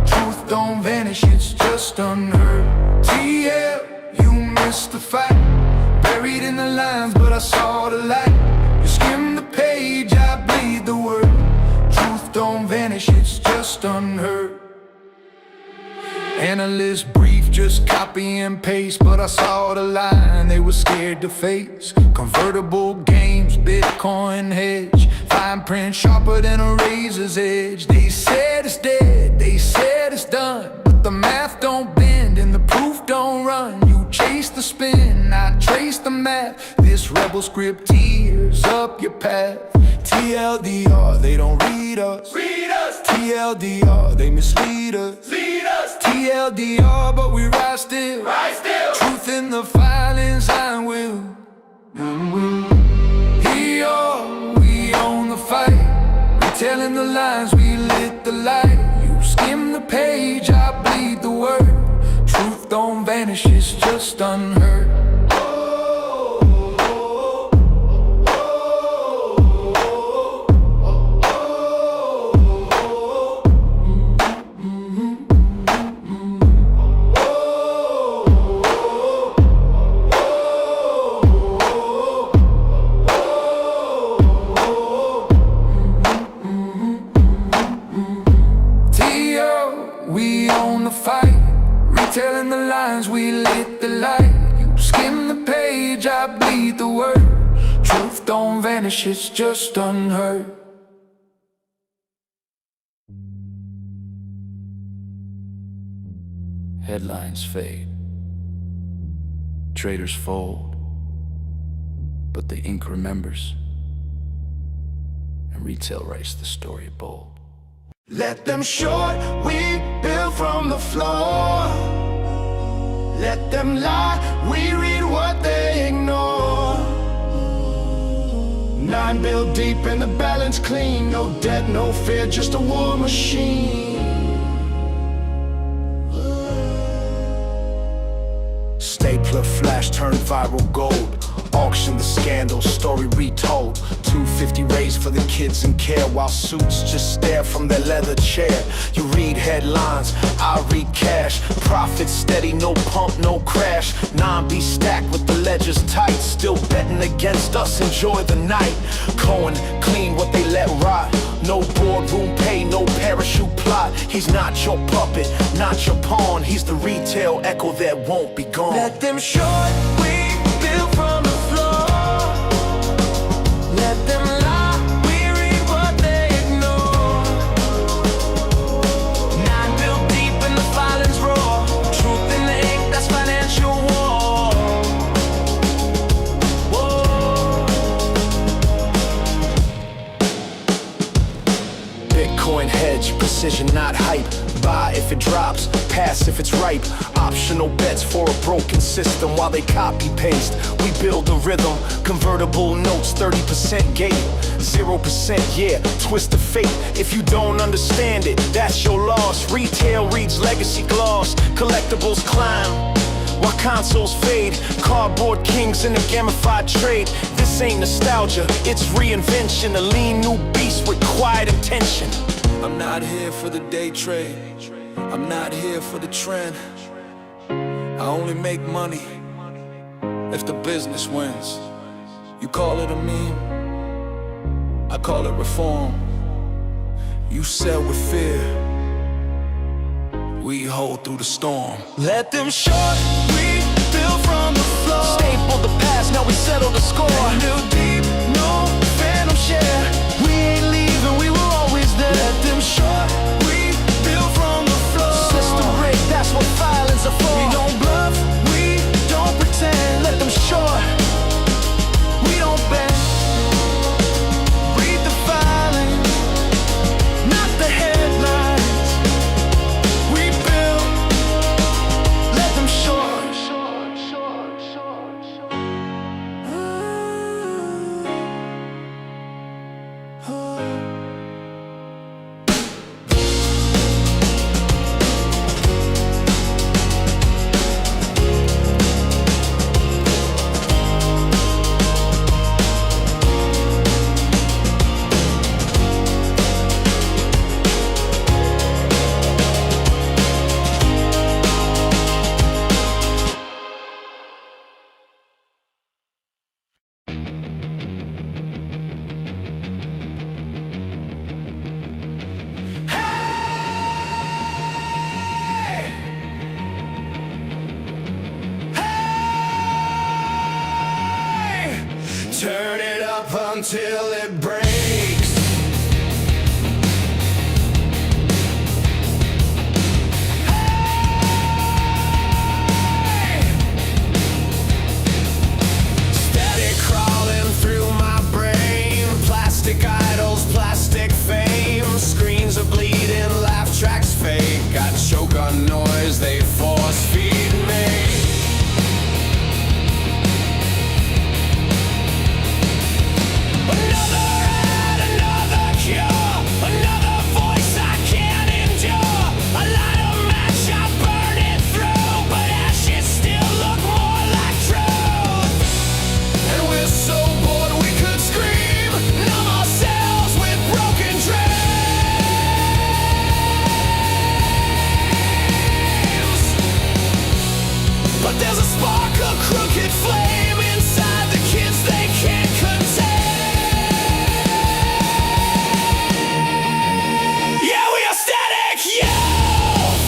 Truth don't vanish, it's just unheard. TL, you missed the fight. Buried in the lines, but I saw the light. You skim the page, I bleed the word. Truth don't vanish, it's just unheard. Analysts brief just copy and paste, but I saw the line they were scared to face. Convertible games, Bitcoin hedge, fine print sharper than a razor's edge. They said it's dead, they said it's done, but the math don't bend and the proof don't run. You chase the spin, I trace the math. This rebel script tears up your path. TLDR, they don't read us. TLDR, they mislead us. TLDR, but we rise still. Truth in the filings, I will. Here we own the fight. Retelling the lines, we lit the light. You skim the page, I bleed the word. Truth don't vanish, it's just unheard. We own the fight, retelling the lines, we lit the light. You skim the page, I bleed the word. Truth don't vanish, it's just unheard. Headlines fade, traders fold, but the ink remembers, and retail writes the story bold. Let them short, we build from the floor. Let them lie, we read what they ignore. 9 built deep and the balance clean. No debt, no fear, just a war machine. Stapler flash turned viral gold. Auction the scandal, story retold. 250 raised for the kids in care, while suits just stare from their leather chair. You read headlines, I read cash. Profit steady, no pump, no crash. 9B stacked with the ledgers tight. Still betting against us, enjoy the night. Cohen, clean what they let rot. No boardroom pay, no parachute plot. He's not your puppet, not your pawn. He's the retail echo that won't be gone. Let them short, we build from the floor. Let them lie, we read what they ignore. 9 built deep and the filings roar. Truth in the ink, that's financial war. Whoa. Bitcoin hedge, precision not hype. Buy if it drops, pass if it's ripe. Optional bets for a broken system while they copy paste. We build a rhythm, convertible notes, 30% gate, 0% yeah, twist of fate. If you don't understand it, that's your loss. Retail reads legacy gloss, collectibles climb while consoles fade. Cardboard kings in a gamified trade. This ain't nostalgia, it's reinvention. A lean new beast with quiet intention. I'm not here for the day trade, I'm not here for the trend. I only make money if the business wins. You call it a meme, I call it reform. You sell with fear, we hold through the storm. Let them short, we build from the floor. Staple the past, now we settle the score. New deep, no phantom share. We ain't leaving, we were always there. Let them short, we build from the floor. System rigged, that's what filings are for. We don't bluff, we don't pretend. Let them short, we don't bend. Read the filings, not the headlines. We build, let them short. up until it breaks. Steady crawling through my brain. Plastic idols, plastic fame. Screens are bleeding, laugh tracks fake. I choke on noise, they force feed me. Another ad, another cure. Another voice I can't endure. I light a match, I burn it through, but ashes still look more like truth. And we're so bored we could scream, numb ourselves with broken dreams. But there's a spark, a crooked flame inside the kids they can't contain. Yeah, we are static, youth.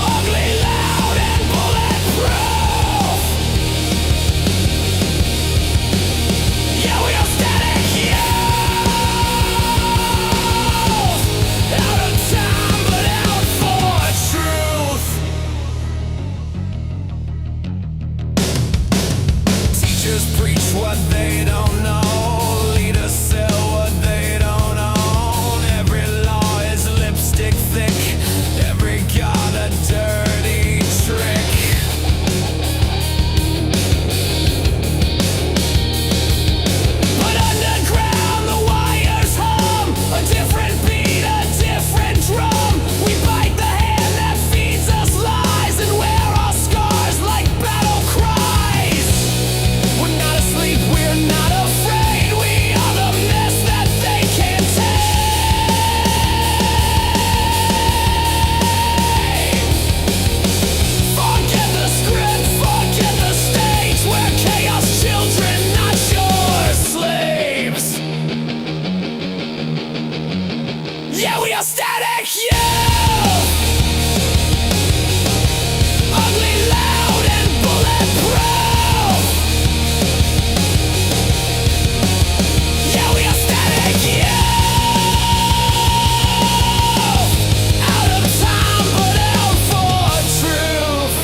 Ugly, loud, and bulletproof. Yeah, we are static, youth. Out of time, but out for truth. Teachers preach what they don't know. Leaders sell what they don't own. Every law is lipstick thick. Every god a dirty trick. But underground the wires hum. A different beat, a different drum. We bite the hand that feeds us lies and wear our scars like battle cries. We're not asleep, we're not afraid. We are the mess that they can't tame. Forget the script, forget the stage. We're chaos children, not your slaves. Yeah, we are static, youth. Ugly, loud, and bulletproof. Yeah, we are static, youth. Out of time, but out for truth.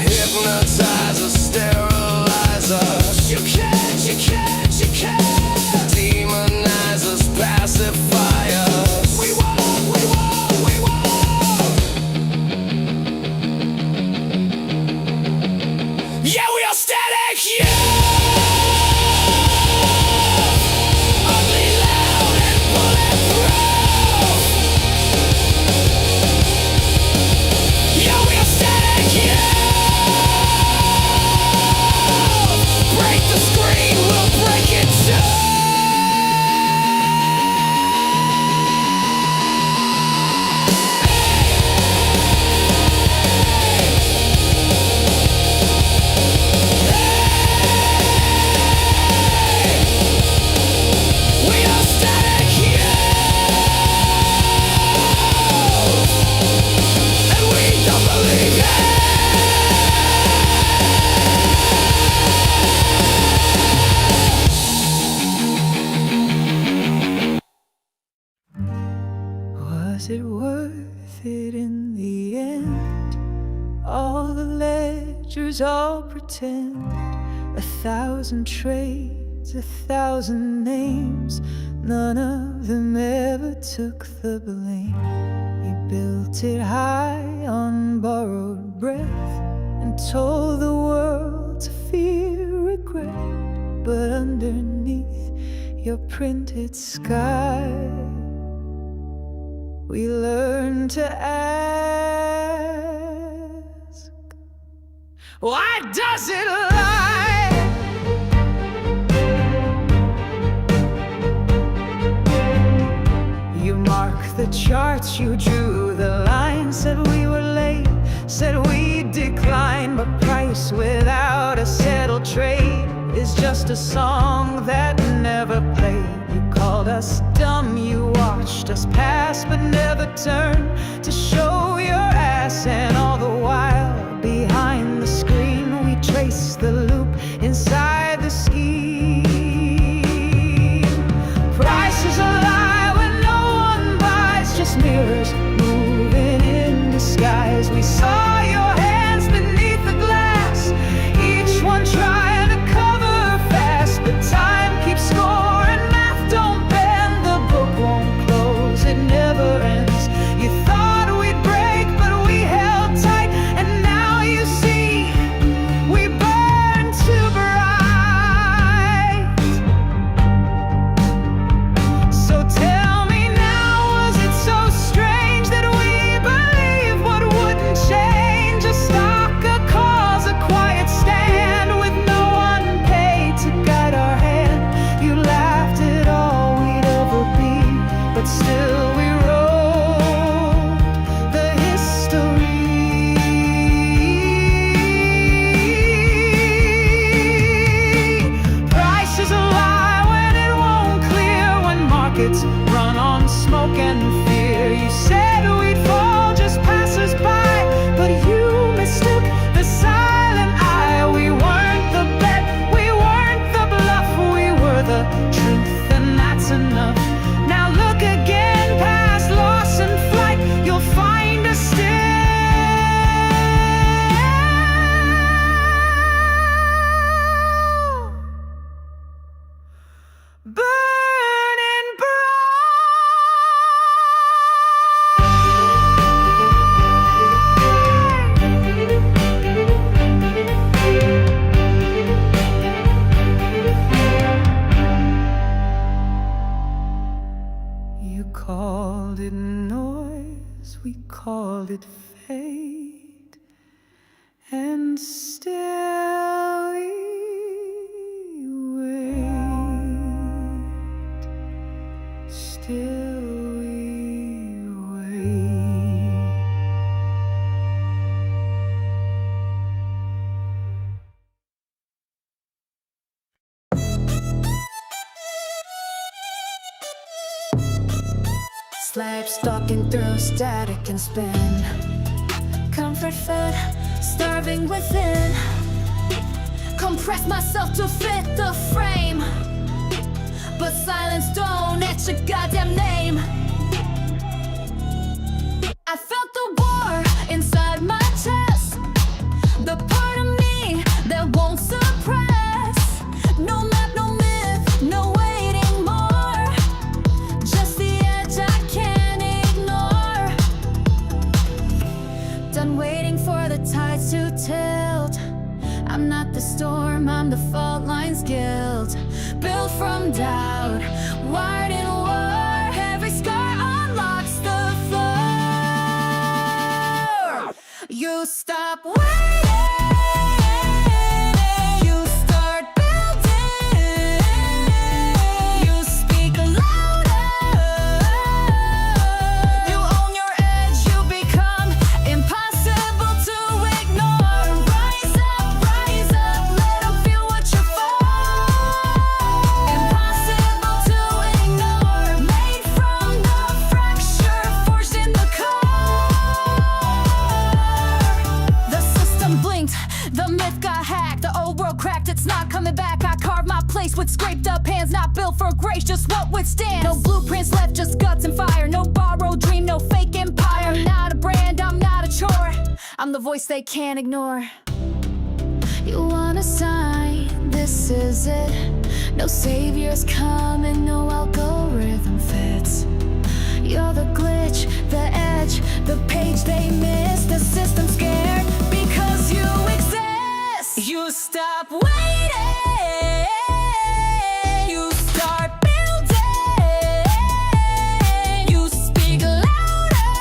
Hypnotizer, sterilizer. You can't, you can't, you can't. Demonizers, pacifiers. We won't, we won't, we won't. Yeah, we are static, youth. Ugly, loud, and bulletproof. Yeah, we are static, youth. Break the screen, we'll break it too. We are static, youth. And we don't believe it. Was it worth it in the end? All the ledgers all pretend. 1,000 trades, 1,000 names. None of them ever took the blame. You built it high on borrowed breath and told the world to fear regret. But underneath your printed sky, we learned to ask, why does it lie? You marked the charts, you drew the lines, said we were late, said we declined. But price without a settled trade is just a song that never played. You called us dumb, you watched us pass, but never turned to show your ass. And all the while behind colors moving in disguise. We saw your hands beneath the glass, each one trying to cover fast. But time keeps score and math don't bend. The book won't close, it never ends. You thought we'd break, but we held tight. And now you see, we burn too bright. So tell me now, was it so strange that we believed what wouldn't change? A stock, a cause, a quiet stand with no one paid to guide our hand. You laughed at all we'd ever be, but still we wrote the history. Price is a lie when it won't clear, when markets run on smoke and fear. You said we'd fall, just pass us by, but you mistook the silent eye. We weren't the bet, we weren't the bluff, we were the truth, and that's enough. Now look again, past loss and flight, you'll find us still burning bright. You called it noise, we called it fate, and still we wait, still we wait. Slave stalking through static and spin, comfort fed, starving within. Compress myself to fit the frame, but silence don't etch a goddamn name. I felt the war inside my chest, the part of me that won't suppress. No map, no myth, no waiting more, just the edge I can't ignore. Done waiting for the tides to tilt. I'm not the storm, I'm the fault lines guilt. Built from doubt, wired in war. Every scar unlocks the floor. You stop waiting, you start building. You speak louder, you own your edge, you become impossible to ignore. Rise up, let them feel what you're for. Impossible to ignore, made from the fracture, forged in the core. The system blinked, the myth got hacked, the old world cracked, it's not coming back. I carved my place with scraped up hands, not built for grace, just what withstands. No blueprints left, just guts and fire, no borrowed dream, no fake empire. I'm not a brand, I'm not a chore, I'm the voice they can't ignore. You want a sign, this is it. No saviors coming, no algorithm fits. You're the glitch, the edge, the page they miss. The system scared because you exist. You stop waiting, you start building. You speak louder,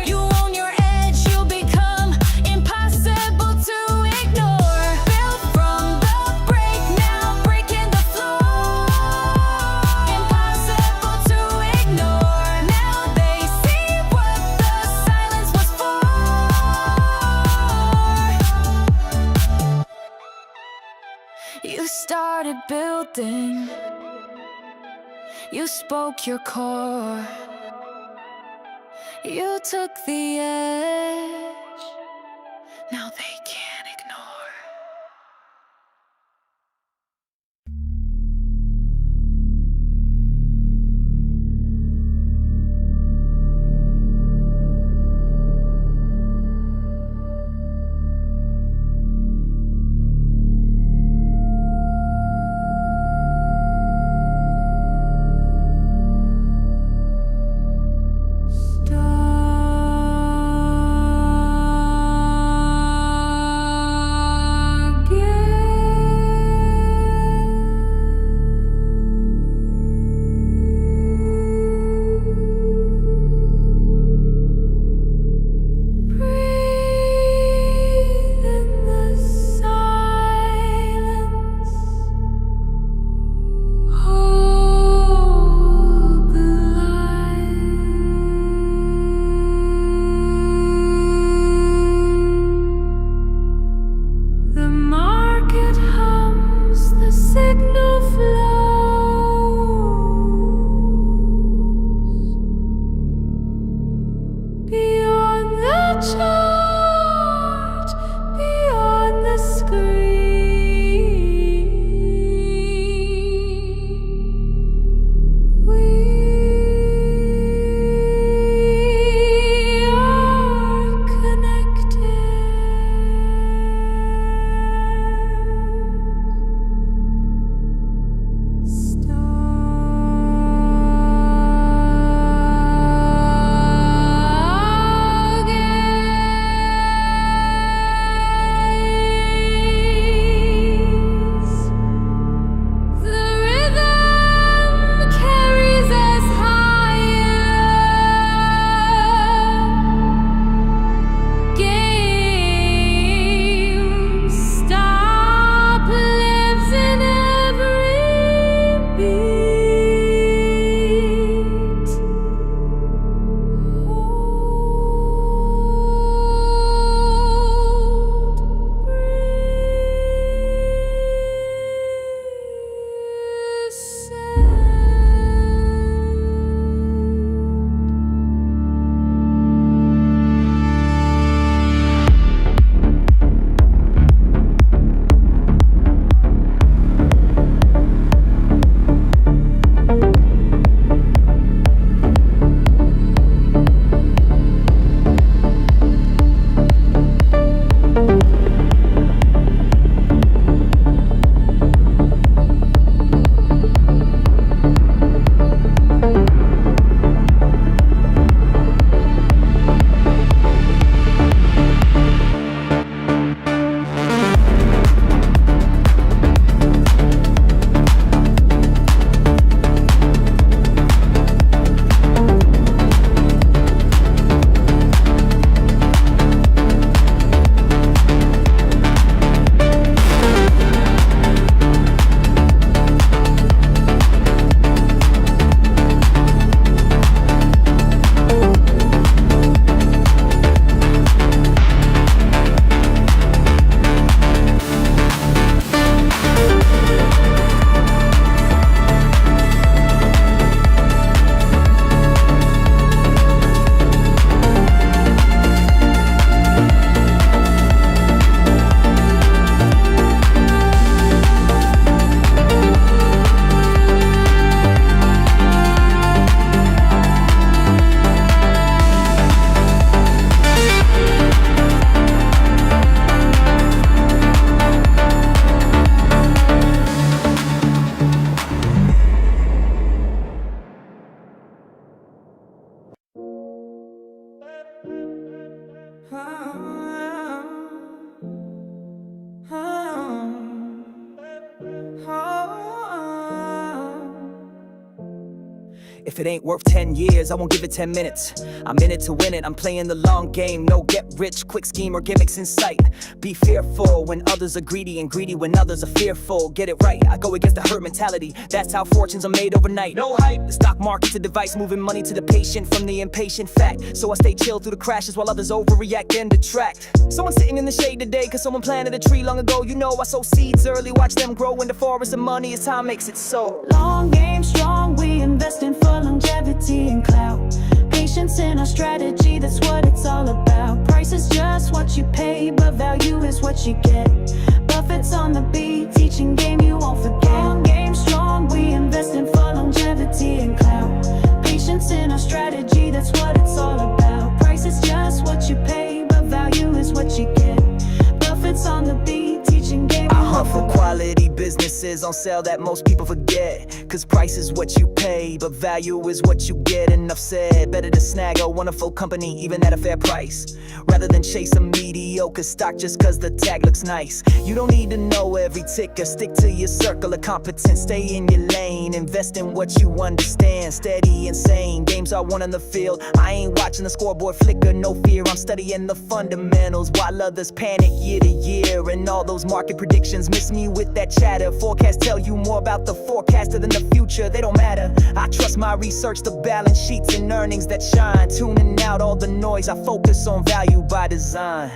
you own your edge, you become impossible to ignore. Built from the break, now breaking the floor. Impossible to ignore, now they see what the silence was for. You started building, you spoke your core. You took the edge, now they can't ignore. chart beyond the screen. We are connected. The rhythm carries us higher. GameStop lives in every beat. If it ain't worth 10 years, I won't give it 10 minutes. I'm in it to win it, I'm playing the long game. No get rich, quick scheme or gimmicks in sight. Be fearful when others are greedy, and greedy when others are fearful. Get it right, I go against the herd mentality. That's how fortunes are made overnight. No hype, the stock market's a device, moving money to the patient from the impatient fact. So I stay chill through the crashes while others overreact and detract. Someone sitting in the shade today cause someone planted a tree long ago. You know I sow seeds early, watch them grow in the forest of money as time makes it so. Long game strong, we investing for longevity and clout. Patience in our strategy, that's what it's all about. Price is just what you pay, but value is what you get. Buffett's on the beat, teaching game you won't forget. Long game strong, we investing for longevity and clout. Patience in our strategy, that's what it's all about. Price is just what you pay, but value is what you get. Buffett's on the beat, teaching game you I won't hunt for forget. quality businesses on sale that most people forget. Cause price is what you pay, but value is what you get. Enough said, better to snag a wonderful company even at a fair price, rather than chase a mediocre stock just cause the tag looks nice. You don't need to know every ticker, stick to your circle of competence. Stay in your lane, invest in what you understand. Steady and sane, games are won on the field. I ain't watching the scoreboard flicker, no fear. I'm studying the fundamentals while others panic year to year. And all those market predictions miss me with that chatter. Forecasts tell you more about the forecaster than the future, they don't matter. I trust my research, the balance sheets and earnings that shine. Tuning out all the noise, I focus on value by design.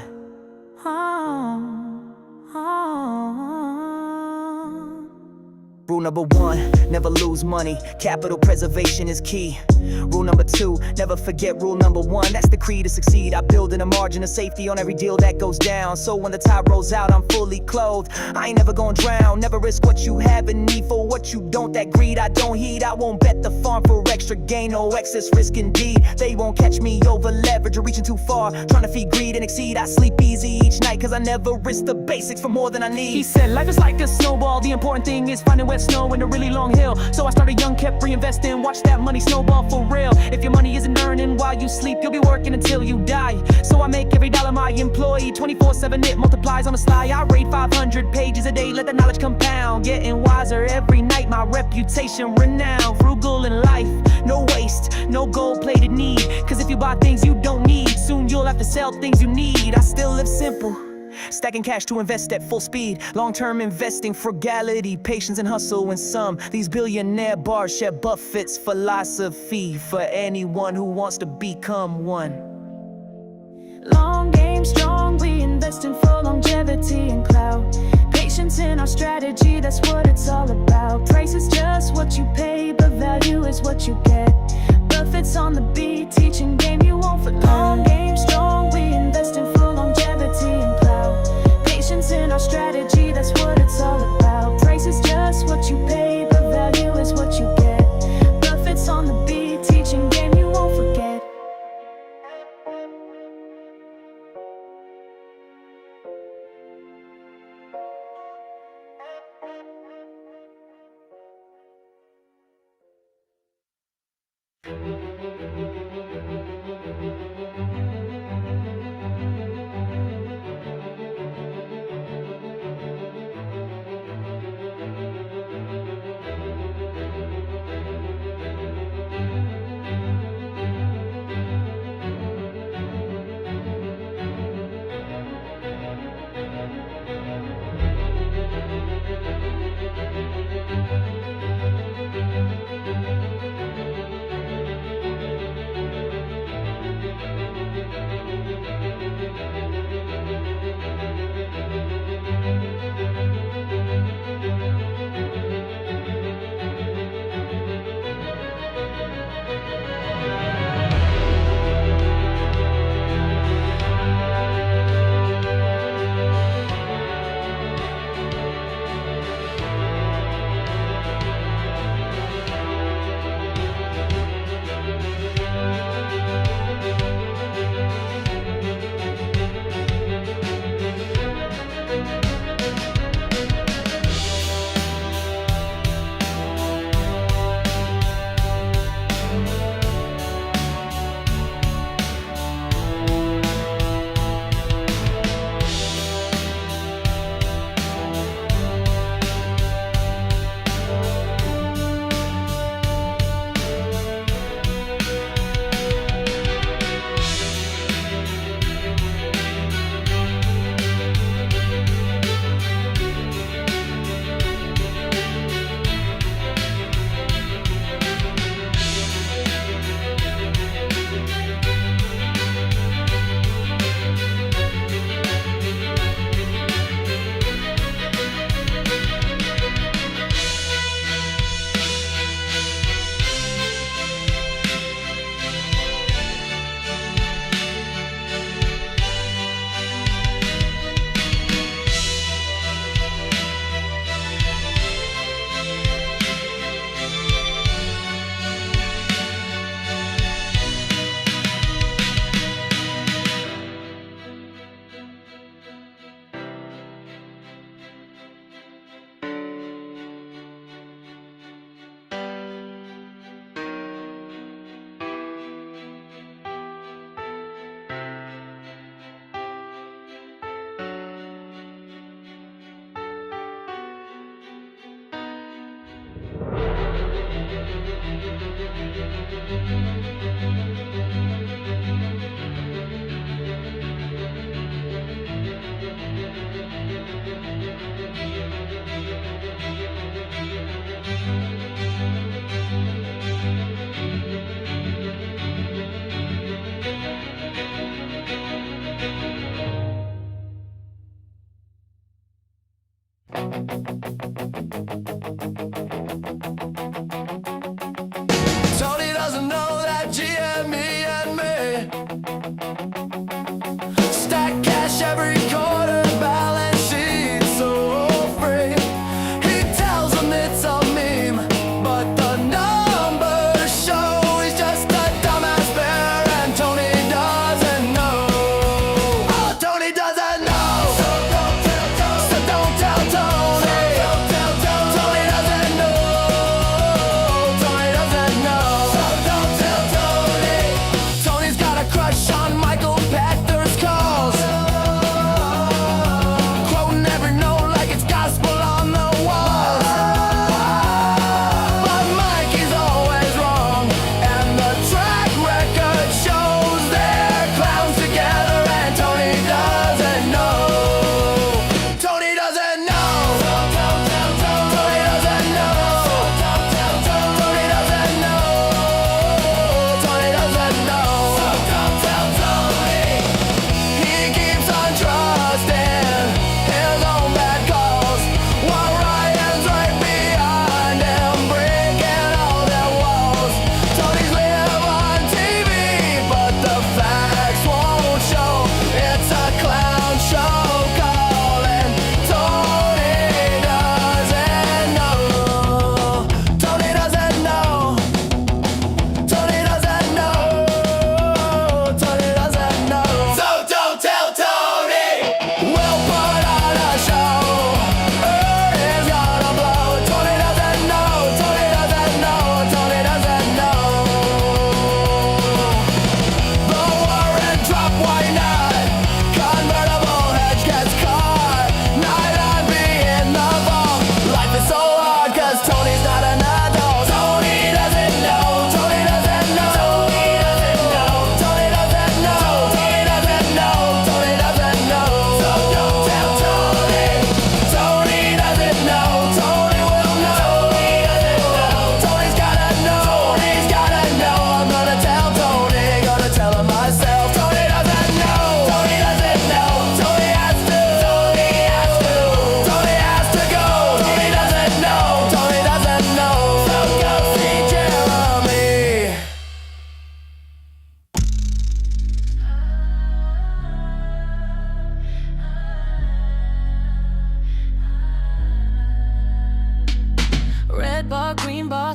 Rule number 1, never lose money. Capital preservation is key. Rule number 2, never forget rule number 1. That's the key to succeed. I build in a margin of safety on every deal that goes down. So when the tide rolls out, I'm fully clothed. I ain't never gonna drown. Never risk what you have and need for what you don't. That greed I don't heed. I won't bet the farm for extra gain. No excess risk indeed. They won't catch me over leverage or reaching too far. Trying to feed greed and exceed. I sleep easy each night cause I never risk the basics for more than I need. He said life is like a snowball. The important thing is finding wet snow in a really long hill. So I started young, kept reinvesting. Watch that money snowball for real. If your money isn't earning while you sleep, you'll be working until you die. So I make every dollar my employee. 24/7 it multiplies on the sly. I read 500 pages a day, let the knowledge compound. Getting wiser every night, my reputation renowned. Frugal in life, no waste, no gold-plated need. Cause if you buy things you don't need, soon you'll have to sell things you need. I still live simple, stacking cash to invest at full speed. Long-term investing, frugality, patience and hustle. In sum, these billionaire bars share Buffett's philosophy for anyone who wants to become one. Long game strong, we investing for longevity and clout. Patience in our strategy, that's what it's all about. Price is just what you pay, but value is what you get. Buffett's on the beat, teaching game you won't forget. Long game strong, we investing for longevity and clout. Patience in our strategy, that's what it's all about. Price is just what you pay, but value is what you get. Buffett's on the beat, teaching game you won't forget.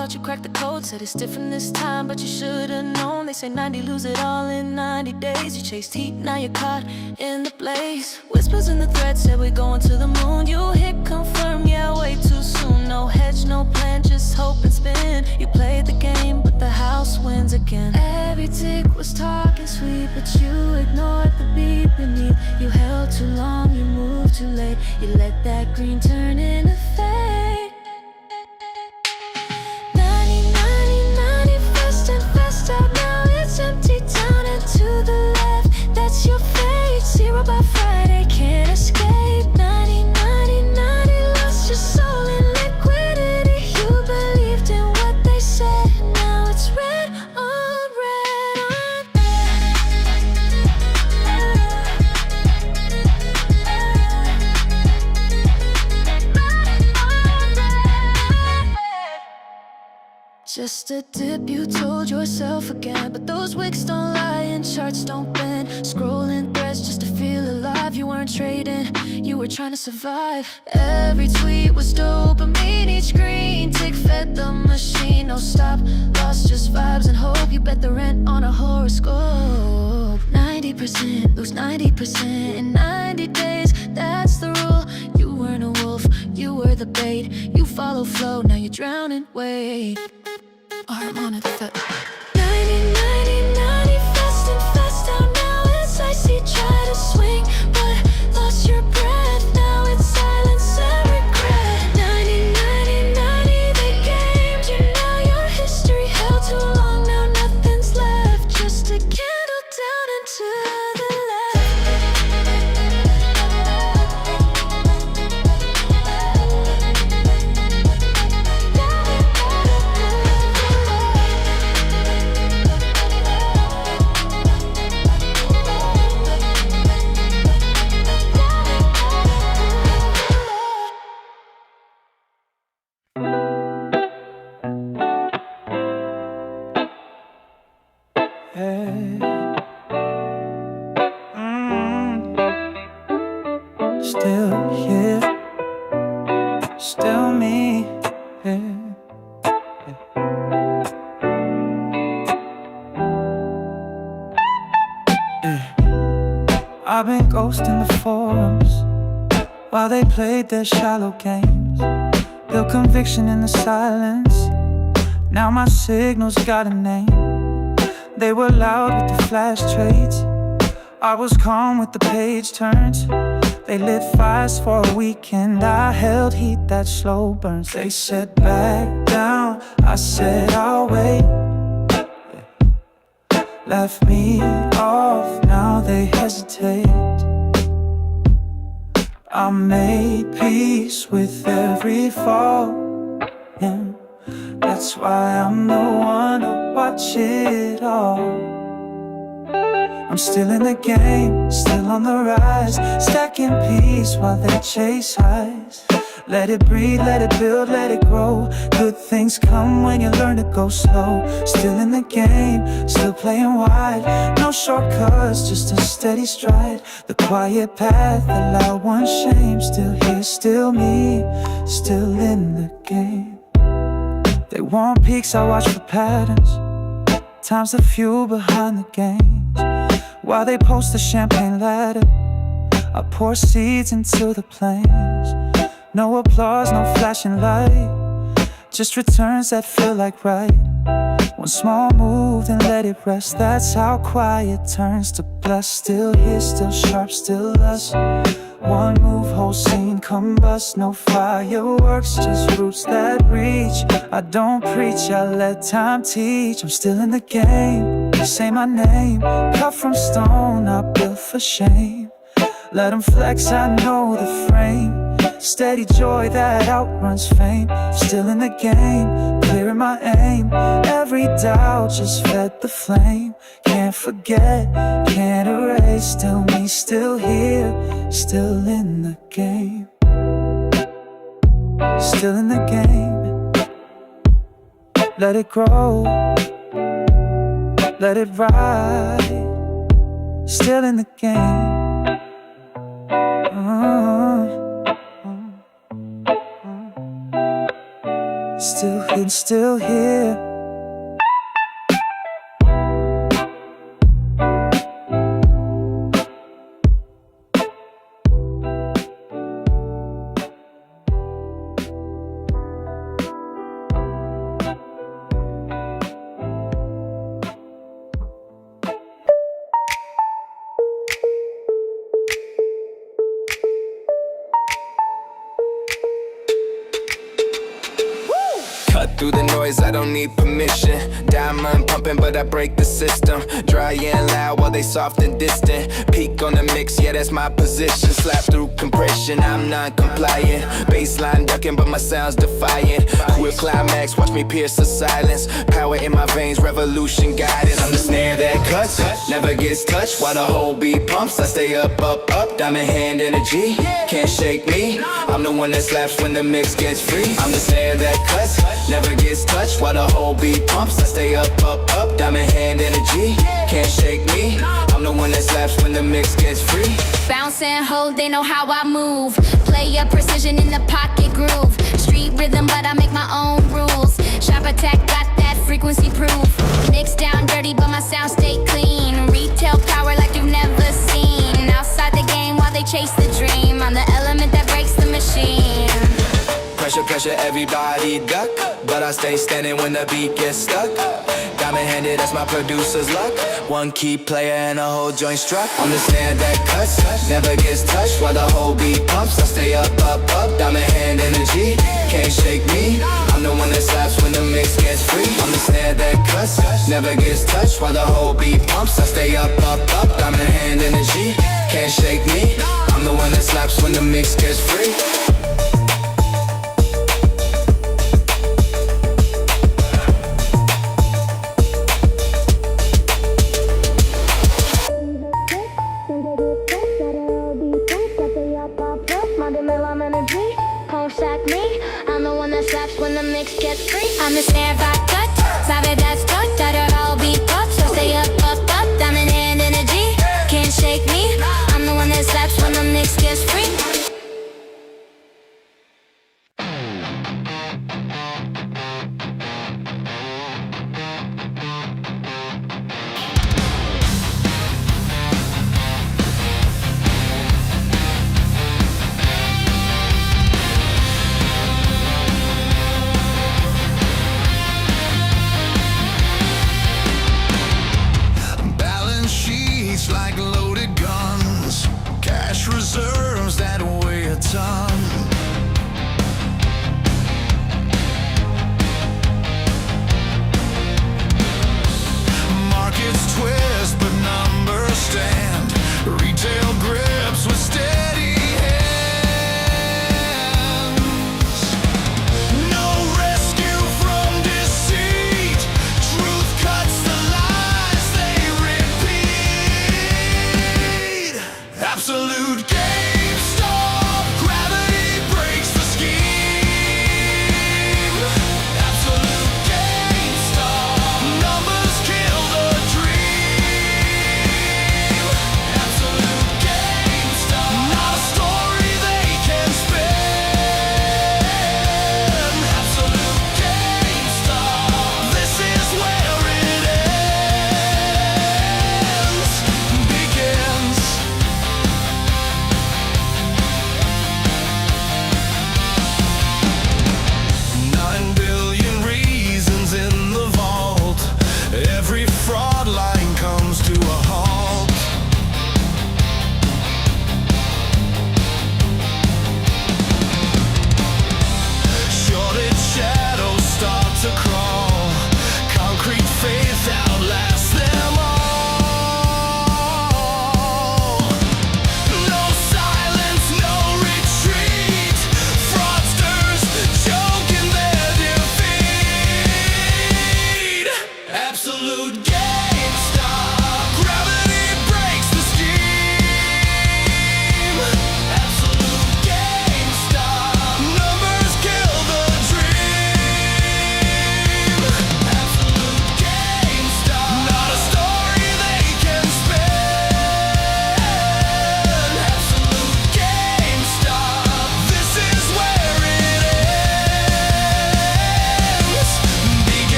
thought you cracked the code. Said it's different this time, but you should've known. They say 90 lose it all in 90 days. You chased heat, now you're caught in the blaze. Whispers in the thread said we're going to the moon. You hit confirm, yeah, way too soon. No hedge, no plan, just hope and spin. You played the game, but the house wins again. Every tick was talking sweet, but you ignored the beat beneath. You held too long, you moved too late. You let that green turn into fade. 90, 90, 90, fast and fast out. Now it's empty down and to the left. That's your fate. 0 by Friday, can't escape. 90, 90, 90, lost your soul in liquidity. You believed in what they said. Now it's red on red on. Just a dip, you told yourself again. But those wicks don't lie and charts don't bend. Scrolling threads just to feel alive. You weren't trading, you were trying to survive. Every tweet was dopamine, each green tick fed the machine. No stop, lost just vibes and hope. You bet the rent on a horoscope. 90%, lose 90% in 90 days. That's the rule. You weren't a wolf, you were the bait. You follow flow, now you're drowning. Wait, arm on it, foot. 90, 90, 90, fast and fast out. Now it's icy, try to swing, but lost your breath. Now it's silence and regret. 90, 90, 90, they gamed you. Now your history held too long. Now nothing's left, just a candle down and to the left. Still here, still me. I've been ghosting the forums while they played their shallow games. Built conviction in the silence. Now my signals got a name. They were loud with the flash trades. I was calm with the page turns. They lit fires for a weekend. I held heat that slow burns. They said back down, I said I'll wait. Left me off, now they hesitate. I made peace with every fall, yeah. That's why I'm the one to watch it all. I'm still in the game, still on the rise, stacking peace while they chase highs. Let it breathe, let it build, let it grow. Good things come when you learn to go slow. Still in the game, still playing wide. No shortcuts, just a steady stride. The quiet path, the loud one shame. Still here, still me, still in the game. They want peaks, I watch for patterns. Time's the fuel behind the games. While they post the champagne ladder, I pour seeds into the plains. No applause, no flashing light, just returns that feel like right. One small move, then let it rest. That's how quiet turns to blessed. Still here, still sharp, still us. One move, whole scene combust. No fireworks, just roots that reach. I don't preach, I let time teach. I'm still in the game, say my name. Cut from stone, not built for shame. Let them flex, I know the frame. Steady joy that outruns fame. Still in the game, clearing my aim. Every doubt just fed the flame. Can't forget, can't erase. Still me, still here, still in the game. Still in the game. Let it grow, let it ride. Still in the game. Still in still here. Cut through the noise, I don't need permission. Diamond pumping, but I break the system. Dry and loud while they soft and distant. Peak on the mix, yeah, that's my position. Slap through compression, I'm non-compliant. Baseline ducking, but my sound's defiant. Quick climax, watch me pierce the silence. Power in my veins, revolution guidance. I'm the snare that cuts, never gets touched. While the whole beat pumps, I stay up, up, up. Diamond hand energy, can't shake me. I'm the one that slaps when the mix gets free. I'm the snare that cuts, never gets touched. While the whole beat pumps, I stay up, up, up. Diamond hand energy, can't shake me. I'm the one that slaps when the mix gets free. Bounce and hold, they know how I move. Play up precision in the pocket groove. Street rhythm, but I make my own rules. Sharp attack, got that frequency proof. Mix down dirty, but my sound stay clean. Retail power like you've never seen. Outside the game while they chase the dream. I'm the element that breaks the machine. Pressure, pressure, everybody duck. But I stay standing when the beat gets stuck. Diamond handed, that's my producer's luck. One key player and a whole joint struck. I'm the snare that cuts, never gets touched. While the whole beat pumps, I stay up, up, up. Diamond hand energy, can't shake me. I'm the one that slaps when the mix gets free. I'm the snare that cuts, never gets touched. While the whole beat pumps, I stay up, up, up. Diamond hand energy, can't shake me. I'm the one that slaps when the mix gets free. I'm the snare I cut, sabe that's touch, that all beat up, so stay up, up, up, diamond hand energy, can't shake me, I'm the one that slaps when the mix gets free. Like loaded guns, cash reserves that weigh a ton. Markets twist, but numbers stand. Retail grips with steady hands. No rescue from deceit. Truth cuts the lies they repeat. Absolute GameStop, gravity breaks the scheme. Absolute GameStop, numbers kill the dream. Absolute GameStop, not a story they can spin. Absolute GameStop, this is where it ends, begins. 9 billion reasons in the vault. Every fraud line comes to a halt. Shorted shadows start to crawl. Concrete faith outlasts them all. No silence, no retreat. Fraudsters choke in their defeat. Absolute GameStop, gravity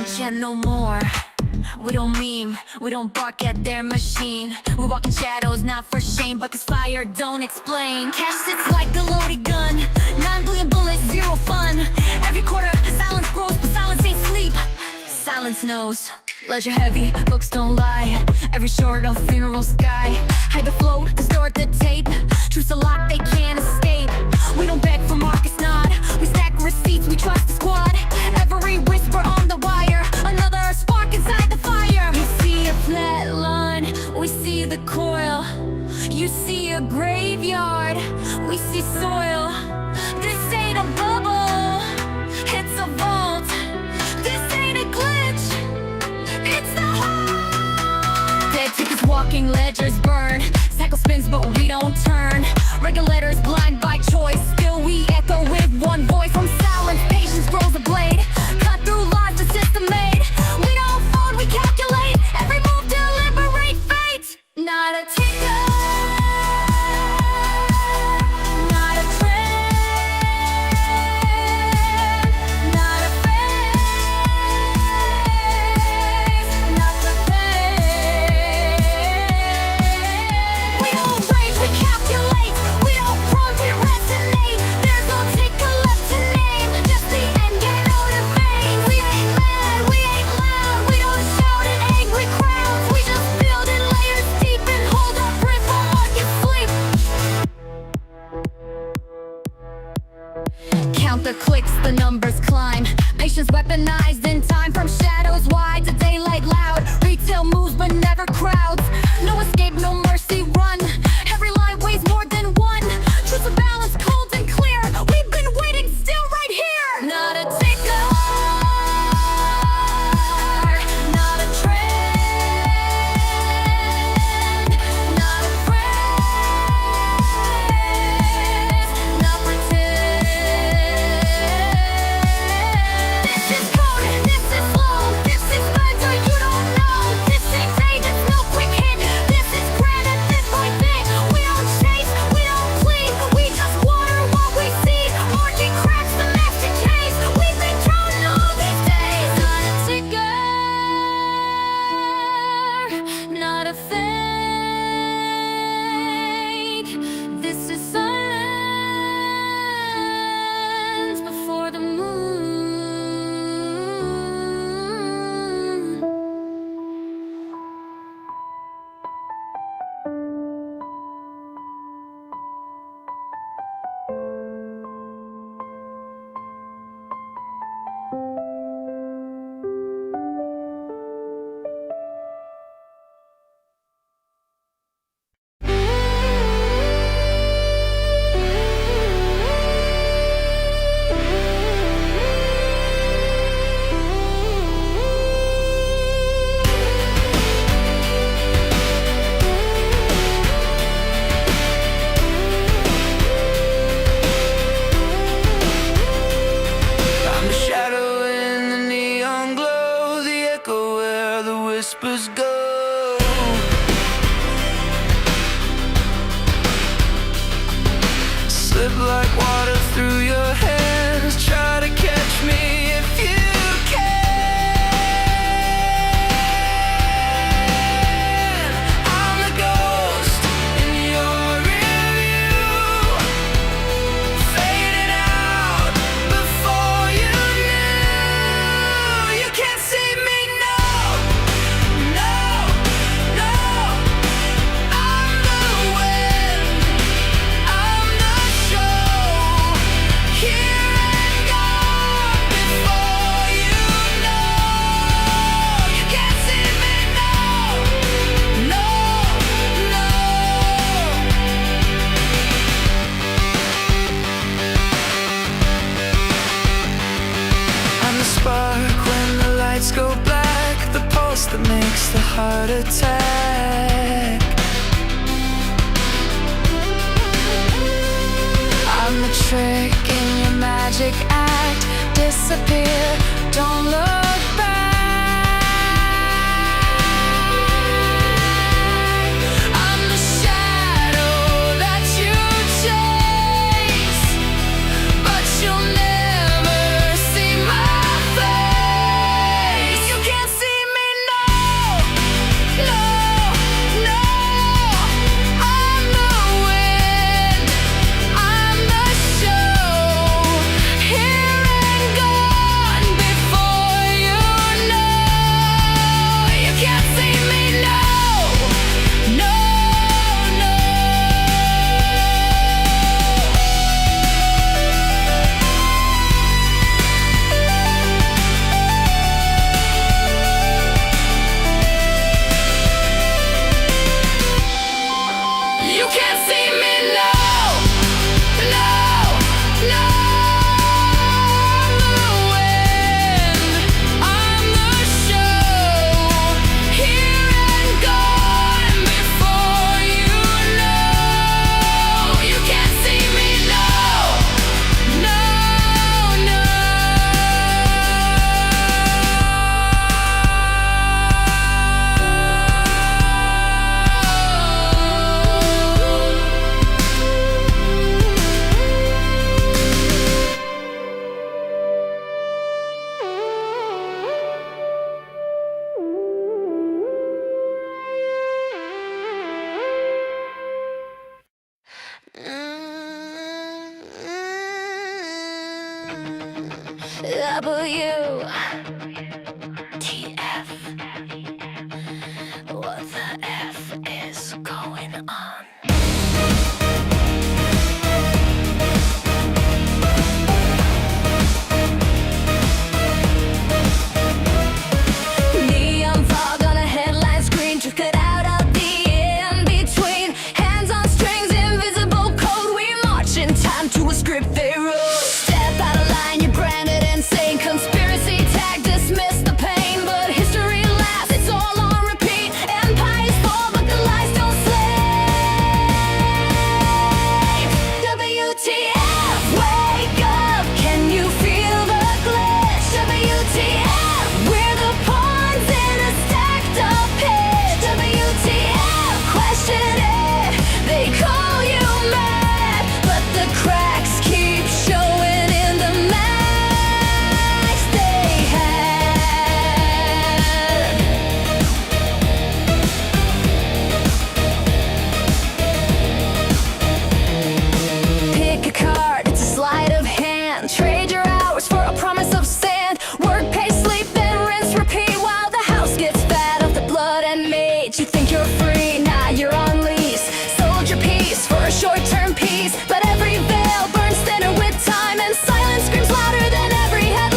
chant no more. We don't meme, we don't bark at their machine. We walk in shadows, not for shame, but this fire don't explain. Cash sits like a loaded gun, 9 billion bullets, zero fun. Every quarter, silence grows, but silence ain't sleep. Silence knows, ledger heavy, books don't lie. Every short of funeral sky. Hide the float, distort the tape. Truth's a lock, they can't escape. We don't beg for Marcus Nod, we stack receipts, we trust the squad. Every whisper on the wire, another spark inside the fire. We see a flat line, we see the coil. You see a graveyard, we see soil. This ain't a bubble, it's a vault. This ain't a glitch, it's the heart. Dead tickets, walking ledgers burn. Cycle spins but we don't turn. Regulators blind by choice, still we echo with one voice. From silence, patience grows a blade. Cut through lies the system made. We don't fold, we calculate. Every move to liberate fate. Not a ticker, not a trend, not a phase, not the pain. We don't rage, we calculate. We don't prompt, we resonate. There's no ticker left to name. Just the end game out of vain. We ain't mad, we ain't loud. We don't shout in angry crowds. We just build in layers deep and hold our breath while markets sleep. Count the clicks, the numbers climb. Patience weaponized in time. From shadows wide to daylight loud. Retail moves but never crowds. No escape, no mercy, run. Every line weighs more than one. Truth's a balance, cold and clear. We've been waiting still right here. Not a ticker, not a trend, not a phrase, not pretend. This is code, this is slow, this is better, you don't know. This is agents, no quick hit. This is grand at this point thing. We don't chase, we don't plead. We just water what we see. Margin cracks the master case. We've been drowning all these days. Not a ticker, not a fake. This is silence before the moon. I'm the shadow in the neon glow, the echo where the whispers go. Slip like water through your hands. Try to catch me if you can. I'm the ghost in your rearview, fading out before you knew. You can't see me, no, no, no. I'm the wind, I'm the show, here and gone before you know. You can't see me, no, no, no. I'm the spark when the lights go black, the pulse that makes the heart attack. I'm the trick in your magic act. Disappear, don't look back. I'm the shadow that you chase, but you'll never see my face. WTF? What the F is going on? Neon fog on a headline screen, took it out of the in-between. Hands on strings, invisible code. We march in time to a script they wrote. Step out of line, you're branded insane. Conspiracy tag, dismiss the pain. But history laughs, it's all on repeat. Empires fall, but the lies don't slay. WTF, wake up, can you feel the glitch? WTF, we're the pawns in a stacked up pitch. WTF, question it, they call you mad, but the cracks keep showing in the max they had. Pick a card, it's a sleight of hand. Trade your hours for a promise of sand. Work, pay, sleep, then rinse, repeat while the house gets fat off the blood and mate. You think you're free, nah, you're on lease. Sold your peace for a short-term peace, but every veil burns thinner with time, and silence screams louder than every headline.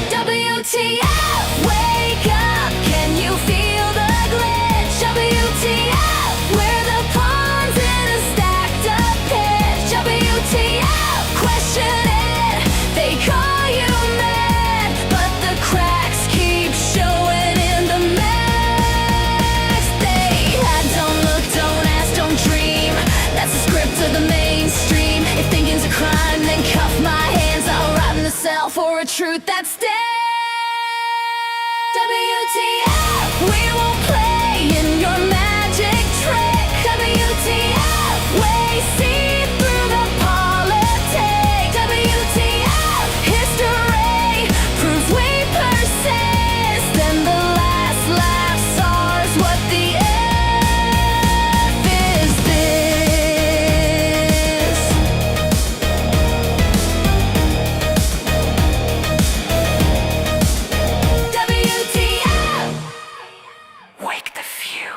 WTF, wake up, can you feel the glitch? WTF, we're the pawns in a stacked up pitch. WTF, question it, they call you mad, but the cracks keep showing in the max they had. Don't look, don't ask, don't dream. That's the script of the mainstream. If thinking's a crime, then cuff my hands. I'll rot in the cell for a truth that's dead. WTF, we won't play in your magic trick. WTF, we see through the politics. WTF, history proves we persist, and the last laughs ours. What the F is this? WTF, wake the few.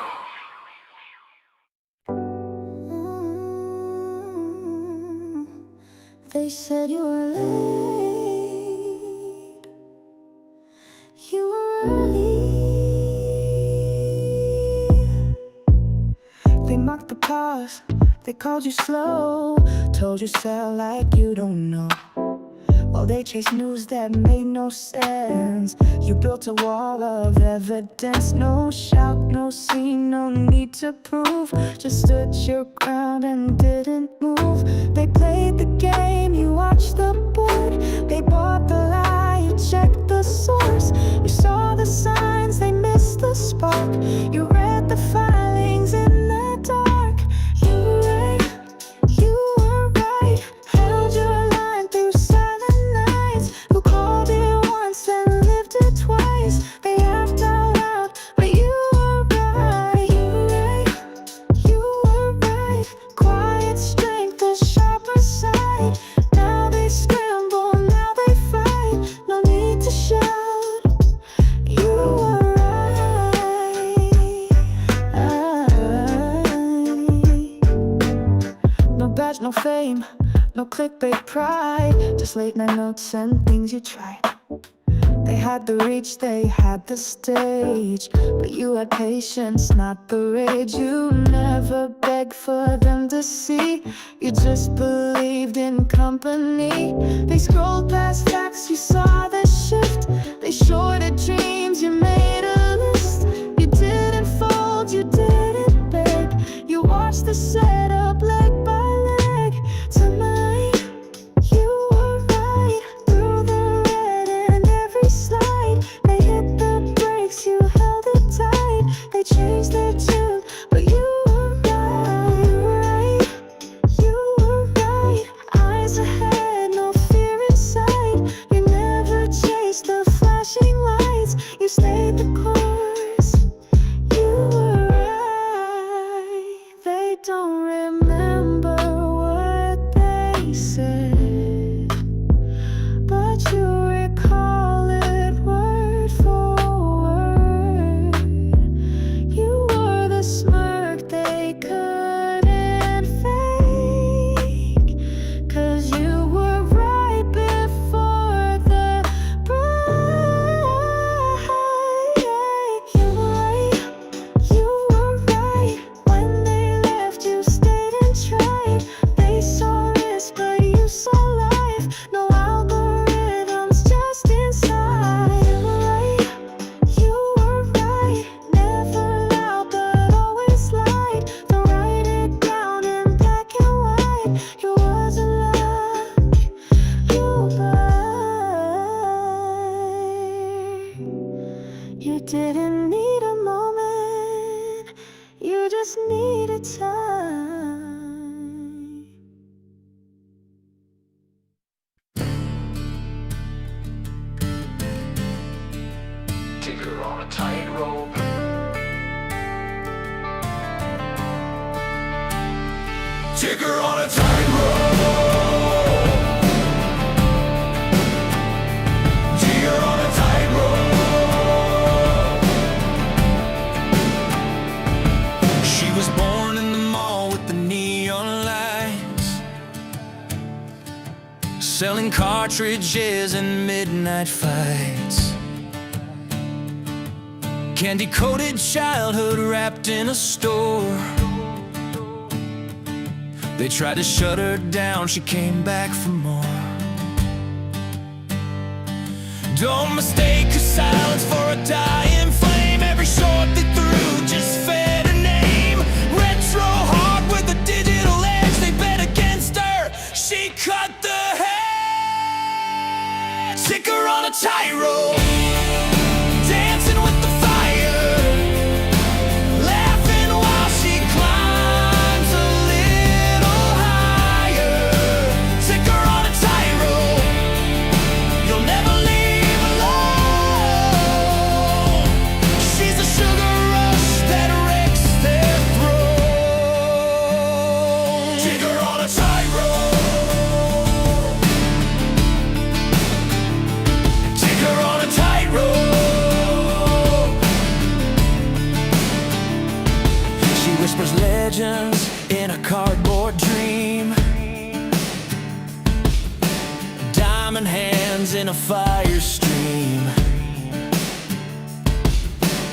They said you were late, you were early. They mocked the pause, they called you slow, told you sound like you don't know. While they chased news that made no sense, you built a wall of evidence. No shout, no scene, no need to prove. Just stood your ground and didn't move. They played the game, you watched the board. They bought the lie, you checked the source. You saw the signs, they missed the spark. You read the filings in the dark. You were right, you were right. Held your line through silent nights. Who called it once and lived it twice? They laughed out loud, but you were right. You were right, you were right. Quiet strength, a sharper side. Now they scramble, now they fight. No need to shout. You were right. No badge, no fame, no clickbait pride. Just late night notes and things you tried. They had the reach, they had the stage, but you had patience, not the rage. You never begged for them to see, you just believed in company. They scrolled past facts, you saw the shift. They shorted dreams, you made a list. You didn't fold, you didn't beg. You watched the setup leg by leg. Tonight, you were right. Through the red and every slide, they hit the brakes, you held it tight. They changed their tune, but you were right. You were right. Eyes ahead, no fear inside. You never chased the flashing lights, you stayed the course. You were right. They don't remember what they said. You didn't need a moment, you just needed time. Tinker on a tightrope. Tinker on a tightrope. Tinker on a tightrope. She was born in the mall with the neon lights, selling cartridges and midnight fights. Candy-coated childhood wrapped in a store. They tried to shut her down, she came back for more. Don't mistake her silence for a dying flame. Every shot they threw just fed her name. Retro hard with a digital edge, they bet against her, she cut the hedge. Tinker on a tightrope, dancing with the fire, laughing while she climbs a little higher. Tinker on a tightrope, you'll never leave alone. She's a sugar rush that wrecks their throat. Tinker on a tightrope. Tinker on a tightrope. She whispers legends in a cardboard dream. Diamond hands in a fire stream.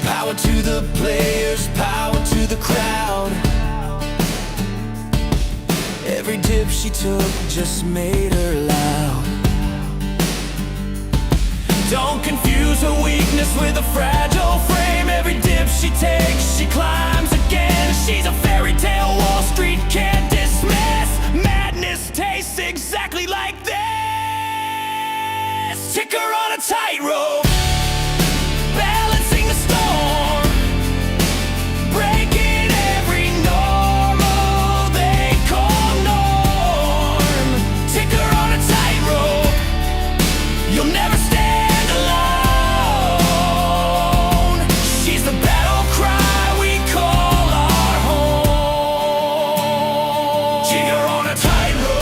Power to the players, power to the crowd. Every dip she took just made her loud. Don't confuse her weakness with a fragile frame. Every dip she takes, she climbs again. She's a fairy tale Wall Street can't dismiss. Madness tastes exactly like this. Tinker on a tightrope, balancing the storm, breaking every normal they call norm. Tinker on a tightrope, you'll never stand alone. She's the battle cry we call our home. Tinker on a tightrope.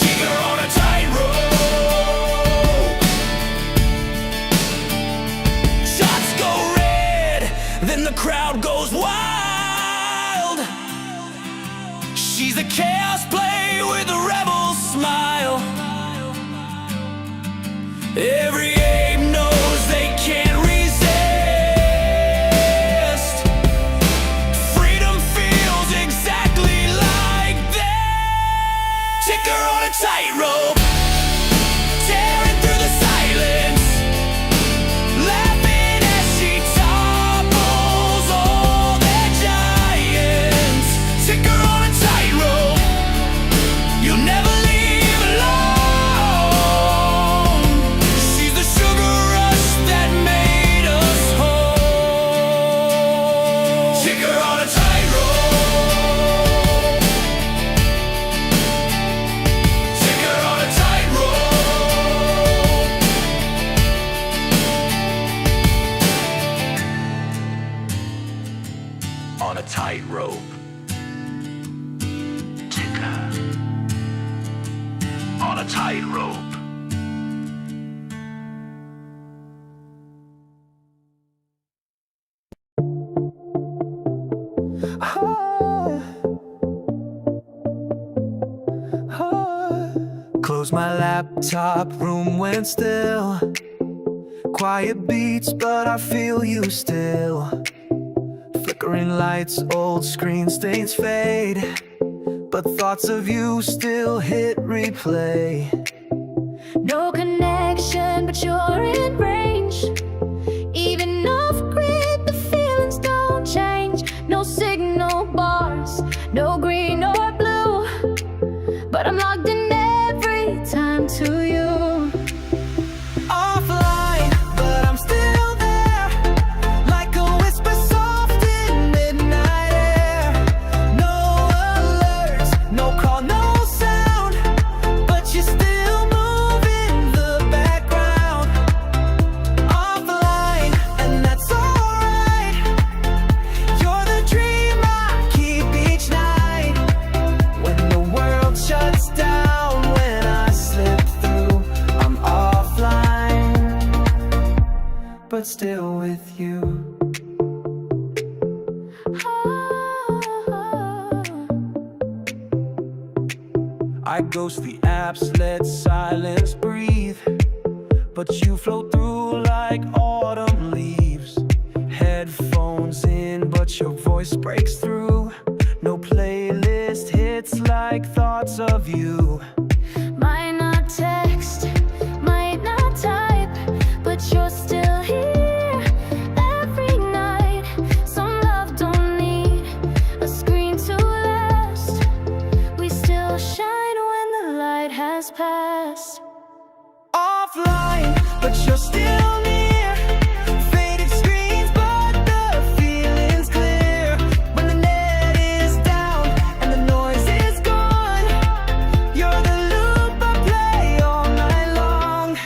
Tinker on a tightrope. Shots go red, then the crowd goes wild. She's a chaos play with a rebel smile. Every ape knows they can't resist. Freedom feels exactly like this. Tinker on a tightrope, tearing through the silence, laughing as she topples all their giants. Tinker on a tightrope, you'll never leave alone. She's the sugar rush that made us whole. Tinker on a tightrope. Tinker on a tightrope. On a tightrope. Tinker on a tightrope. Close my laptop, room went still. Quiet beats, but I feel you still. Flickering lights, old screen stains fade, but thoughts of you still hit replay. No connection, but you're in range. Even off grid, the feelings don't change. No signal bars, no green or blue, but I'm logged in every time to you. but still with you. I ghost the apps, let silence breathe, but you flow through like autumn leaves. Headphones in, but your voice breaks through. No playlist hits like thoughts of you. Might not text, might not type, but you're still here every night. Some love don't need a screen to last. We still shine when the light has passed. Offline, but you're still near. Faded screens, but the feeling's clear. When the net is down and the noise is gone, you're the loop I play all night long.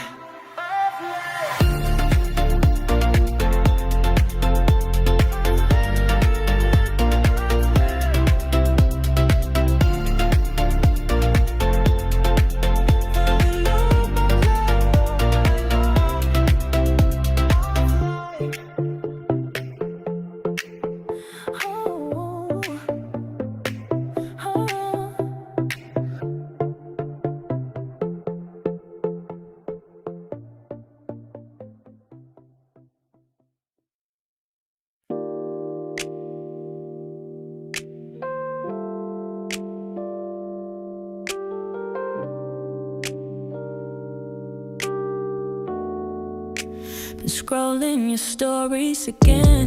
Been scrolling your stories again.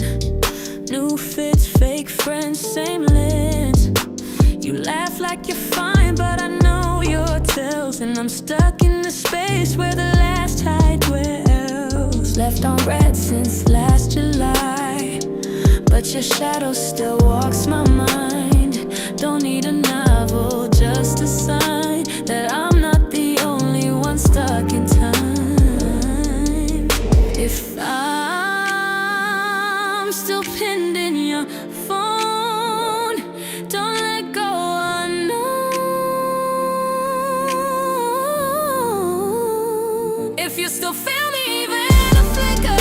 New fits, fake friends, same lens. You laugh like you're fine, but I know your tells. And I'm stuck in the space where the last tide dwells. Left on red since last July, but your shadow still walks my mind. Don't need a novel, just a sign that I'm not the only one stuck in time. If I'm still pinned in your phone, don't let go unknown. If you still feel me even in a flicker,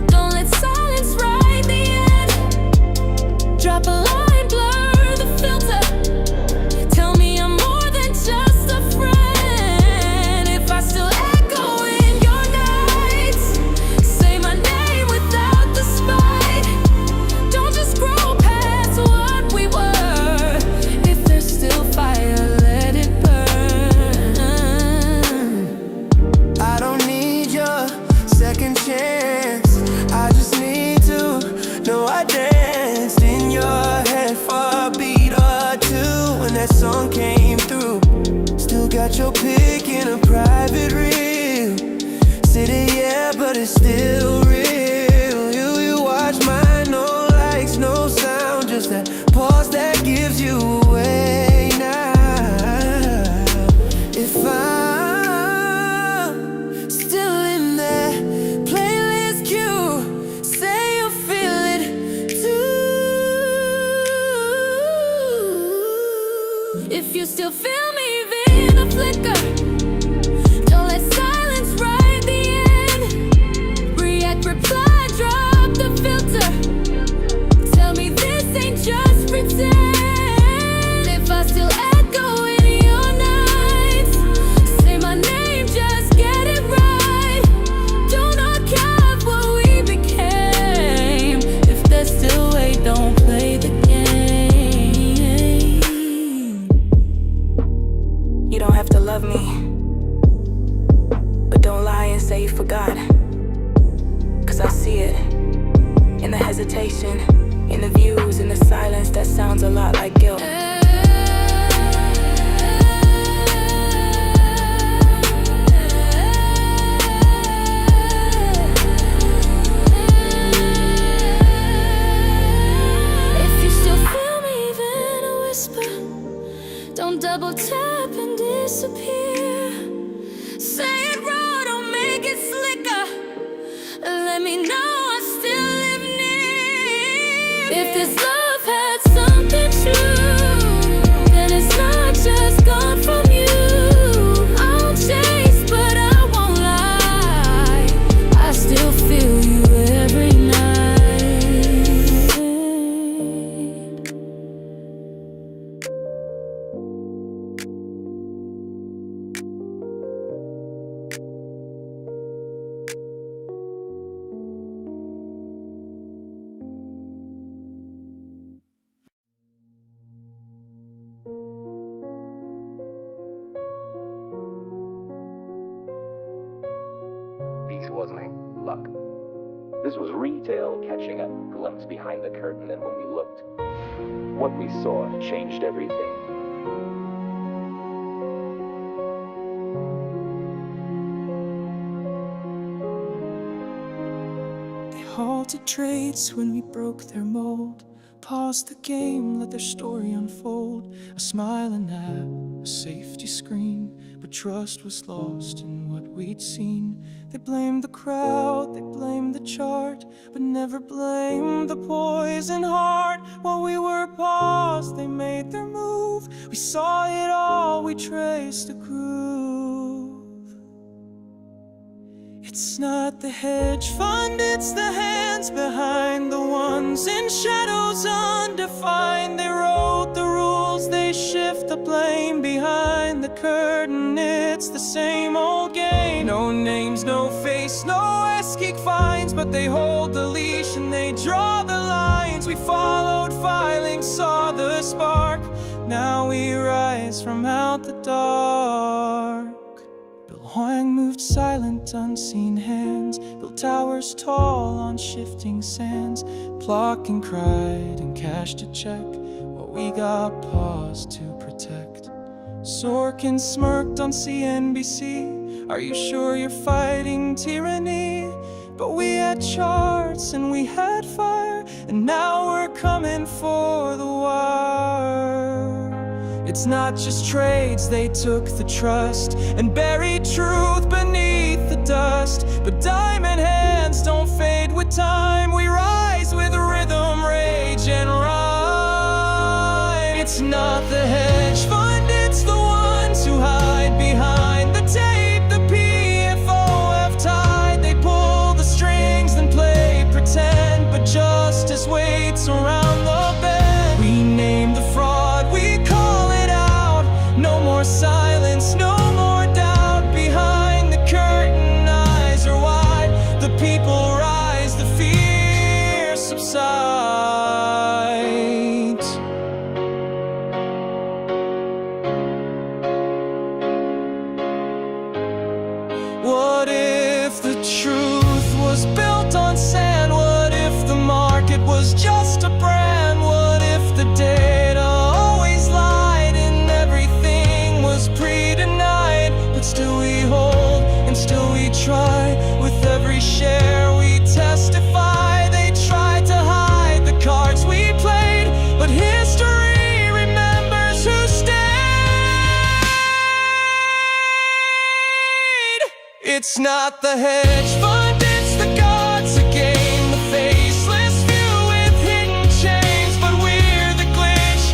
don't let silence write the end. Drop a line, blur the filter. Tell me I'm more than just a friend. If I still echo in your nights, say my name without the spite. Don't just scroll past what we were. If there's still fire, let it burn. I don't need your second chance. I just need to know I danced in your head for a beat or two when that song came through. Still got your pic in a private reel. City, yeah, but it's still real. You watch mine, no likes, no sound, just that pause that gives you away now. If I'm still in that playlist queue, say you feel it too. If you still feel me even in a flicker, don't let silence write the end. React, reply, drop the filter. Tell me this ain't just pretend. If I still echo in your nights, say my name, just get it right. Don't archive what we became. If there's still weight, don't play the game. You don't have to love me, but don't lie and say you forgot. Cause I see it in the hesitation, in the views, in the silence that sounds a lot like guilt. If you still feel me even in a whisper, don't double tap and disappear. Say it raw, don't make it slicker. Let me know I still live near. If this love had something true, choice, wasn't he? Luck. This was retail catching a glimpse behind the curtain, and when we looked, what we saw changed everything. They halted trades when we broke their mold, paused the game, let their story unfold. A smiling app, a safety screen, but trust was lost in what we'd seen. They blamed the crowd, they blamed the chart, but never blamed the poison heart. While we were paused, they made their move. We saw it all, we traced the groove. It's not the hedge fund, it's the hands behind, the ones in shadows undefined. They wrote the rules, they shift the blame. Behind the curtain, it's the same old game. No names, no face, no S-geek fines, but they hold the leash and they draw the lines. We followed filings, saw the spark. Now we rise from out the dark. Hoang moved silent, unseen hands, built towers tall on shifting sands. Plock and cried and cashed a check, while we got paused to protect. Sorkin smirked on CNBC, are you sure you're fighting tyranny? But we had charts and we had fire, and now we're coming for the wire. It's not just trades, they took the trust and buried truth beneath the dust. But diamond hands don't fade with time. We rise with rhythm, rage, and rhyme. It's not the hedge fund, it's the ones who hide behind the tape. The PFOF tide, they pull the strings, then play pretend. But justice waits around the bend. We name the fraud, we call it out. No more silence, no more doubt. Behind the curtain, eyes are wide. The people rise, the fear subsides. What if the truth was built on sand? What if the market was just a brand? What if the data always lied and everything was pre-denied? But still we hold and still we try. With every share we testify. They tried to hide the cards we played, but history remembers who stayed. It's not the hedge fund, it's the gods again. The faceless few with hidden chains. But we're the glitch,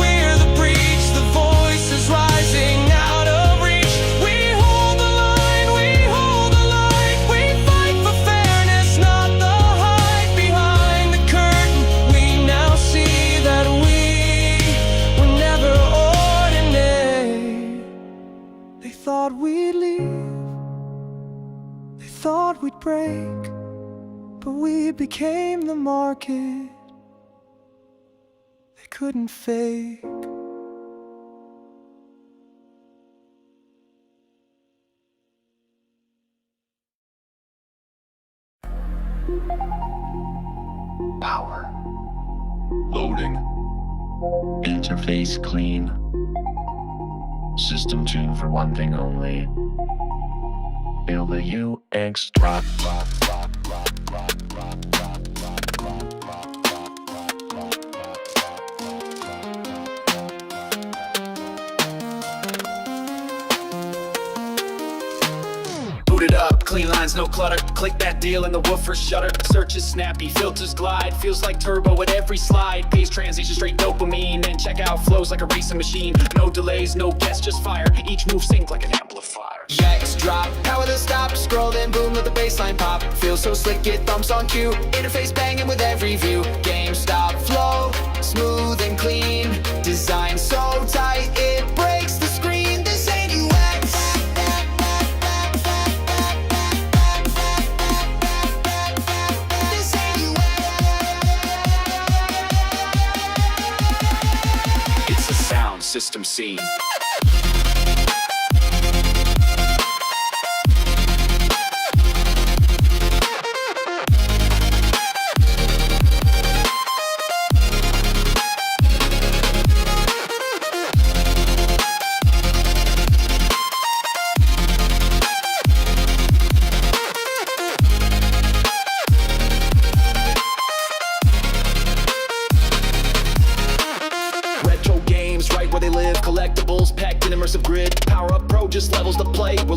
we're the breach. The voices rising out of reach. We hold the line, we hold the light. We fight for fairness, not the hype. Behind the curtain, we now see that we were never ordinary. They thought we'd leave, they thought we'd break, but we became the market. They couldn't fake. Power. Loading. Interface clean. System tuned for one thing only. Feel the UX drop. Boot it up, clean lines, no clutter. Click that deal and the woofer shutter. Search is snappy, filters glide. Feels like turbo at every slide. Pace transition, straight dopamine. And checkout flows like a racing machine. No delays, no guess, just fire. Each move sync like an amplifier. Next drop, power the stop. Scroll then boom, let the baseline pop. Feels so slick, get thumps on cue. Interface banging with every view. GameStop flow, smooth and clean. Design so tight, it breaks the screen. This ain't UX. This ain't UX. It's a sound system scene.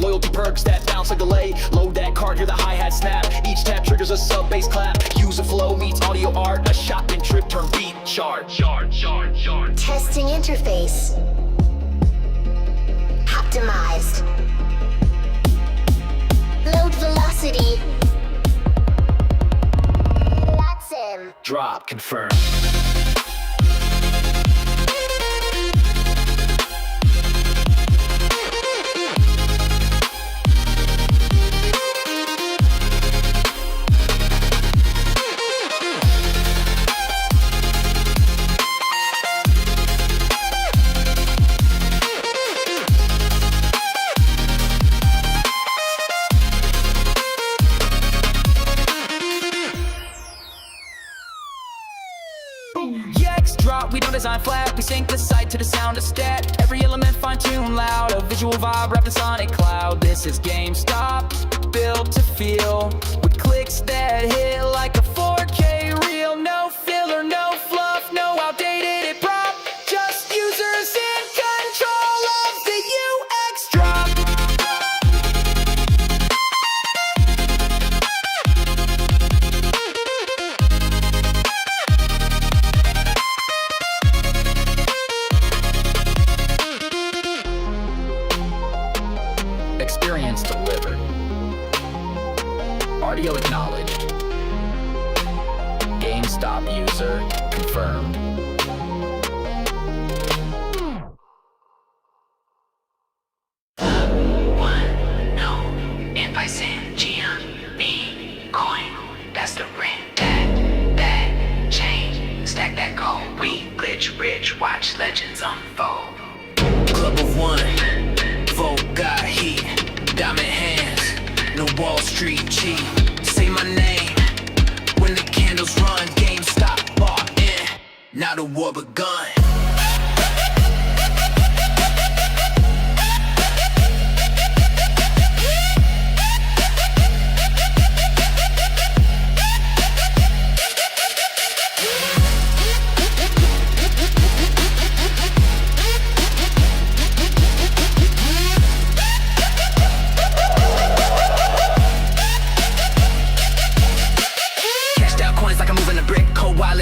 loyalty perks that bounce like delay. Load that card, hear the hi-hat snap. Each tap triggers a sub-bass clap. Use a flow meets audio art. A shotgun trip turn beat shard. Testing interface. Optimized. Load velocity. That's him. Drop confirmed. Drop, we don't design flat. We sync the sight to the sound of stat. Every element fine-tuned loud. A visual vibe wrapped in sonic cloud. This is GameStop, built to feel. With clicks that hit like a 4K reel. No filler, no fluff, no outdated it prop. Just users in control of the UX drop. Experience delivered. Audio acknowledged. GameStop user confirmed. Invites in GME coin. That's the rent. That change. Stack that gold. We glitch rich. Watch legends unfold. Club of one. Vote got heat. Diamond hands. No Wall Street cheat. Say my name. When the candles run. GameStop bought in. Now the war begun.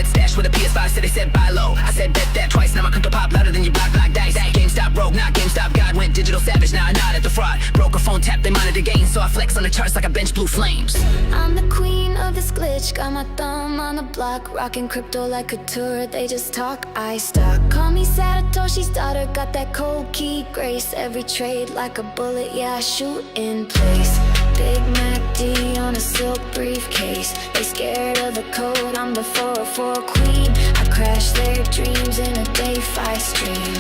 Stash with a PS5, said they said buy low. I said bet that twice, now my crypto pop louder than your block dice. GameStop broke, now GameStop God went digital savage. Now I nod at the fraud. Broker phone tap, they monitor gains, so I flex on the charts like I bench blue flames. I'm the queen of this glitch, got my thumb on the block, rocking crypto like a tour. They just talk, I stock. Call me Satoshi's daughter, got that cold key grace. Every trade like a bullet, yeah, I shoot in place. Big Mac D on a silk briefcase. They scared of the code, I'm the 404 queen. I crash their dreams in a day 5 stream.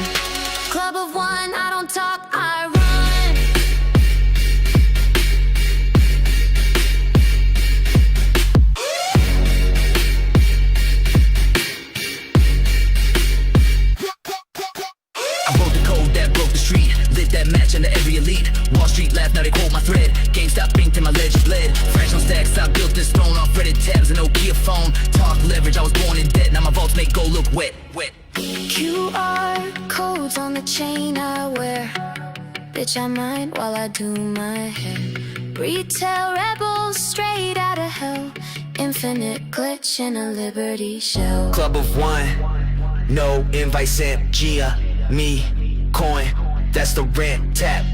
Club of one, I don't talk, I run. I broke the code that broke the street. Lit that match under every elite. Wall Street laughed, now they quote my thread. GameStop inked and my ledge bled. Fresh on stacks, I built this throne off Reddit tabs and Nokia phone. Talk leverage, I was born in debt. Now my vaults make gold look wet. QR codes on the chain I wear. Bitch, I mind while I do my hair. Retail rebels straight out of hell. Infinite glitch in a Liberty shell. Club of one, no invite sent. Gia, me, coin, that's the rent. Tap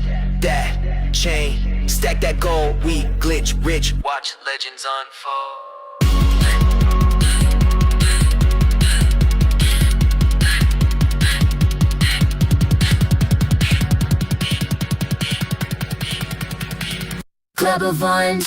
that chain, stack that gold. We glitch rich. Watch legends unfold. Club of one.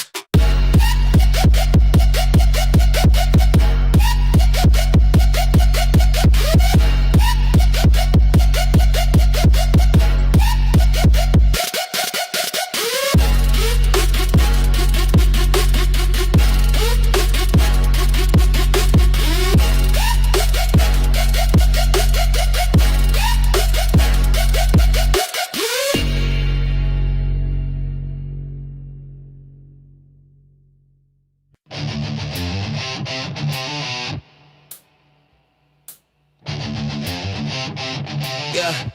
Yeah.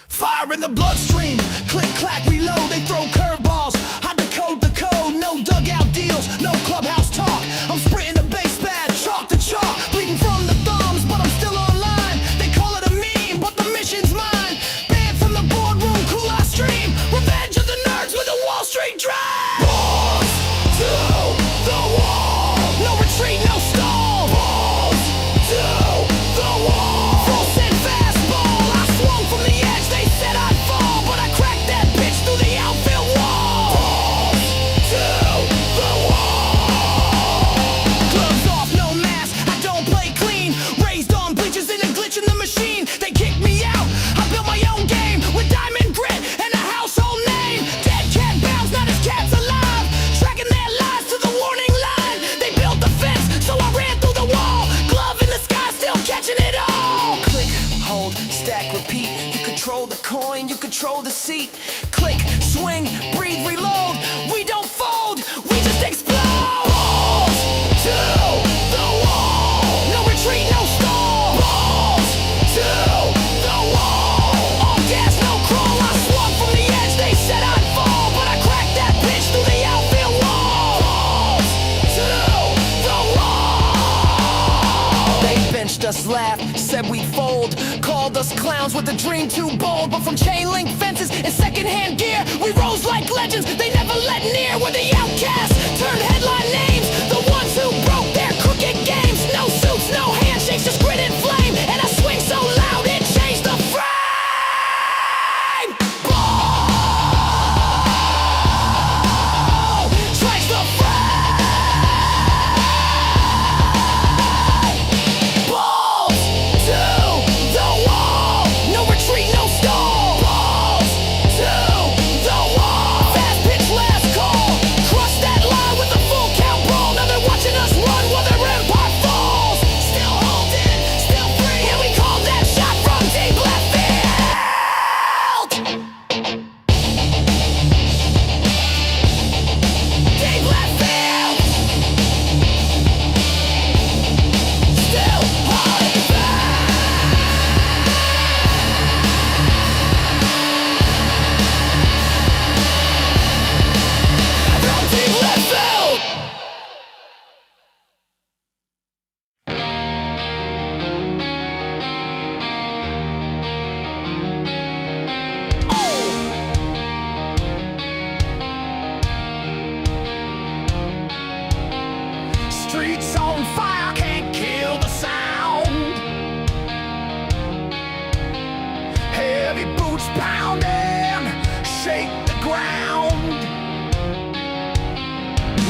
Fire fire in the bloodstream. Click, clack, reload, they throw curveballs. I decode the code, no dugout deals, no clubhouse talk. I'm sprinting the base pad, chalk to chalk, bleeding from the thumbs, but I'm still online. They call it a meme, but the mission's mine. Banned from the boardroom, cool I stream. Revenge of the nerds with a Wall Street drive. Balls to the wall, no retreat, no stall. Balls to the wall, full send fastball. I swung from the edge, they said I'd fall, but I cracked that bitch through the outfield wall. Balls to the wall, gloves off, no mask, I don't play clean. Raised on bleachers in a glitch in the machine. They kicked me out, I built my own game with diamond grit and a household name. Dead cat bounds, not his cat's alive, tracking their lies to the warning line. They built the fence, so I ran through the wall. Glove in the sky, still catching it all. Click, hold, stack, repeat. You control the coin, you control the seat. Click, swing, breathe, reload. We don't fold, we just explode. Balls to the wall, no retreat, no stall. Balls to the wall, all gas, no crawl. I swung from the edge, they said I'd fall, but I cracked that bitch through the outfield wall. Balls to the wall. They benched us, laughed, said we'd fold, called us clowns with a dream too bold. But from chain link fences and secondhand gear, we rose like legends they never let near. We're the outcasts, turned headline names, the ones who broke their crooked games. No suits, no handshakes, just grit and flame. And I swing so loud it changed the frame. Ball strikes the frame. Balls to the wall, no retreat, no stall. Balls to the wall, fast pitch, last call. Crush that line with a full count brawl. Now they're watching us run while their empire falls. Still holding, still free, and we call that shot from deep left field. Deep left field. Still holding from deep left field. Streets on fire can't kill the sound. Heavy boots pounding, shake the ground.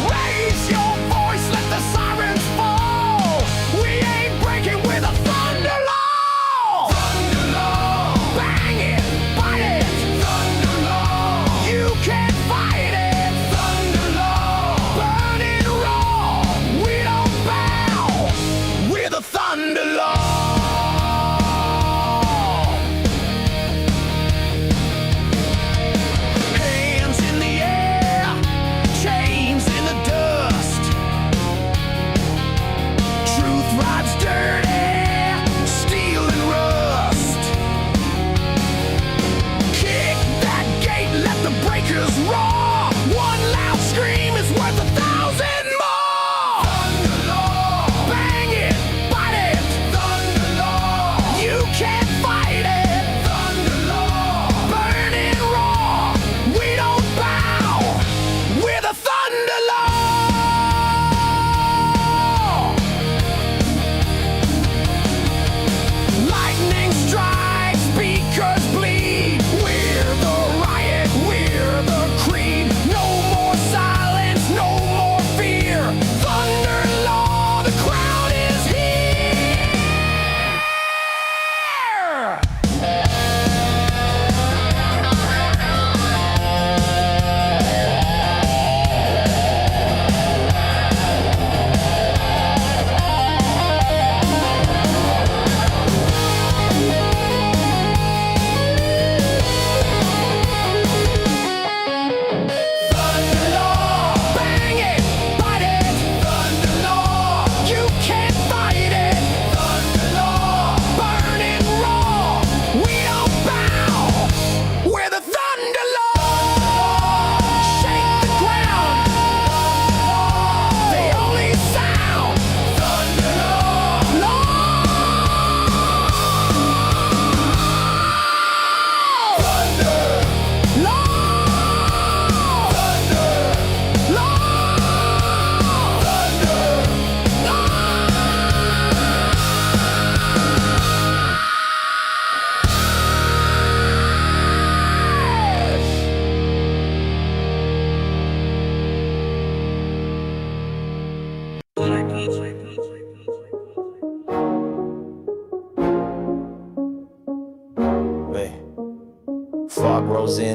Raise your voice, let the sirens fall. We ain't breaking with a thunder law. Thunder law, bang it, bite it. Thunder law, you can't fight it. Thunder law, burn it raw. We don't bow, we're the thunder law. Hands in the air.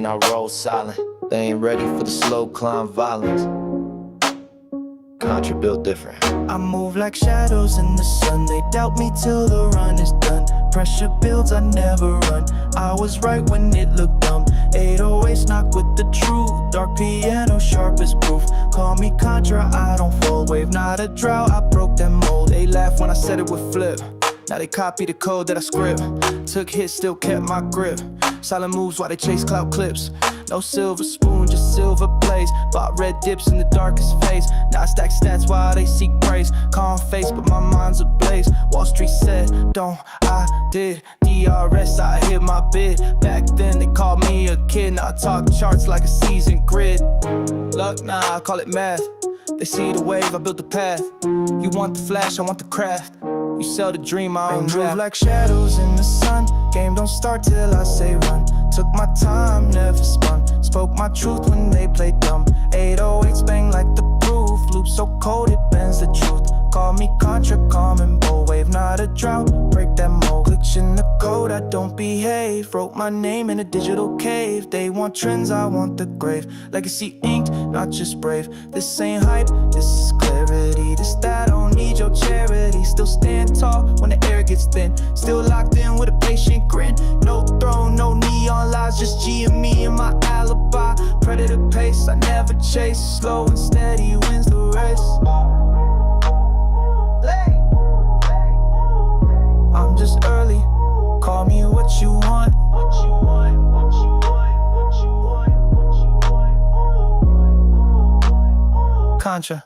then I roll silent. They ain't ready for the slow climb violence. Contra built different. I move like shadows in the sun. They doubt me till the run is done. Pressure builds, I never run. I was right when it looked dumb. 808s knock with the truth. Dark piano, sharp as proof. Call me Contra, I don't fold. Wave, not a drought, I broke that mold. They laugh when I said it would flip. Now they copy the code that I script. Took hits, still kept my grip. Silent moves while they chase clout clips. No silver spoon, just silver plays. Bought red dips in the darkest phase. Now I stack stats while they seek praise. Calm face, but my mind's ablaze. Wall Street said, don't, I did. DRS, I hit my bid. Back then they called me a kid. Now I talk charts like a seasoned grid. Luck, nah, I call it math. They see the wave, I built the path. You want the flash, I want the craft. You sell the dream, I don't move like shadows in the sun. Game don't start till I say run. Took my time, never spun. Spoke my truth when they played dumb. 808s bang like the proof. Loop so cold it bends the truth. Call me Contra, calm and bold. Wave, not a drought, break that mold. Glitch in the code, I don't behave. Wrote my name in a digital cave. They want trends, I want the grave. Legacy inked, not just brave. This ain't hype, this is clarity. This that, I don't need your charity. Still stand tall when the air gets thin. Still locked in with a patient grin. No throne, no neon lies, just GME and my alibi. Predator pace, I never chase. Slow and steady wins the race. I'm just early, call me what you want. Contra.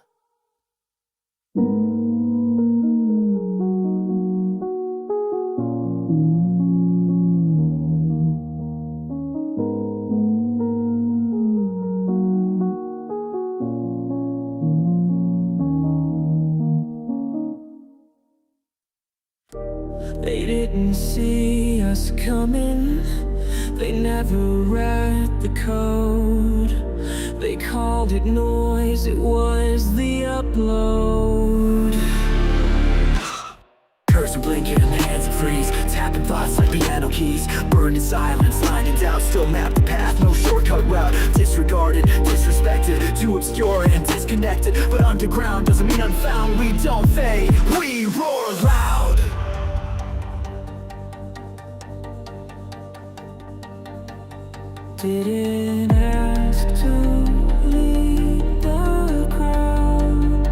They didn't see us coming. They never read the code. They called it noise, it was the upload. Cursor blinking and hands freeze. Tapping thoughts like piano keys. Burned in silence, line in doubt. Still map the path, no shortcut route. Disregarded, disrespected. Too obscure and disconnected. But underground doesn't mean unfound. We don't fade, we roar loud. Didn't ask to lead the crowd.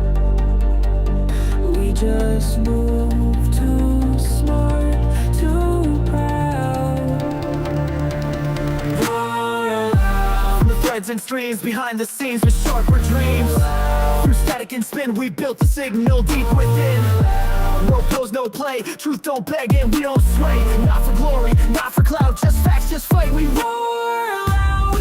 We just moved too smart, too proud. The threads and streams behind the scenes with sharper dreams. Through static and spin we built a signal deep within. No pose, no play, truth don't beg and we don't sway. Not for glory, not for clout, just facts, just fight. We roar loud.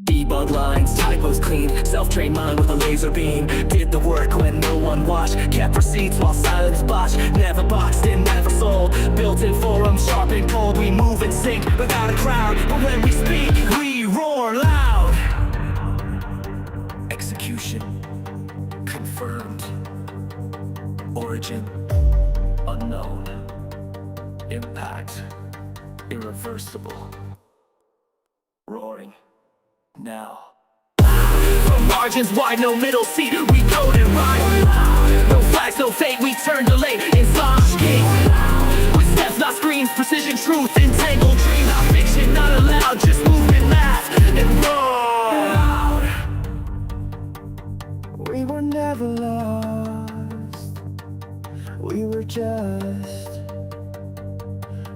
Debug lines, typos clean. Self-trained mind with a laser beam. Did the work when no one watched. Kept receipts while silence botched. Never boxed in, never sold. Built-in forum, sharp and cold. We move and sync without a crowd. But when we speak, we roar loud. Execution confirmed. Origin unknown. Impact irreversible. Roaring now. From margins wide, no middle seat, we code and rhyme. No flags, no fate, we turn to late in Slime King. With steps, not screens, precision, truth, entangled dream. Not fiction, not allowed, just movement. and roar. We were never lost. We were just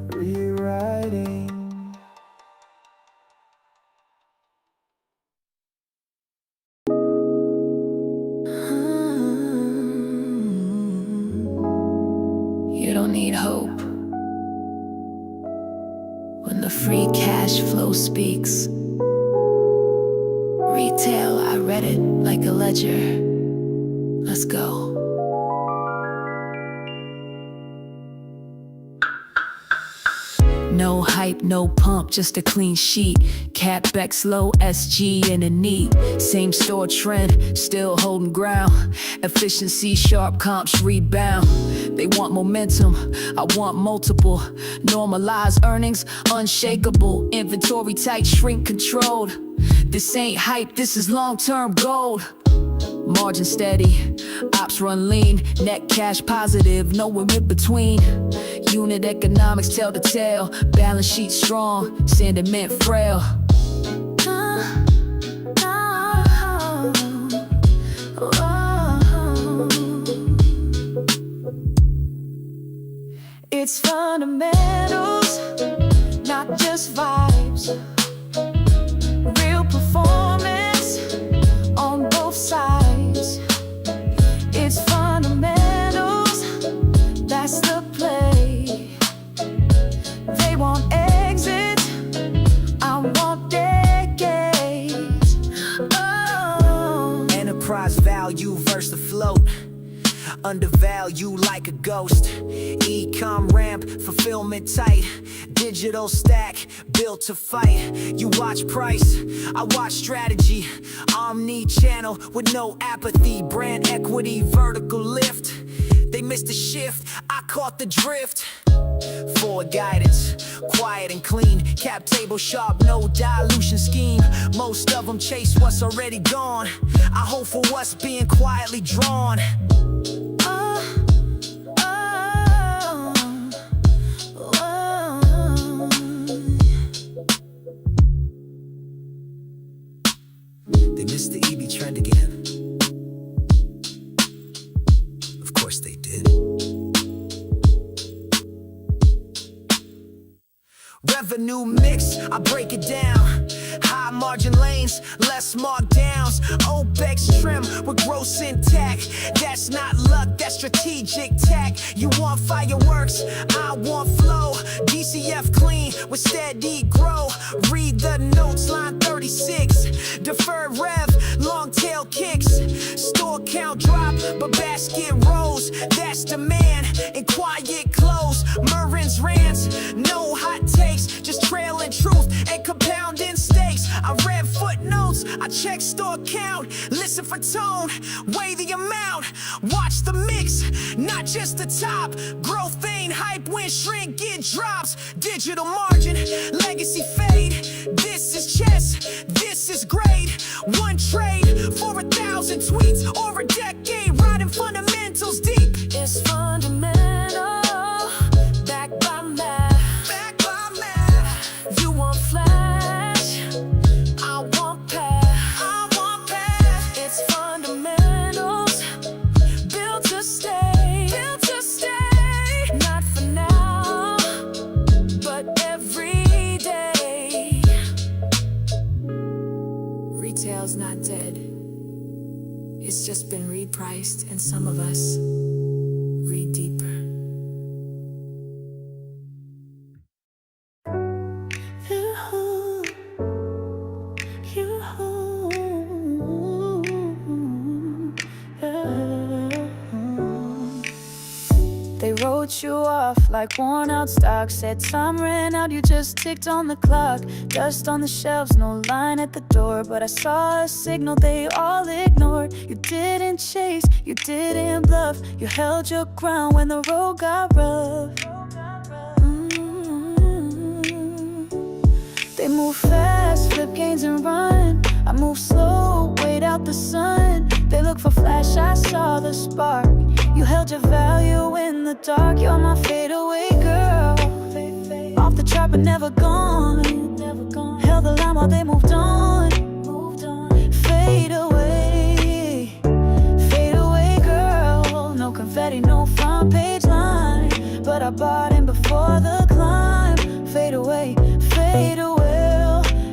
rewriting. You don't need hope when the free cash flow speaks. Retail, I read it like a ledger. Let's go. No hype, no pump, just a clean sheet. CapEx low, SG in a knee. Same store trend, still holding ground. Efficiency, sharp comps rebound. They want momentum, I want multiple. Normalized earnings, unshakable. Inventory tight, shrink controlled. This ain't hype, this is long-term gold. Margin steady, ops run lean. Net cash positive, nowhere in between. Unit economics tell the tale. Balance sheet strong, sentiment frail. It's fundamentals, not just vibes. Real performance on both sides. It's fundamentals, that's the play. They want exit, I want decades. Oh. Enterprise value versus the float. Undervalue like a ghost. E-com ramp, fulfillment tight. Digital stack, built to fight. You watch price, I watch strategy. Omni-channel with no apathy. Brand equity, vertical lift. They missed the shift, I caught the drift. Forward guidance, quiet and clean. Cap table sharp, no dilution scheme. Most of them chase what's already gone. I hope for what's being quietly drawn. They missed the EB trend again. Of course they did. Revenue mix, I break it down. High margin lanes, less markdowns. OPEX trim with gross intact. That's not luck, that's strategic tack. You want fireworks, I want flow. DCF clean with steady grow. Read the notes, line 36. Deferred rev, long tail kicks. Store count drop, but basket rose. That's demand in quiet close. Murrin's rants, no hot takes. Just trailing truth and compounding stakes. I read footnotes, I check store count. Listen for tone, weigh the amount. Watch the mix, not just the top. Growth ain't hype when shrink it drops. Digital margin, legacy fade. This is chess, this is great. One trade for 1,000 tweets or a decade. Riding fundamentals deep. It's fundamental, backed by math. You want flash, I want path. It's fundamentals, built to stay. Not for now, but every day. Retail's not dead. It's just been repriced, and some of us read deeper. They wrote you off like worn out stock. Said time ran out, you just ticked on the clock. Dust on the shelves, no line at the door. But I saw a signal they all ignored. You didn't chase, you didn't bluff. You held your ground when the road got rough. They move fast, flip gains and run. I move slow, wait out the sun. They look for flash, I saw the spark. You held your value in the dark. You're my fadeaway girl. Off the tried but never gone. Held the line while they moved on. Fade away, girl. No confetti, no front page line, but I bought in before the climb. Fade away,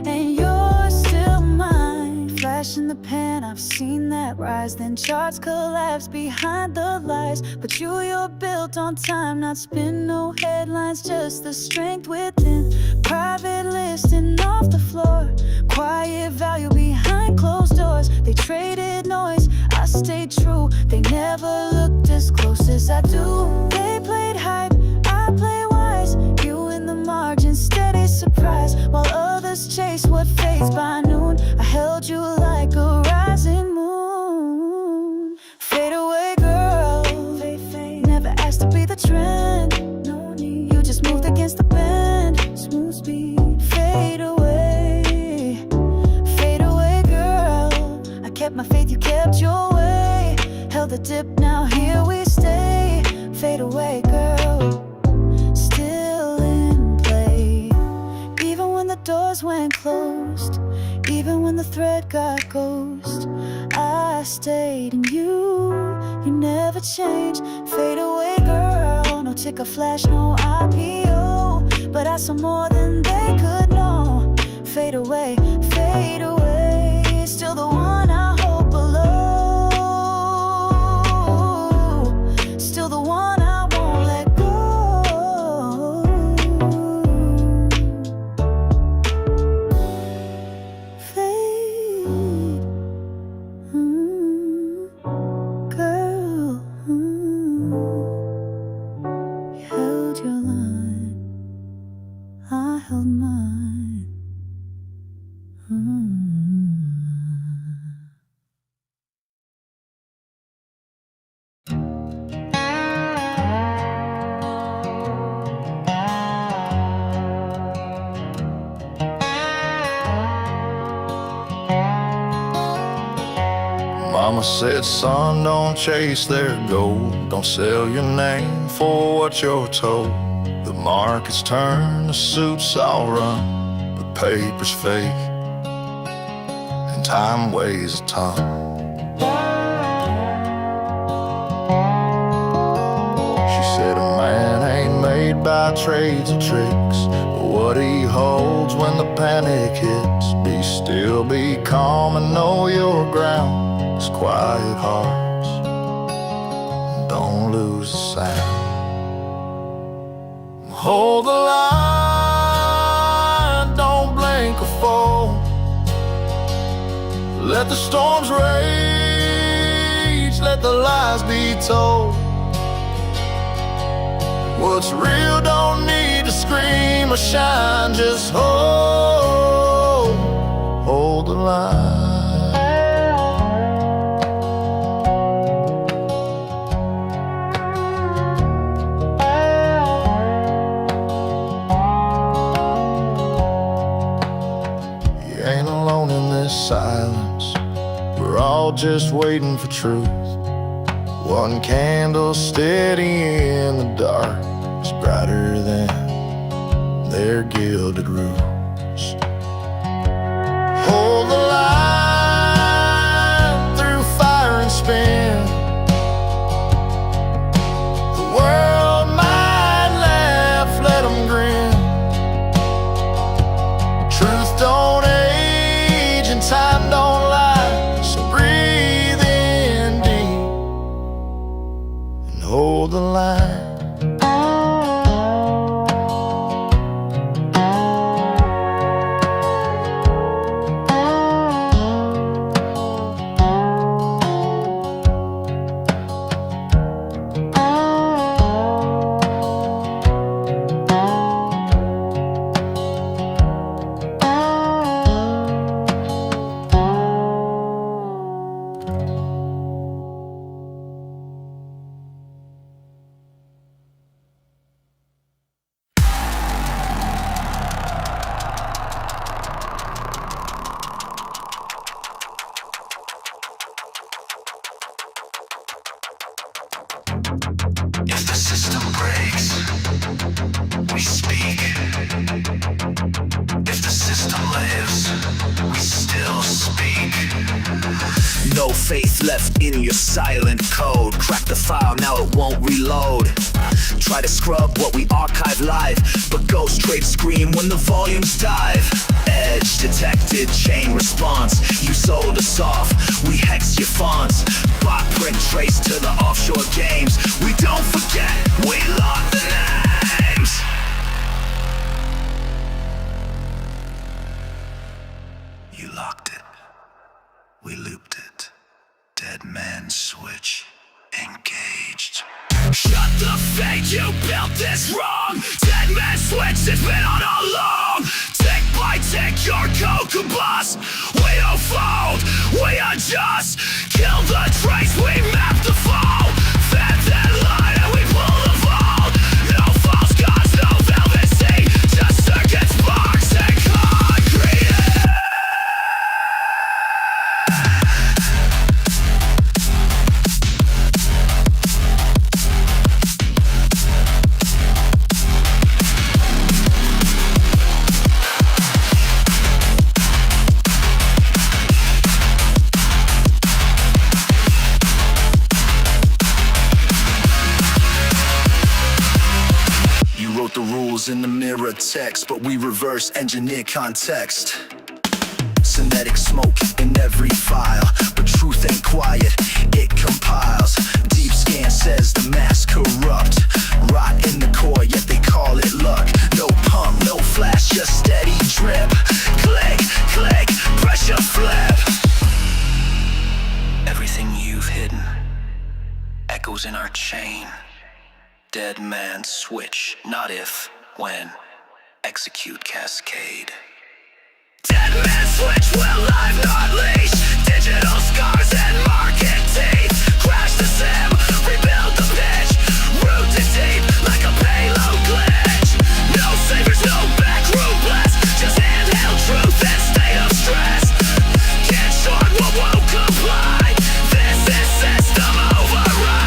and you're still mine. Flash in the pan, I've seen that rise. Then charts collapse behind the lies. But you're built on time, not spin, no headlines, just the strength within. Private listing off the floor, quiet value behind closed doors. They traded noise, I stayed true. They never looked as close as I do. They played hype, I play wise. You in the margin, steady surprise, while others chase what fades by noon. I held you like a rising moon. Fade away, girl. Never asked to be the trend. You just moved against the bend. Smooth speed. Fade away, girl. I kept my faith, you kept your way. Held the dip, now here we stay. Fade away, girl. Still in play, even when the doors went closed, even when the thread got ghost. I stayed in you never changed. Fade away, girl. No ticker flash, no IPO, but I saw more than they could know. Fade away, still the one I hold below. Still the one I won't let go. Fade, girl, you held your line, I held mine. Mama said, son, don't chase their gold. Don't sell your name for what you're told. The market's turned, the suits all run, the paper's fake, and time weighs a ton. She said, a man ain't made by trades or tricks, but what he holds when the panic hits. Be still, be calm, and know your ground. Quiet hearts, don't lose the sound. Hold the line, don't blink or fall. Let the storms rage, let the lies be told. What's real don't need to scream or shine, just hold the line. Silence, we're all just waiting for truth. One candle steady in the dark is brighter than their gilded roofs. Hold the line through fire and spin. The world might laugh, let them grin. Truth don't time don't lie, so breathe in deep and hold the line. system breaks, we speak. If the system lives, we still speak. No faith left in your silent code. Crack the file, now it won't reload. Try to scrub what we archive live, but go straight scream when the volumes dive. Edge detected, chain response. You sold us off, we hex your fonts. Bot print trace to the offshore games. We don't forget, we lock the names. You locked it, we looped it. Dead man switch, engaged. Shut the fake, you built this wrong. Dead man switch, it's been on all along. Tick by tick, your code combust. We don't fold, we adjust. Kill the trace, we map the fall. Fed that line and we pull the vault. No false gods, no velvet sea. Just circuits, box and concrete. The rules in the mirror text, but we reverse engineer context. Synthetic smoke in every file, but truth ain't quiet, it compiles. Deep scan says the mass corrupt. Rot in the core, yet they call it luck. No pump, no flash, just steady drip. Click, click, pressure flip. Everything you've hidden echoes in our chain. Dead man switch, not if, when. Execute cascade. Dead man switch, will live not leash. Digital scars and market teeth. Crash the sim, rebuild the pitch. Root to deep like a payload glitch. No saviors, no backroom blast. Just handheld truth and state of stress. Can't short what won't comply. This is system override.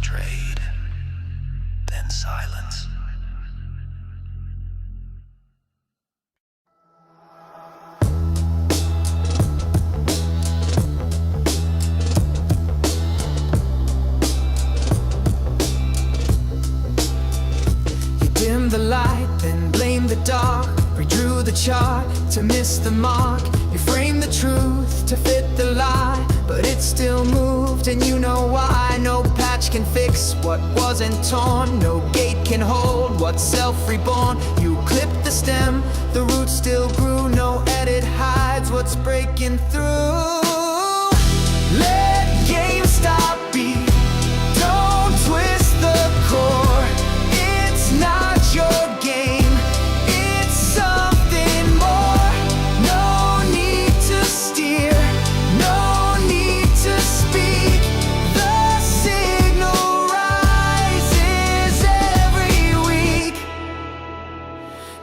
Trade, then silence. You dim the light, then blame the dark. Redrew the chart to miss the mark. You frame the truth to fit the lie, but it still moved and you know why. No patch can fix what wasn't torn. No gate can hold what's self-reborn. You clipped the stem, the roots still grew. No edit hides what's breaking through. Let GameStop be. Don't twist the core. It's not your game. It's something more. No need to steer. No need to speak. The signal rises every week.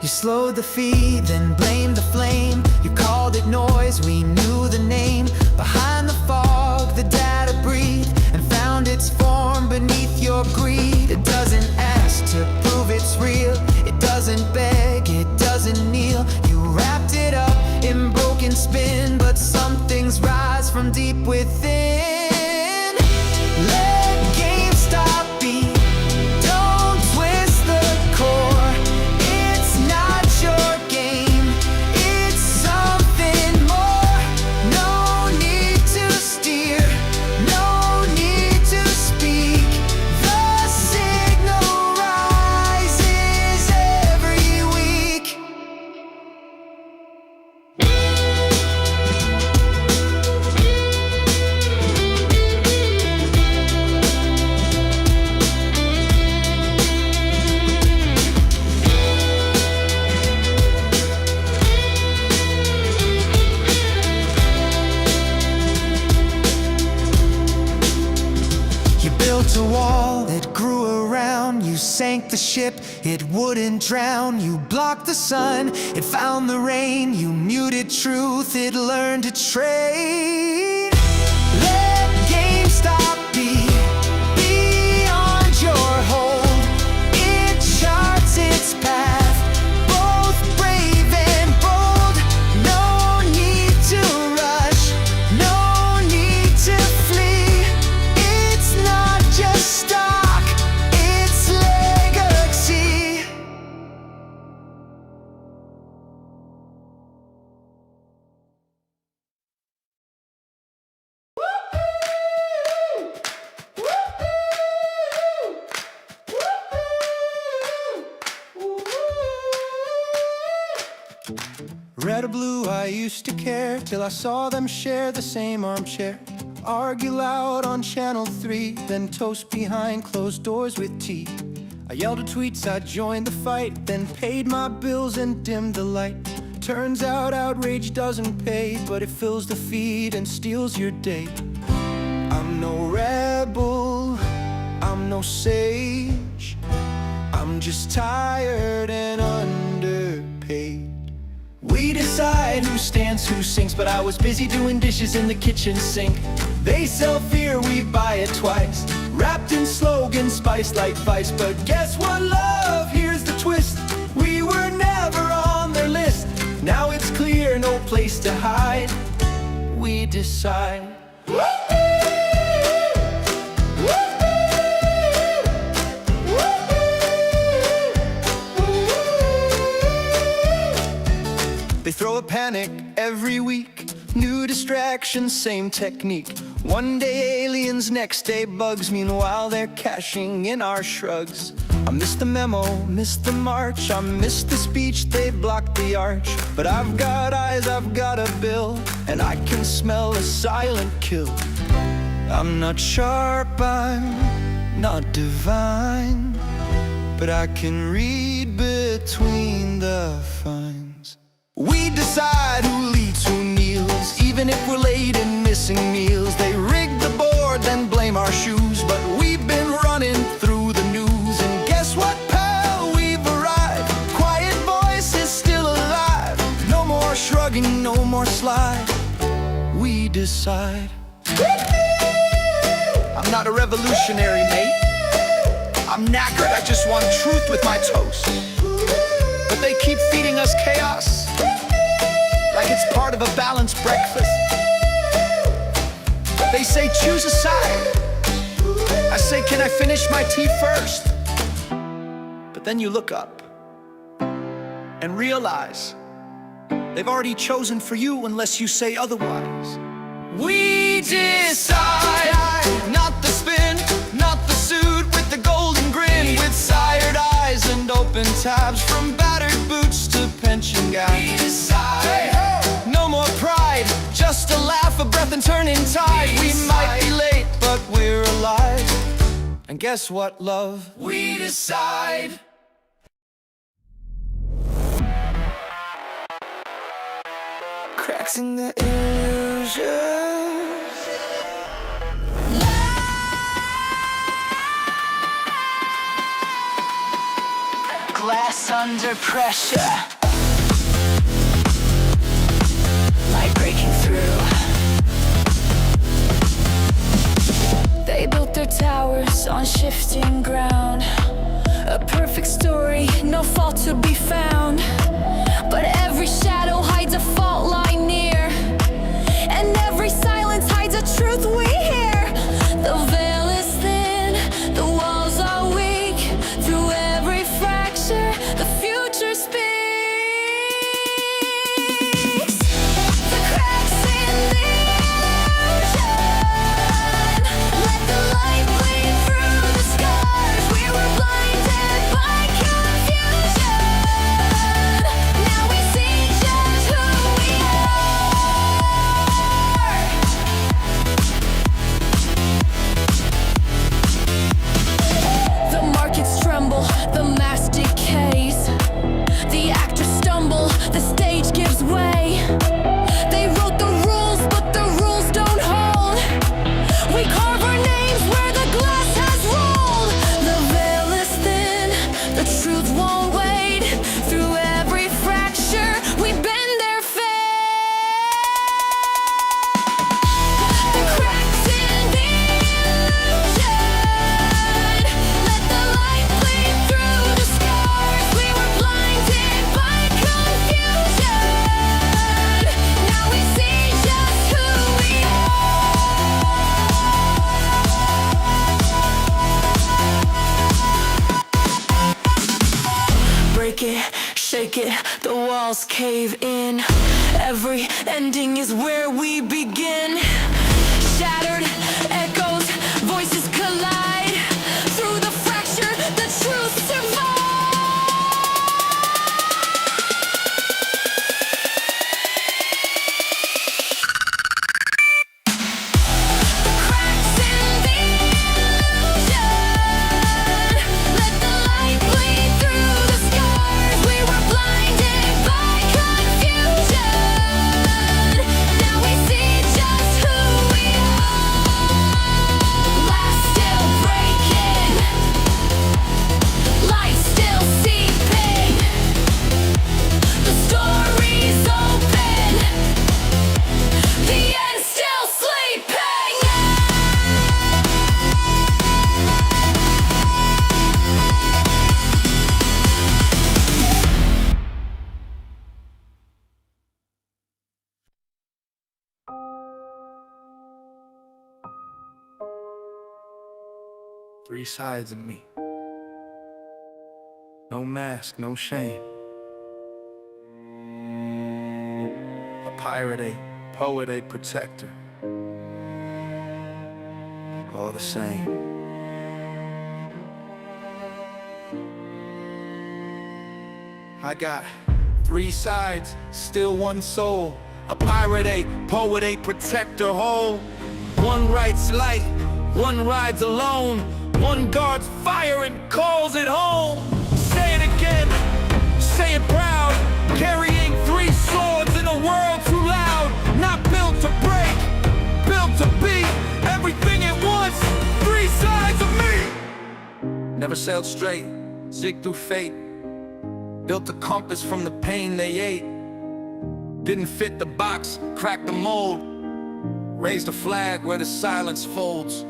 You slowed the feed, then blamed the flame. You called it noise, we knew the name. Behind the fog, the data breathed and found its form beneath your greed. It doesn't ask to prove it's real. It doesn't beg, it doesn't kneel. You wrapped it up in broken spin, but some things rise from deep within. Let GameStop be. Don't twist the core. It's not your game. It's something more. No need to steer. No need to speak. The signal rises every week. built a wall that grew around. You sank the ship, it wouldn't drown. You blocked the sun, it found the rain. You muted truth, it learned to trade. Let GameStop be beyond your hold. It charts its path, both brave and bold. No need to rush, no need to flee. It's not just stock, it's legacy. Red or blue, I used to care, till I saw them share the same armchair. Argue loud on channel 3, then toast behind closed doors with tea. I yelled at tweets, I joined the fight, then paid my bills and dimmed the light. Turns out outrage doesn't pay, but it fills the feed and steals your day. I'm no rebel, I'm no sage, I'm just tired and underpaid. We decide who stands, who sinks, but I was busy doing dishes in the kitchen sink. They sell fear, we buy it twice, wrapped in slogans, spiced like vice. But guess what, love, here's the twist. We were never on their list. Now it's clear, no place to hide. We decide. They throw a panic every week, new distractions, same technique. One day aliens, next day bugs, meanwhile they're cashing in our shrugs. I missed the memo, missed the march, I missed the speech, they blocked the arch. But I've got eyes, I've got a bill, and I can smell a silent kill. I'm not sharp, I'm not divine, but I can read between the lines. We decide who leads, who kneels, even if we're late and missing meals. They rig the board, then blame our shoes, but we've been running through the news. And guess what, pal, we've arrived. Quiet voice is still alive. No more shrugging, no more slide. We decide. I'm not a revolutionary, mate. I'm knackered, I just want truth with my toast. But they keep feeding us chaos, like it's part of a balanced breakfast. They say choose a side. I say, can I finish my tea first? But then you look up and realize they've already chosen for you unless you say otherwise. We decide. Not the spin, not the suit with the golden grin, with sired eyes and open tabs, from battered boots to pension guys. We decide. No more pride, just a laugh, a breath and turning tide. We might be late, but we're alive. And guess what, love? We decide. Cracks in the illusion. Glass under pressure, light breaking through. They built their towers on shifting ground. A perfect story, no fault to be found. But every shadow hides a fault line near, and every silence hides a truth we hear. The veil is thin, the walls are weak. Through every fracture, the future speaks. The cracks in the ocean, let the light bleed through the scars. We were blinded by confusion. Now we see just break it, the walls cave in. Every ending is where we begin. Shattered echoes, voices collide. Through the fracture, the truth survives. Three sides of me. No mask, no shame. A pirate, a poet, a protector. All the same. I got three sides, still one soul. A pirate, a poet, a protector whole. One writes light, one rides alone. One guards fire and calls it home. Say it again, say it proud. Carrying three swords in a world too loud. Not built to break, built to be everything at once. Three sides of me. Never sailed straight, zigged through fate. Built a compass from the pain they ate. Didn't fit the box, cracked the mold. Raised a flag where the silence folds.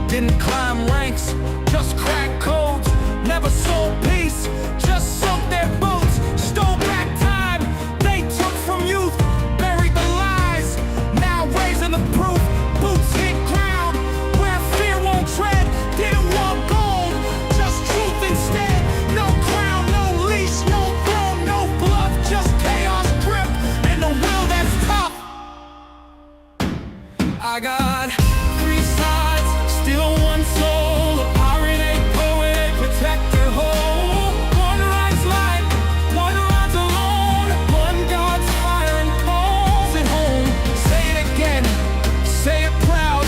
Didn't climb ranks, just cracked codes. Never sold peace, just sunk their boots. Stole back time they took from youth. Buried the lies, now raising the proof. Boots hit ground, where fear won't tread. Didn't want gold, just truth instead. No crown, no leash, no throne, no bluff. Just chaos grip, and the will that's tough. I got three sides, still one soul. A pirate, a poet, a protector whole. One rides light, one rides alone. One guards fire and calls it home. Say it again, say it proud.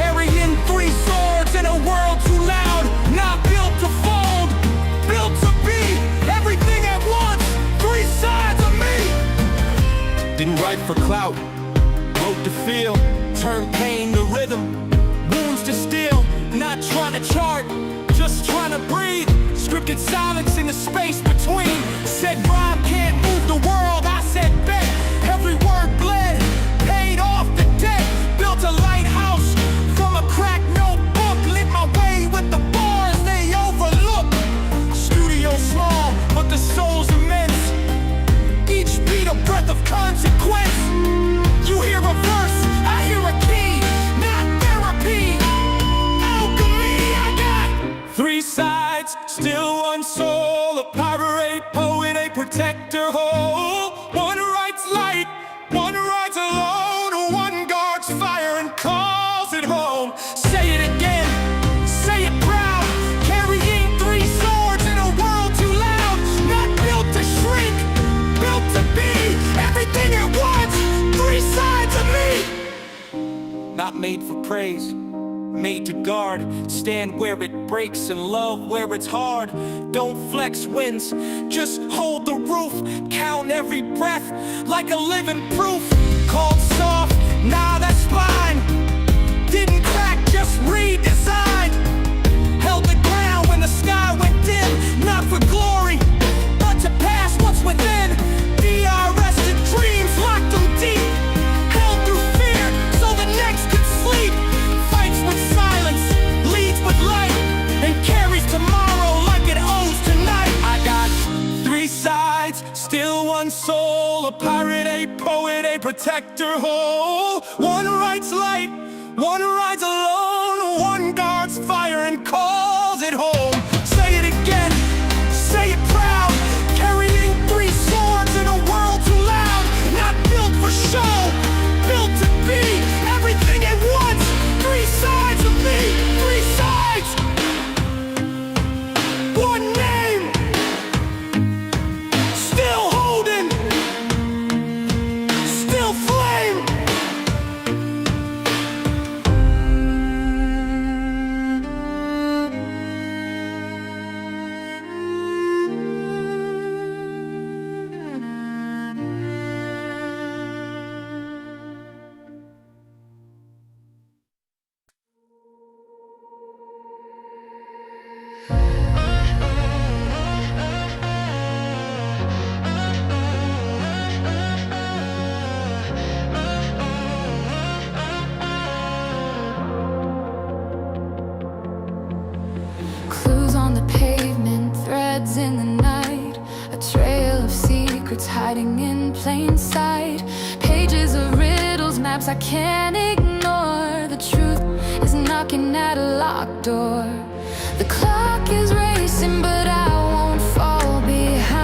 Carrying three swords in a world too loud. Not built to fold, built to be everything at once. Three sides of me. Didn't write for clout, wrote to feel. Turn pain to rhythm, wounds to steel. Not trying to chart, just trying to breathe. Scripted silence in the space between. Said rhyme can't move the world, I said bet. Every word bled, paid off the debt. Built a lighthouse from a cracked notebook. Lit my way with the bars they overlook. Studio small, but the soul's immense. Each beat a breath of consequence. You hear a verse, I hear a key, not therapy. Alchemy, I got three sides, still one soul. A pirate, a poet, a protector whole. One writes light, one rides alone. One guards fire and calls it home. Say it again, say it proud. Carrying three swords in a world too loud. Not built to shrink, built to be everything at once. Three sides of me. Not made for praise, made to guard. Stand where it breaks and love where it's hard. Don't flex wins, just hold the roof. Count every breath like a living proof. Called soft, nah that's fine. Didn't crack, just redesigned. Held the ground when the sky went dim. Not for glory, but to pass what's within. DRS to dreams, locked them deep. Held through fear so the next could sleep. Fights with silence, leads with light, and carries tomorrow like it owns tonight. I got three sides, still one soul. A pirate, a poet, a protector whole. One writes light, one rides alone. One guards fire and calls it home. Say it again, say it proud. Carrying three hiding in plain sight. Pages of riddles, maps I can't ignore. The truth is knocking at a locked door. The clock is racing, but I won't fall behind.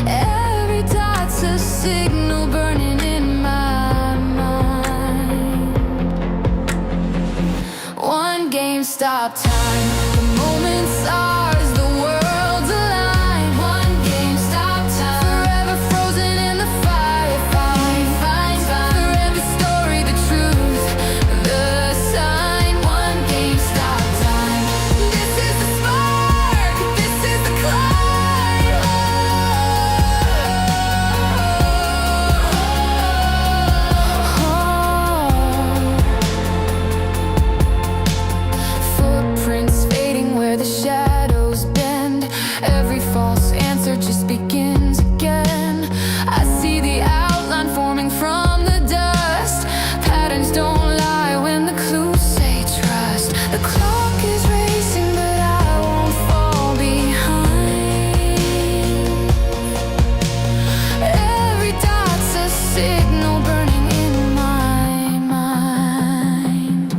Every dot's a signal burning in my mind. One GameStop time, the moment's ours, the world's alive. One GameStop time, forever frozen in the fire. Fine, for every story, the truth, the sign. One GameStop time. This is the spark, this is the climb. Footprints fading where the shadows bend. Every false answer just begins again. I see the outline forming from the dust. Patterns don't lie when the clues say trust. The clock is racing, but I won't fall behind. Every dot's a signal burning in my mind.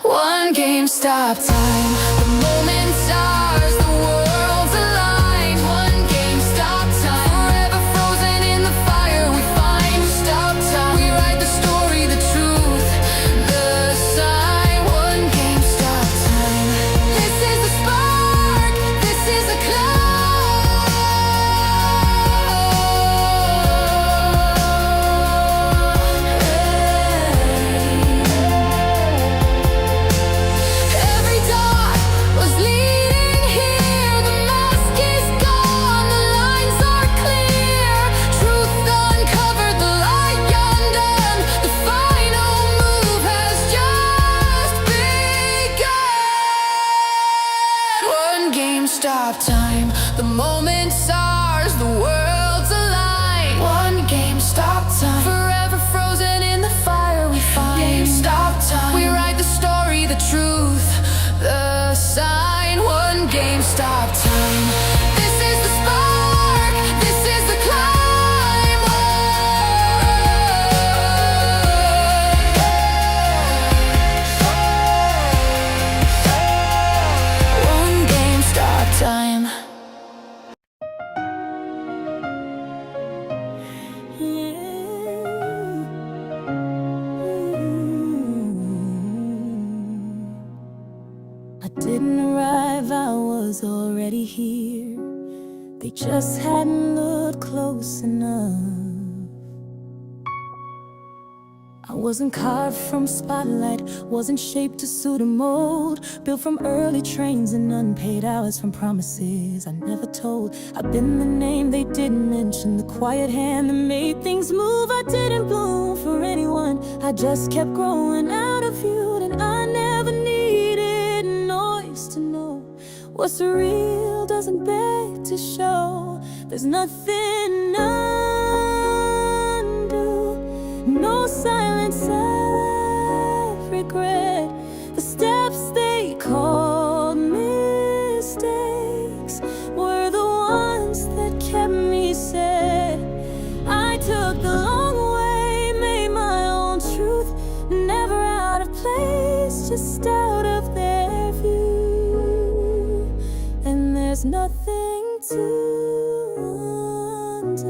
One GameStop time, the moment's ours, the world's aligned. One GameStop time, forever frozen in the fire we find. Stop time, we write the story, the truth, the sign. One GameStop time. This is the spark, this is the Every dot was leading here. The mask is gone, the lines are clear. Truth uncovered, the light undone. The final move has just begun. One GameStop time, the moment's ours, the world's aligned. One GameStop time, forever frozen in the fire we find. GameStop time, we write the story, the truth, the sign. One GameStop time. This is the spark, this is the climb. One GameStop time. I didn't arrive, I was already here. They just hadn't looked close enough. I wasn't carved from spotlight, wasn't shaped to suit a mold. Built from early trains and unpaid hours from promises I never told. I've been the name they didn't mention, the quiet hand that made things move. I didn't bloom for anyone, I just kept growing out of you. And I never needed noise to know what's real doesn't beg to show. There's nothing undue, no silence of regret. The steps they called mistakes were the ones that kept me said. I took the long way, made my own truth, never out of place, just out of their view. And there's nothing to undo.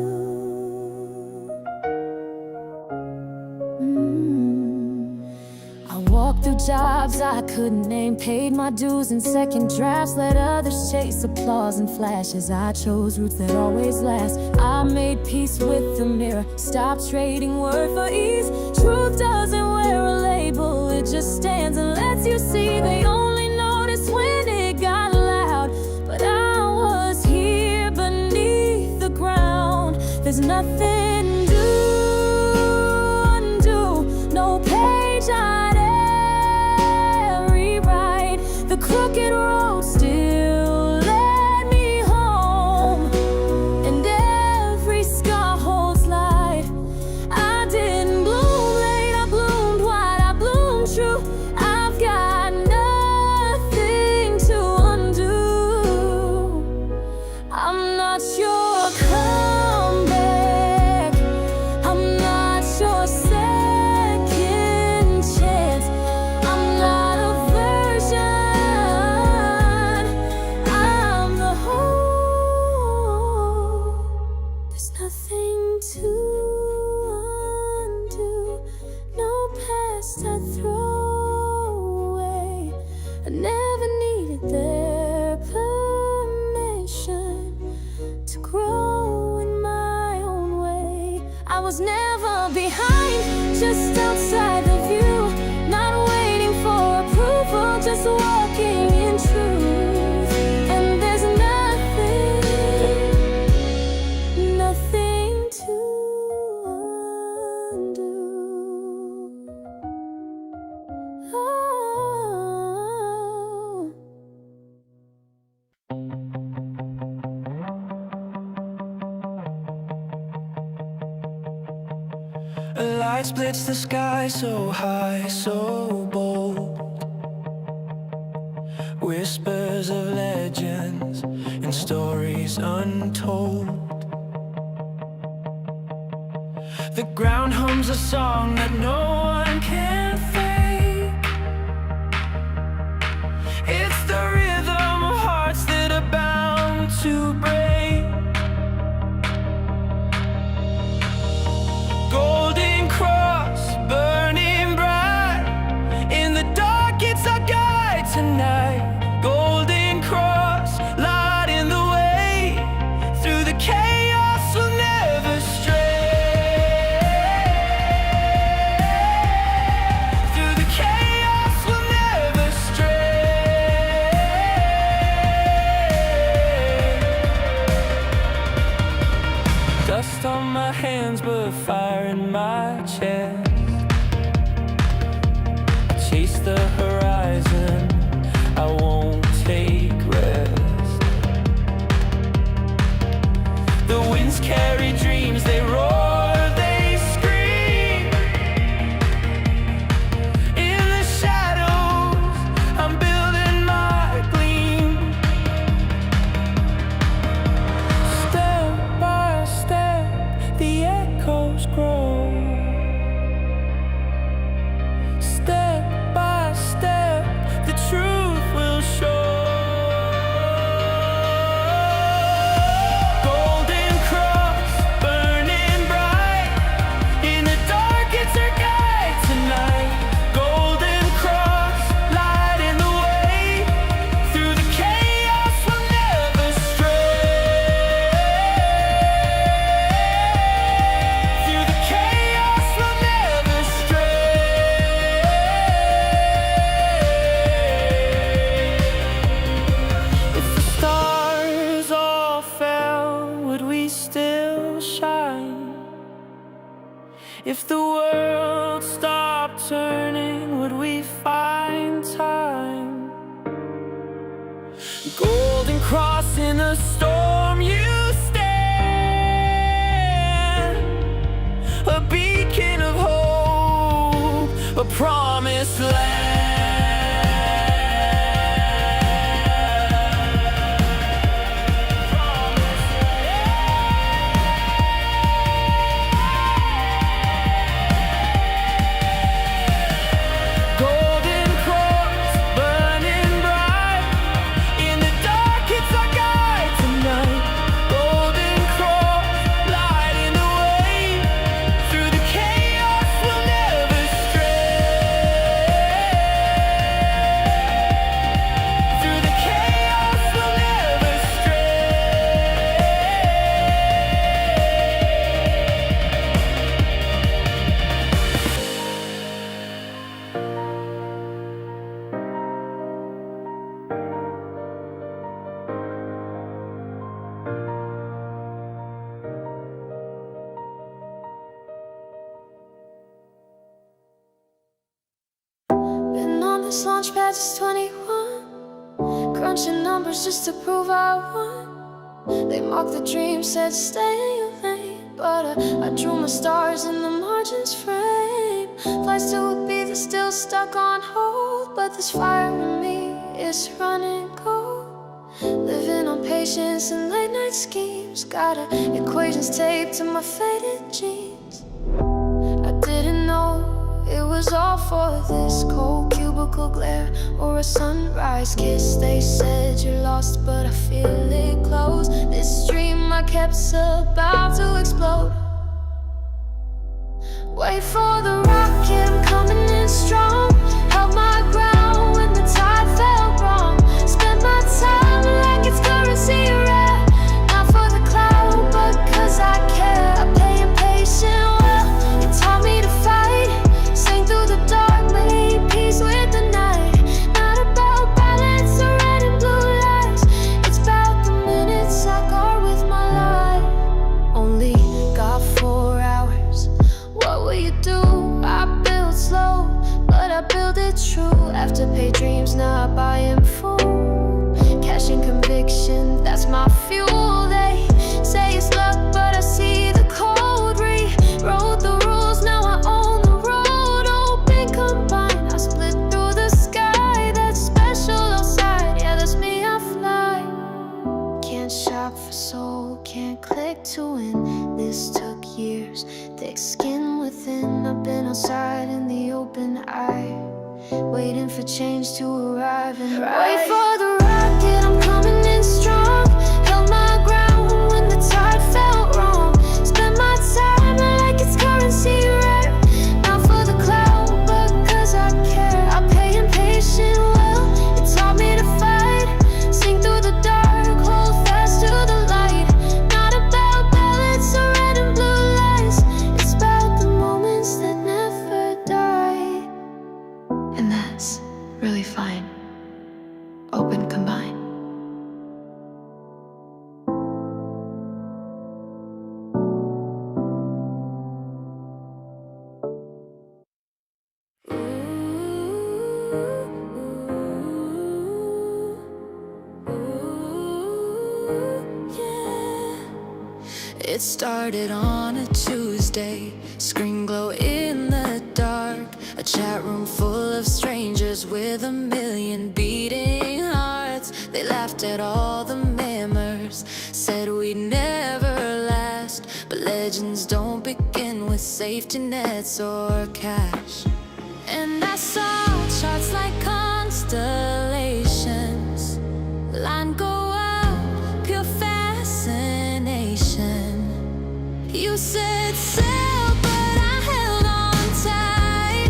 I walked through jobs I couldn't name, paid my dues in second drafts, let others chase applause and flashes. I chose routes that always last. I made peace with the mirror, stopped trading word for ease. Truth doesn't wear a label, it just stands and lets you see. They only notice when it got loud, but I was here beneath the ground. There's nothing to undo, no page I'd ever rewrite. The crooked road still led me home, and every scar holds light. I didn't bloom late, I bloomed wide, I bloomed true. I've got nothing best I throw away. I never needed their permission to grow in my own way. I was never behind, just outside the view, not waiting for approval, just walking in truth. And there's nothing to undo. Oh. A light splits the sky so high, so bold. Whispers of legends and stories untold. The ground hums a song that no one can fake. It's the rhythm of hearts that are bound to break. Golden cross burning bright. In the dark it's our guide tonight. Golden cross lighting the way. Through the chaos we'll never stray. Through the chaos we'll never stray. Dust on my hands but fire in my chest. Chase the horizon, I won't take rest. The winds carry dreams, they roar, they scream. In the shadows, I'm building my gleam. Step by step, the echoes grow. Step by step, the truth will show. Golden cross burning bright. In the dark it's our guide tonight. Golden cross lighting the way. Through the chaos we'll never stray. Through the chaos we'll never stray. If the stars all fell, would we still shine? If the world stopped turning, would we find time? Golden cross in a storm, you stand. A beacon of hope, a promised land. Golden cross burning bright. In the dark it's our guide tonight. Golden cross lighting the way. Through the chaos we'll never stray. Through the chaos we'll never stray. Been on this launch pad since 21, crunching numbers just to prove I won. They mocked the dream, said stay in your lane, but I drew my stars in the margins frame. Flights to Ibiza still stuck on hold, but this fire in me is running cold. Living on patience and late night schemes, got equations taped to my faded jeans. I didn't know it was all for this cold cubicle glare or a sunrise kiss. They said you're lost, but I feel it close. This dream I kept's about to explode. Wait for the rocket, I'm coming in Left to pay dreams, not buying fool. Cashing conviction, that's my fuel. They say it's luck, but I see the code. Rewrote the rules, now I own the road. Open, combine, I split through the sky. That's special outside, yeah, that's me, I fly. Can't shop for soul, can't click to win. This took years, thick skin within. I've been outside in the open eye, waiting for change to arrive and wait for the rocket, I'm coming in strong. Held my ground when the tide felt wrong. Spent my time like it's currency rare. Not for the cloud, but cause I care. I pay impatient well, it taught me to fight. Sing through the dark, hold fast to the light. Not about balance or red and blue lights. It's about the moments that never die. And that's really fine. Open, combine. It started on a Tuesday, screen glow in the dark. A chat room full of strangers with a million beating hearts. They laughed at all the murmurs, said we'd never last. But legends don't begin with safety nets or cash. And I saw charts like constellations, line go up, pure fascination. You said sail, but I held on tight,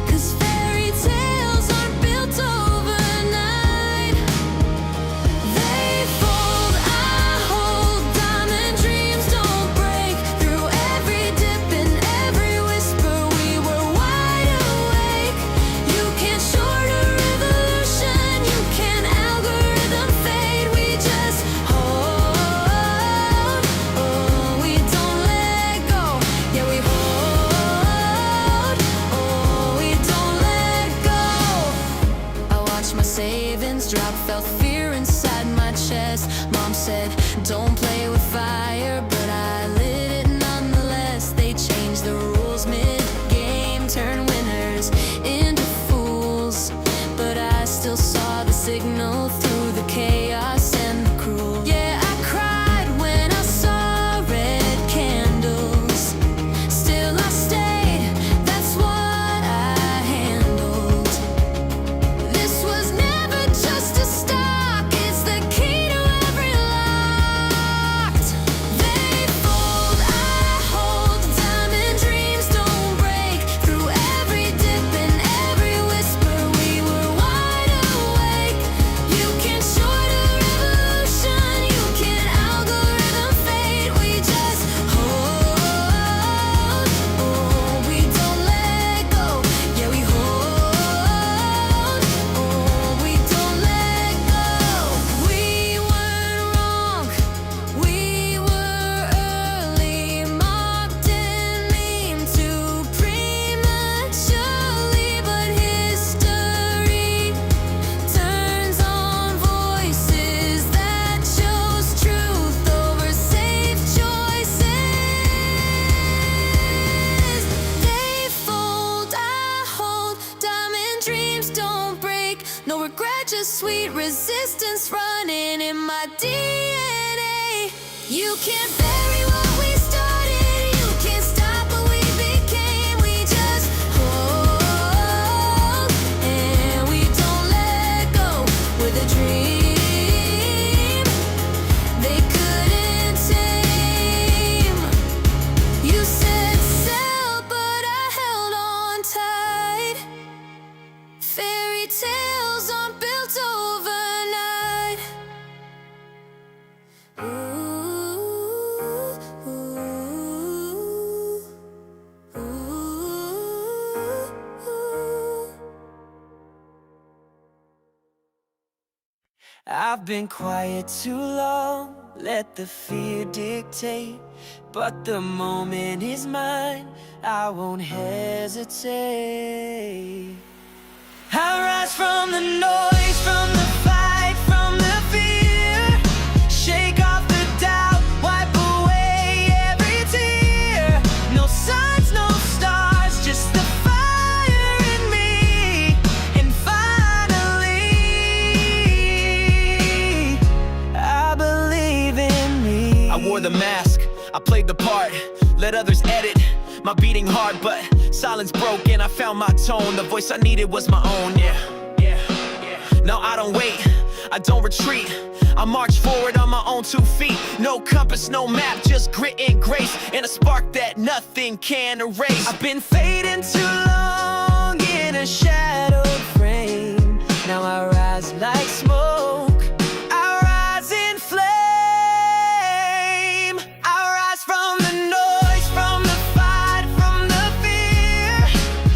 'cause fairy tales aren't built overnight. They fold, I hold, diamond dreams don't break. Through every dip and every whisper, we were wide awake. You can't short a revolution, you can't algorithm fade. We just hold, oh, we don't let go. Yeah, we hold, oh, we don't let go. I watched my savings drop, felt fear inside my chest. Mom said, don't play with fire, but I lit it nonetheless. They changed the rules mid-game, turn winners into fools. But I still saw the signal through the chaos and the cruel. Yeah, I cried when I saw red candles. Still I stayed, that's what I handled. This was never just a stock, it's the key to every locked. They fold, I hold, diamond dreams don't break. Through every dip and every whisper, we were wide awake. You can't short a revolution, you can't algorithm fade. We just hold, oh, we don't let go. Yeah, we hold, oh, we don't let go. We weren't wrong, we were early, mocked and memed too prematurely. But history turns on voices that chose truth over safe choices. They fold, I hold, diamond dreams don't break. No regret, just sweet resistance running in my DNA. You can't bury what we started, you can't stop what we became. We just hold, and we don't let go. With a dream they couldn't tame. You said sail, but I held on tight. Fairy tales aren't built overnight. I've been quiet too long, let the fear dictate. But the moment is mine, I won't hesitate. I rise from the noise, from the fight, from the fear. Shake off the doubt, wipe away every tear. No signs, no stars, just the fire in me. And finally, I believe in me. I wore the mask, I played the part, let others edit my beating heart, but silence broke and I found my tone. The voice I needed was my own, No, I don't wait, I don't retreat. I march forward on my own 2 feet. No compass, no map, just grit and grace, and a spark that nothing can erase. I've been fading too long in a shadowed frame. Now I rise like smoke, I rise in flame. I rise from the noise, from the fight, from the fear.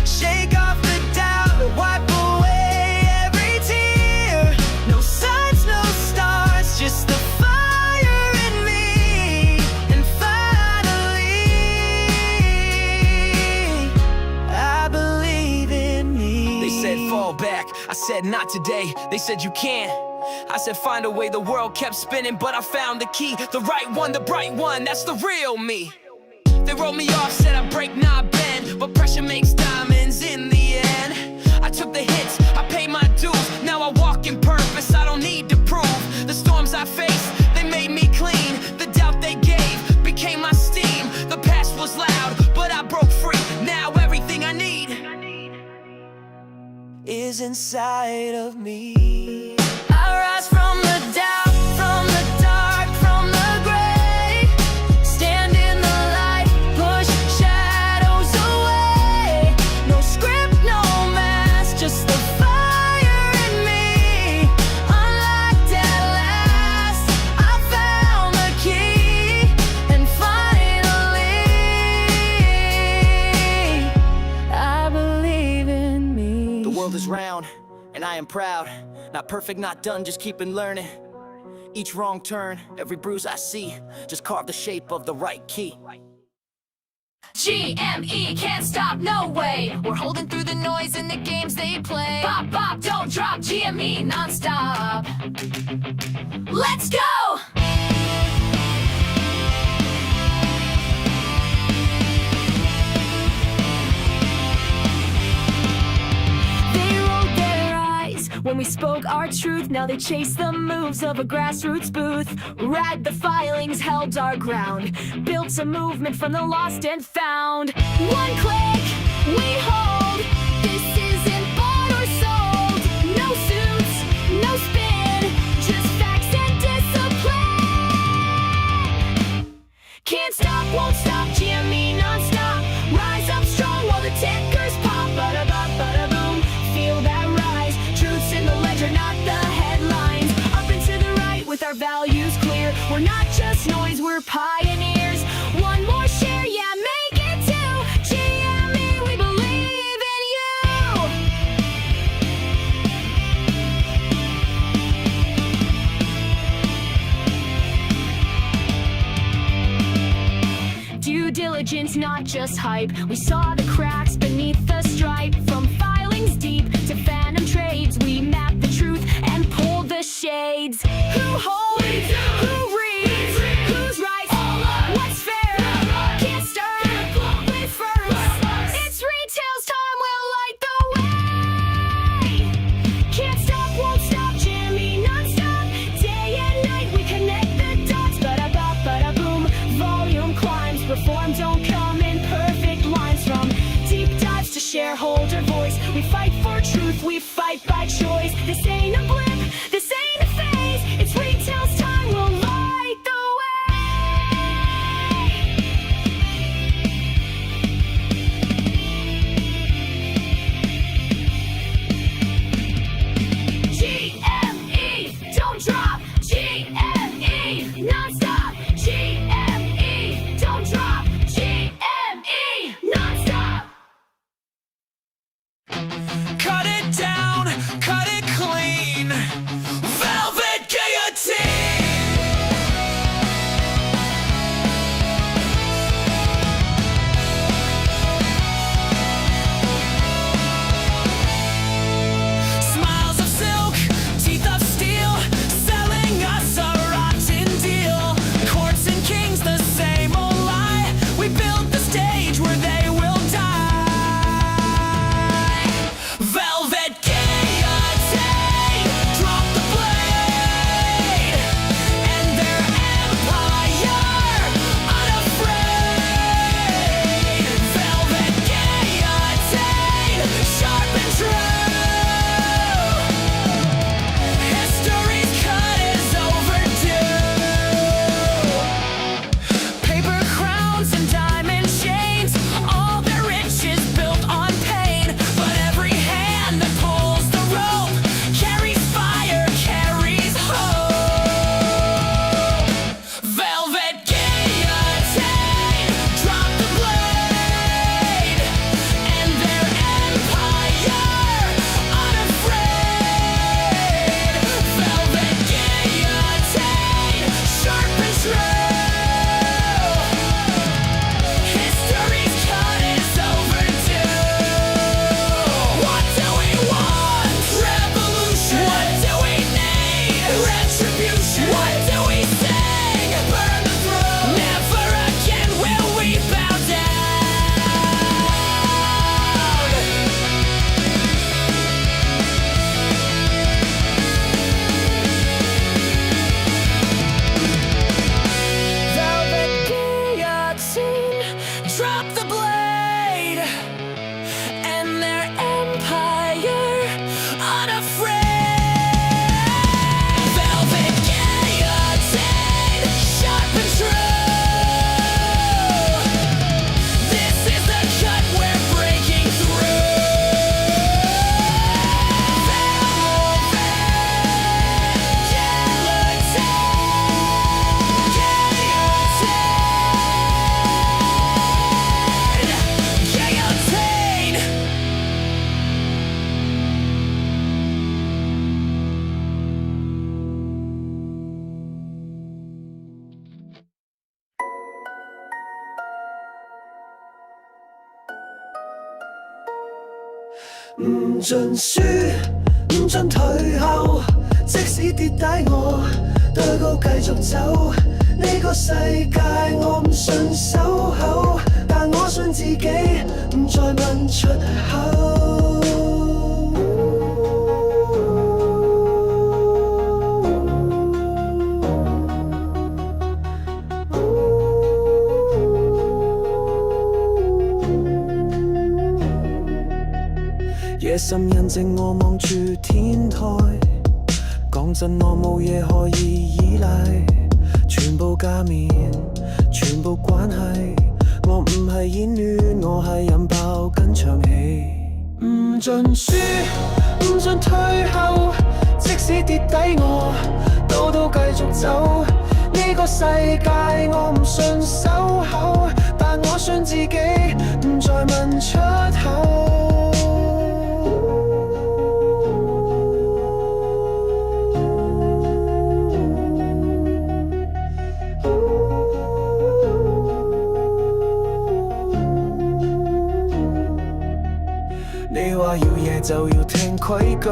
Shake off the doubt, wipe away every tear. No signs, no stars, just the fire in me. And finally, I believe in me. They said fall back, I said not today. They said you can't, I said find a way. The world kept spinning, but I found the key. The right one, the bright one, that's the real me. They wrote me off, said I break, not bend, but pressure makes diamonds in the end. I took the hits, I paid my dues. Now I walk in purpose, I don't need to prove. The storms I faced, they made me clean. The doubt they gave became my steam. The past was loud, but I broke free. Now everything I need is inside of me. I rise from the doubt, from the dark, from the gray. Stand in the light, push shadows away. No script, no mask, just the fire in me. Unlocked at last, I found the key. And finally, I believe in me. The world is round, and I am proud. Not perfect, not done, just keeping learning. Each wrong turn, every bruise I see, just carve the shape of the right key. GME can't stop, no way. We're holding through the noise in the games they play. Pop, pop, don't drop, GME non-stop. Let's go! When we spoke our truth, now they chase the moves of a grassroots booth. Rag the filings, held our ground, built a movement from the lost and found. One click, we hold. This isn't bought or sold. No suits, no spin, just facts and discipline. Can't stop, won't stop, GME non-stop. Rise up strong while the tickers pop. Bada-bop, bada-boom, feel that rise. Truths in the ledger, not the headlines. Up and to the right with our values clear. We're not just noise, we're pioneers. One more share, yeah, make it two. GME, we believe in you. Due diligence, not just hype. We saw the cracks beneath the stripe. From filings deep to phantom trades, we mapped the truth and pulled the shades. Who holds? Who reads? Who's right? What's fair? Can't stir. Live first. It's retail's time. We'll light the way. Can't stop, won't stop. GME non-stop. Day and night we connect the dots. Bada-bop, bada-boom. Volume climbs. Reform don't come in perfect lines. From deep dives to shareholder voice, we fight for truth, we fight by choice. This ain't a blip, this ain't a phase. It's retail's time, we'll light the GME, don't drop. GME, non-stop. GME, don't drop. GME, non-stop. Cut it down, cut it clean. Velvet guillotine. 唔盡輸，唔盡退後，即使跌低我都高繼續走。呢個世界我唔信守候，但我信自己，唔再問出口。夜深印證我望住天台，講真我冇嘢可以依賴，全部假面，全部關係，我唔係演戀，我係引爆緊場戲。唔盡輸，唔盡退後，即使跌低我都繼續走。呢個世界我唔信守候，但我信自己，唔再問出口。你話要嘢就要聽規矩，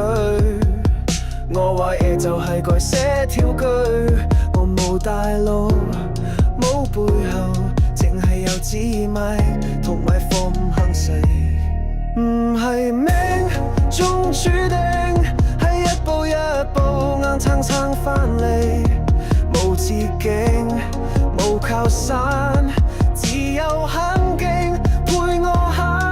我話嘢就係改寫條句。我冇大路，冇背後，淨係有支咪同埋放行勢。唔係命中注定，係一步一步硬撐撐返嚟。冇捷徑，冇靠山，只有肯勁陪我行。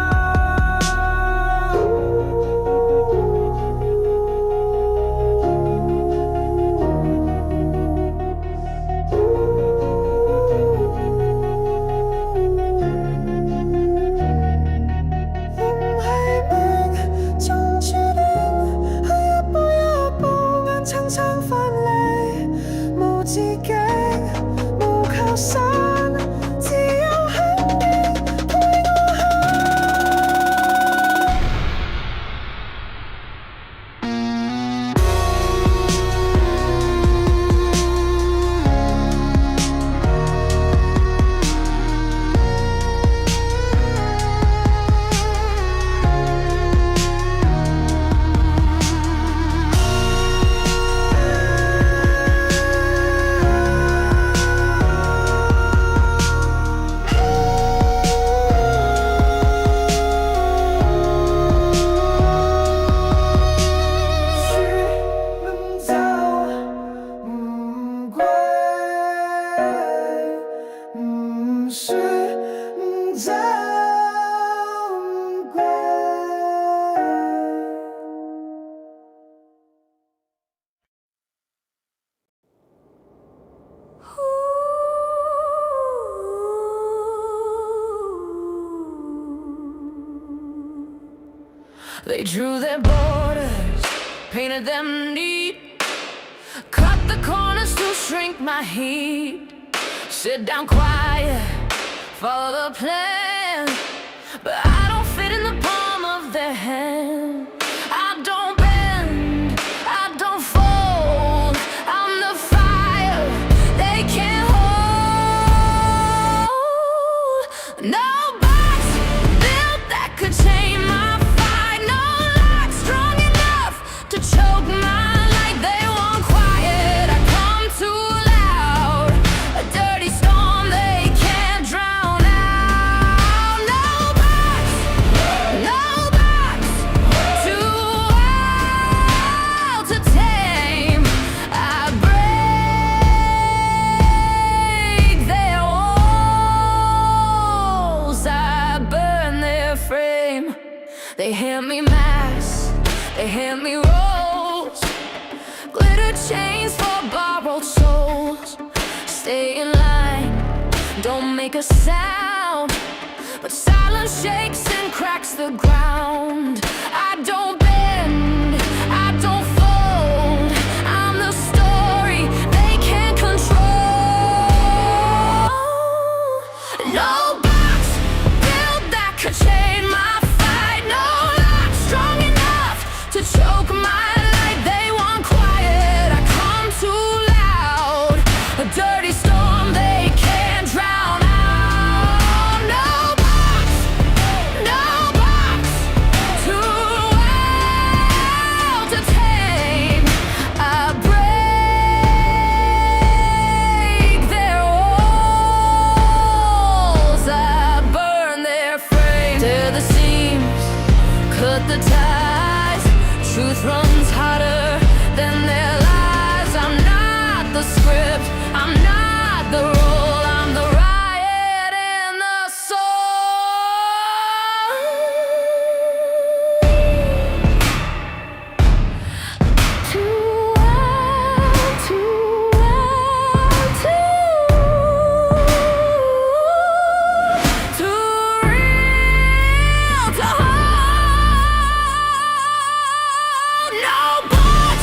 They drew their borders, painted them neat, cut the corners to shrink my heat. Sit down quiet, follow the plan, but I don't fit in the palm of their hand. I don't bend, I don't fold, I'm the fire they can't hold. No box built that could tame my choke my light, they want quiet. I come too loud, a dirty storm they can't drown out. No box, too wild to tame. I break their walls, I burn their frame. They hand me masks, they hand me rolls, glitter chains for borrowed souls. Stay in line, don't make a sound, but silence shakes and cracks the ground. I don't bend, I don't fold, I'm the story they can't control. No box built that could chain my fight, no lock strong enough to choke my light. They want quiet, I come too loud, a dirty storm they can't drown out. No box, too cut the ties. Truth runs hotter than their lies. I'm not the script, I'm not the role, I'm the riot in the soul. Too wild, too wild, too real to hold. No box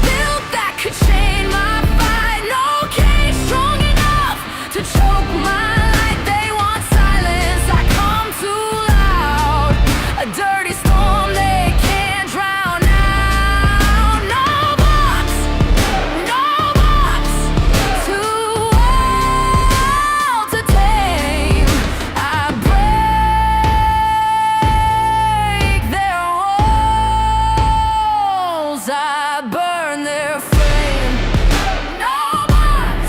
built that could chain my fight. No cage strong enough to choke my light. They want silence, I come too loud. A dirty storm they can't drown out. No box, too wild to tame. I break their walls, I burn their flame. No box,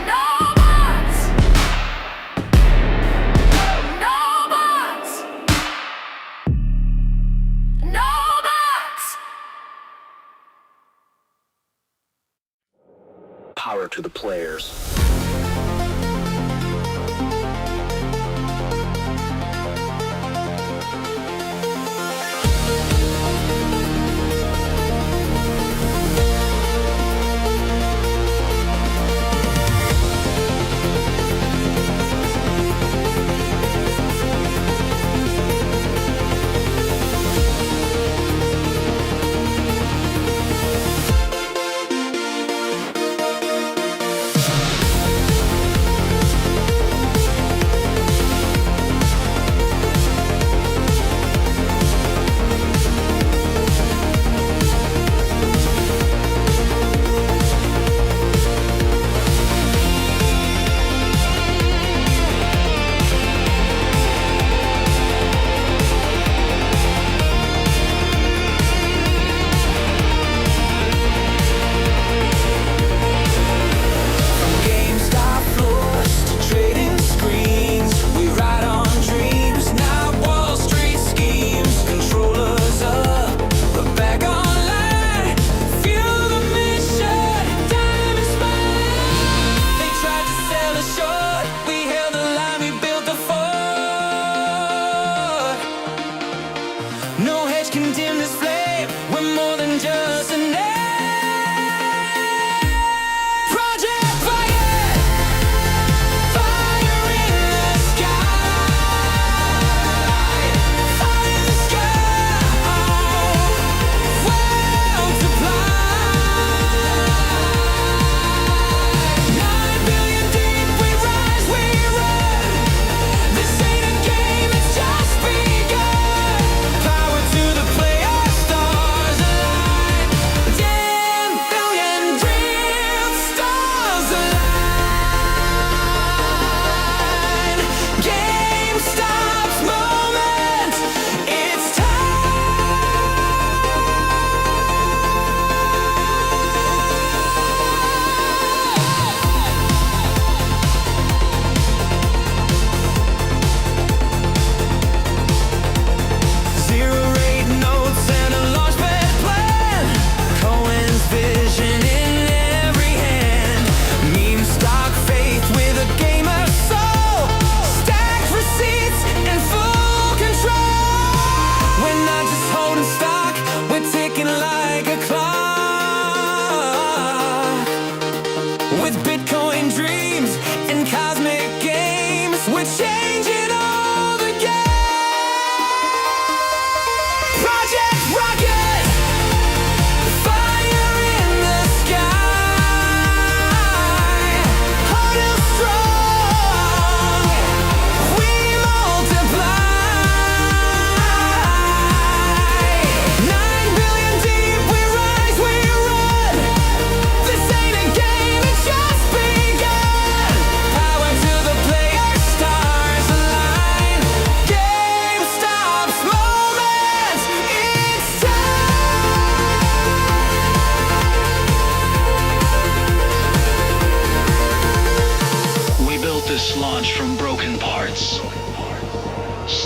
no box, no box, no box. Power to the players.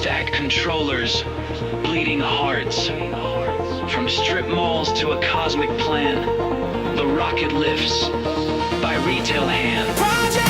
stacked controllers, bleeding hearts. From strip malls to a cosmic plan, the rocket lifts by retail hand.